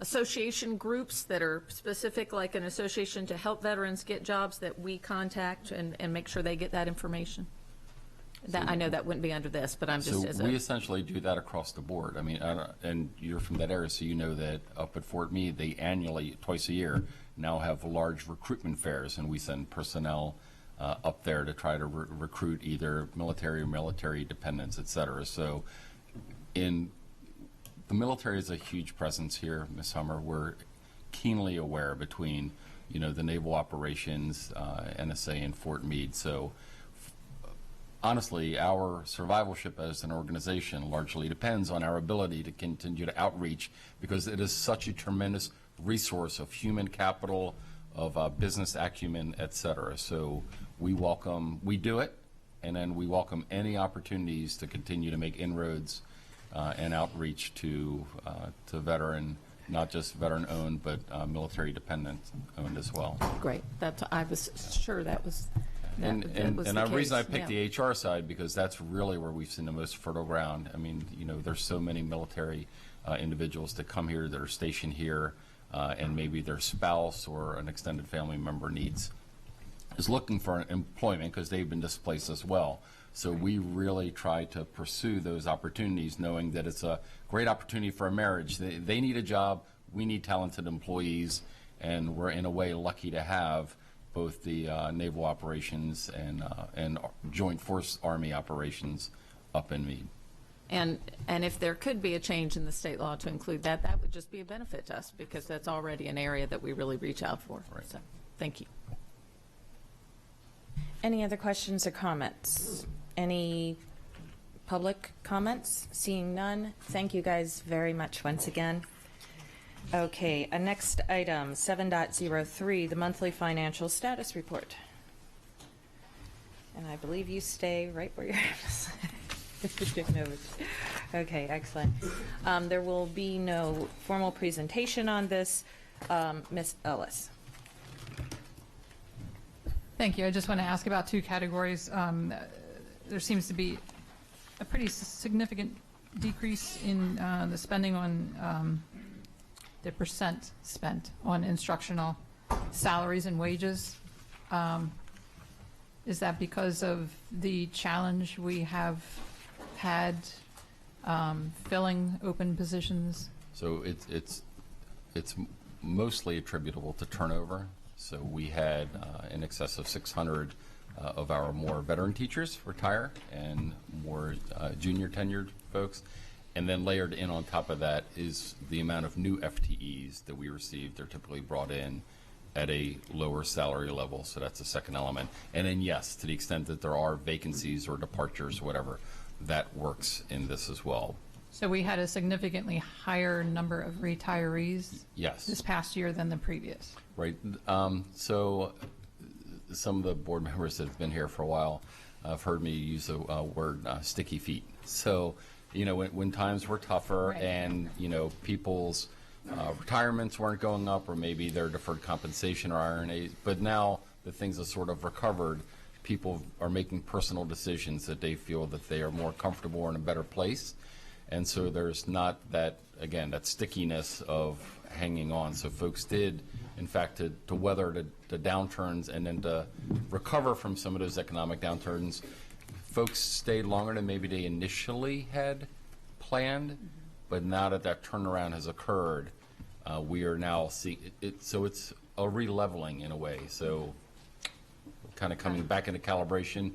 association groups that are specific, like an association to help veterans get jobs that we contact and make sure they get that information? That, I know that wouldn't be under this, but I'm just So we essentially do that across the board. I mean, and you're from that area, so you know that up at Fort Meade, they annually, twice a year, now have large recruitment fairs, and we send personnel up there to try to recruit either military or military dependents, et cetera. So the military is a huge presence here, Ms. Hummer. We're keenly aware between, you know, the naval operations, NSA, and Fort Meade. So honestly, our survivalship as an organization largely depends on our ability to continue to outreach, because it is such a tremendous resource of human capital, of business acumen, et cetera. So we do it, and then we welcome any opportunities to continue to make inroads and outreach to veteran, not just veteran-owned, but military-dependent-owned as well. Great. I was sure that was. And the reason I picked the HR side, because that's really where we've seen the most fertile ground. I mean, you know, there's so many military individuals that come here, that are stationed here, and maybe their spouse or an extended family member is looking for employment because they've been displaced as well. So we really try to pursue those opportunities, knowing that it's a great opportunity for a marriage. They need a job, we need talented employees, and we're in a way lucky to have both the naval operations and Joint Force Army operations up in Meade. And if there could be a change in the state law to include that, that would just be a benefit to us, because that's already an area that we really reach out for. Right. So, thank you. Any other questions or comments? Any public comments? Seeing none, thank you guys very much once again. Okay, next item, 7.03, the monthly financial status report. And I believe you stay right where you're at. Okay, excellent. There will be no formal presentation on this. Ms. Ellis. Thank you. I just want to ask about two categories. There seems to be a pretty significant decrease in the spending on the percent spent on instructional salaries and wages. Is that because of the challenge we have had filling open positions? So it's mostly attributable to turnover. So we had in excess of 600 of our more veteran teachers retire, and more junior tenured folks. And then layered in on top of that is the amount of new FTEs that we received. They're typically brought in at a lower salary level, so that's the second element. And then yes, to the extent that there are vacancies or departures, whatever, that works in this as well. So we had a significantly higher number of retirees Yes. this past year than the previous. Right. So some of the board members that have been here for a while have heard me use the word sticky feet. So, you know, when times were tougher, right, and, you know, people's retirements weren't going up, or maybe their deferred compensation or IRA, but now that things have sort of recovered, people are making personal decisions that they feel that they are more comfortable or in a better place. And so there's not that, again, that stickiness of hanging on. So folks did, in fact, to weather the downturns and then to recover from some of those economic downturns, folks stayed longer than maybe they initially had planned. But now that that turnaround has occurred, we are now seeing it. So it's a re-leveling in a way. So kind of coming back into calibration.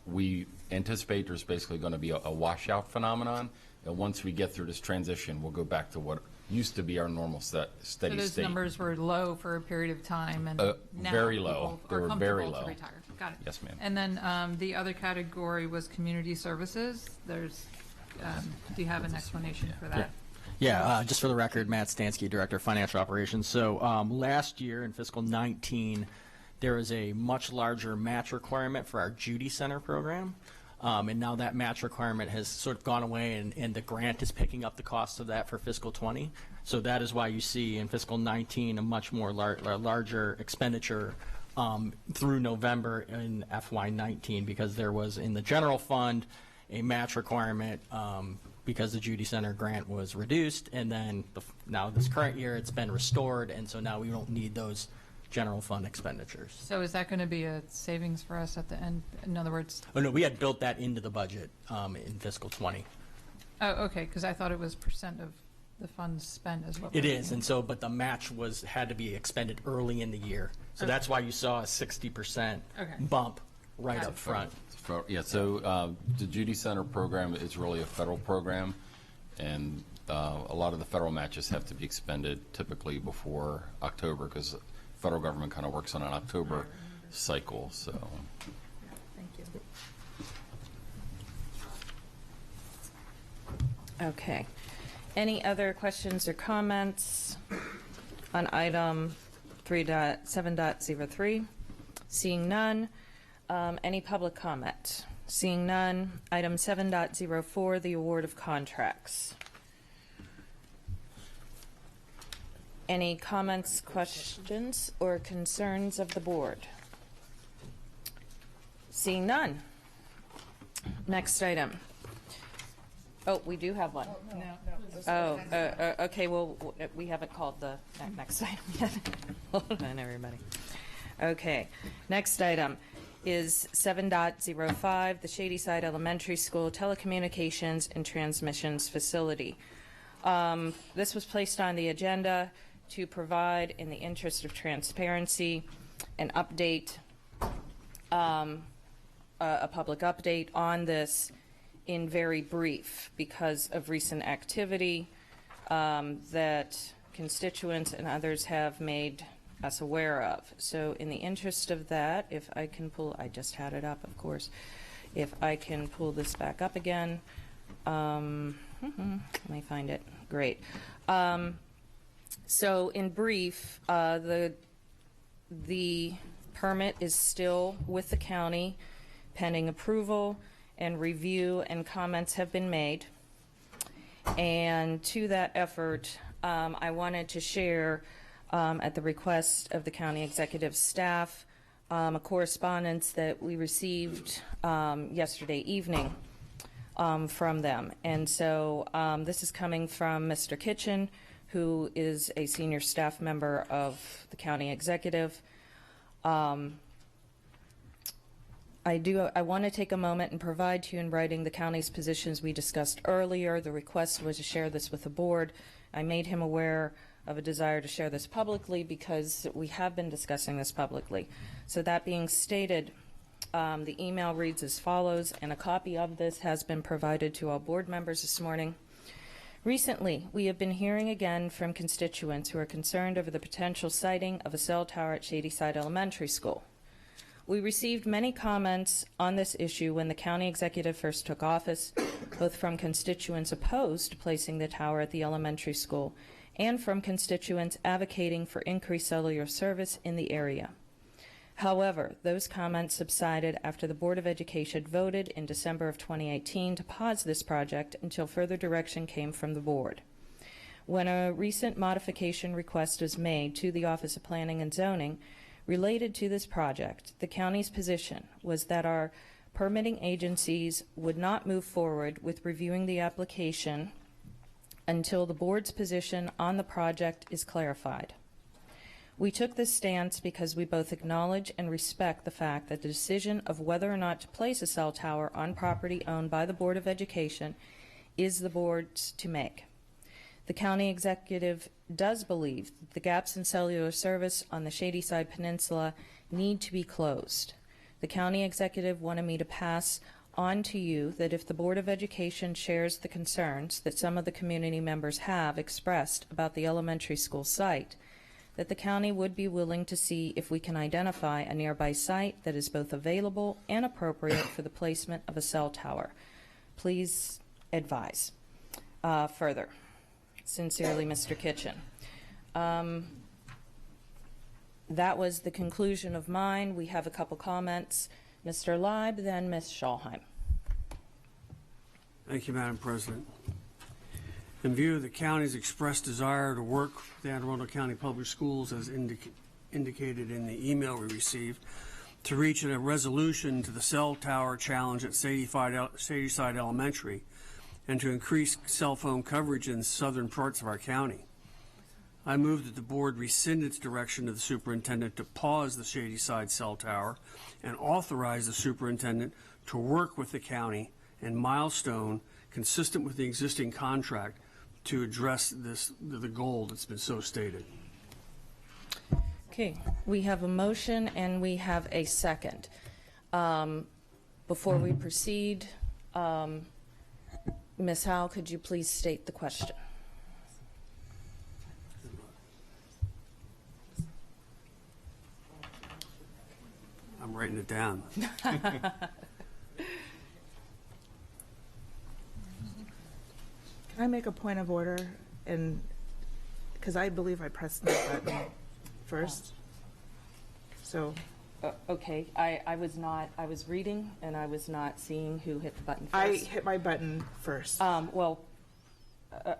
We anticipate there's basically going to be a washout phenomenon And once we get through this transition, we'll go back to what used to be our normal So steady those state. numbers were low for a period of time, and now Very low. people They are were very comfortable to low. retire. Got it. Yes, ma'am. And then the other category was community services. There's, do you have an explanation for that? Yeah, just for the record, Matt Stansky, Director of Financial Operations. So last year in fiscal 19, there was a much larger match requirement for our Judy Center program. And now that match requirement has sort of gone away, and the grant is picking up the cost of that for fiscal 20. So that is why you see in fiscal 19 a much more larger expenditure through November in FY19, because there was in the general fund a match requirement because the Judy Center grant was reduced, and then now this current year it's been restored, and so now we don't need those general fund expenditures. So is that going to be a savings for us at the end? In other words? Oh, no, we had built that into the budget in fiscal 20. Oh, okay, because I thought it was % of the funds spent as well. It is, and so, but the match had to be expended early in the year. So that's why you saw a 60% bump right up front. Yeah, so the Judy Center program is really a federal program, and a lot of the federal matches have to be expended typically before October, because the federal government kind of works on an October cycle. So. Thank you. Okay. Any other questions or comments on item 3.7.03? Seeing none. Any public comment? Seeing none. Item 7.04, the award of contracts. Any comments, questions, or concerns of the board? Seeing none. Next item. Oh, we do have one. Oh, okay, well, we haven't called the next item yet. Hold on, everybody. Okay, next item is 7.05, the Shadyside Elementary School Telecommunications and Transmissions Facility. This was placed on the agenda to provide, in the interest of transparency, an update, a public update on this in very brief, because of recent activity that constituents and others have made us aware of. So in the interest of that, if I can pull, I just had it up, of course, if I can pull this back up again, let me find it. Great. So in brief, the permit is still with the county pending approval, and review and comments have been made. And to that effort, I wanted to share, at the request of the county executive staff, a correspondence that we received yesterday evening from them. And so this is coming from Mr. Kitchen, who is a senior staff member of the county executive. I want to take a moment and provide to you in writing the county's positions we discussed earlier. The request was to share this with the board. I made him aware of a desire to share this publicly because we have been discussing this publicly. So that being stated, the email reads as follows, and a copy of this has been provided to all board members this morning. Recently, we have been hearing again from constituents who are concerned over the potential siting of a cell tower at Shadyside Elementary School. We received many comments on this issue when the county executive first took office, both from constituents opposed to placing the tower at the elementary school and from constituents advocating for increased cellular service in the area. However, those comments subsided after the Board of Education voted in December of 2018 to pause this project until further direction came from the board. When a recent modification request was made to the Office of Planning and Zoning related to this project, the county's position was that our permitting agencies would not move forward with reviewing the application until the board's position on the project is clarified. We took this stance because we both acknowledge and respect the fact that the decision of whether or not to place a cell tower on property owned by the Board of Education is the board's to make. The county executive does believe that the gaps in cellular service on the Shadyside Peninsula need to be closed. The county executive wanted me to pass on to you that if the Board of Education shares the concerns that some of the community members have expressed about the elementary school site, that the county would be willing to see if we can identify a nearby site that is both available and appropriate for the placement of a cell tower. Please advise. Further. Sincerely, Mr. Kitchen. That was the conclusion of mine. We have a couple comments. Mr. Leib, then Ms. Schalheim. Thank you, Madam President. In view of the county's expressed desire to work with the Anne Arundel County Public Schools, as indicated in the email we received, to reach a resolution to the cell tower challenge at Shadyside Elementary, and to increase cell phone coverage in southern parts of our county, I move that the board rescind its direction to the superintendent to pause the Shadyside cell tower and authorize the superintendent to work with the county and Milestone, consistent with the existing contract, to address the goal that's been so stated. Okay, we have a motion and we have a second. Before we proceed, Ms. Howe, could you please state the question? I'm writing it down. Can I make a point of order? And because I believe I pressed the button first. So. Okay, I was reading and I was not seeing who hit the button first. I hit my button first. Well,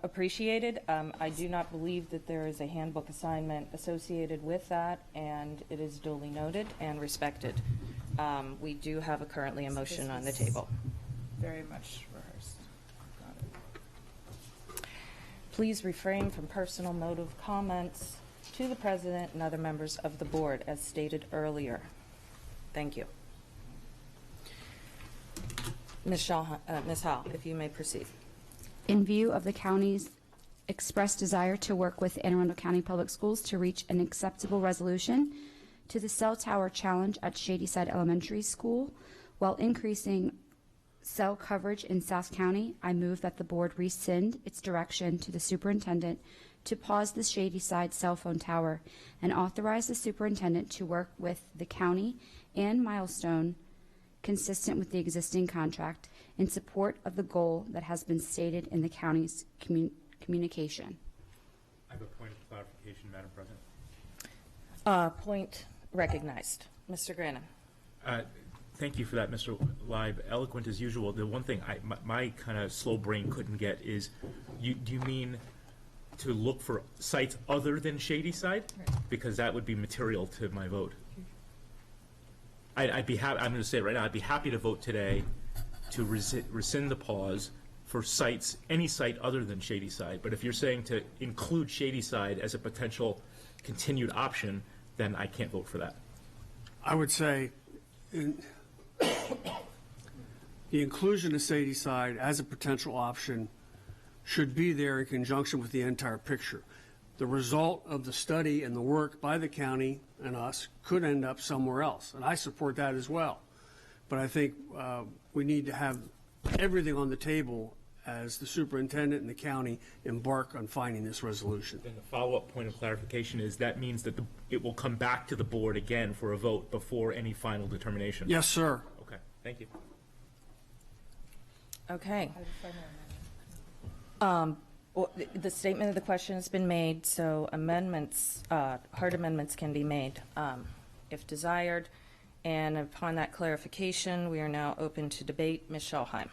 appreciated. I do not believe that there is a handbook assignment associated with that, and it is duly noted and respected. We do have currently a motion on the table. Very much rehearsed. Got it. Please refrain from personal motive comments to the President and other members of the board, as stated earlier. Thank you. Ms. Howe, if you may proceed. In view of the county's expressed desire to work with Anne Arundel County Public Schools to reach an acceptable resolution to the cell tower challenge at Shadyside Elementary School while increasing cell coverage in South County, I move that the board rescind its direction to the superintendent to pause the Shadyside cell phone tower and authorize the superintendent to work with the county and Milestone, consistent with the existing contract, in support of the goal that has been stated in the county's communication. I have a point of clarification, Madam President. Point recognized. Mr. Granum. Thank you for that, Mr. Leib. Eloquent as usual. The one thing my kind of slow brain couldn't get is, do you mean to look for sites other than Shadyside? Right. Because that would be material to my vote. I'd be happy. I'm going to say it right now. I'd be happy to vote today to rescind the pause for sites, any site other than Shadyside. But if you're saying to include Shadyside as a potential continued option, then I can't vote for that. I would say the inclusion of Shadyside as a potential option should be there in conjunction with the entire picture. The result of the study and the work by the county and us could end up somewhere else, and I support that as well. But I think we need to have everything on the table as the superintendent and the county embark on finding this resolution. Then the follow-up point of clarification is that means that it will come back to the board again for a vote before any final determination. Yes, sir. Okay, thank you. Okay. Well, the statement of the question has been made, so amendments, hard amendments can be made if desired. And upon that clarification, we are now open to debate. Ms. Schalheim.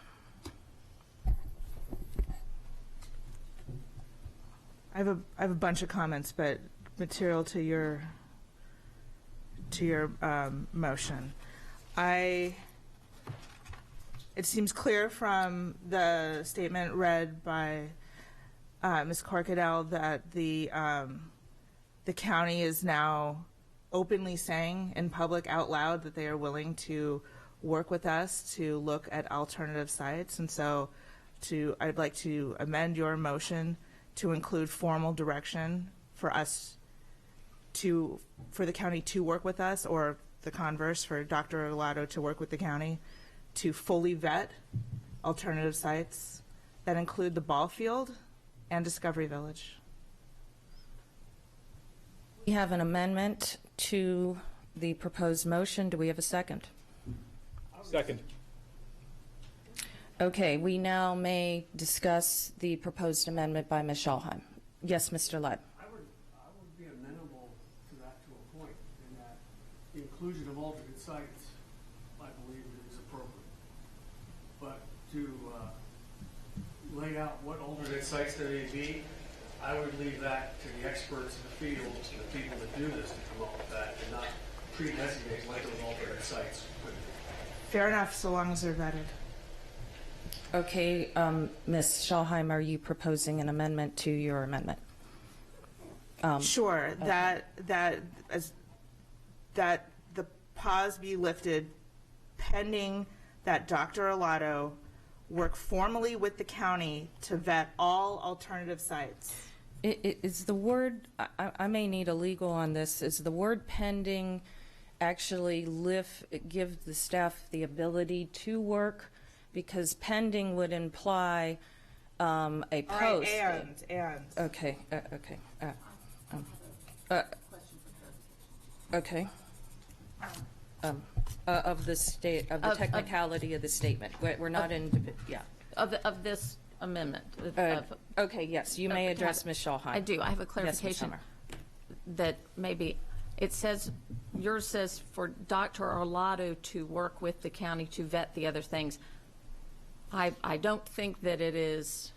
I have a bunch of comments, but material to your motion. It seems clear from the statement read by Ms. Corkadell that the county is now openly saying in public out loud that they are willing to work with us to look at alternative sites. And so I'd like to amend your motion to include formal direction for the county to work with us, or the converse, for Dr. Arlotto to work with the county to fully vet alternative sites that include the ball field and Discovery Village. We have an amendment to the proposed motion. Do we have a second? Second. Okay, we now may discuss the proposed amendment by Ms. Schalheim. Yes, Mr. Lett. I would be amenable to that to a point, in that the inclusion of alternate sites, I believe, is appropriate. But to lay out what alternate sites there may be, I would leave that to the experts in the field, to the people that do this, to come up with that, and not pre-designate what those alternate sites would be. Fair enough, so long as they're vetted. Okay, Ms. Schalheim, are you proposing an amendment to your amendment? Sure, okay. that the pause be lifted pending that Dr. Arlotto work formally with the county to vet all alternative sites. Is the word, I may need a legal on this, is the word pending actually give the staff the ability to work? Because pending would imply a post. All right, and. Okay, okay. Okay. Of the state, of the technicality of the statement. We're not in, yeah. Of this amendment. Okay, yes, you may address Ms. Schalheim. I do. I have a clarification that maybe it says, yours says for Dr. Arlotto to work with the county to vet the other things. I don't think that it is,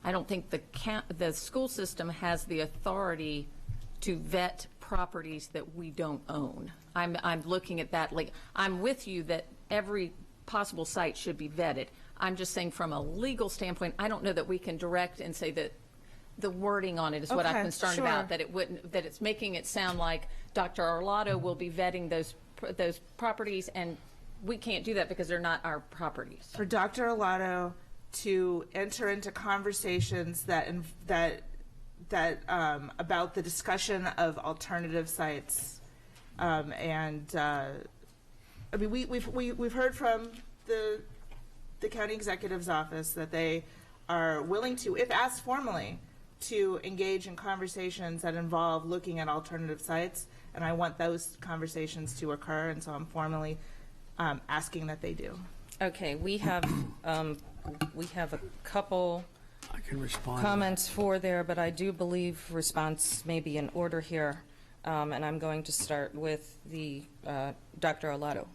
I don't think the school system has the authority to vet properties that we don't own. I'm looking at that, like, I'm with you that every possible site should be vetted. I'm just saying from a legal standpoint, I don't know that we can direct and say that the wording on it is what I'm concerned about, that it wouldn't, that it's making it sound like Dr. Arlotto will be vetting those properties, and we can't do that because they're not our properties. For Dr. Arlotto to enter into conversations that about the discussion of alternative sites, I mean, we've heard from the county executive's office that they are willing to, if asked formally, to engage in conversations that involve looking at alternative sites, and I want those conversations to occur, and so I'm formally asking that they do. Okay, we have a couple I can respond comments for there, but I do believe response may be in order here, and I'm going to start with the Dr. Arlotto.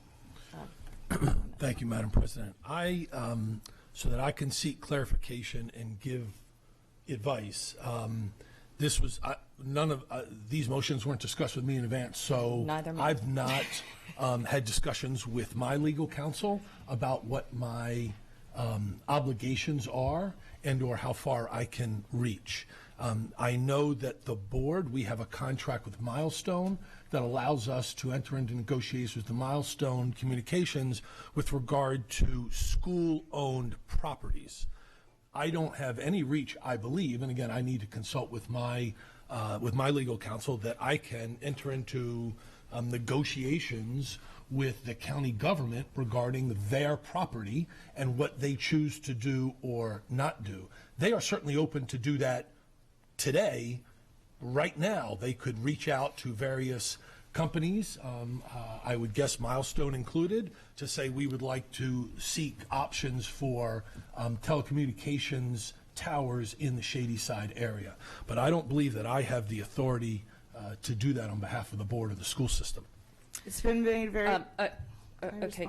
Thank you, Madam President. So that I can seek clarification and give advice. This was none of these motions weren't discussed with me in advance, so I've not had discussions with my legal counsel about what my obligations are and or how far I can reach. I know that the board, we have a contract with Milestone that allows us to enter into negotiations with the Milestone Communications with regard to school-owned properties. I don't have any reach, I believe, and again, I need to consult with my legal counsel, that I can enter into negotiations with the county government regarding their property and what they choose to do or not do. They are certainly open to do that today. Right now, they could reach out to various companies, I would guess Milestone included, to say we would like to seek options for telecommunications towers in the Shadyside area. But I don't believe that I have the authority to do that on behalf of the board or the school system. It's been made very... Okay.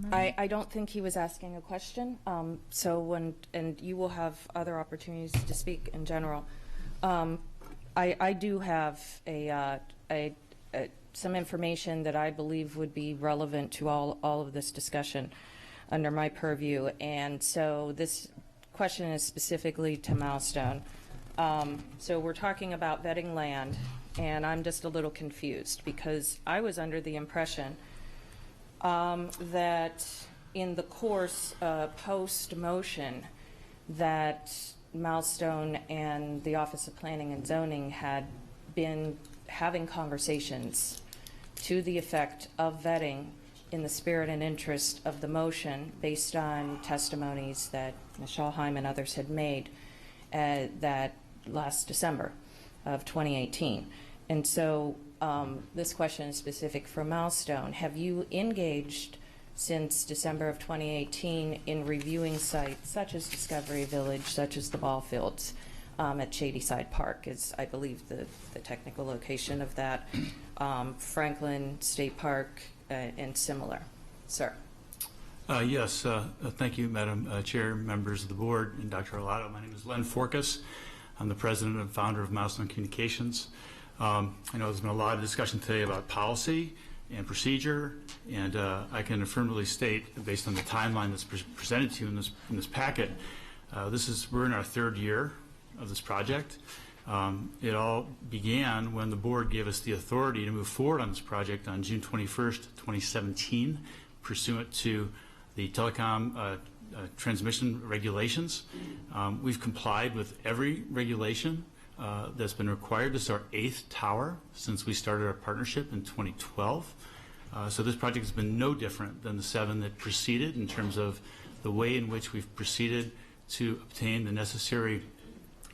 I don't think he was asking a question. And you will have other opportunities to speak in general. I do have some information that I believe would be relevant to all of this discussion under my purview, and so this question is specifically to Milestone. So we're talking about vetting land, and I'm just a little confused because I was under the impression that in the course post-motion that Milestone and the Office of Planning and Zoning had been having conversations to the effect of vetting in the spirit and interest of the motion based on testimonies that Ms. Schallheim and others had made that last December of 2018. And so this question is specific for Milestone. Have you engaged since December of 2018 in reviewing sites such as Discovery Village, such as the ball fields at Shadyside Park is, I believe, the technical location of that, Franklin State Park, and similar? Sir. Yes, thank you, Madam Chair, members of the board, and Dr. Arlotto. My name is Len Forkas. I'm the president and founder of Milestone Communications. I know there's been a lot of discussion today about policy and procedure, and I can affirmatively state, based on the timeline that's presented to you in this packet, we're in our third year of this project. It all began when the board gave us the authority to move forward on this project on June 21st, 2017, pursuant to the telecom transmission regulations. We've complied with every regulation that's been required. This is our 8th tower since we started our partnership in 2012. So this project has been no different than the 7 that preceded in terms of the way in which we've proceeded to obtain the necessary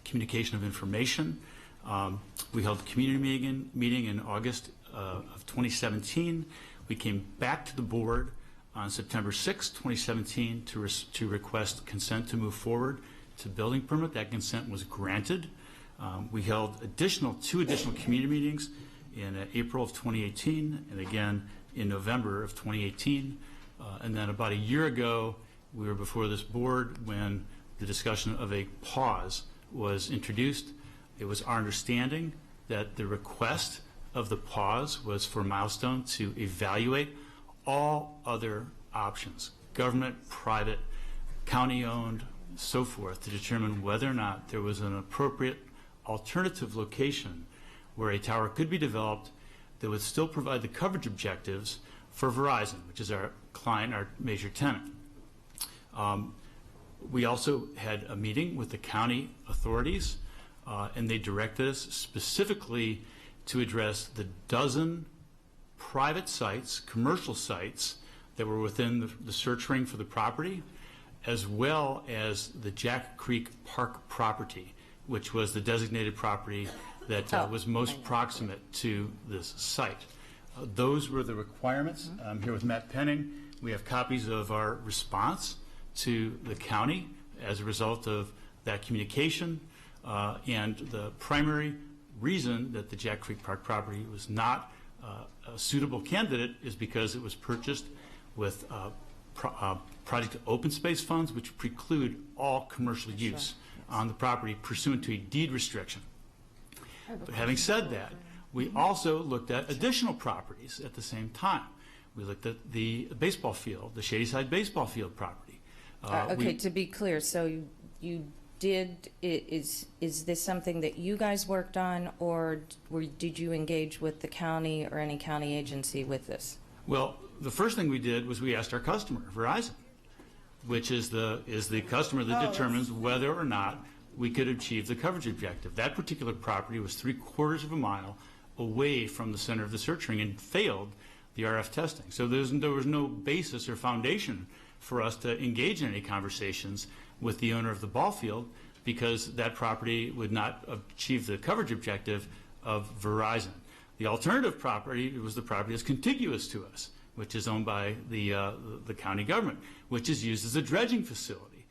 communication of information. We held a community meeting in August of 2017. We came back to the board on September 6, 2017 to request consent to move forward to building permit. That consent was granted. We held 2 additional community meetings in April of 2018 and again in November of 2018. And then about a year ago, we were before this board when the discussion of a pause was introduced. It was our understanding that the request of the pause was for Milestone to evaluate all other options, government, private, county-owned, so forth, to determine whether or not there was an appropriate alternative location where a tower could be developed that would still provide the coverage objectives for Verizon, which is our client, our major tenant. We also had a meeting with the county authorities, and they directed us specifically to address the dozen private sites, commercial sites, that were within the search ring for the property, as well as the Jack Creek Park property, which was the designated property that was most proximate to this site. Those were the requirements. I'm here with Matt Penning. We have copies of our response to the county as a result of that communication, and the primary reason that the Jack Creek Park property was not a suitable candidate is because it was purchased with project open space funds, which preclude all commercial use on the property pursuant to a deed restriction. But having said that, we also looked at additional properties at the same time. We looked at the baseball field, the Shadyside baseball field property. Okay, to be clear, so you did, is this something that you guys worked on, or did you engage with the county or any county agency with this? Well, the first thing we did was we asked our customer, Verizon, which is the customer that determines whether or not we could achieve the coverage objective. That particular property was 3/4 of a mile away from the center of the search ring and failed the RF testing. So there was no basis or foundation for us to engage in any conversations with the owner of the ball field, because that property would not achieve the coverage objective of Verizon. The alternative property was the property that's contiguous to us, which is owned by the county government, which is used as a dredging facility,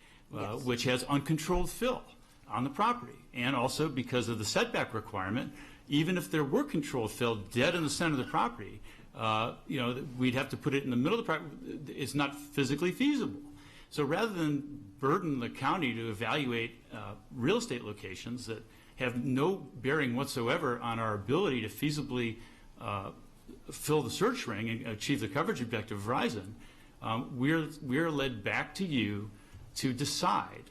which has uncontrolled fill on the property. And also because of the setback requirement, even if there were controlled fill dead in the center of the property, we'd have to put it in the middle of the property. It's not physically feasible. So rather than burden the county to evaluate real estate locations that have no bearing whatsoever on our ability to feasibly fill the search ring and achieve the coverage objective of Verizon, we're led back to you to decide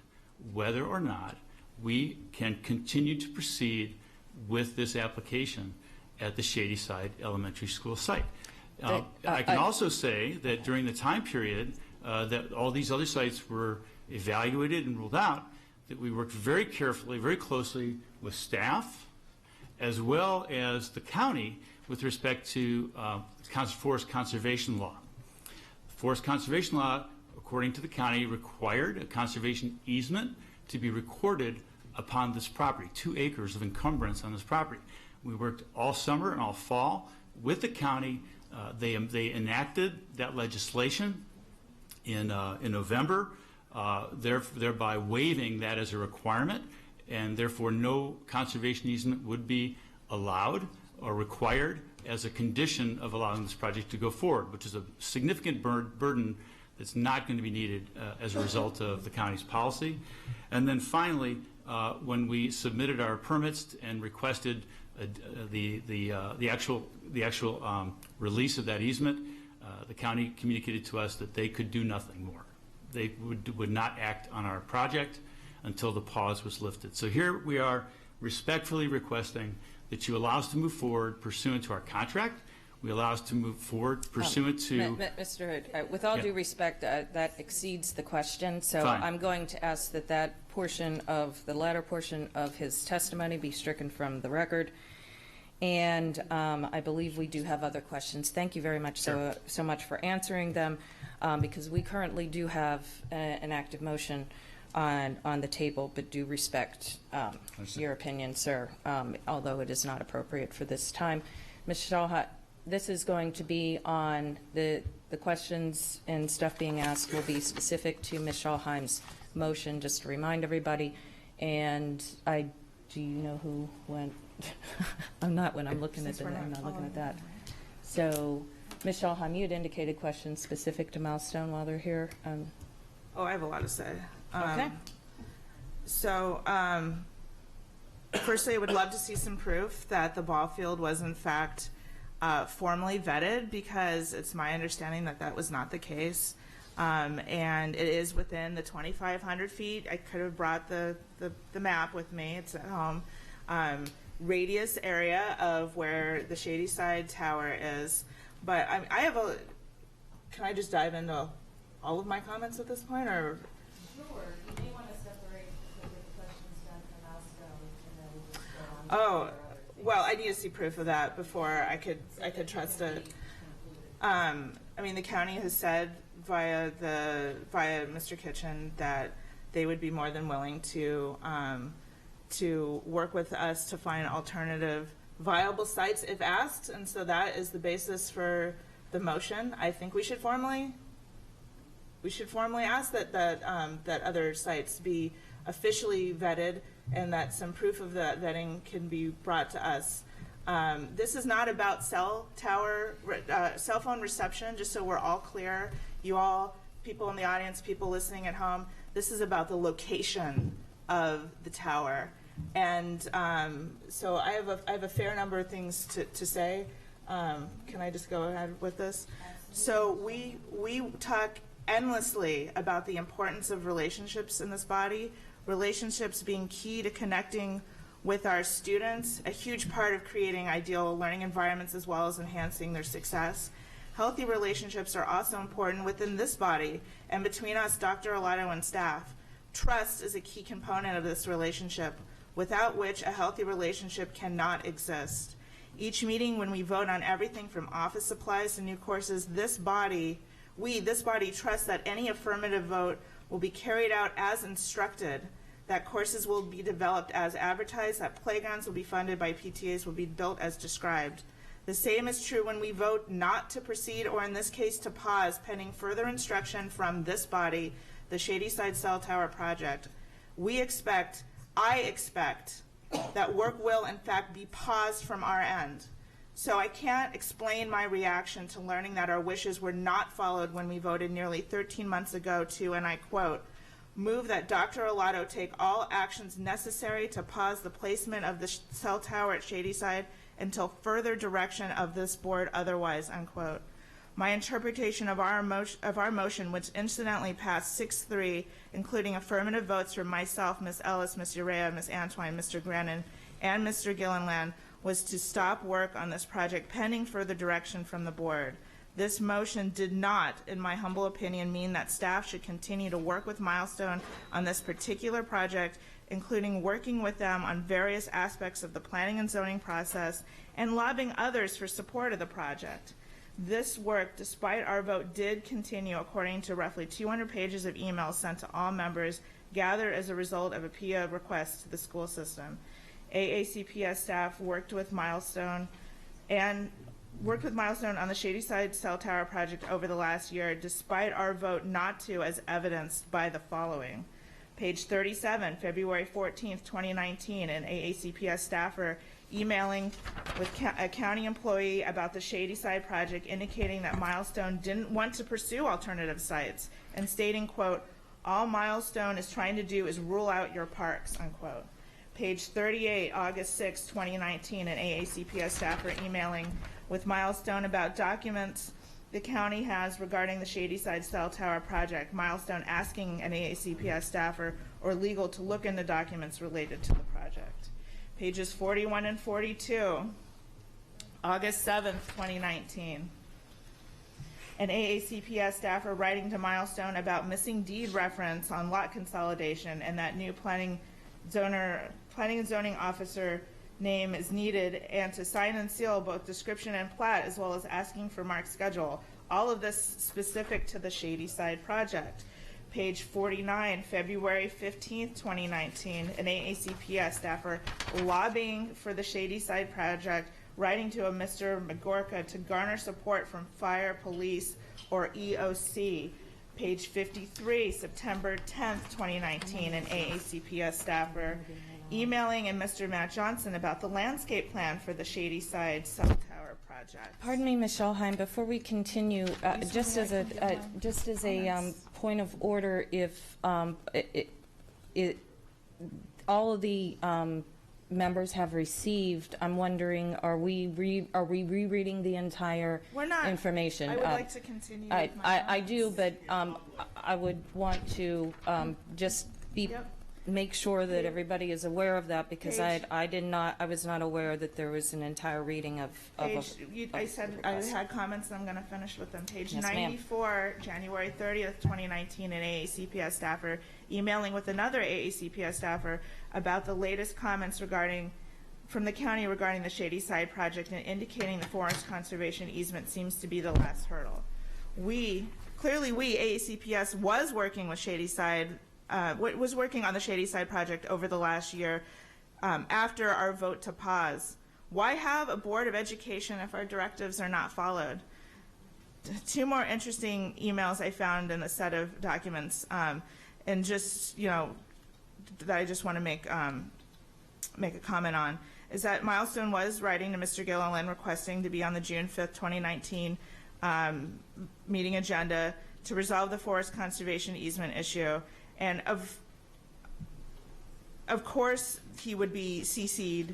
whether or not we can continue to proceed with this application at the Shadyside Elementary School site. I can also say that during the time period that all these other sites were evaluated and ruled out, that we worked very carefully, very closely with staff as well as the county with respect to forest conservation law. Forest conservation law, according to the county, required a conservation easement to be recorded upon this property, 2 acres of encumbrance on this property. We worked all summer and all fall with the county. They enacted that legislation in November, thereby waiving that as a requirement, and therefore no conservation easement would be allowed or required as a condition of allowing this project to go forward, which is a significant burden that's not going to be needed as a result of the county's policy. And then finally, when we submitted our permits and requested the actual release of that easement, the county communicated to us that they could do nothing more. They would not act on our project until the pause was lifted. So here we are respectfully requesting that you allow us to move forward pursuant to our contract. We allow us to move forward pursuant to... Mr. Hood, with all due respect, that exceeds the question, so Fine. I'm going to ask that that portion of, the latter portion of his testimony be stricken from the record. And I believe we do have other questions. Thank you very much so much for answering them, because we currently do have an active motion on the table, but do respect your opinion, sir, although it is not appropriate for this time. Ms. Shalha, this is going to be on the questions and stuff being asked will be specific to Ms. Schalheim's motion, just to remind everybody. And do you know who went? I'm not when I'm looking at the, I'm not looking at that. So, Ms. Schalheim, you had indicated questions specific to Milestone while they're here. Oh, I have a lot to say. Okay. So, firstly, I would love to see some proof that the ball field was in fact formally vetted, because it's my understanding that that was not the case. And it is within the 2,500 feet. I could have brought the map with me. It's at home. Radius area of where the Shady Side Tower is. But I have a, can I just dive into all of my comments at this point, or? Sure, you may want to separate the questions done for Milestone and then just go on. Oh, well, I need to see proof of that before I could trust it. I mean, the county has said via Mr. Kitchen that they would be more than willing to work with us to find alternative viable sites if asked, and so that is the basis for the motion. I think we should formally ask that other sites be officially vetted, and that some proof of that vetting can be brought to us. This is not about cell phone reception, just so we're all clear. You all, people in the audience, people listening at home, this is about the location of the tower. And so I have a fair number of things to say. Can I just go ahead with this? So we talk endlessly about the importance of relationships in this body, relationships being key to connecting with our students, a huge part of creating ideal learning environments as well as enhancing their success. Healthy relationships are also important within this body and between us, Dr. Arlotto, and staff. Trust is a key component of this relationship, without which a healthy relationship cannot exist. Each meeting, when we vote on everything from office supplies to new courses, this body trusts that any affirmative vote will be carried out as instructed, that courses will be developed as advertised, that playgrounds will be funded by PTAs, will be built as described. The same is true when we vote not to proceed, or in this case to pause, pending further instruction from this body, the Shady Side Cell Tower project. I expect that work will in fact be paused from our end. So I can't explain my reaction to learning that our wishes were not followed when we voted nearly 13 months ago to, and I quote, move that Dr. Arlotto take all actions necessary to pause the placement of the cell tower at Shady Side until further direction of this board otherwise, unquote. My interpretation of our motion, which incidentally passed 6-3, including affirmative votes from myself, Ms. Ellis, Ms. Urea, Ms. Antwine, Mr. Grennan, and Mr. Gillenland, was to stop work on this project pending further direction from the board. This motion did not, in my humble opinion, mean that staff should continue to work with Milestone on this particular project, including working with them on various aspects of the planning and zoning process and lobbying others for support of the project. This work, despite our vote, did continue according to roughly 200 pages of emails sent to all members gathered as a result of a PIA request to the school system. AACPS staff worked with Milestone on the Shadyside Cell Tower project over the last year, despite our vote not to, as evidenced by the following. Page 37, February 14th, 2019, an AACPS staffer emailing with a county employee about the Shadyside project, indicating that Milestone didn't want to pursue alternative sites and stating, quote, all Milestone is trying to do is rule out your parks, unquote. Page 38, August 6, 2019, an AACPS staffer emailing with Milestone about documents the county has regarding the Shadyside Cell Tower project. Milestone asking an AACPS staffer or legal to look into documents related to the project. Pages 41 and 42, August 7th, 2019. An AACPS staffer writing to Milestone about missing deed reference on lot consolidation and that new planning and zoning officer name is needed, and to sign and seal both description and plat, as well as asking for Mark's schedule. All of this specific to the Shadyside project. Page 49, February 15th, 2019, an AACPS staffer lobbying for the Shadyside project, writing to a Mr. Magorka to garner support from fire, police, or EOC. Page 53, September 10th, 2019, an AACPS staffer emailing in Mr. Matt Johnson about the landscape plan for the Shadyside Cell Tower project. Pardon me, Ms. Scholheim, before we continue, just as a point of order, if all of the members have received, I'm wondering, are we rereading the entire We're not. information? I would like to continue. I do, but I would want to just make sure that everybody is aware of that, because I was not aware that there was an entire reading of I said I had comments, and I'm going to finish with them. Page Yes, 94, January 30th, 2019, an AACPS staffer emailing with another AACPS staffer about the latest comments from the county regarding the Shadyside project, and indicating the forest conservation easement seems to be the last hurdle. Clearly, AACPS was working with Shadyside. Was working on the Shadyside project over the last year after our vote to pause. Why have a board of education if our directives are not followed? Two more interesting emails I found in the set of documents, and just, that I just want to make a comment on, is that Milestone was writing to Mr. Gilliland requesting to be on the June 5th, 2019 meeting agenda to resolve the forest conservation easement issue. And of course, he would be CC'd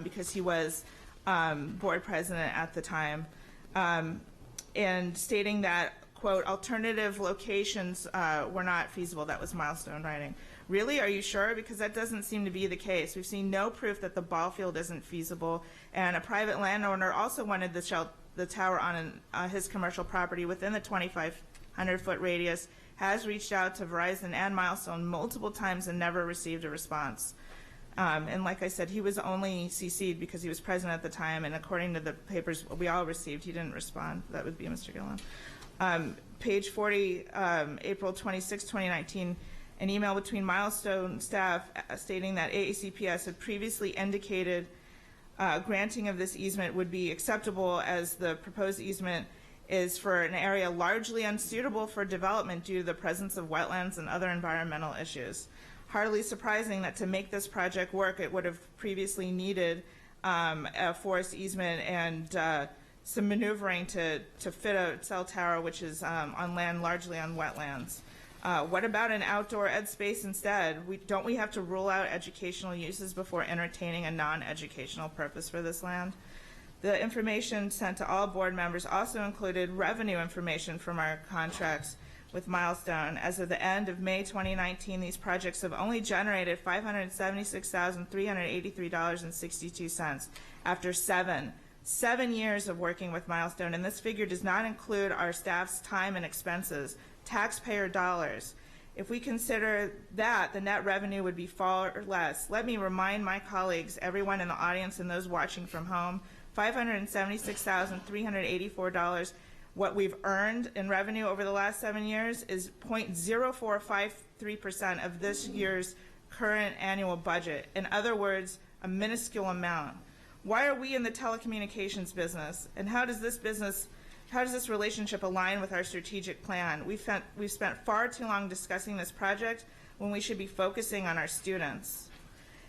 because he was board president at the time, and stating that, quote, alternative locations were not feasible. That was Milestone writing. Really? Are you sure? Because that doesn't seem to be the case. We've seen no proof that the ball field isn't feasible, and a private landowner also wanted the tower on his commercial property within the 2,500-foot radius, has reached out to Verizon and Milestone multiple times and never received a response. And like I said, he was only CC'd because he was president at the time, and according to the papers we all received, he didn't respond. That would be Mr. Gilliland. Page 40, April 26, 2019, an email between Milestone staff stating that AACPS had previously indicated granting of this easement would be acceptable, as the proposed easement is for an area largely unsuitable for development due to the presence of wetlands and other environmental issues. Hardly surprising that to make this project work, it would have previously needed a forest easement and some maneuvering to fit a cell tower, which is on land largely on wetlands. What about an outdoor ed space instead? Don't we have to rule out educational uses before entertaining a non-educational purpose for this land? The information sent to all board members also included revenue information from our contracts with Milestone. As of the end of May 2019, these projects have only generated $576,383.62 after seven 7 years of working with Milestone, and this figure does not include our staff's time and expenses, taxpayer dollars. If we consider that, the net revenue would be far less. Let me remind my colleagues, everyone in the audience and those watching from home, $576,384. What we've earned in revenue over the last 7 years is 0.0453% of this year's current annual budget. In other words, a minuscule amount. Why are we in the telecommunications business? And how does this relationship align with our strategic plan? We've spent far too long discussing this project when we should be focusing on our students.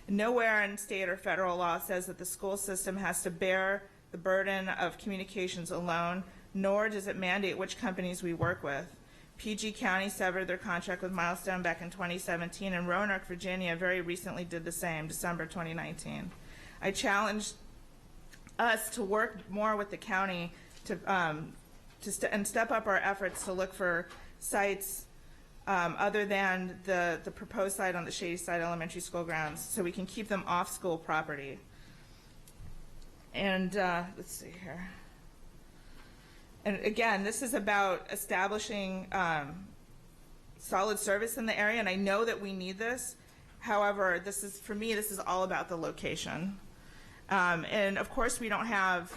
Nowhere in state or federal law says that the school system has to bear the burden of communications alone, nor does it mandate which companies we work with. PG County severed their contract with Milestone back in 2017, and Roanoke, Virginia very recently did the same, December 2019. I challenged us to work more with the county and step up our efforts to look for sites other than the proposed site on the Shadyside Elementary School grounds, so we can keep them off school property. And let's see here. And again, this is about establishing solid service in the area, and I know that we need this. However, for me, this is all about the location. And of course, we don't have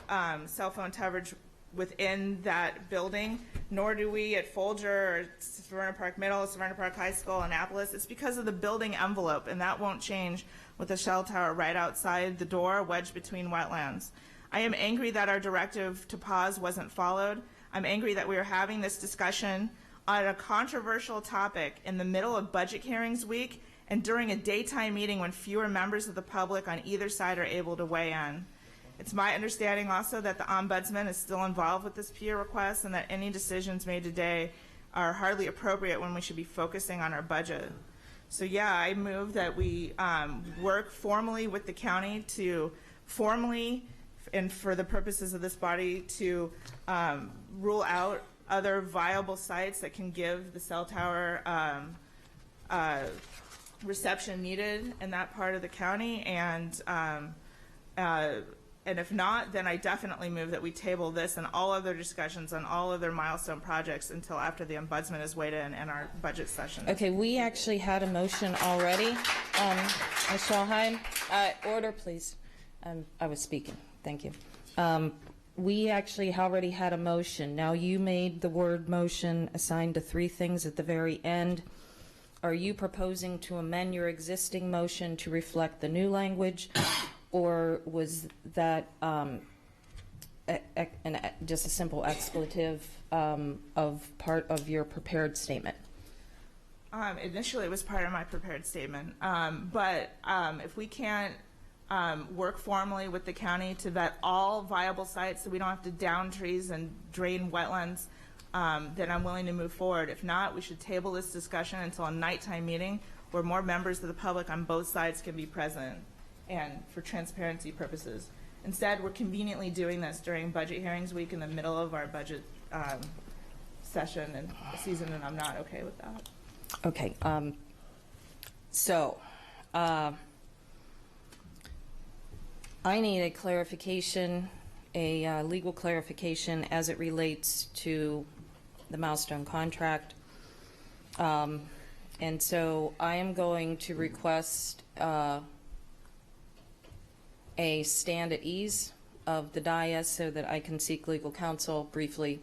cell phone coverage within that building, nor do we at Folger or Severna Park Middle, Severna Park High School, Annapolis. It's because of the building envelope, and that won't change with a cell tower right outside the door, wedged between wetlands. I am angry that our directive to pause wasn't followed. I'm angry that we are having this discussion on a controversial topic in the middle of budget hearings week and during a daytime meeting when fewer members of the public on either side are able to weigh in. It's my understanding also that the Ombudsman is still involved with this PIA request, and that any decisions made today are hardly appropriate when we should be focusing on our budget. So yeah, I move that we work formally with the county to formally, and for the purposes of this body, to rule out other viable sites that can give the cell tower reception needed in that part of the county, and if not, then I definitely move that we table this and all other discussions on all other Milestone projects until after the Ombudsman has weighed in and our budget session. Okay, we actually had a motion already. Ms. Schallheim, order, please. I was speaking. Thank you. We actually already had a motion. Now, you made the word motion assigned to 3 things at the very end. Are you proposing to amend your existing motion to reflect the new language, or was that just a simple expletive of part of your prepared statement? Initially, it was part of my prepared statement, but if we can't work formally with the county to vet all viable sites so we don't have to down trees and drain wetlands, then I'm willing to move forward. If not, we should table this discussion until a nighttime meeting where more members of the public on both sides can be present and for transparency purposes. Instead, we're conveniently doing this during budget hearings week in the middle of our budget session and season, and I'm not okay with that. Okay. I need a clarification, a legal clarification as it relates to the Milestone contract. And so I am going to request a stand at ease of the dais so that I can seek legal counsel briefly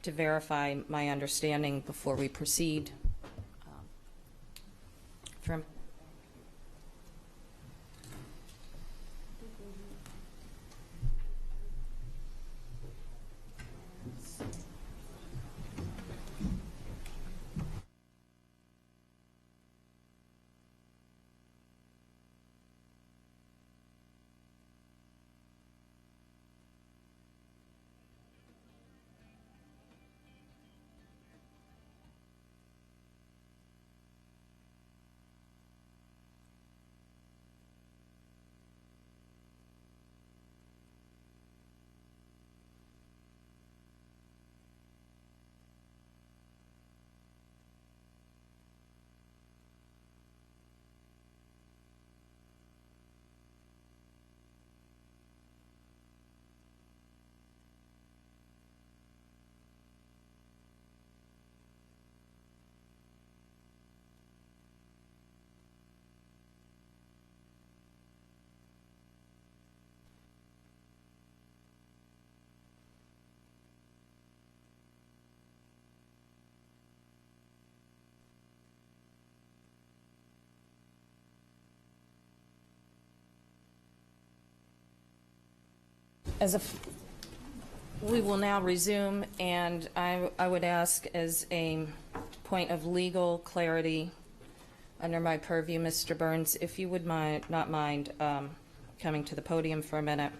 to verify my understanding before we proceed. From We will now resume, and I would ask, as a point of legal clarity under my purview, Mr. Burns, if you would not mind coming to the podium for a minute.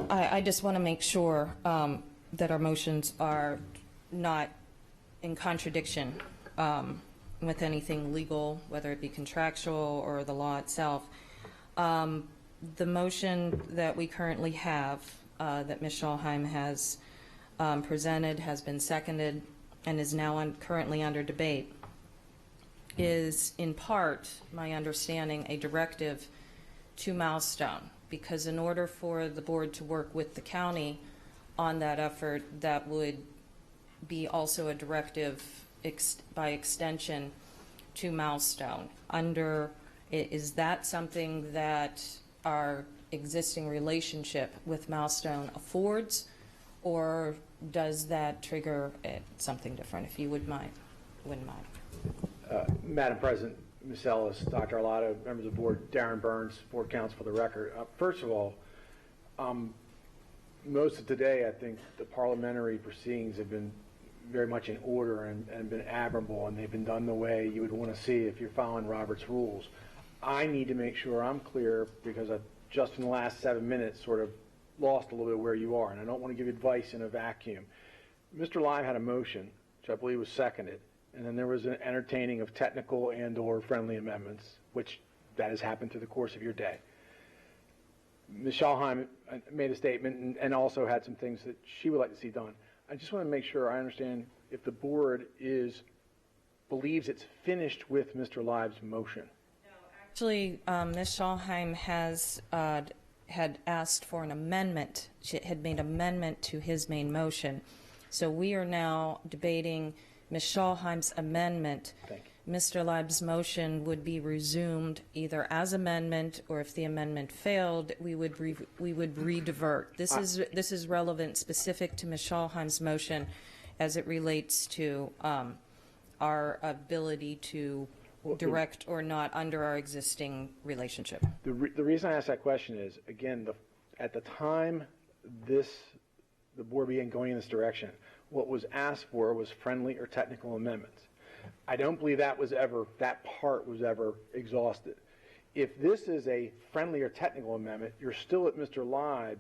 I just want to make sure that our motions are not in contradiction with anything legal, whether it be contractual or the law itself. The motion that we currently have, that Ms. Schalheim has presented, has been seconded, and is now currently under debate, is in part, my understanding, a directive to Milestone, because in order for the board to work with the county on that effort, that would be also a directive by extension to Milestone. Is that something that our existing relationship with Milestone affords, or does that trigger something different? If you wouldn't mind. Madam President, Ms. Ellis, Dr. Arlotto, members of the board, Darren Burns, board counsel for the record. First of all, most of today, I think the parliamentary proceedings have been very much in order and been admirable, and they've been done the way you would want to see if you're following Robert's rules. I need to make sure I'm clear, because I've just in the last 7 minutes sort of lost a little bit where you are, and I don't want to give advice in a vacuum. Mr. Lime had a motion, which I believe was seconded, and then there was an entertaining of technical and or friendly amendments, which that has happened through the course of your day. Ms. Schalheim made a statement and also had some things that she would like to see done. I just want to make sure I understand if the board believes it's finished with Mr. Live's motion. No, actually, Ms. Schalheim had asked for an amendment. She had made an amendment to his main motion. So we are now debating Ms. Schalheim's amendment. Thank you. Mr. Live's motion would be resumed either as amendment, or if the amendment failed, we would redivert. This is relevant specific to Ms. Schalheim's motion as it relates to our ability to direct or not under our existing relationship. The reason I ask that question is, again, at the time the board began going in this direction, what was asked for was friendly or technical amendments. I don't believe that part was ever exhausted. If this is a friendly or technical amendment, you're still at Mr. Live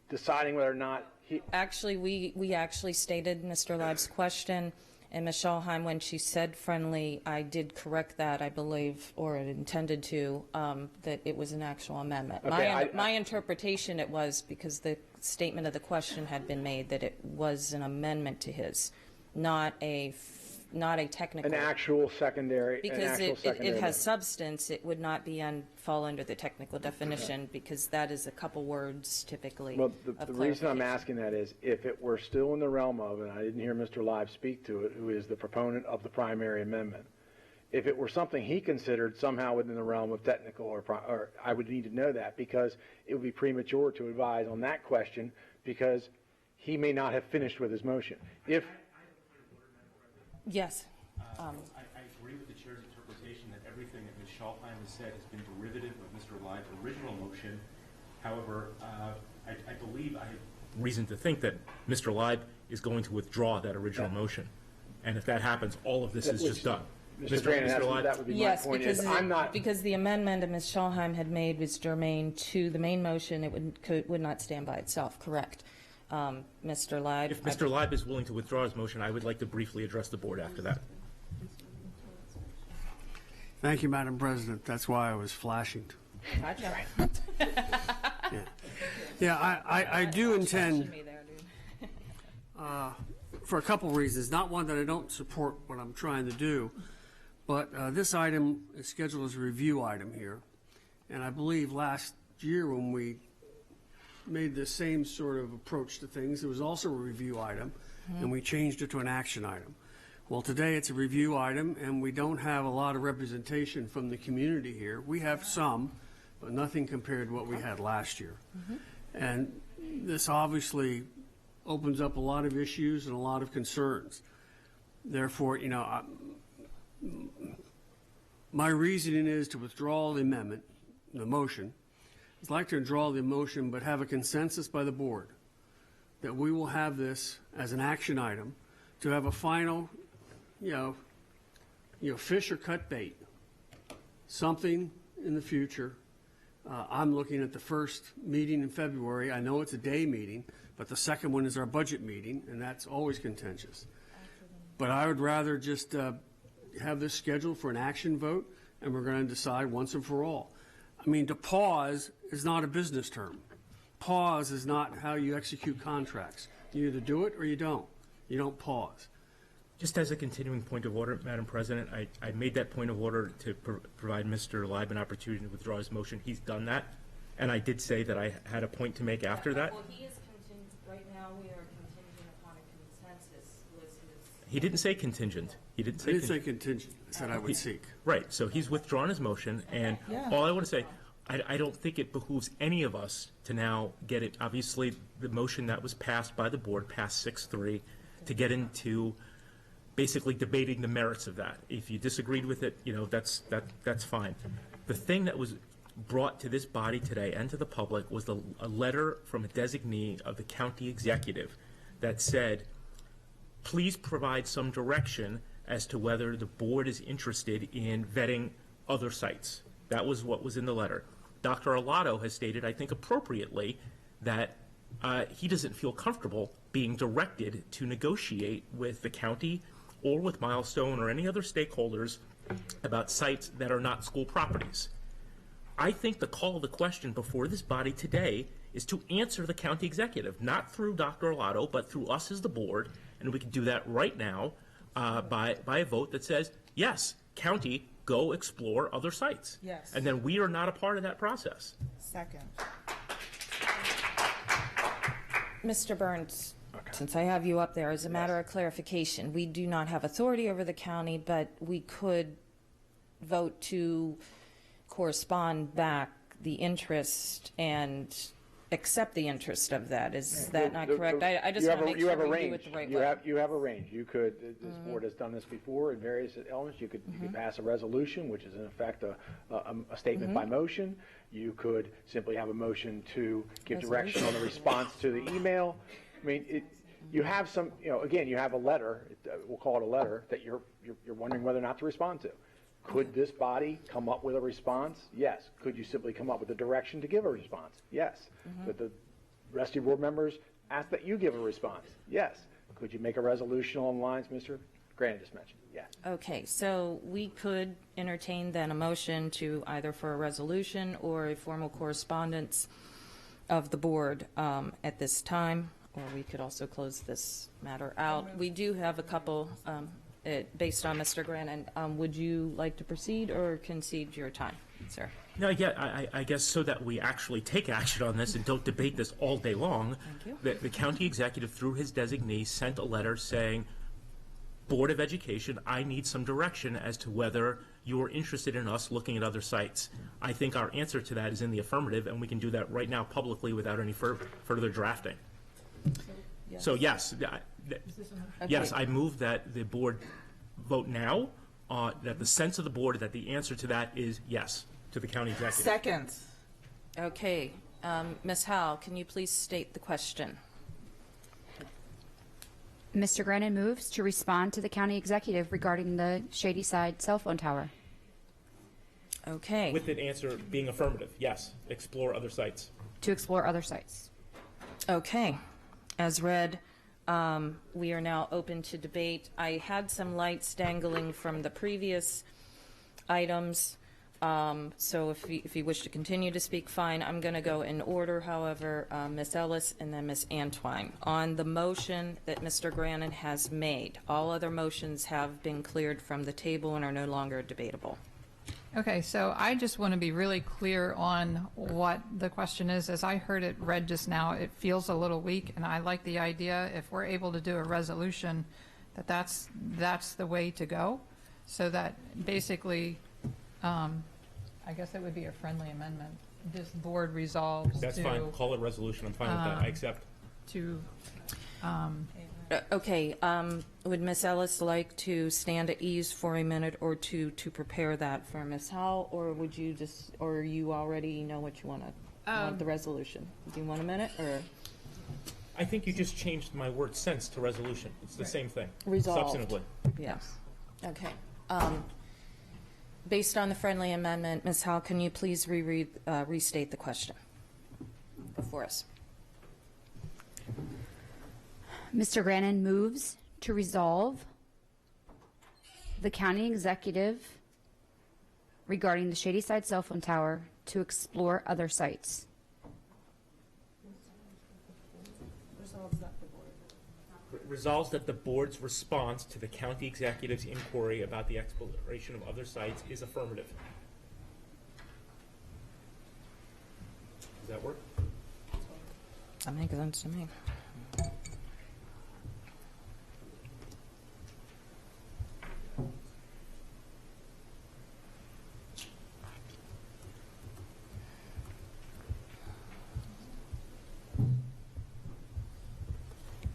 deciding whether or not he... Actually, we actually stated Mr. Live's question, and Ms. Schalheim, when she said friendly, I did correct that, I believe, or intended to, that it was an actual amendment. Okay, my interpretation, it was because the statement of the question had been made that it was an amendment to his, not a technical. An actual secondary. Because it has substance, it would not fall under the technical definition, because that is a couple words typically. Well, the reason I'm asking that is, if it were still in the realm of, and I didn't hear Mr. Live speak to it, who is the proponent of the primary amendment, if it were something he considered somehow within the realm of technical, or I would need to know that, because it would be premature to advise on that question, because he may not have finished with his motion. Yes. I agree with the chair's interpretation that everything that Ms. Schalheim has said has been derivative of Mr. Live's original motion. However, I believe I have reason to think that Mr. Live is going to withdraw that original motion. And if that happens, all of this is just done. Mr. Live, that would be my point. Yes, because the amendment that Ms. Schalheim had made was germane to the main motion, it would not stand by itself, correct? Mr. Live. If Mr. Live is willing to withdraw his motion, I would like to briefly address the board after that. Thank you, Madam President. That's why I was flashing. I do intend, for a couple reasons, not one that I don't support what I'm trying to do, but this item is scheduled as a review item here. And I believe last year when we made the same sort of approach to things, it was also a review item, and we changed it to an action item. Well, today it's a review item, and we don't have a lot of representation from the community here. We have some, but nothing compared to what we had last year. And this obviously opens up a lot of issues and a lot of concerns. Therefore, My reasoning is to withdraw the amendment, the motion. I'd like to withdraw the motion, but have a consensus by the board that we will have this as an action item to have a final, fish or cut bait, something in the future. I'm looking at the first meeting in February. I know it's a day meeting, but the second one is our budget meeting, and that's always contentious. But I would rather just have this scheduled for an action vote, and we're going to decide once and for all. I mean, to pause is not a business term. Pause is not how you execute contracts. You either do it or you don't. You don't pause. Just as a continuing point of order, Madam President, I made that point of order to provide Mr. Leib an opportunity to withdraw his motion. He's done that, and I did say that I had a point to make after that. Well, he is contingent, right now we are contingent upon a consensus was his. He didn't say contingent. He didn't say contingent. I said I would seek. Right, so he's withdrawn his motion, and all I want to say, I don't think it behooves any of us to now get it, obviously, the motion that was passed by the board, passed 6-3, to get into basically debating the merits of that. If you disagreed with it, that's fine. The thing that was brought to this body today and to the public was a letter from a designee of the county executive that said, please provide some direction as to whether the board is interested in vetting other sites. That was what was in the letter. Dr. Arlotto has stated, I think appropriately, that he doesn't feel comfortable being directed to negotiate with the county or with Milestone or any other stakeholders about sites that are not school properties. I think the call of the question before this body today is to answer the county executive, not through Dr. Arlotto, but through us as the board, and we can do that right now by a vote that says, yes, county, go explore other sites. Yes. And then we are not a part of that process. Second. Mr. Burns, since I have you up there, as a matter of clarification, we do not have authority over the county, but we could vote to correspond back the interest and accept the interest of that. Is that not correct? I just want to make sure we do it the right way. You have a range. You could, this board has done this before in various elements. You could pass a resolution, which is in effect a statement by motion. You could simply have a motion to give direction on the response to the email. I mean, you have some, again, you have a letter, we'll call it a letter, that you're wondering whether or not to respond to. Could this body come up with a response? Yes. Could you simply come up with a direction to give a response? Yes. Could the rest of your board members ask that you give a response? Yes. Could you make a resolution along the lines Mr. Grant just mentioned? Yes. Okay, so we could entertain then a motion to either for a resolution or a formal correspondence of the board at this time, or we could also close this matter out. We do have a couple based on Mr. Grannon. Would you like to proceed or concede your time, sir? No, I guess so that we actually take action on this and don't debate this all day long. Thank you. The county executive, through his designee, sent a letter saying, Board of Education, I need some direction as to whether you are interested in us looking at other sites. I think our answer to that is in the affirmative, and we can do that right now publicly without any further drafting. So yes, yes, I move that the board vote now, that the sense of the board, that the answer to that is yes, to the county executive. Second. Okay, Ms. Howell, can you please state the question? Mr. Grannon moves to respond to the county executive regarding the Shady Side cell phone tower. Okay. With an answer being affirmative, yes, explore other sites. To explore other sites. Okay. As read, we are now open to debate. I had some lights dangling from the previous items, so if you wish to continue to speak, fine. I'm going to go in order, however, Ms. Ellis and then Ms. Antwine. On the motion that Mr. Grannon has made, all other motions have been cleared from the table and are no longer debatable. Okay, so I just want to be really clear on what the question is. As I heard it read just now, it feels a little weak, and I like the idea, if we're able to do a resolution, that's the way to go, so that basically, I guess it would be a friendly amendment. This board resolves That's fine. Call it a resolution. I'm fine with that. I accept. To Okay, would Ms. Ellis like to stand at ease for a minute or two to prepare that for Ms. Howell, or would you just, or you already know what you want the resolution? Do you want a minute, or? I think you just changed my word sense to resolution. It's the same thing. Resolved. Substantively. Yes. Okay. Based on the friendly amendment, Ms. Howell, can you please restate the question before us? Mr. Grannon moves to resolve the county executive regarding the Shadyside cell phone tower to explore other sites. Resolves that the board's response to the county executive's inquiry about the exploration of other sites is affirmative. Does that work? That makes sense to me.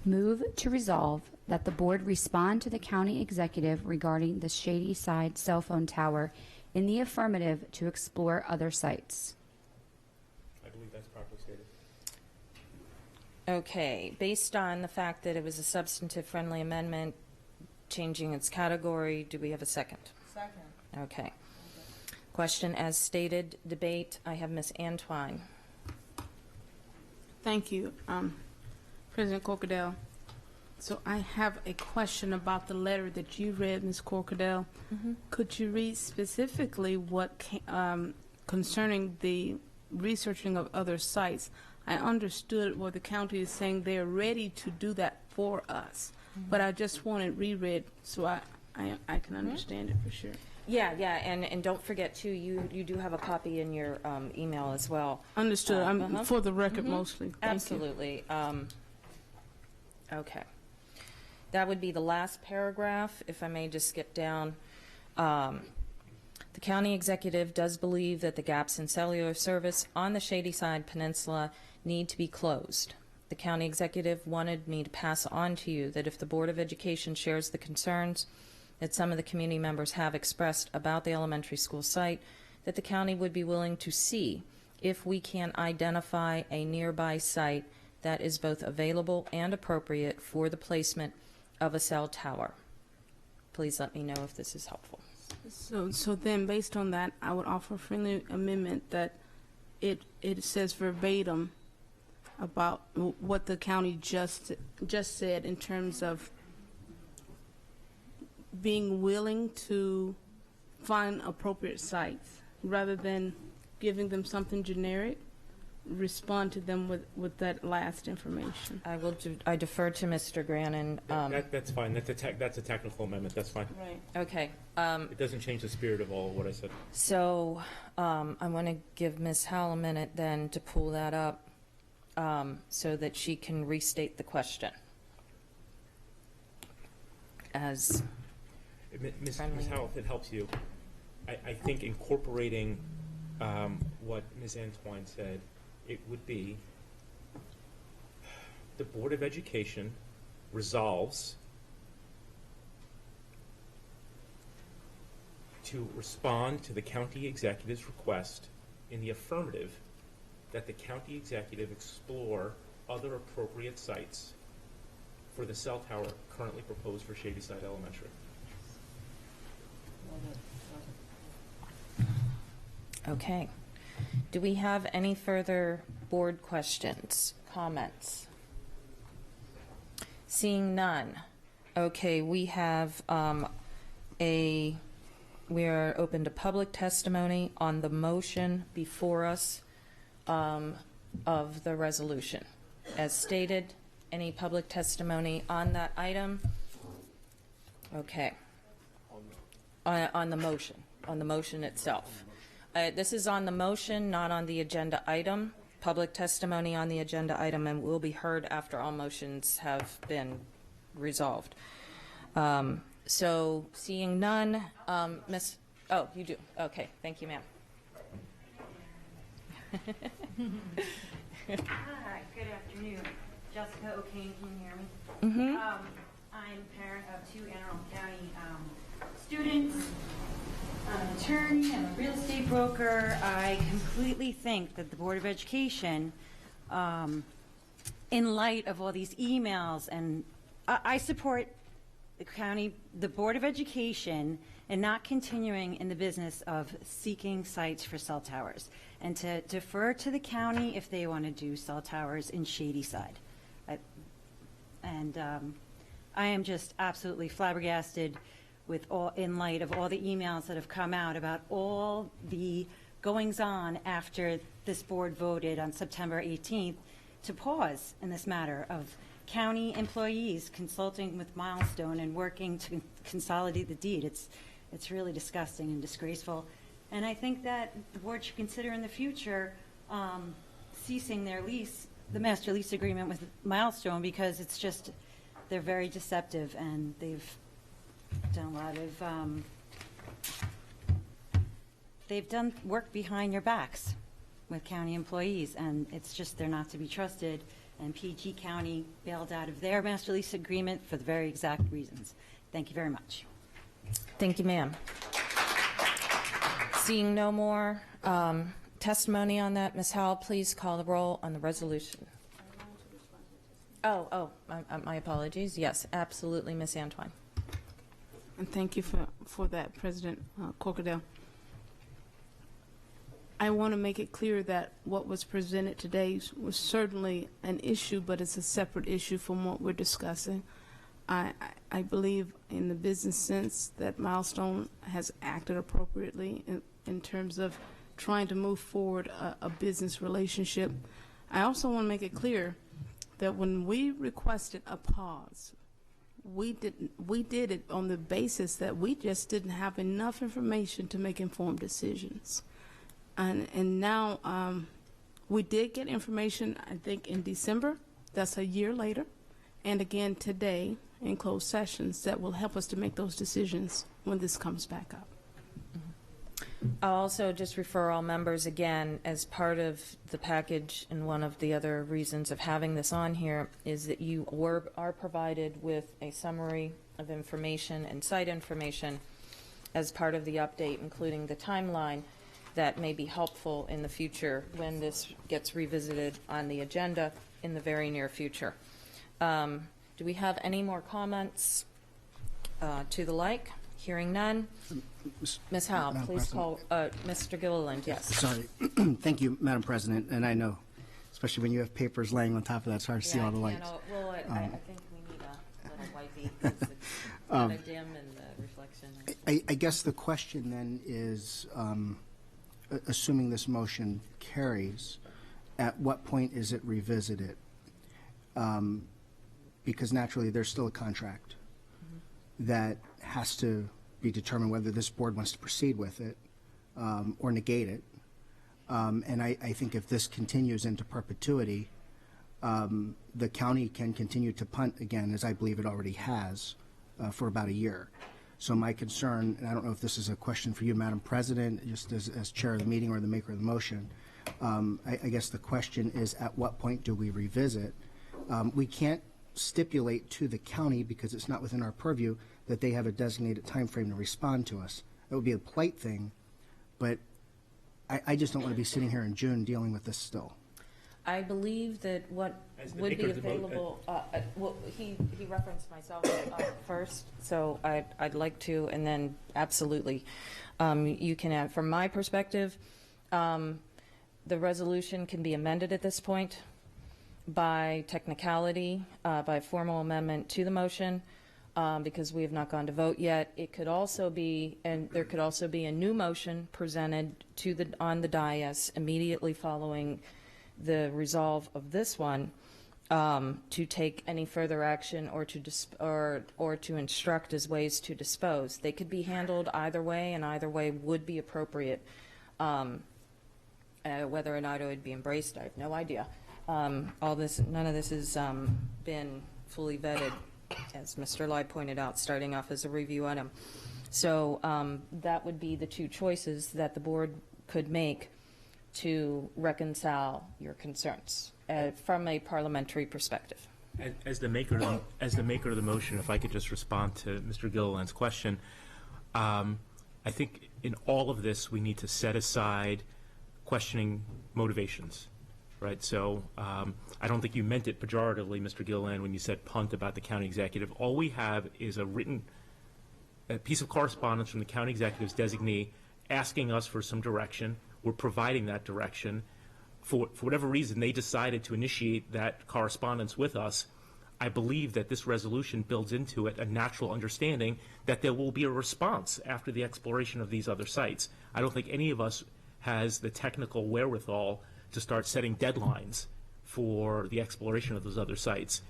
Move to resolve that the board respond to the county executive regarding the Shadyside cell phone tower in the affirmative to explore other sites. I believe that's properly stated. Okay, based on the fact that it was a substantive friendly amendment, changing its category, do we have a second? Second. Okay. Question as stated, debate. I have Ms. Antwine. Thank you, President Corkadell. So I have a question about the letter that you read, Ms. Corkadell. Could you read specifically what concerning the researching of other sites? I understood what the county is saying they're ready to do that for us, but I just want it reread so I can understand it for sure. Yeah, and don't forget too, you do have a copy in your email as well. Understood. I'm for the record mostly. Thank Absolutely. Okay. That would be the last paragraph, if I may just skip down. The county executive does believe that the gaps in cellular service on the Shadyside Peninsula need to be closed. The county executive wanted me to pass on to you that if the Board of Education shares the concerns that some of the community members have expressed about the elementary school site, that the county would be willing to see if we can identify a nearby site that is both available and appropriate for the placement of a cell tower. Please let me know if this is helpful. So then, based on that, I would offer a friendly amendment that it says verbatim about what the county just said in terms of being willing to find appropriate sites rather than giving them something generic. Respond to them with that last information. I defer to Mr. Grannon. That's fine. That's a technical amendment. That's fine. Right. Okay. It doesn't change the spirit of all of what I said. So I want to give Ms. Howell a minute then to pull that up so that she can restate the question. As Ms. Howell, if it helps you, I think incorporating what Ms. Antwine said, it would be the Board of Education resolves to respond to the county executive's request in the affirmative that the county executive explore other appropriate sites for the cell tower currently proposed for Shadyside Elementary. Okay. Do we have any further board questions, comments? Seeing none. Okay, we have we are open to public testimony on the motion before us of the resolution. As stated, any public testimony on that item? Okay. On the motion itself. This is on the motion, not on the agenda item. Public testimony on the agenda item and will be heard after all motions have been resolved. So seeing none, oh, you do. Okay, thank you, ma'am. Hi, good afternoon. Jessica O'Kane, can you hear me? Mm-hmm. I'm a parent of 2 Anne Arundel County students. I'm an attorney, I'm a real estate broker. I completely think that the Board of Education, in light of all these emails, and I support the Board of Education and not continuing in the business of seeking sites for cell towers, and to defer to the county if they want to do cell towers in Shadyside. I am just absolutely flabbergasted in light of all the emails that have come out about all the goings-on after this board voted on September 18th to pause in this matter of county employees consulting with Milestone and working to consolidate the deed. It's really disgusting and disgraceful. And I think that the board should consider in the future ceasing their lease, the master lease agreement with Milestone, because it's just, they're very deceptive and they've done a lot of, they've done work behind your backs with county employees, and it's just, they're not to be trusted. And PG County bailed out of their master lease agreement for the very exact reasons. Thank you very much. Thank you, ma'am. Seeing no more testimony on that, Ms. Howell, please call the roll on the resolution. My apologies. Yes, absolutely, Ms. Antoine. And thank you for that, President Corkadell. I want to make it clear that what was presented today was certainly an issue, but it's a separate issue from what we're discussing. I believe in the business sense that Milestone has acted appropriately in terms of trying to move forward a business relationship. I also want to make it clear that when we requested a pause, we did it on the basis that we just didn't have enough information to make informed decisions. And now we did get information, I think, in December. That's a year later. And again today in closed sessions that will help us to make those decisions when this comes back up. I'll also just refer all members again, as part of the package, and one of the other reasons of having this on here is that you are provided with a summary of information and site information as part of the update, including the timeline that may be helpful in the future when this gets revisited on the agenda in the very near future. Do we have any more comments to the like? Hearing none. Ms. Howell, please call Mr. Gilliland. Yes. Sorry. Thank you, Madam President. And I know, especially when you have papers laying on top of that, it's hard to see all the lights. Well, I think we need a little wipey. It's kind of dim in the reflection. I guess the question then is, assuming this motion carries, at what point is it revisited? Because naturally there's still a contract that has to be determined whether this board wants to proceed with it or negate it. And I think if this continues into perpetuity, the county can continue to punt again, as I believe it already has, for about a year. So my concern, and I don't know if this is a question for you, Madam President, just as chair of the meeting or the maker of the motion, I guess the question is, at what point do we revisit? We can't stipulate to the county, because it's not within our purview, that they have a designated time frame to respond to us. It would be a polite thing, but I just don't want to be sitting here in June dealing with this still. I believe that what would be available, well, he referenced myself first, so I'd like to, and then absolutely, you can add. From my perspective, the resolution can be amended at this point by technicality, by formal amendment to the motion, because we have not gone to vote yet. It could also be, and there could also be a new motion presented on the dais immediately following the resolve of this one, to take any further action or to instruct as ways to dispose. They could be handled either way, and either way would be appropriate. Whether or not it would be embraced, I have no idea. None of this has been fully vetted, as Mr. Lai pointed out, starting off as a review item. So that would be the two choices that the board could make to reconcile your concerns. from a parliamentary perspective. As the maker of the motion, if I could just respond to Mr. Gilliland's question, I think in all of this we need to set aside questioning motivations, right? So I don't think you meant it pejoratively, Mr. Gilliland, when you said punt about the county executive. All we have is a piece of correspondence from the county executive's designee asking us for some direction. We're providing that direction. For whatever reason, they decided to initiate that correspondence with us. I believe that this resolution builds into it a natural understanding that there will be a response after the exploration of these other sites. I don't think any of us has the technical wherewithal to start setting deadlines for the exploration of those other sites.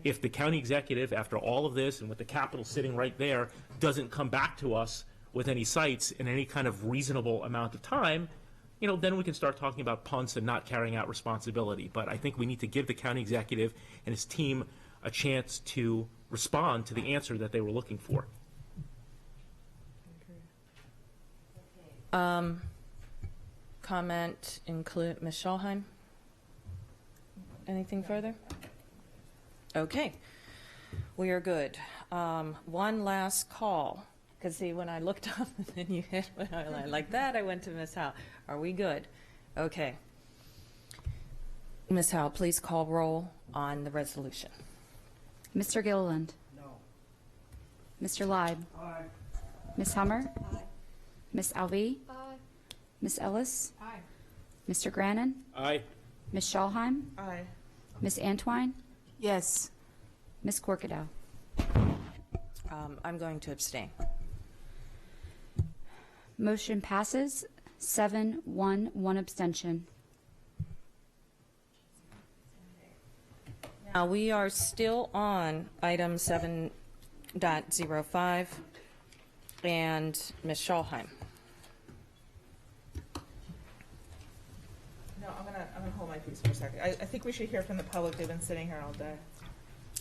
If the county executive, after all of this and with the capital sitting right there, doesn't come back to us with any sites in any kind of reasonable amount of time, then we can start talking about punts and not carrying out responsibility. But I think we need to give the county executive and his team a chance to respond to the answer that they were looking for. Comment include Ms. Schalheim? Anything further? Okay, we are good. One last call. Because see, when I looked up and then you hit like that, I went to Ms. Howe. Are we good? Okay. Ms. Howe, please call roll on the resolution. Mr. Gilliland? No. Mr. Leib? Aye. Ms. Hummer? Aye. Ms. Alvey? Aye. Ms. Ellis? Aye. Mr. Grannon? Aye. Ms. Schalheim? Aye. Ms. Antwine? Yes. Ms. Corkadow? I'm going to abstain. Motion passes 7-1, one abstention. Now, we are still on item 7.05 and Ms. Schalheim. No, I'm gonna hold my peace for a second. I think we should hear from the public. They've been sitting here all day.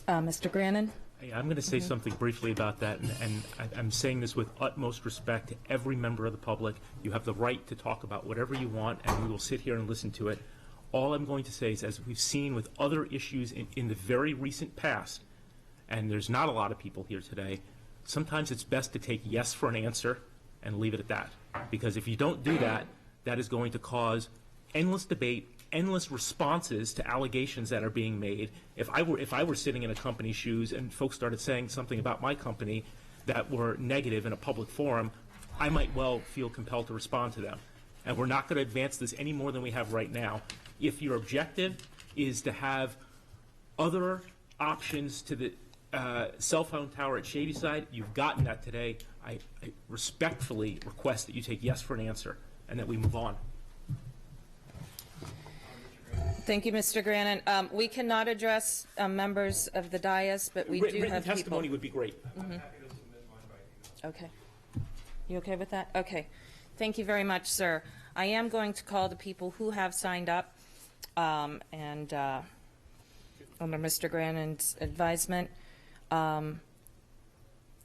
Mr. Grannon? Hey, I'm going to say something briefly about that, and I'm saying this with utmost respect to every member of the public. You have the right to talk about whatever you want, and we will sit here and listen to it. All I'm going to say is, as we've seen with other issues in the very recent past, and there's not a lot of people here today, sometimes it's best to take yes for an answer and leave it at that. Because if you don't do that, that is going to cause endless debate, endless responses to allegations that are being made. If I were sitting in a company's shoes and folks started saying something about my company that were negative in a public forum, I might well feel compelled to respond to them. And we're not going to advance this any more than we have right now. If your objective is to have other options to the cell phone tower at Shadyside, you've gotten that today. I respectfully request that you take yes for an answer and that we move on. Thank you, Mr. Grannon. We cannot address members of the dais, but we do Written have testimony people. would be great. Okay. You okay with that? Okay. Thank you very much, sir. I am going to call the people who have signed up, and under Mr. Grannon's advisement,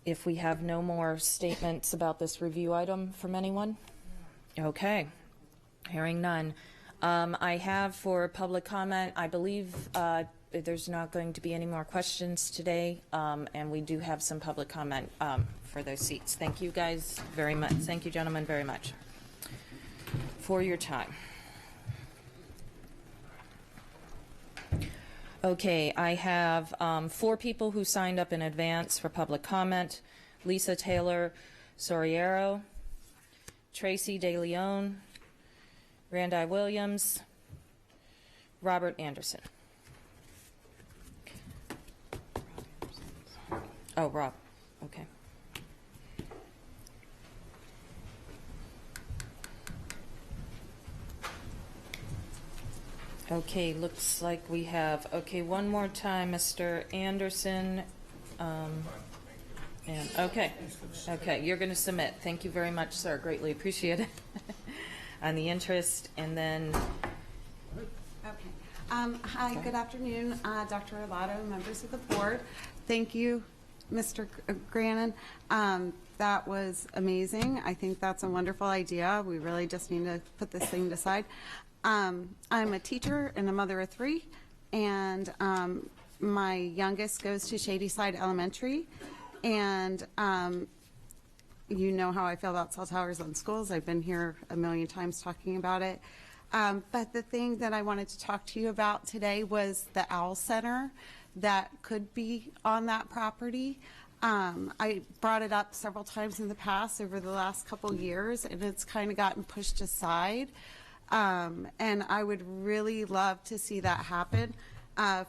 if we have no more statements about this review item from anyone? Okay. Hearing none. I have for public comment, I believe there's not going to be any more questions today, and we do have some public comment for those seats. Thank you guys very much. Thank you, gentlemen, very much for your time. Okay, I have 4 people who signed up in advance for public comment. Lisa Taylor Soriero, Tracy De Leon, Randi Williams, Robert Anderson. Oh, Rob. Okay. Okay, looks like we have, okay, one more time, Mr. Anderson. And okay, you're going to submit. Thank you very much, sir. Greatly appreciate it. On the interest, and then. Okay. Hi, good afternoon, Dr. Arlato, members of the board. Thank you, Mr. Grannon. That was amazing. I think that's a wonderful idea. We really just need to put this thing aside. I'm a teacher and a mother of 3, and my youngest goes to Shadyside Elementary, and you know how I feel about cell towers on schools. I've been here a million times talking about it. But the thing that I wanted to talk to you about today was the OWL Center that could be on that property. I brought it up several times in the past over the last couple years, and it's kind of gotten pushed aside. And I would really love to see that happen.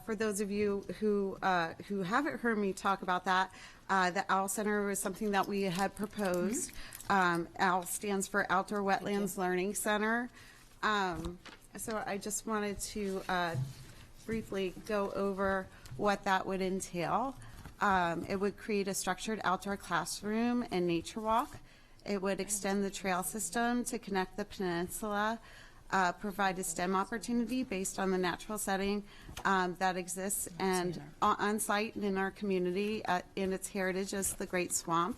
For those of you who haven't heard me talk about that, the OWL Center was something that we had proposed. OWL stands for Outdoor Wetlands Learning Center. So I just wanted to briefly go over what that would entail. It would create a structured outdoor classroom and nature walk. It would extend the trail system to connect the peninsula, provide a STEM opportunity based on the natural setting that exists and on site and in our community in its heritage as the Great Swamp.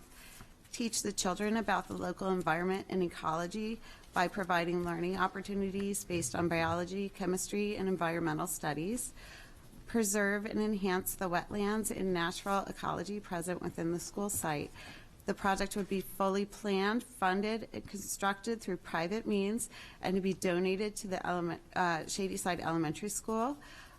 Teach the children about the local environment and ecology by providing learning opportunities based on biology, chemistry, and environmental studies. Preserve and enhance the wetlands and natural ecology present within the school site. The project would be fully planned, funded, and constructed through private means and to be donated to the Shadyside Elementary School.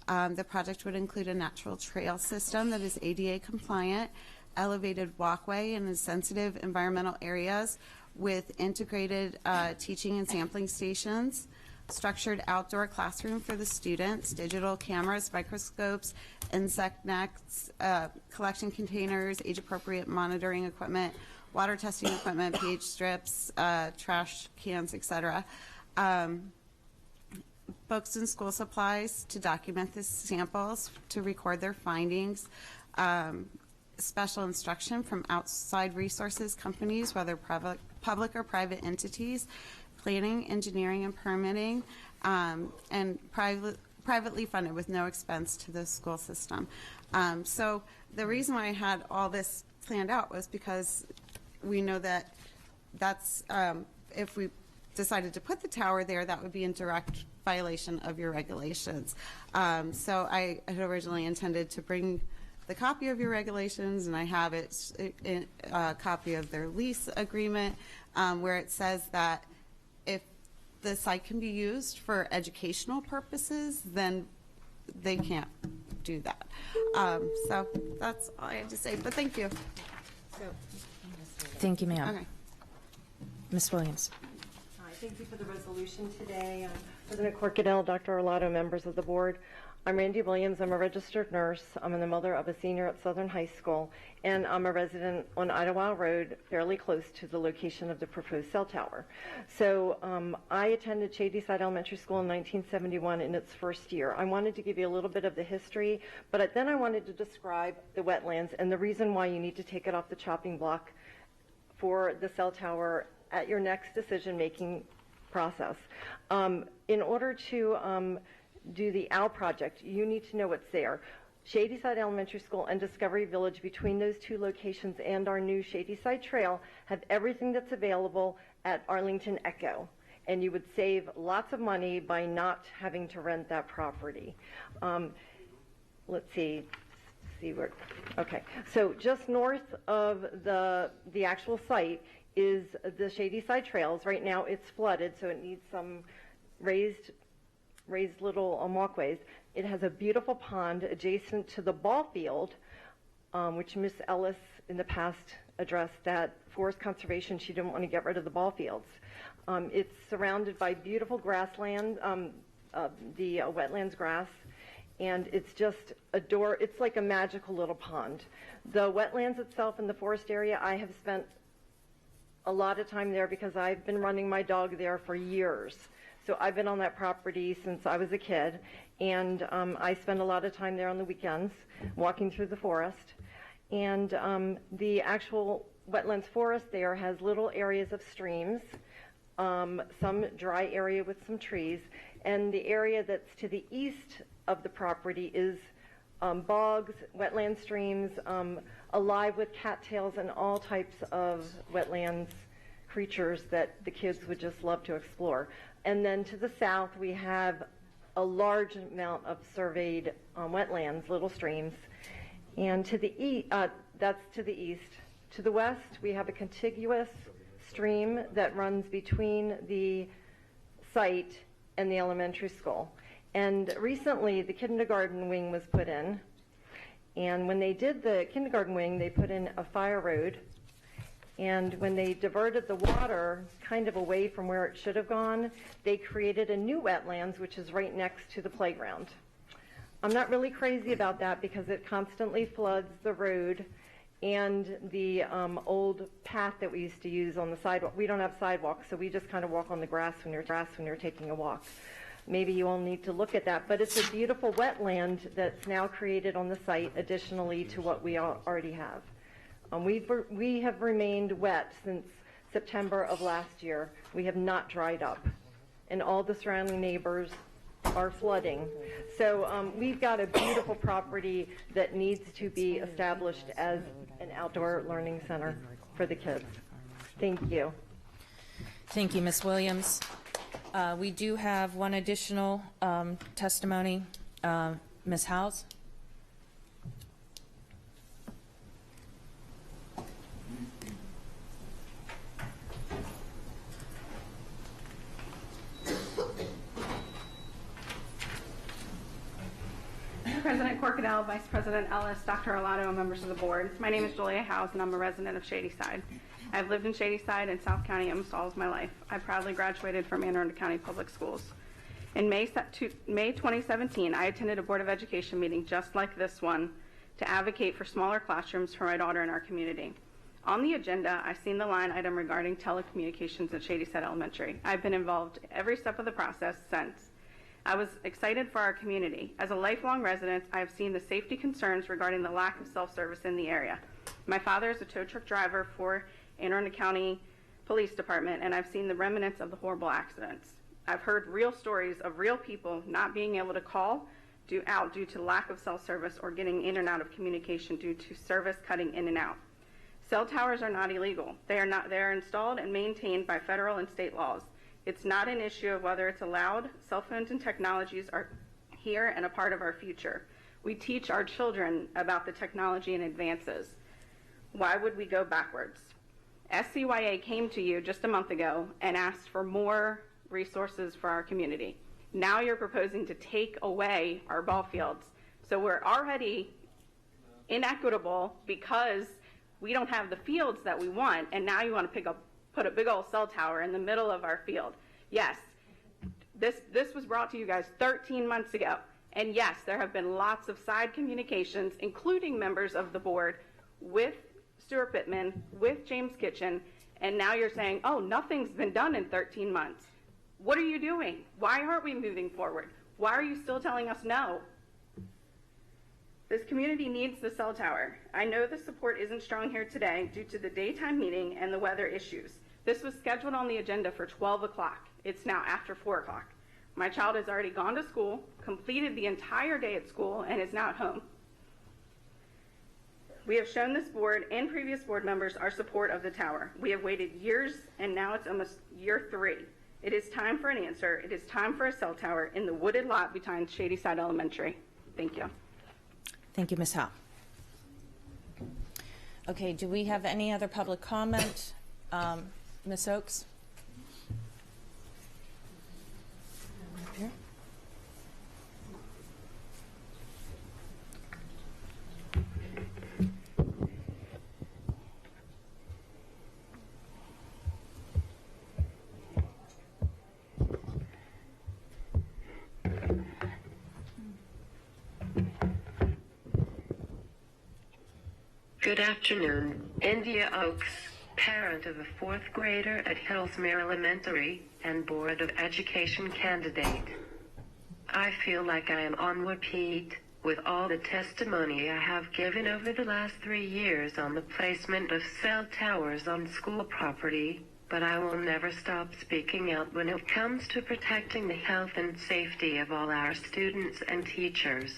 The project would include a natural trail system that is ADA compliant, elevated walkway in the sensitive environmental areas with integrated teaching and sampling stations, structured outdoor classroom for the students, digital cameras, microscopes, insect nets, collection containers, age-appropriate monitoring equipment, water testing equipment, pH strips, trash cans, etc. Books and school supplies to document the samples, to record their findings, special instruction from outside resources companies, whether public or private entities, planning, engineering, and permitting, and privately funded with no expense to the school system. So the reason why I had all this planned out was because we know that that's, if we decided to put the tower there, that would be in direct violation of your regulations. So I had originally intended to bring the copy of your regulations, and I have a copy of their lease agreement where it says that if the site can be used for educational purposes, then they can't do that. So that's all I had to say, but thank you. Thank you, ma'am. Okay. Ms. Williams. Hi, thank you for the resolution today. President Corkadell, Dr. Arlotto, members of the board. I'm Randy Williams. I'm a registered nurse. I'm the mother of a senior at Southern High School, and I'm a resident on Idlewild Road, fairly close to the location of the proposed cell tower. So I attended Shadyside Elementary School in 1971 in its first year. I wanted to give you a little bit of the history, but then I wanted to describe the wetlands and the reason why you need to take it off the chopping block for the cell tower at your next decision-making process. In order to do the OWL project, you need to know what's there. Shadyside Elementary School and Discovery Village, between those two locations and our new Shadyside Trail, have everything that's available at Arlington Echo. And you would save lots of money by not having to rent that property. Let's see where, okay. So just north of the actual site is the Shadyside Trails. Right now it's flooded, so it needs some raised little walkways. It has a beautiful pond adjacent to the ball field, which Miss Ellis in the past addressed that forest conservation, she didn't want to get rid of the ball fields. It's surrounded by beautiful grassland, the wetlands grass, and it's just it's like a magical little pond. The wetlands itself in the forest area, I have spent a lot of time there because I've been running my dog there for years. So I've been on that property since I was a kid, and I spend a lot of time there on the weekends walking through the forest. And the actual wetlands forest there has little areas of streams, some dry area with some trees, and the area that's to the east of the property is bogs, wetland streams, alive with cattails and all types of wetlands creatures that the kids would just love to explore. And then to the south, we have a large amount of surveyed wetlands, little streams. And to the that's to the east. To the west, we have a contiguous stream that runs between the site and the elementary school. And recently, the kindergarten wing was put in. And when they did the kindergarten wing, they put in a fire road. And when they diverted the water kind of away from where it should have gone, they created a new wetlands, which is right next to the playground. I'm not really crazy about that because it constantly floods the road and the old path that we used to use on the sidewalk. We don't have sidewalks, so we just kind of walk on the grass when you're taking a walk. Maybe you all need to look at that, but it's a beautiful wetland that's now created on the site additionally to what we already have. We have remained wet since September of last year. We have not dried up, and all the surrounding neighbors are flooding. So we've got a beautiful property that needs to be established as an outdoor learning center for the kids. Thank you. Thank you, Ms. Williams. We do have one additional testimony. Ms. Howes? President Corkadell, Vice President Ellis, Dr. Arlato, and members of the board. My name is Julia Howes, and I'm a resident of Shadyside. I've lived in Shadyside and South County almost all of my life. I proudly graduated from Anne Arundel County Public Schools. In May 2017, I attended a Board of Education meeting just like this one to advocate for smaller classrooms for my daughter in our community. On the agenda, I've seen the line item regarding telecommunications at Shadyside Elementary. I've been involved every step of the process since. I was excited for our community. As a lifelong resident, I have seen the safety concerns regarding the lack of self-service in the area. My father is a tow truck driver for Anne Arundel County Police Department, and I've seen the remnants of the horrible accidents. I've heard real stories of real people not being able to call due to lack of self-service or getting in and out of communication due to service cutting in and out. Cell towers are not illegal. They are installed and maintained by federal and state laws. It's not an issue of whether it's allowed. Cell phones and technologies are here and a part of our future. We teach our children about the technology and advances. Why would we go backwards? SCYA came to you just a month ago and asked for more resources for our community. Now you're proposing to take away our ball fields. So we're already inequitable because we don't have the fields that we want, and now you want to put a big old cell tower in the middle of our field. Yes, this was brought to you guys 13 months ago. And yes, there have been lots of side communications, including members of the board, with Stuart Pittman, with James Kitchen, and now you're saying, oh, nothing's been done in 13 months. What are you doing? Why aren't we moving forward? Why are you still telling us no? This community needs the cell tower. I know the support isn't strong here today due to the daytime meeting and the weather issues. This was scheduled on the agenda for 12 o'clock. It's now after 4 o'clock. My child has already gone to school, completed the entire day at school, and is now at home. We have shown this board and previous board members our support of the tower. We have waited years, and now it's almost year 3. It is time for an answer. It is time for a cell tower in the wooded lot behind Shadyside Elementary. Thank you. Thank you, Ms. Howe. Okay, do we have any other public comment? Ms. Oakes? Up here. Good afternoon. India Oakes, parent of a 4th grader at Hillsmere Elementary and Board of Education candidate. I feel like I am on repeat with all the testimony I have given over the last 3 years on the placement of cell towers on school property, but I will never stop speaking out when it comes to protecting the health and safety of all our students and teachers.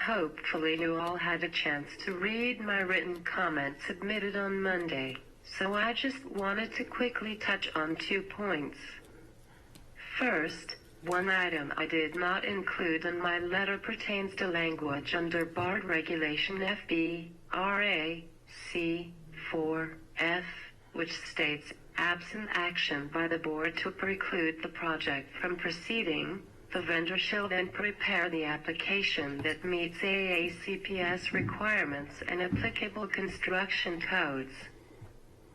Hopefully you all had a chance to read my written comment submitted on Monday, so I just wanted to quickly touch on 2 points. First, One item I did not include in my letter pertains to language under BARD Regulation FB-RA C-4F, which states, absent action by the board to preclude the project from proceeding, the vendor shall then prepare the application that meets AACPS requirements and applicable construction codes.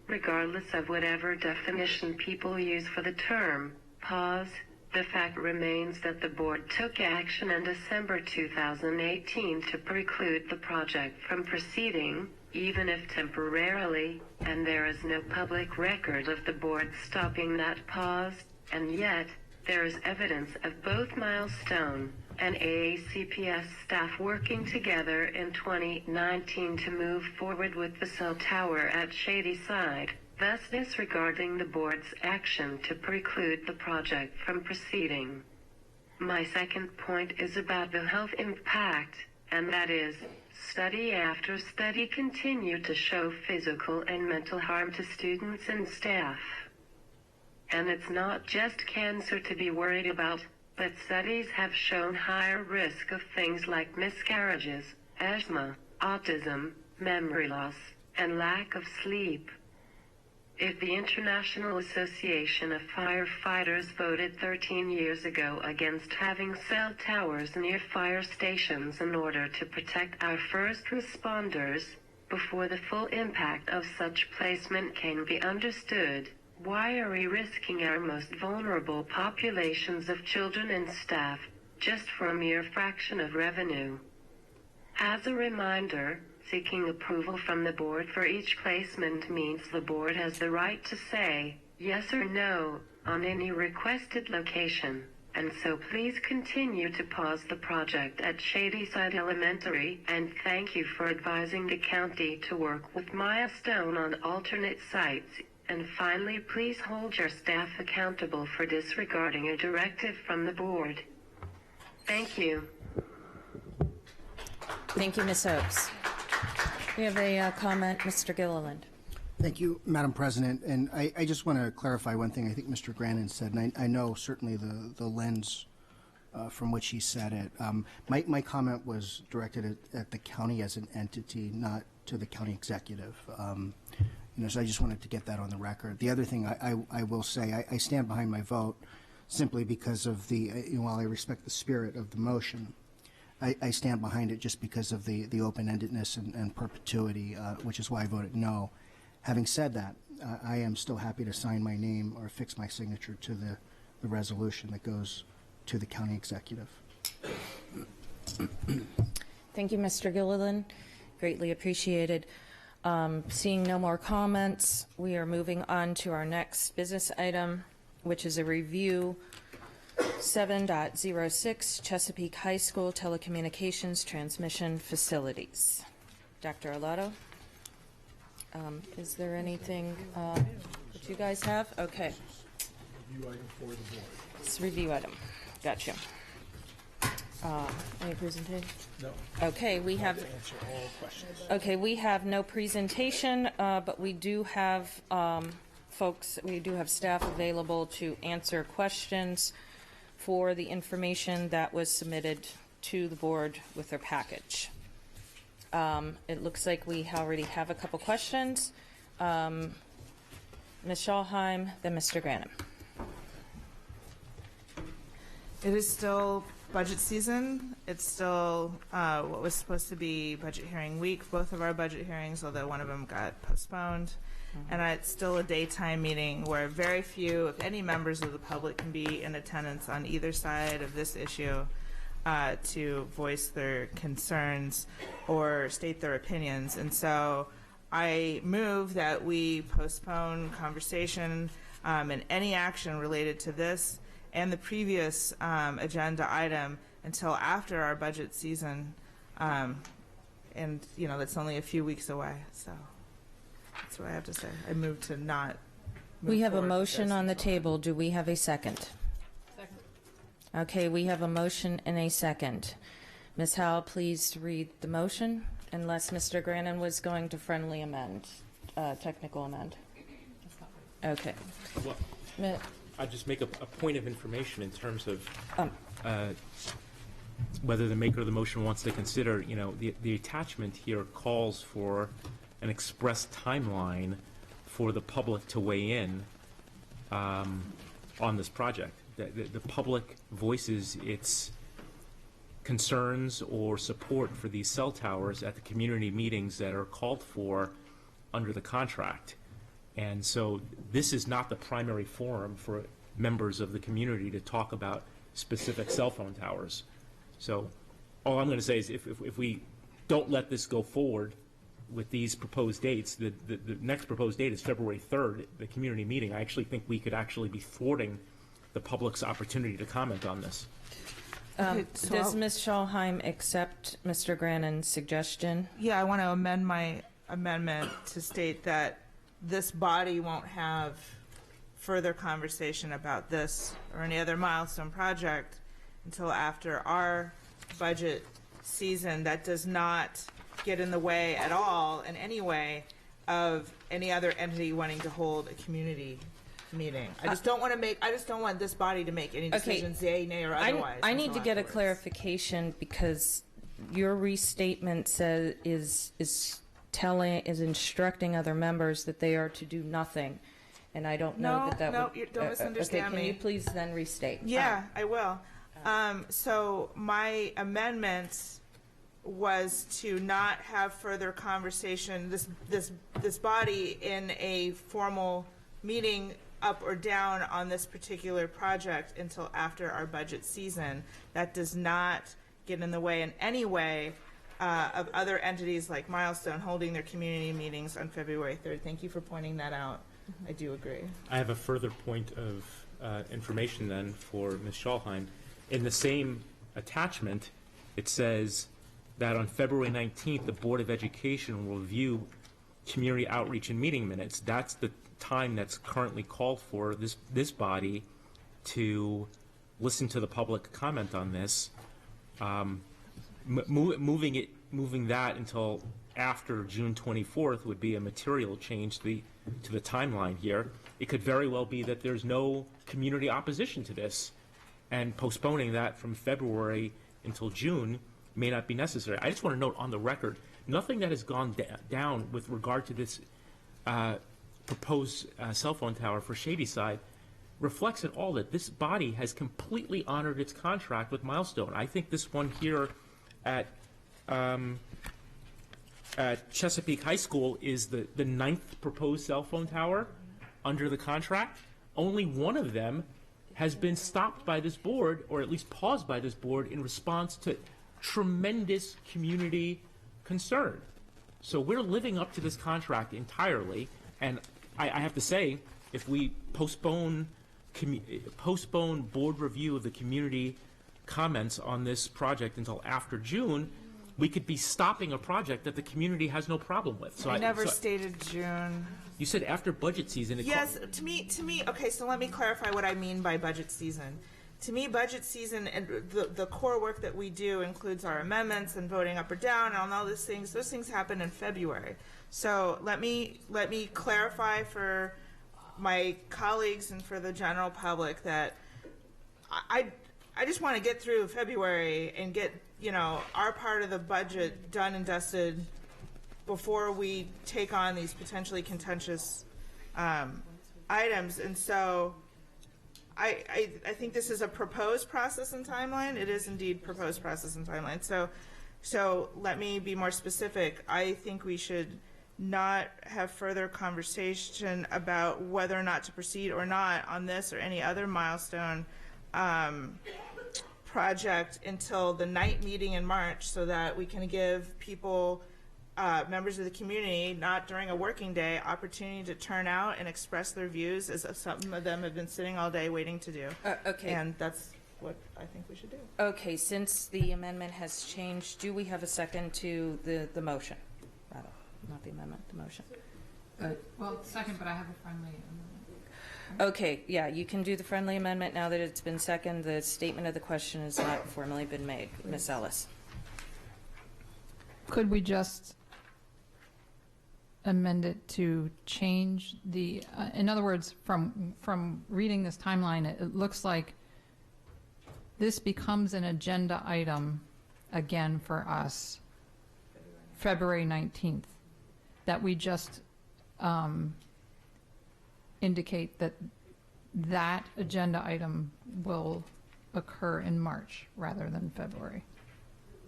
Regardless of whatever definition people use for the term, pause, the fact remains that the board took action in December 2018 to preclude the project from proceeding, even if temporarily, and there is no public record of the board stopping that pause, and yet, there is evidence of both Milestone and AACPS staff working together in 2019 to move forward with the cell tower at Shadyside, thus disregarding the board's action to preclude the project from proceeding. My second point is about the health impact, and that is, study after study continue to show physical and mental harm to students and staff. And it's not just cancer to be worried about, but studies have shown higher risk of things like miscarriages, asthma, autism, memory loss, and lack of sleep. If the International Association of Firefighters voted 13 years ago against having cell towers near fire stations in order to protect our first responders, before the full impact of such placement can be understood, why are we risking our most vulnerable populations of children and staff, just for a mere fraction of revenue? As a reminder, seeking approval from the board for each placement means the board has the right to say yes or no on any requested location, and so please continue to pause the project at Shadyside Elementary, and thank you for advising the county to work with Milestone on alternate sites, and finally please hold your staff accountable for disregarding a directive from the board. Thank you. Thank you, Ms. Oakes. We have a comment, Mr. Gilliland. Thank you, Madam President. And I just want to clarify one thing I think Mr. Grannon said, and I know certainly the lens from which he said it. My comment was directed at the county as an entity, not to the county executive. So I just wanted to get that on the record. The other thing I will say, I stand behind my vote simply because of while I respect the spirit of the motion, I stand behind it just because of the open-endedness and perpetuity, which is why I voted no. Having said that, I am still happy to sign my name or fix my signature to the resolution that goes to the county executive. Thank you, Mr. Gilliland. Greatly appreciated. Seeing no more comments, we are moving on to our next business item, which is a review 7.06 Chesapeake High School Telecommunications Transmission Facilities. Dr. Arlato, is there anything that you guys have? Okay. Review item for the board. It's a review item. Gotcha. Any presentation? No. Okay, we have. To answer all questions. Okay, we have no presentation, but we do have folks. We do have staff available to answer questions for the information that was submitted to the board with their package. It looks like we already have a couple questions. Ms. Schallheim, then Mr. Grannon. It is still budget season. It's still what was supposed to be budget hearing week, both of our budget hearings, although one of them got postponed. And it's still a daytime meeting where very few, if any, members of the public can be in attendance on either side of this issue to voice their concerns or state their opinions. And so I move that we postpone conversation and any action related to this and the previous agenda item until after our budget season. And, that's only a few weeks away, so. That's what I have to say. I move to not move We have a forward with motion this on the until table. Do we have a second? Second. Okay, we have a motion and a second. Ms. Howell, please read the motion, unless Mr. Grannon was going to friendly amend, technical amend. Okay. I'd just make a point of information in terms of whether the maker of the motion wants to consider, the attachment here calls for an express timeline for the public to weigh in on this project. The public voices its concerns or support for these cell towers at the community meetings that are called for under the contract. And so this is not the primary forum for members of the community to talk about specific cell phone towers. So all I'm going to say is if we don't let this go forward with these proposed dates, the next proposed date is February 3rd, the community meeting. I actually think we could actually be thwarting the public's opportunity to comment on this. Does Ms. Schalheim accept Mr. Grannon's suggestion? Yeah, I want to amend my amendment to state that this body won't have further conversation about this or any other milestone project until after our budget season. That does not get in the way at all in any way of any other entity wanting to hold a community meeting. I just don't want this body to make any decisions, yay, nay, or otherwise. I need to get a clarification because your restatement says is instructing other members that they are to do nothing, and I don't know that No, would. you don't misunderstand okay, me. Can you please then restate? Yeah, I will. So my amendment was to not have further conversation, this body in a formal meeting up or down on this particular project until after our budget season. That does not get in the way in any way of other entities like Milestone holding their community meetings on February 3rd. Thank you for pointing that out. I do agree. I have a further point of information then for Ms. Schalheim. In the same attachment, it says that on February 19th, the Board of Education will review community outreach and meeting minutes. That's the time that's currently called for this body to listen to the public comment on this. Moving that until after June 24th would be a material change to the timeline here. It could very well be that there's no community opposition to this, and postponing that from February until June may not be necessary. I just want to note on the record, nothing that has gone down with regard to this proposed cell phone tower for Shadyside reflects at all that this body has completely honored its contract with Milestone. I think this one here at Chesapeake High School is the 9th proposed cell phone tower under the contract. Only one of them has been stopped by this board, or at least paused by this board, in response to tremendous community concern. So we're living up to this contract entirely, and I have to say, if we postpone board review of the community comments on this project until after June, we could be stopping a project that the community has no problem with. So I never stated June. You said after budget season. Yes, to me, okay, so let me clarify what I mean by budget season. To me, budget season and the core work that we do includes our amendments and voting up or down and all those things. Those things happen in February. So let me clarify for my colleagues and for the general public that I just want to get through February and get, our part of the budget done and dusted before we take on these potentially contentious items. And so I think this is a proposed process and timeline. It is indeed proposed process and timeline. So let me be more specific. I think we should not have further conversation about whether or not to proceed or not on this or any other milestone project until the night meeting in March, so that we can give people, members of the community, not during a working day, opportunity to turn out and express their views, as some of them have been sitting all day waiting to do. Okay. And that's what I think we should do. Okay, since the amendment has changed, do we have a second to the motion? Rather, not the amendment, the motion. Well, second, but I have a friendly amendment. Okay, yeah, you can do the friendly amendment now that it's been seconded. The statement of the question has not formally been made. Ms. Ellis. Could we just amend it to change the, in other words, from reading this timeline, it looks like this becomes an agenda item again for us, February 19th, that we just indicate that that agenda item will occur in March rather than February.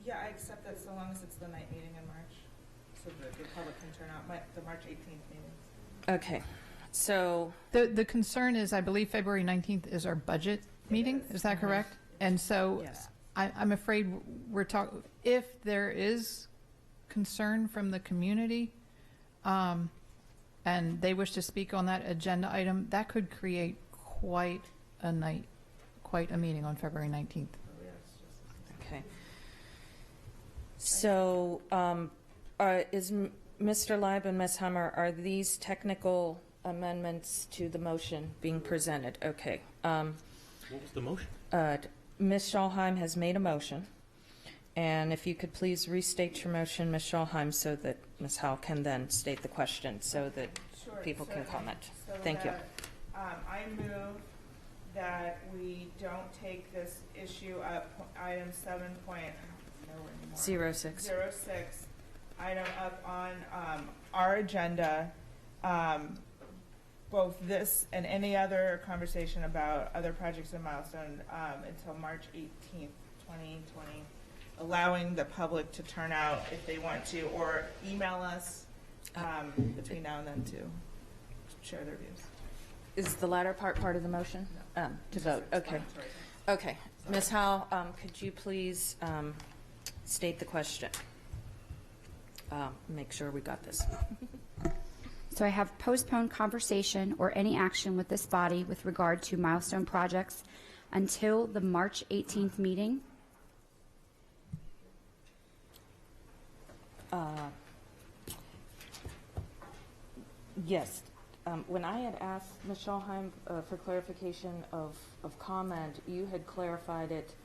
Yeah, I accept that so long as it's the night meeting in March, so that the public can turn out, the March 18th meeting. Okay, so. The concern is, I believe February 19th is our budget meeting, is that correct? And so Yes. I'm afraid we're talking, if there is concern from the community, and they wish to speak on that agenda item, that could create quite a meeting on February 19th. Okay. So, is Mr. Leib and Ms. Hummer, are these technical amendments to the motion being presented? Okay. What was the motion? Ms. Schalheim has made a motion, and if you could please restate your motion, Ms. Schalheim, so that Ms. Howell can then state the question, so that people can comment. Thank you. I move that we don't take this issue up, item 06. Item up on our agenda, both this and any other conversation about other projects in Milestone until March 18th, 2020, allowing the public to turn out if they want to, or email us between now and then to share their views. Is the latter part of the motion? No. To vote, okay. Okay, Ms. Howell, could you please state the question? Make sure we got this. So I have postponed conversation or any action with this body with regard to milestone projects until the March 18th meeting. Yes. When I had asked Ms. Schalheim for clarification of comment, you had clarified it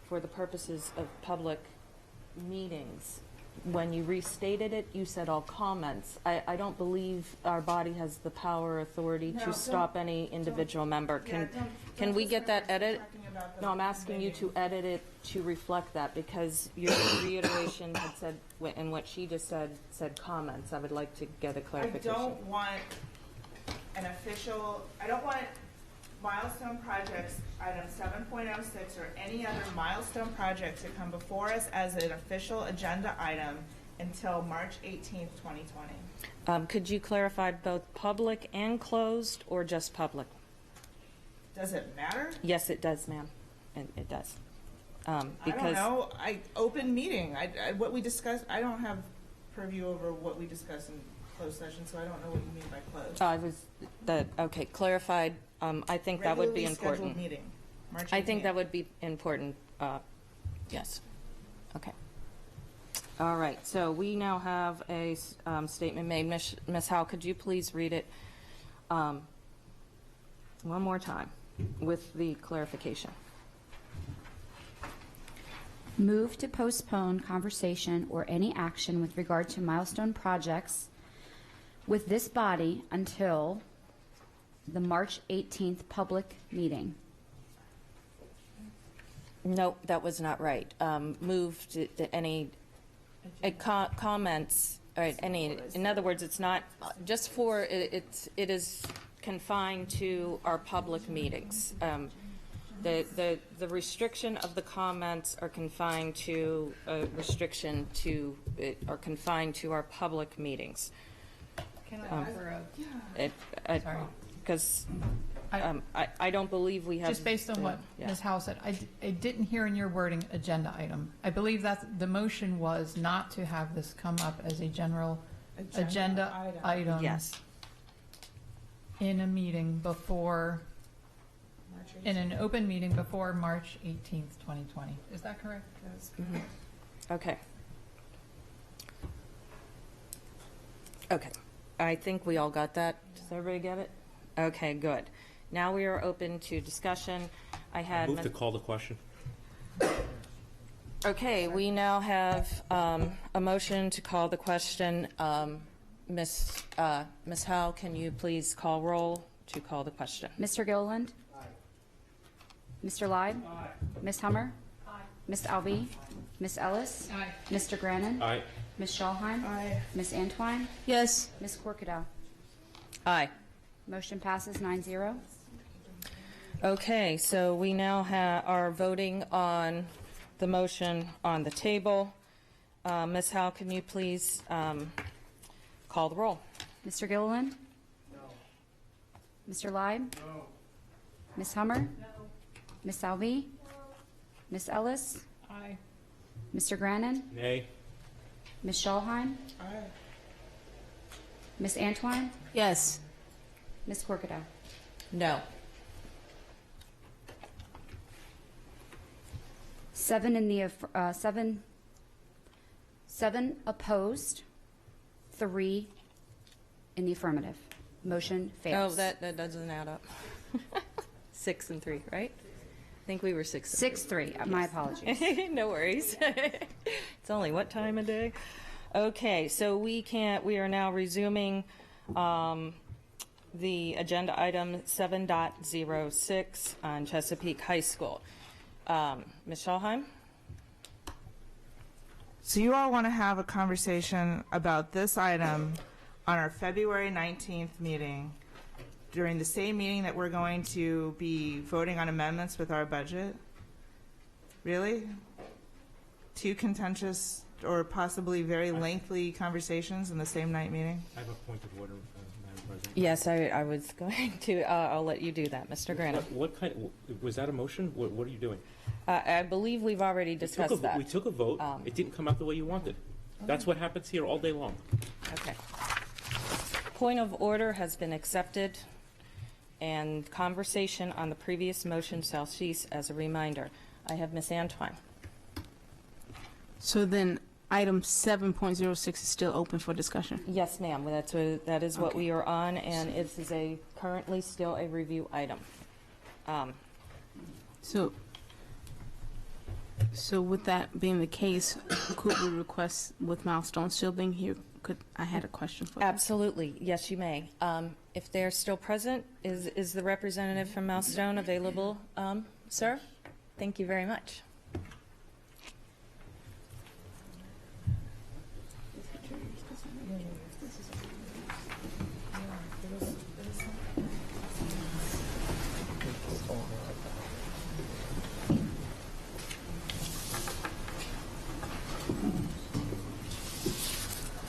for the purposes of public meetings. When you restated it, you said all comments. I don't believe our body has the power or authority to stop any individual member. Can we get that edit? No, I'm asking you to edit it to reflect that, because your reiteration had said, and what she just said comments. I would like to get a clarification. I don't want milestone projects, item 7.06, or any other milestone project to come before us as an official agenda item until March 18th, 2020. Could you clarify both public and closed, or just public? Does it matter? Yes, it does, ma'am. It does. I don't know. Open meeting. What we discussed, I don't have purview over what we discussed in closed session, so I don't know what you mean by closed. Okay, clarified. I think that would be important. Regularly scheduled meeting, March 18th. I think that would be important. Yes. Okay. All right. So we now have a statement made. Ms. Howell, could you please read it one more time with the clarification? Move to postpone conversation or any action with regard to milestone projects with this body until the March 18th public meeting. No, that was not right. Move to any comments, all right, in other words, it's not just for, it is confined to our public meetings. The restriction of the comments are confined to are confined to our public meetings. Can I offer a? Sorry. Because I don't believe we have. Just based on what Ms. Howell said, I didn't hear in your wording agenda item. I believe that the motion was not to have this come up as a general agenda item. Yes. In a meeting before, in an open meeting before March 18th, 2020. Is that correct? Mm-hmm. Okay. Okay. I think we all got that. Does everybody get it? Okay, good. Now we are open to discussion. I had Move to call the question. Okay, we now have a motion to call the question. Ms. Howe, can you please call roll to call the question? Mr. Gilliland? Mr. Lyde? Ms. Hummer? Ms. Alvey? Ms. Ellis? Mr. Grannon? Aye. Ms. Schallheim? Ms. Antwine? Yes. Ms. Corkadell? Aye. Motion passes 9-0. Okay, so we now are voting on the motion on the table. Ms. Howe, can you please call the roll? Mr. Gilliland? No. Mr. Lyde? No. Ms. Hummer? No. Ms. Alvey? No. Ms. Ellis? Aye. Mr. Grannon? Nay. Ms. Schallheim? Aye. Ms. Antwine? Yes. Ms. Corkadell? No. 7 in the seven opposed, 3 in the affirmative. Motion fails. Oh, that doesn't add up. 6 and 3, right? I think we were 6. 6-3. My apologies. No worries. It's only what time of day? Okay, so we are now resuming the agenda item 7.06 on Chesapeake High School. Ms. Schallheim? So you all want to have a conversation about this item on our February 19th meeting, during the same meeting that we're going to be voting on amendments with our budget? Really? 2 contentious or possibly very lengthy conversations in the same night meeting? I have a point of order, Madam President. Yes, I was going to. I'll let you do that, Mr. Grannon. What kind, was that a motion? What are you doing? I believe we've already discussed that. We took a vote. It didn't come out the way you wanted. That's what happens here all day long. Okay. Point of order has been accepted, and conversation on the previous motion shall cease as a reminder. I have Ms. Antwine. So then item 7.06 is still open for discussion? Yes, ma'am. That is what we are on, and it is currently still a review item. So with that being the case, could we request, with Milestone still being here, I had a question for you. Absolutely. Yes, you may. If they're still present, is the representative from Milestone available, sir? Thank you very much.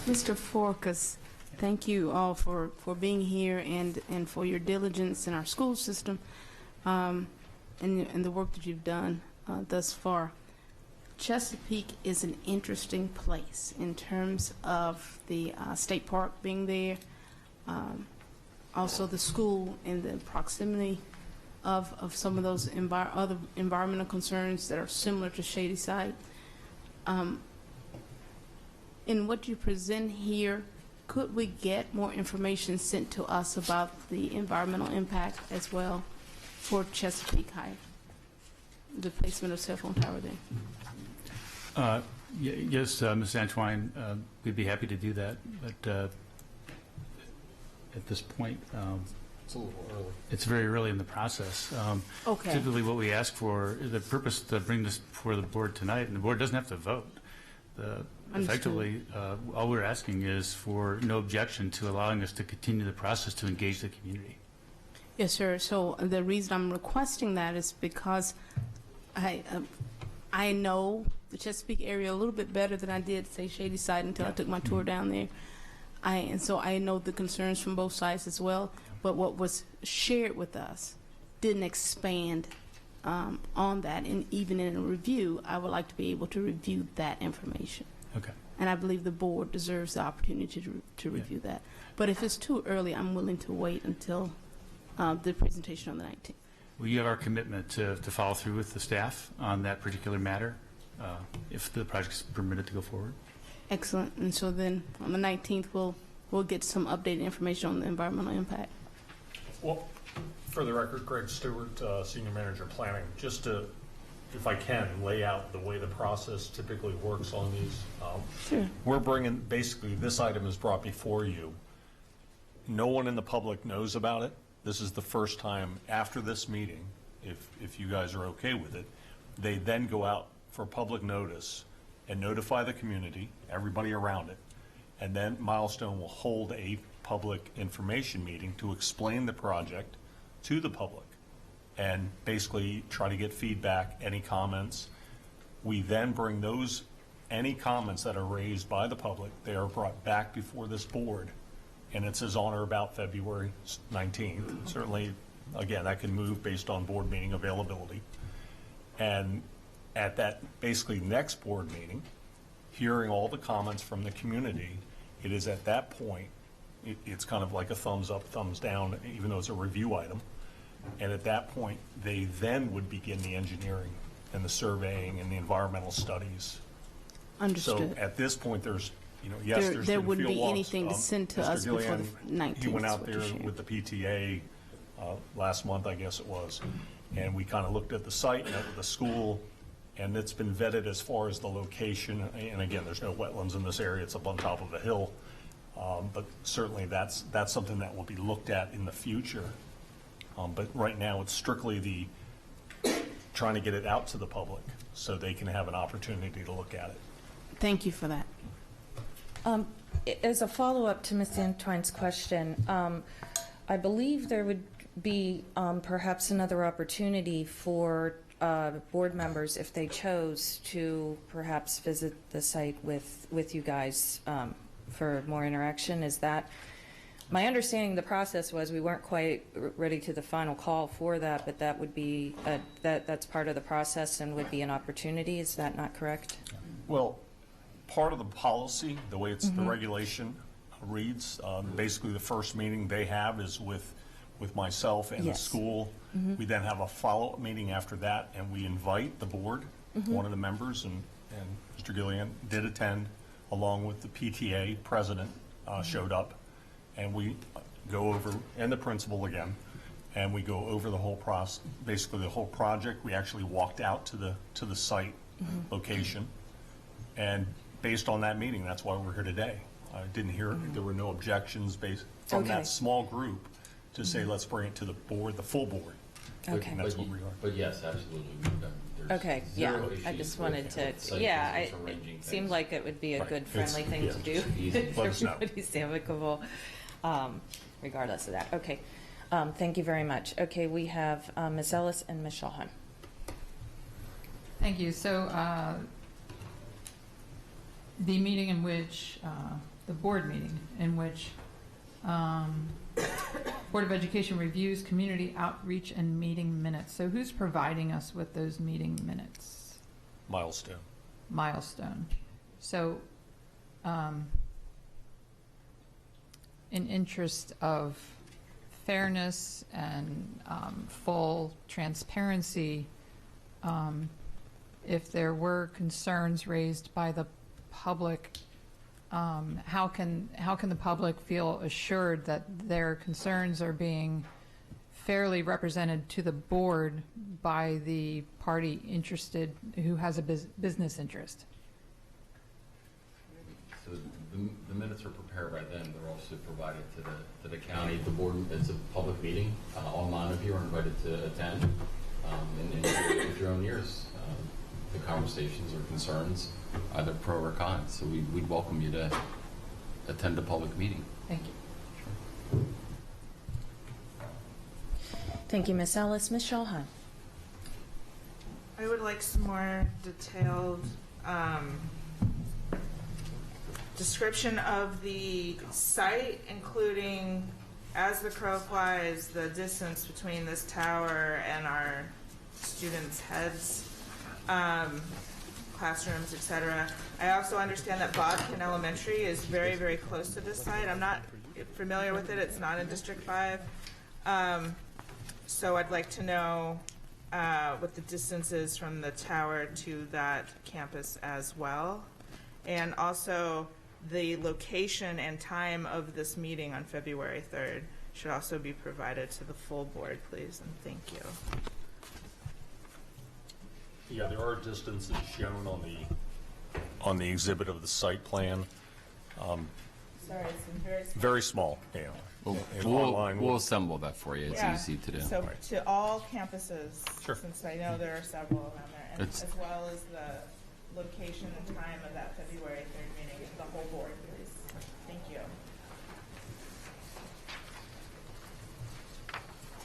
Mr. Forkas, thank you all for being here and for your diligence in our school system and the work that you've done thus far. Chesapeake is an interesting place in terms of the state park being there, also the school and the proximity of some of those other environmental concerns that are similar to Shadyside. In what you present here, could we get more information sent to us about the environmental impact as well for Chesapeake High, the placement of cell phone tower there? Yes, Ms. Antwine, we'd be happy to do that, but at this point, it's a little early. It's very early in the process. Okay. Typically what we ask for, the purpose to bring this before the board tonight, and the board doesn't have to vote. Effectively, all we're asking is for no objection to allowing us to continue the process to engage the community. Yes, sir. So the reason I'm requesting that is because I know the Chesapeake area a little bit better than I did, say, Shadyside until I took my tour down there. And so I know the concerns from both sides as well. But what was shared with us didn't expand on that. And even in a review, I would like to be able to review that information. Okay. And I believe the board deserves the opportunity to review that. But if it's too early, I'm willing to wait until the presentation on the 19th. Well, you have our commitment to follow through with the staff on that particular matter if the project's permitted to go forward. Excellent. And so then on the 19th, we'll get some updated information on the environmental impact. Well, for the record, Greg Stewart, Senior Manager Planning. Just to if I can, lay out the way the process typically works on these. Sure. We're bringing, basically, this item is brought before you. No one in the public knows about it. This is the first time after this meeting, if you guys are okay with it. They then go out for public notice and notify the community, everybody around it. And then Milestone will hold a public information meeting to explain the project to the public and basically try to get feedback, any comments. We then bring those, any comments that are raised by the public, they are brought back before this board, and it says on or about February 19th. Certainly, again, that can move based on board meeting availability. And at that basically next board meeting, hearing all the comments from the community, it is at that point, it's kind of like a thumbs up, thumbs down, even though it's a review item. And at that point, they then would begin the engineering and the surveying and the environmental studies. Understood. So at this point, there's, yes, There there's been wouldn't be anything to send to us before the 19th. He went out is what there you're saying. with the PTA last month, I guess it was, and we kind of looked at the site, met with the school, and it's been vetted as far as the location. And again, there's no wetlands in this area. It's up on top of a hill. But certainly that's something that will be looked at in the future. But right now, it's strictly trying to get it out to the public so they can have an opportunity to look at it. Thank you for that. As a follow-up to Ms. Antoine's question, I believe there would be perhaps another opportunity for board members, if they chose, to perhaps visit the site with you guys for more interaction. Is that, my understanding the process was we weren't quite ready to the final call for that, but that would be, that's part of the process and would be an opportunity. Is that not correct? Well, part of the policy, the way it's the regulation reads, basically the first meeting they have is with myself and the school. We then have a follow-up meeting after that, and we invite the board, one of the members, and Mr. Gillian did attend, along with the PTA president showed up, and we go over, and the principal again, and we go over the whole process, basically the whole project. We actually walked out to the site location, and based on that meeting, that's why we're here today. I didn't hear, there were no objections based from that small group to say, let's bring it to the board, the full board. Okay. And that's what we are. But yes, absolutely. There's Okay, zero yeah, I issues just with wanted to, site yeah, visits, it arranging things. seemed like it would be a good, friendly thing to do. Easy. Let us know. Everybody's amicable, regardless of that. Okay, thank you very much. Okay, we have Ms. Ellis and Ms. Shulhan. Thank you. So the meeting in which, the board meeting in which Board of Education reviews community outreach and meeting minutes. So who's providing us with those meeting minutes? Milestone. Milestone. So in interest of fairness and full transparency, if there were concerns raised by the public, how can the public feel assured that their concerns are being fairly represented to the board by the party interested who has a business interest? So the minutes are prepared by them. They're also provided to the county. The board, it's a public meeting. All nine of you are invited to attend and share with your own ears the conversations or concerns, either pro or con. So we'd welcome you to attend a public meeting. Thank you. Sure. Thank you, Ms. Ellis. Ms. Shulhan. I would like some more detailed description of the site, including, as the crow flies, the distance between this tower and our students' heads, classrooms, etc. I also understand that Bodkin Elementary is very, very close to this site. I'm not familiar with it. It's not in District 5. So I'd like to know what the distance is from the tower to that campus as well. And also the location and time of this meeting on February 3rd should also be provided to the full board, please, and thank you. Yeah, there are distances shown on the exhibit of the site plan. Sorry, it's very small. Very small, yeah. And online, We'll assemble that for you. It's Yeah. easy to do. So to all campuses, Sure. since I know there are several of them there, and It's- as well as the location and time of that February 3rd meeting, the whole board, please. Thank you.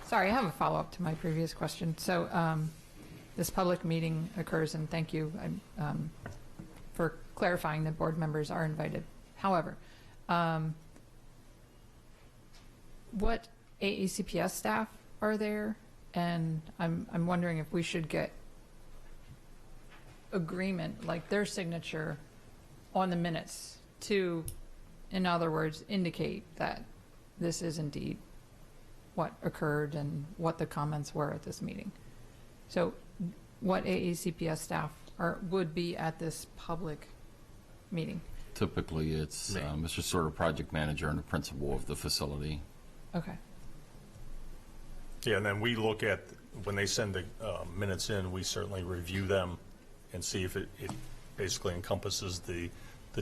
Sorry, I have a follow-up to my previous question. So this public meeting occurs, and thank you for clarifying that board members are invited. However, what AECPS staff are there? And I'm wondering if we should get agreement, like their signature on the minutes to, in other words, indicate that this is indeed what occurred and what the comments were at this meeting. So what AECPS staff would be at this public meeting? Typically, it's Mr. Sorter, project manager and the principal of the facility. Okay. Yeah, and then we look at, when they send the minutes in, we certainly review them and see if it basically encompasses the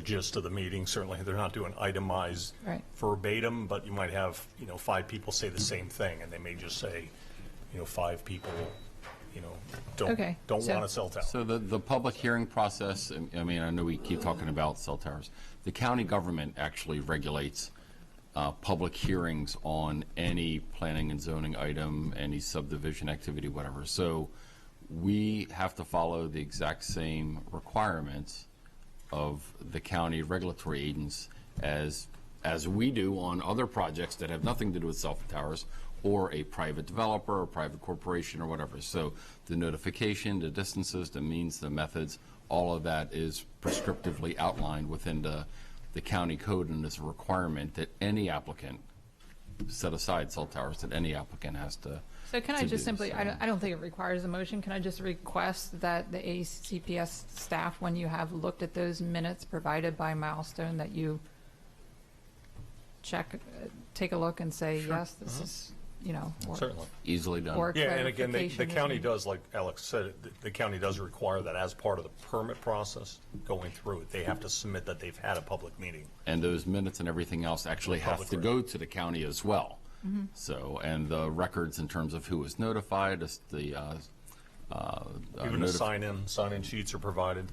gist of the meeting. Certainly, they're not doing itemized verbatim, but you might have, 5 people say the same thing, and they may just say, 5 people, don't want to sell towers. So the public hearing process, I mean, I know we keep talking about cell towers. The county government actually regulates public hearings on any planning and zoning item, any subdivision activity, whatever. So we have to follow the exact same requirements of the county regulatory agents as we do on other projects that have nothing to do with cell towers, or a private developer or private corporation or whatever. So the notification, the distances, the means, the methods, all of that is prescriptively outlined within the county code, and is a requirement that any applicant, set aside cell towers, that any applicant has to. So can I just simply, so. I don't think it requires a motion. Can I just request that the ACPS staff, when you have looked at those minutes provided by Milestone, that you take a look and say, yes, this is, or, Certainly. Easily done. Or Yeah, and again, the clarification county is does, like Alex said, the county does require that as part of the permit process going through it, they have to submit that they've had a public meeting. And those minutes and everything else actually have Public to record. go to the county as well. So, and the records in terms of who was notified, the Even the sign-in sheets are provided.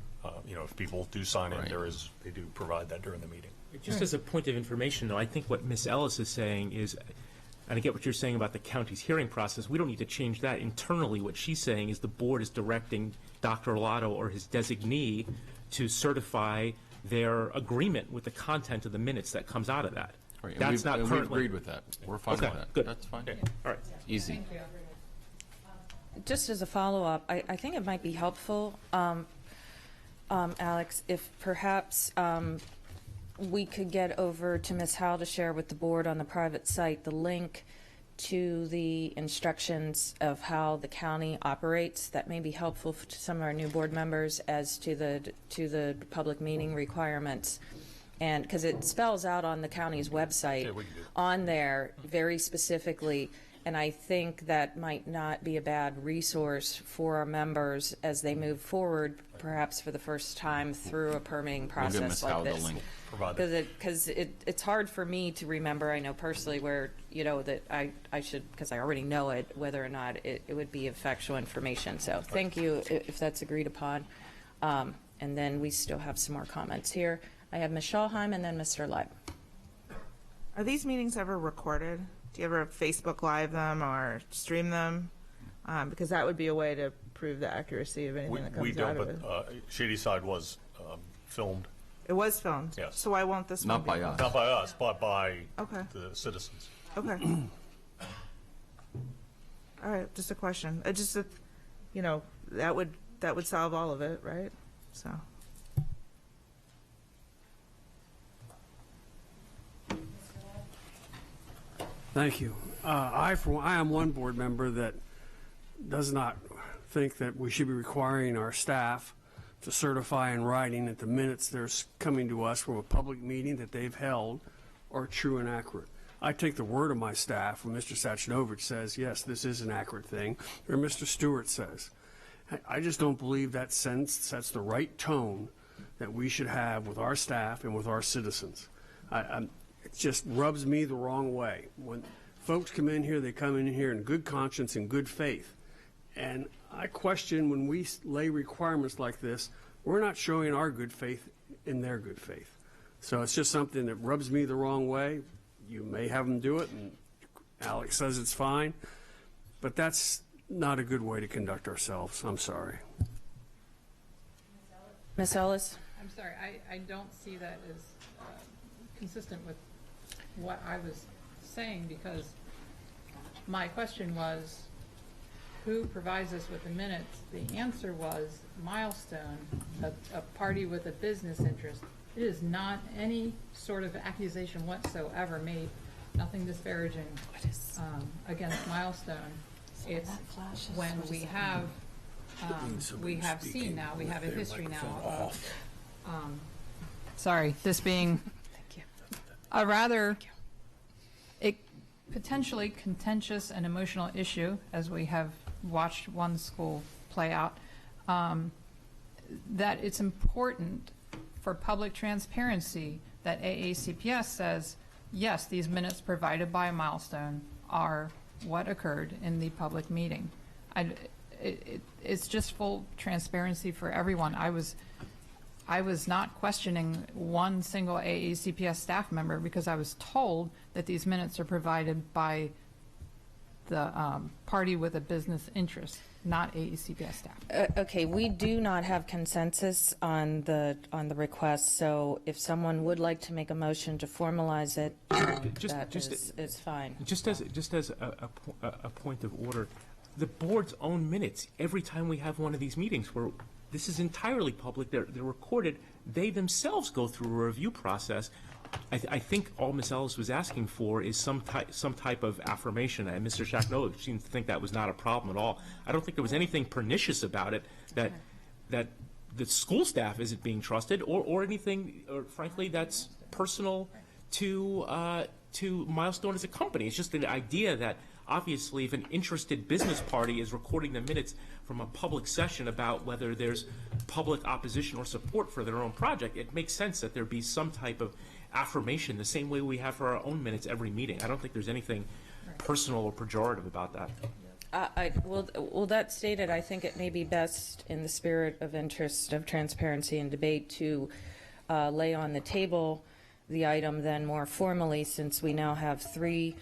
If people do sign in, they do provide that during the meeting. Just as a point of information, though, I think what Ms. Ellis is saying is, and I get what you're saying about the county's hearing process, we don't need to change that internally. What she's saying is the board is directing Dr. Arlato or his designee to certify their agreement with the content of the minutes that comes out of that. Right, and That's not we've currently. agreed with that. We're fine Okay, with that. good. That's fine. Okay, all right. Easy. Just as a follow-up, I think it might be helpful, Alex, if perhaps we could get over to Ms. Howell to share with the board on the private site the link to the instructions of how the county operates. That may be helpful to some of our new board members as to the public meeting requirements. And because it spells out on the county's website on there very specifically. And I think that might not be a bad resource for our members as they move forward, perhaps for the first time through a permitting process like this. Because it's hard for me to remember, I know personally, where, that I should, because I already know it, whether or not it would be factual information. So thank you if that's agreed upon. And then we still have some more comments here. I have Ms. Schalheim and then Mr. Leib. Are these meetings ever recorded? Do you ever Facebook Live them or stream them? Because that would be a way to prove the accuracy of anything that comes We don't, out of it. but Shady Side was filmed. It was filmed? Yes. So why won't this one Not be by filmed? us. Not by us, but by Okay. the citizens. Okay. All right, just a question. It just, that would solve all of it, right? So. Thank you. I am one board member that does not think that we should be requiring our staff to certify in writing that the minutes that are coming to us from a public meeting that they've held are true and accurate. I take the word of my staff when Mr. Sachnovich says, yes, this is an accurate thing, or Mr. Stewart says. I just don't believe that sets the right tone that we should have with our staff and with our citizens. It just rubs me the wrong way. When folks come in here, they come in here in good conscience and good faith. And I question when we lay requirements like this, we're not showing our good faith in their good faith. So it's just something that rubs me the wrong way. You may have them do it, and Alex says it's fine, but that's not a good way to conduct ourselves. I'm sorry. Ms. Ellis? I'm sorry, I don't see that as consistent with what I was saying, because my question was, who provides us with the minutes? The answer was Milestone, a party with a business interest. It is not any sort of accusation whatsoever made, nothing disparaging against Milestone. It's when we have seen now, we have a history now of, sorry, this being a rather potentially contentious and emotional issue, as we have watched one school play out, that it's important for public transparency that AACPS says, yes, these minutes provided by Milestone are what occurred in the public meeting. It's just full transparency for everyone. I was not questioning one single AACPS staff member because I was told that these minutes are provided by the party with a business interest, not AACPS staff. Okay, we do not have consensus on the request, so if someone would like to make a motion to formalize it, is fine. Just as a point of order, the board's own minutes, every time we have one of these meetings where this is entirely public, they're recorded, they themselves go through a review process. I think all Ms. Ellis was asking for is some type of affirmation, and Mr. Shacknow seemed to think that was not a problem at all. I don't think there was anything pernicious about it, that the school staff isn't being trusted, or anything, or frankly, that's personal to Milestone as a company. It's just an idea that obviously if an interested business party is recording the minutes from a public session about whether there's public opposition or support for their own project, it makes sense that there be some type of affirmation the same way we have for our own minutes every meeting. I don't think there's anything personal or pejorative about that. Well, that stated, I think it may be best in the spirit of interest of transparency and debate to lay on the table the item then more formally, since we now have three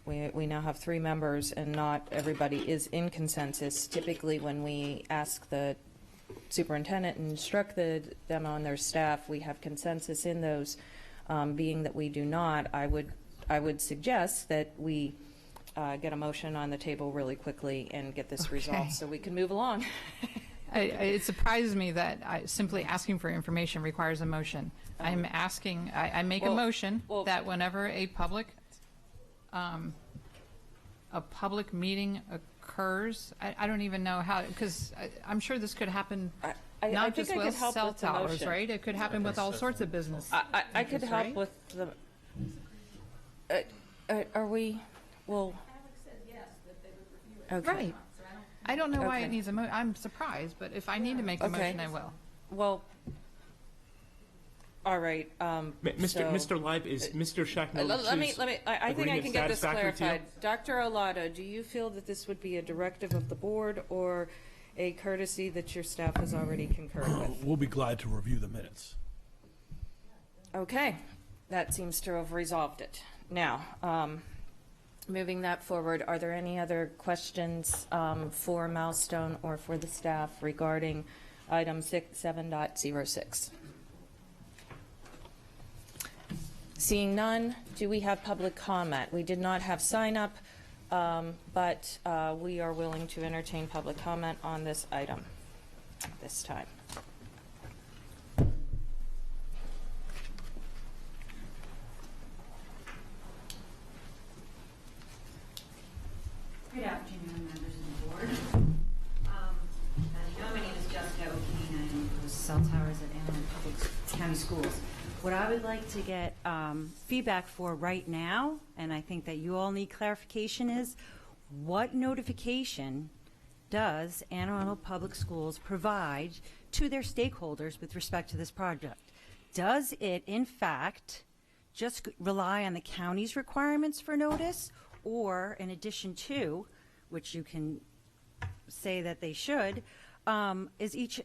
we now have three members and not everybody is in consensus. Typically when we ask the superintendent and instruct them on their staff, we have consensus in those. Being that we do not, I would suggest that we get a motion on the table really quickly and get this resolved so we can move along. It surprises me that simply asking for information requires a motion. I'm asking, I make a motion that whenever a public meeting occurs, I don't even know how, because I'm sure this could happen not just with cell towers, right? It could happen with all sorts of business. I could help with the. Are we? Well. Okay. Right. I don't know why it needs a motion. I'm surprised, but if I need to make a motion, I will. Well. All right. Mr. Leib, is Mr. Shacknow? Let me. I think I can get this clarified. Dr. Olato, do you feel that this would be a directive of the board or a courtesy that your staff has already concurred with? We'll be glad to review the minutes. Okay, that seems to have resolved it. Now, moving that forward, are there any other questions for Milestone or for the staff regarding item 7.06? Seeing none, do we have public comment? We did not have sign up, but we are willing to entertain public comment on this item this time. Good afternoon, members of the board. As you know, my name is Jessica O'Kane. I am for cell towers at Ann Public County Schools. What I would like to get feedback for right now, and I think that you all need clarification, is what notification does Anne Arundel Public Schools provide to their stakeholders with respect to this project? Does it, in fact, just rely on the county's requirements for notice, or in addition to, which you can say that they should, is each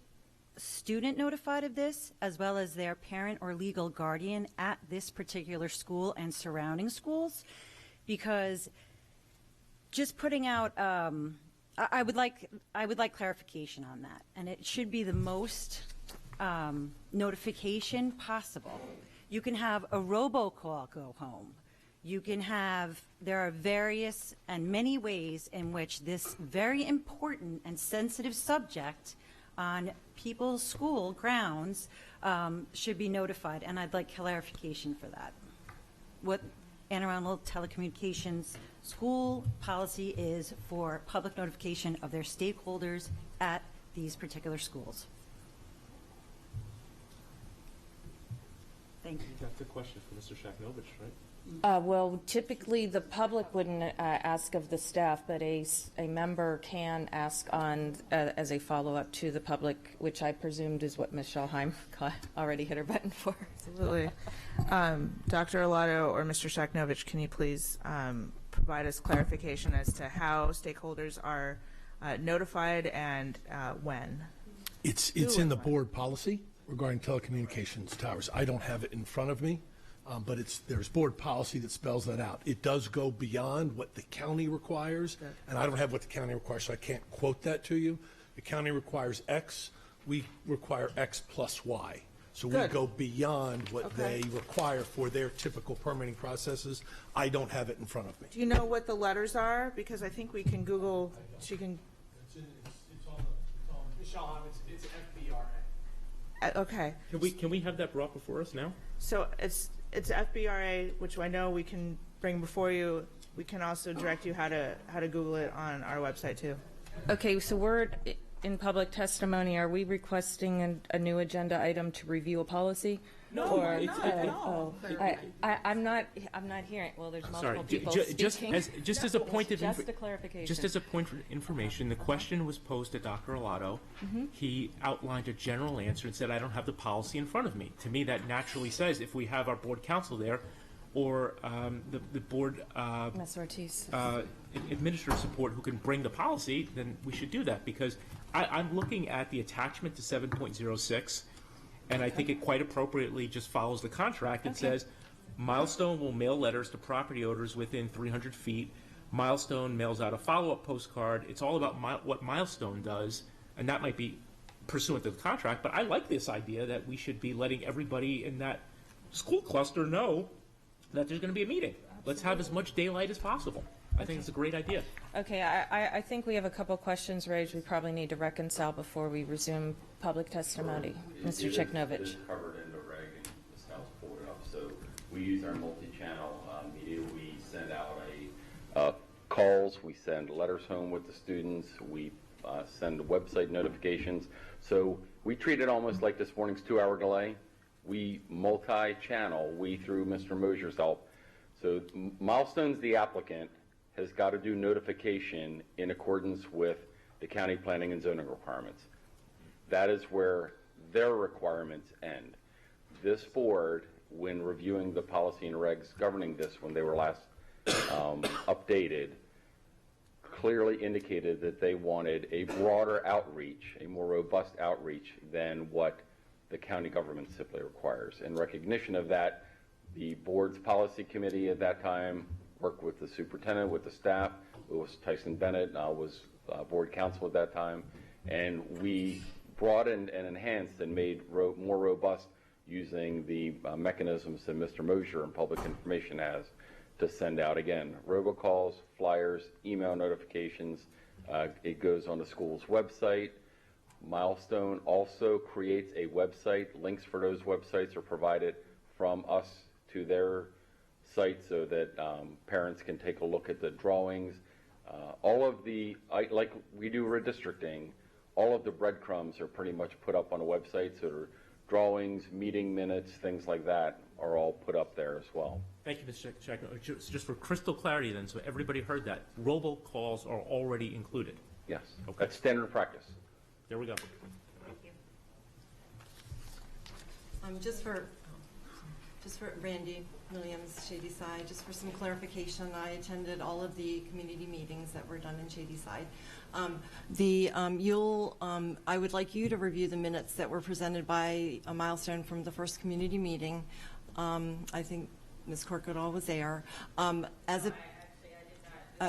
student notified of this, as well as their parent or legal guardian at this particular school and surrounding schools? Because just putting out, I would like clarification on that, and it should be the most notification possible. You can have a robocall go home. You can have, there are various and many ways in which this very important and sensitive subject on people's school grounds should be notified, and I'd like clarification for that. What Anne Arundel Telecommunications school policy is for public notification of their stakeholders at these particular schools. Thank you. That's a question for Mr. Shaknovich, right? Well, typically the public wouldn't ask of the staff, but a member can ask on as a follow-up to the public, which I presumed is what Ms. Schalheim already hit her button for. Absolutely. Dr. Arlato or Mr. Shaknovich, can you please provide us clarification as to how stakeholders are notified and when? It's in the board policy regarding telecommunications towers. I don't have it in front of me. But there's board policy that spells that out. It does go beyond what the county requires, and I don't have what the county requires, so I can't quote that to you. The county requires X, we require X plus Y. So we go beyond what they require for their typical permitting processes. I don't have it in front of me. Do you know what the letters are? Because I think we can Google, she can. It's on Michelle, it's FBRA. Okay. Can we have that brought before us now? So it's FBRA, which I know we can bring before you. We can also direct you how to Google it on our website too. Okay, so we're in public testimony. Are we requesting a new agenda item to review a policy? No, I'm not hearing. Well, there's multiple people speaking. Just as a point of just a clarification. Just as a point of information, the question was posed to Dr. Arlato. He outlined a general answer and said, "I don't have the policy in front of me." To me, that naturally says if we have our board counsel there, or the board Ms. Ortiz. administrative support who can bring the policy, then we should do that, because I'm looking at the attachment to 7.06. And I think it quite appropriately just follows the contract. It says, Milestone will mail letters to property owners within 300 feet. Milestone mails out a follow-up postcard. It's all about what Milestone does, and that might be pursuant to the contract. But I like this idea that we should be letting everybody in that school cluster know that there's going to be a meeting. Let's have as much daylight as possible. I think it's a great idea. Okay, I think we have a couple questions raised we probably need to reconcile before we resume public testimony. Mr. Cheknovich. It is covered in the reg and this house pulled it up. So we use our multi-channel media. We send out calls. We send letters home with the students. We send website notifications. So we treat it almost like this morning's 2-hour delay. We multi-channel, we through Mr. Mosier's help. So Milestone's the applicant, has got to do notification in accordance with the county planning and zoning requirements. That is where their requirements end. This board, when reviewing the policy and regs governing this when they were last updated, clearly indicated that they wanted a broader outreach, a more robust outreach than what the county government simply requires. In recognition of that, the board's policy committee at that time worked with the superintendent, with the staff. It was Tyson Bennett, was board counsel at that time, and we broadened and enhanced and made more robust using the mechanisms that Mr. Mosier and Public Information has to send out, again, robocalls, flyers, email notifications. It goes on the school's website. Milestone also creates a website. Links for those websites are provided from us to their site so that parents can take a look at the drawings. All of the, like we do redistricting, all of the breadcrumbs are pretty much put up on a website, so drawings, meeting minutes, things like that are all put up there as well. Thank you, Mr. Checkno. Just for crystal clarity then, so everybody heard that, robocalls are already included. Yes, Okay. that's standard practice. There we go. Just for Randy Williams, Shady Side, just for some clarification, I attended all of the community meetings that were done in Shady Side. I would like you to review the minutes that were presented by a Milestone from the first community meeting. I think Ms. Corkadall was there.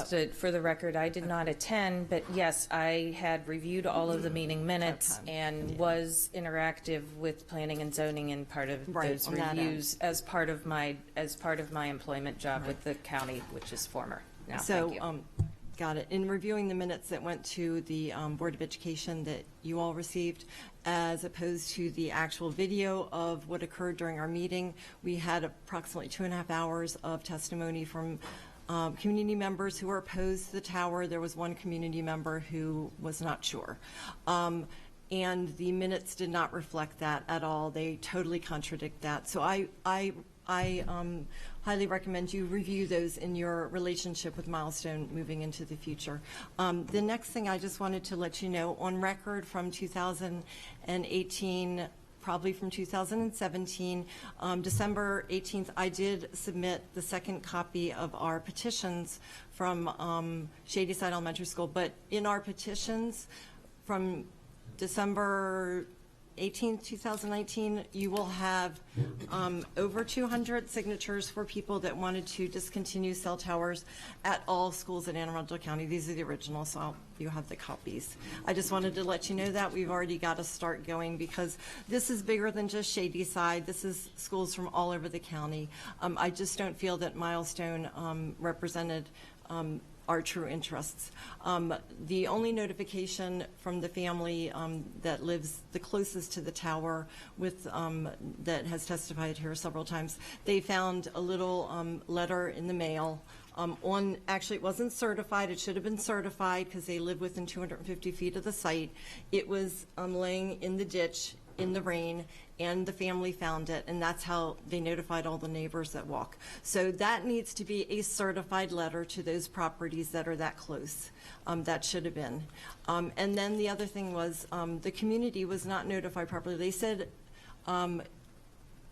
So for the record, I did not attend, but yes, I had reviewed all of the meeting minutes and was interactive with planning and zoning in part of those on that reviews as part of my employment job with the county, which is former. Now, thank you. Got it. In reviewing the minutes that went to the Board of Education that you all received, as opposed to the actual video of what occurred during our meeting, we had approximately 2.5 hours of testimony from community members who were opposed to the tower. There was one community member who was not sure. And the minutes did not reflect that at all. They totally contradict that. So I highly recommend you review those in your relationship with Milestone moving into the future. The next thing I just wanted to let you know, on record from 2018, probably from 2017, December 18th, I did submit the second copy of our petitions from Shady Side Elementary School. But in our petitions from December 18th, 2019, you will have over 200 signatures for people that wanted to discontinue cell towers at all schools in Anne Arundel County. These are the originals, so you have the copies. I just wanted to let you know that we've already got to start going, because this is bigger than just Shady Side. This is schools from all over the county. I just don't feel that Milestone represented our true interests. The only notification from the family that lives the closest to the tower with that has testified here several times, they found a little letter in the mail actually it wasn't certified. It should have been certified because they live within 250 feet of the site. It was laying in the ditch in the rain, and the family found it, and that's how they notified all the neighbors that walk. So that needs to be a certified letter to those properties that are that close. That should have been. And then the other thing was the community was not notified properly. They said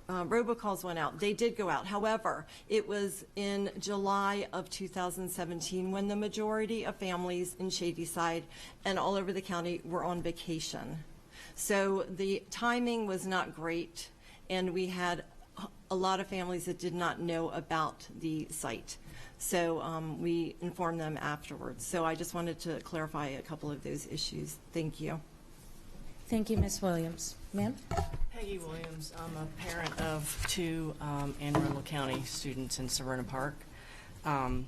robocalls went out. They did go out. However, it was in July of 2017 when the majority of families in Shady Side and all over the county were on vacation. So the timing was not great, and we had a lot of families that did not know about the site. So we informed them afterwards. So I just wanted to clarify a couple of those issues. Thank you. Thank you, Ms. Williams. Ma'am? Peggy Williams. I'm a parent of two Anne Arundel County students in Severna Park. And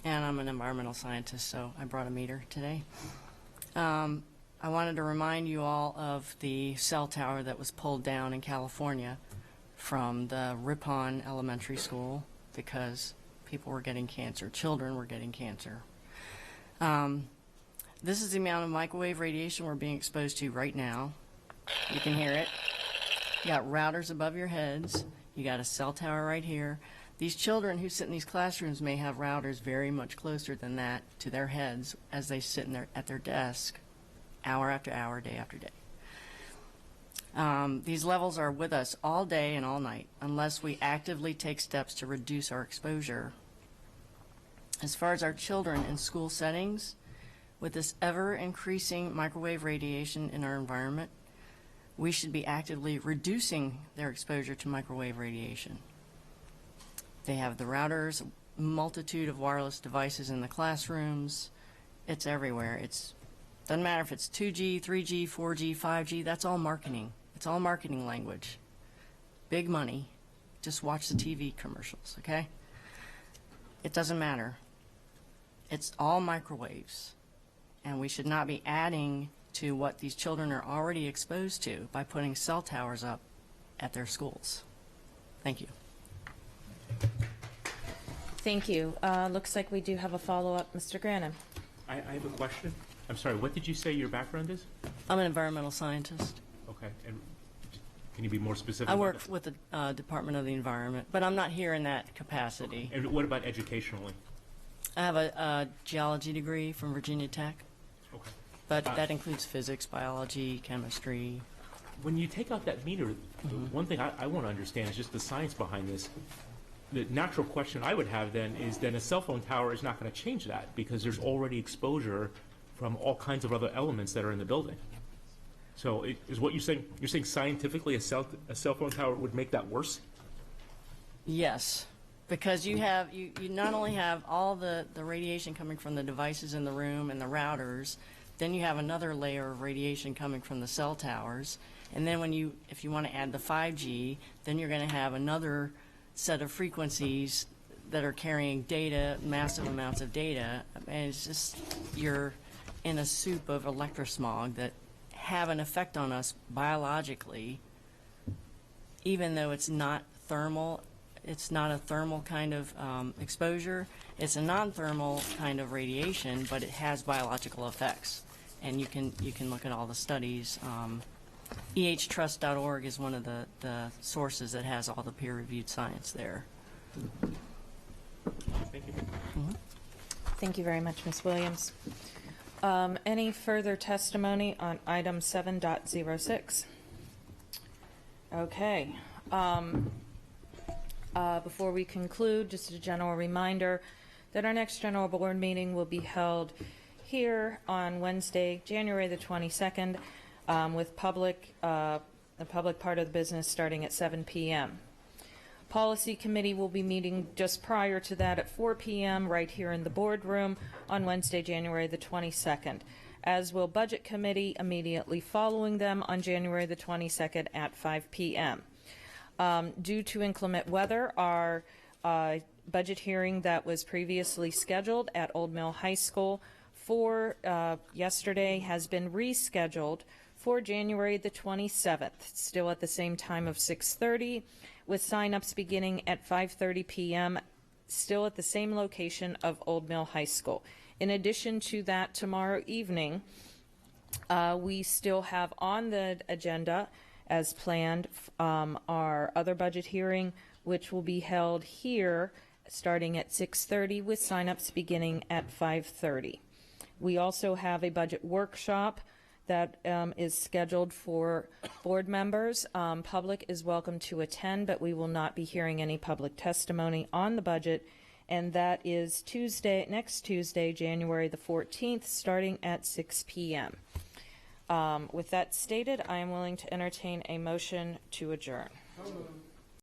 I'm an environmental scientist, so I brought a meter today. I wanted to remind you all of the cell tower that was pulled down in California from the Ripon Elementary School because people were getting cancer, children were getting cancer. This is the amount of microwave radiation we're being exposed to right now. You can hear it. You got routers above your heads. You got a cell tower right here. These children who sit in these classrooms may have routers very much closer than that to their heads as they sit at their desk hour after hour, day after day. These levels are with us all day and all night unless we actively take steps to reduce our exposure. As far as our children in school settings, with this ever-increasing microwave radiation in our environment, we should be actively reducing their exposure to microwave radiation. They have the routers, a multitude of wireless devices in the classrooms. It's everywhere. Doesn't matter if it's 2G, 3G, 4G, 5G, that's all marketing. It's all marketing language. Big money. Just watch the TV commercials, okay? It doesn't matter. It's all microwaves. And we should not be adding to what these children are already exposed to by putting cell towers up at their schools. Thank you. Thank you. Looks like we do have a follow-up. Mr. Granum. I have a question. I'm sorry, what did you say your background is? I'm an environmental scientist. Okay, and can you be more specific? I work with the Department of the Environment, but I'm not here in that capacity. And what about educationally? I have a geology degree from Virginia Tech. But that includes physics, biology, chemistry. When you take out that meter, one thing I want to understand is just the science behind this. The natural question I would have then is a cell phone tower is not going to change that because there's already exposure from all kinds of other elements that are in the building. So is what you're saying scientifically a cell phone tower would make that worse? Yes, because you not only have all the radiation coming from the devices in the room and the routers, then you have another layer of radiation coming from the cell towers. And then if you want to add the 5G, then you're going to have another set of frequencies that are carrying data, massive amounts of data. And it's just, you're in a soup of electrosmog that have an effect on us biologically, even though it's not thermal. It's not a thermal kind of exposure. It's a non-thermal kind of radiation, but it has biological effects. And you can look at all the studies. EHTrust.org is one of the sources that has all the peer-reviewed science there. Thank you. Thank you very much, Ms. Williams. Any further testimony on item 7.06? Okay. Before we conclude, just a general reminder that our next general board meeting will be held here on Wednesday, January the 22nd, with the public part of the business starting at 7 p.m. Policy Committee will be meeting just prior to that at 4 p.m. right here in the boardroom on Wednesday, January the 22nd, as will Budget Committee immediately following them on January the 22nd at 5 p.m. Due to inclement weather, our budget hearing that was previously scheduled at Old Mill High School for yesterday has been rescheduled for January the 27th, still at the same time of 6:30, with sign-ups beginning at 5:30 p.m., still at the same location of Old Mill High School. In addition to that, tomorrow evening, we still have on the agenda, as planned, our other budget hearing, which will be held here starting at 6:30 with sign-ups beginning at 5:30. We also have a budget workshop that is scheduled for board members. Public is welcome to attend, but we will not be hearing any public testimony on the budget, and that is next Tuesday, January the 14th, starting at 6 p.m. With that stated, I am willing to entertain a motion to adjourn.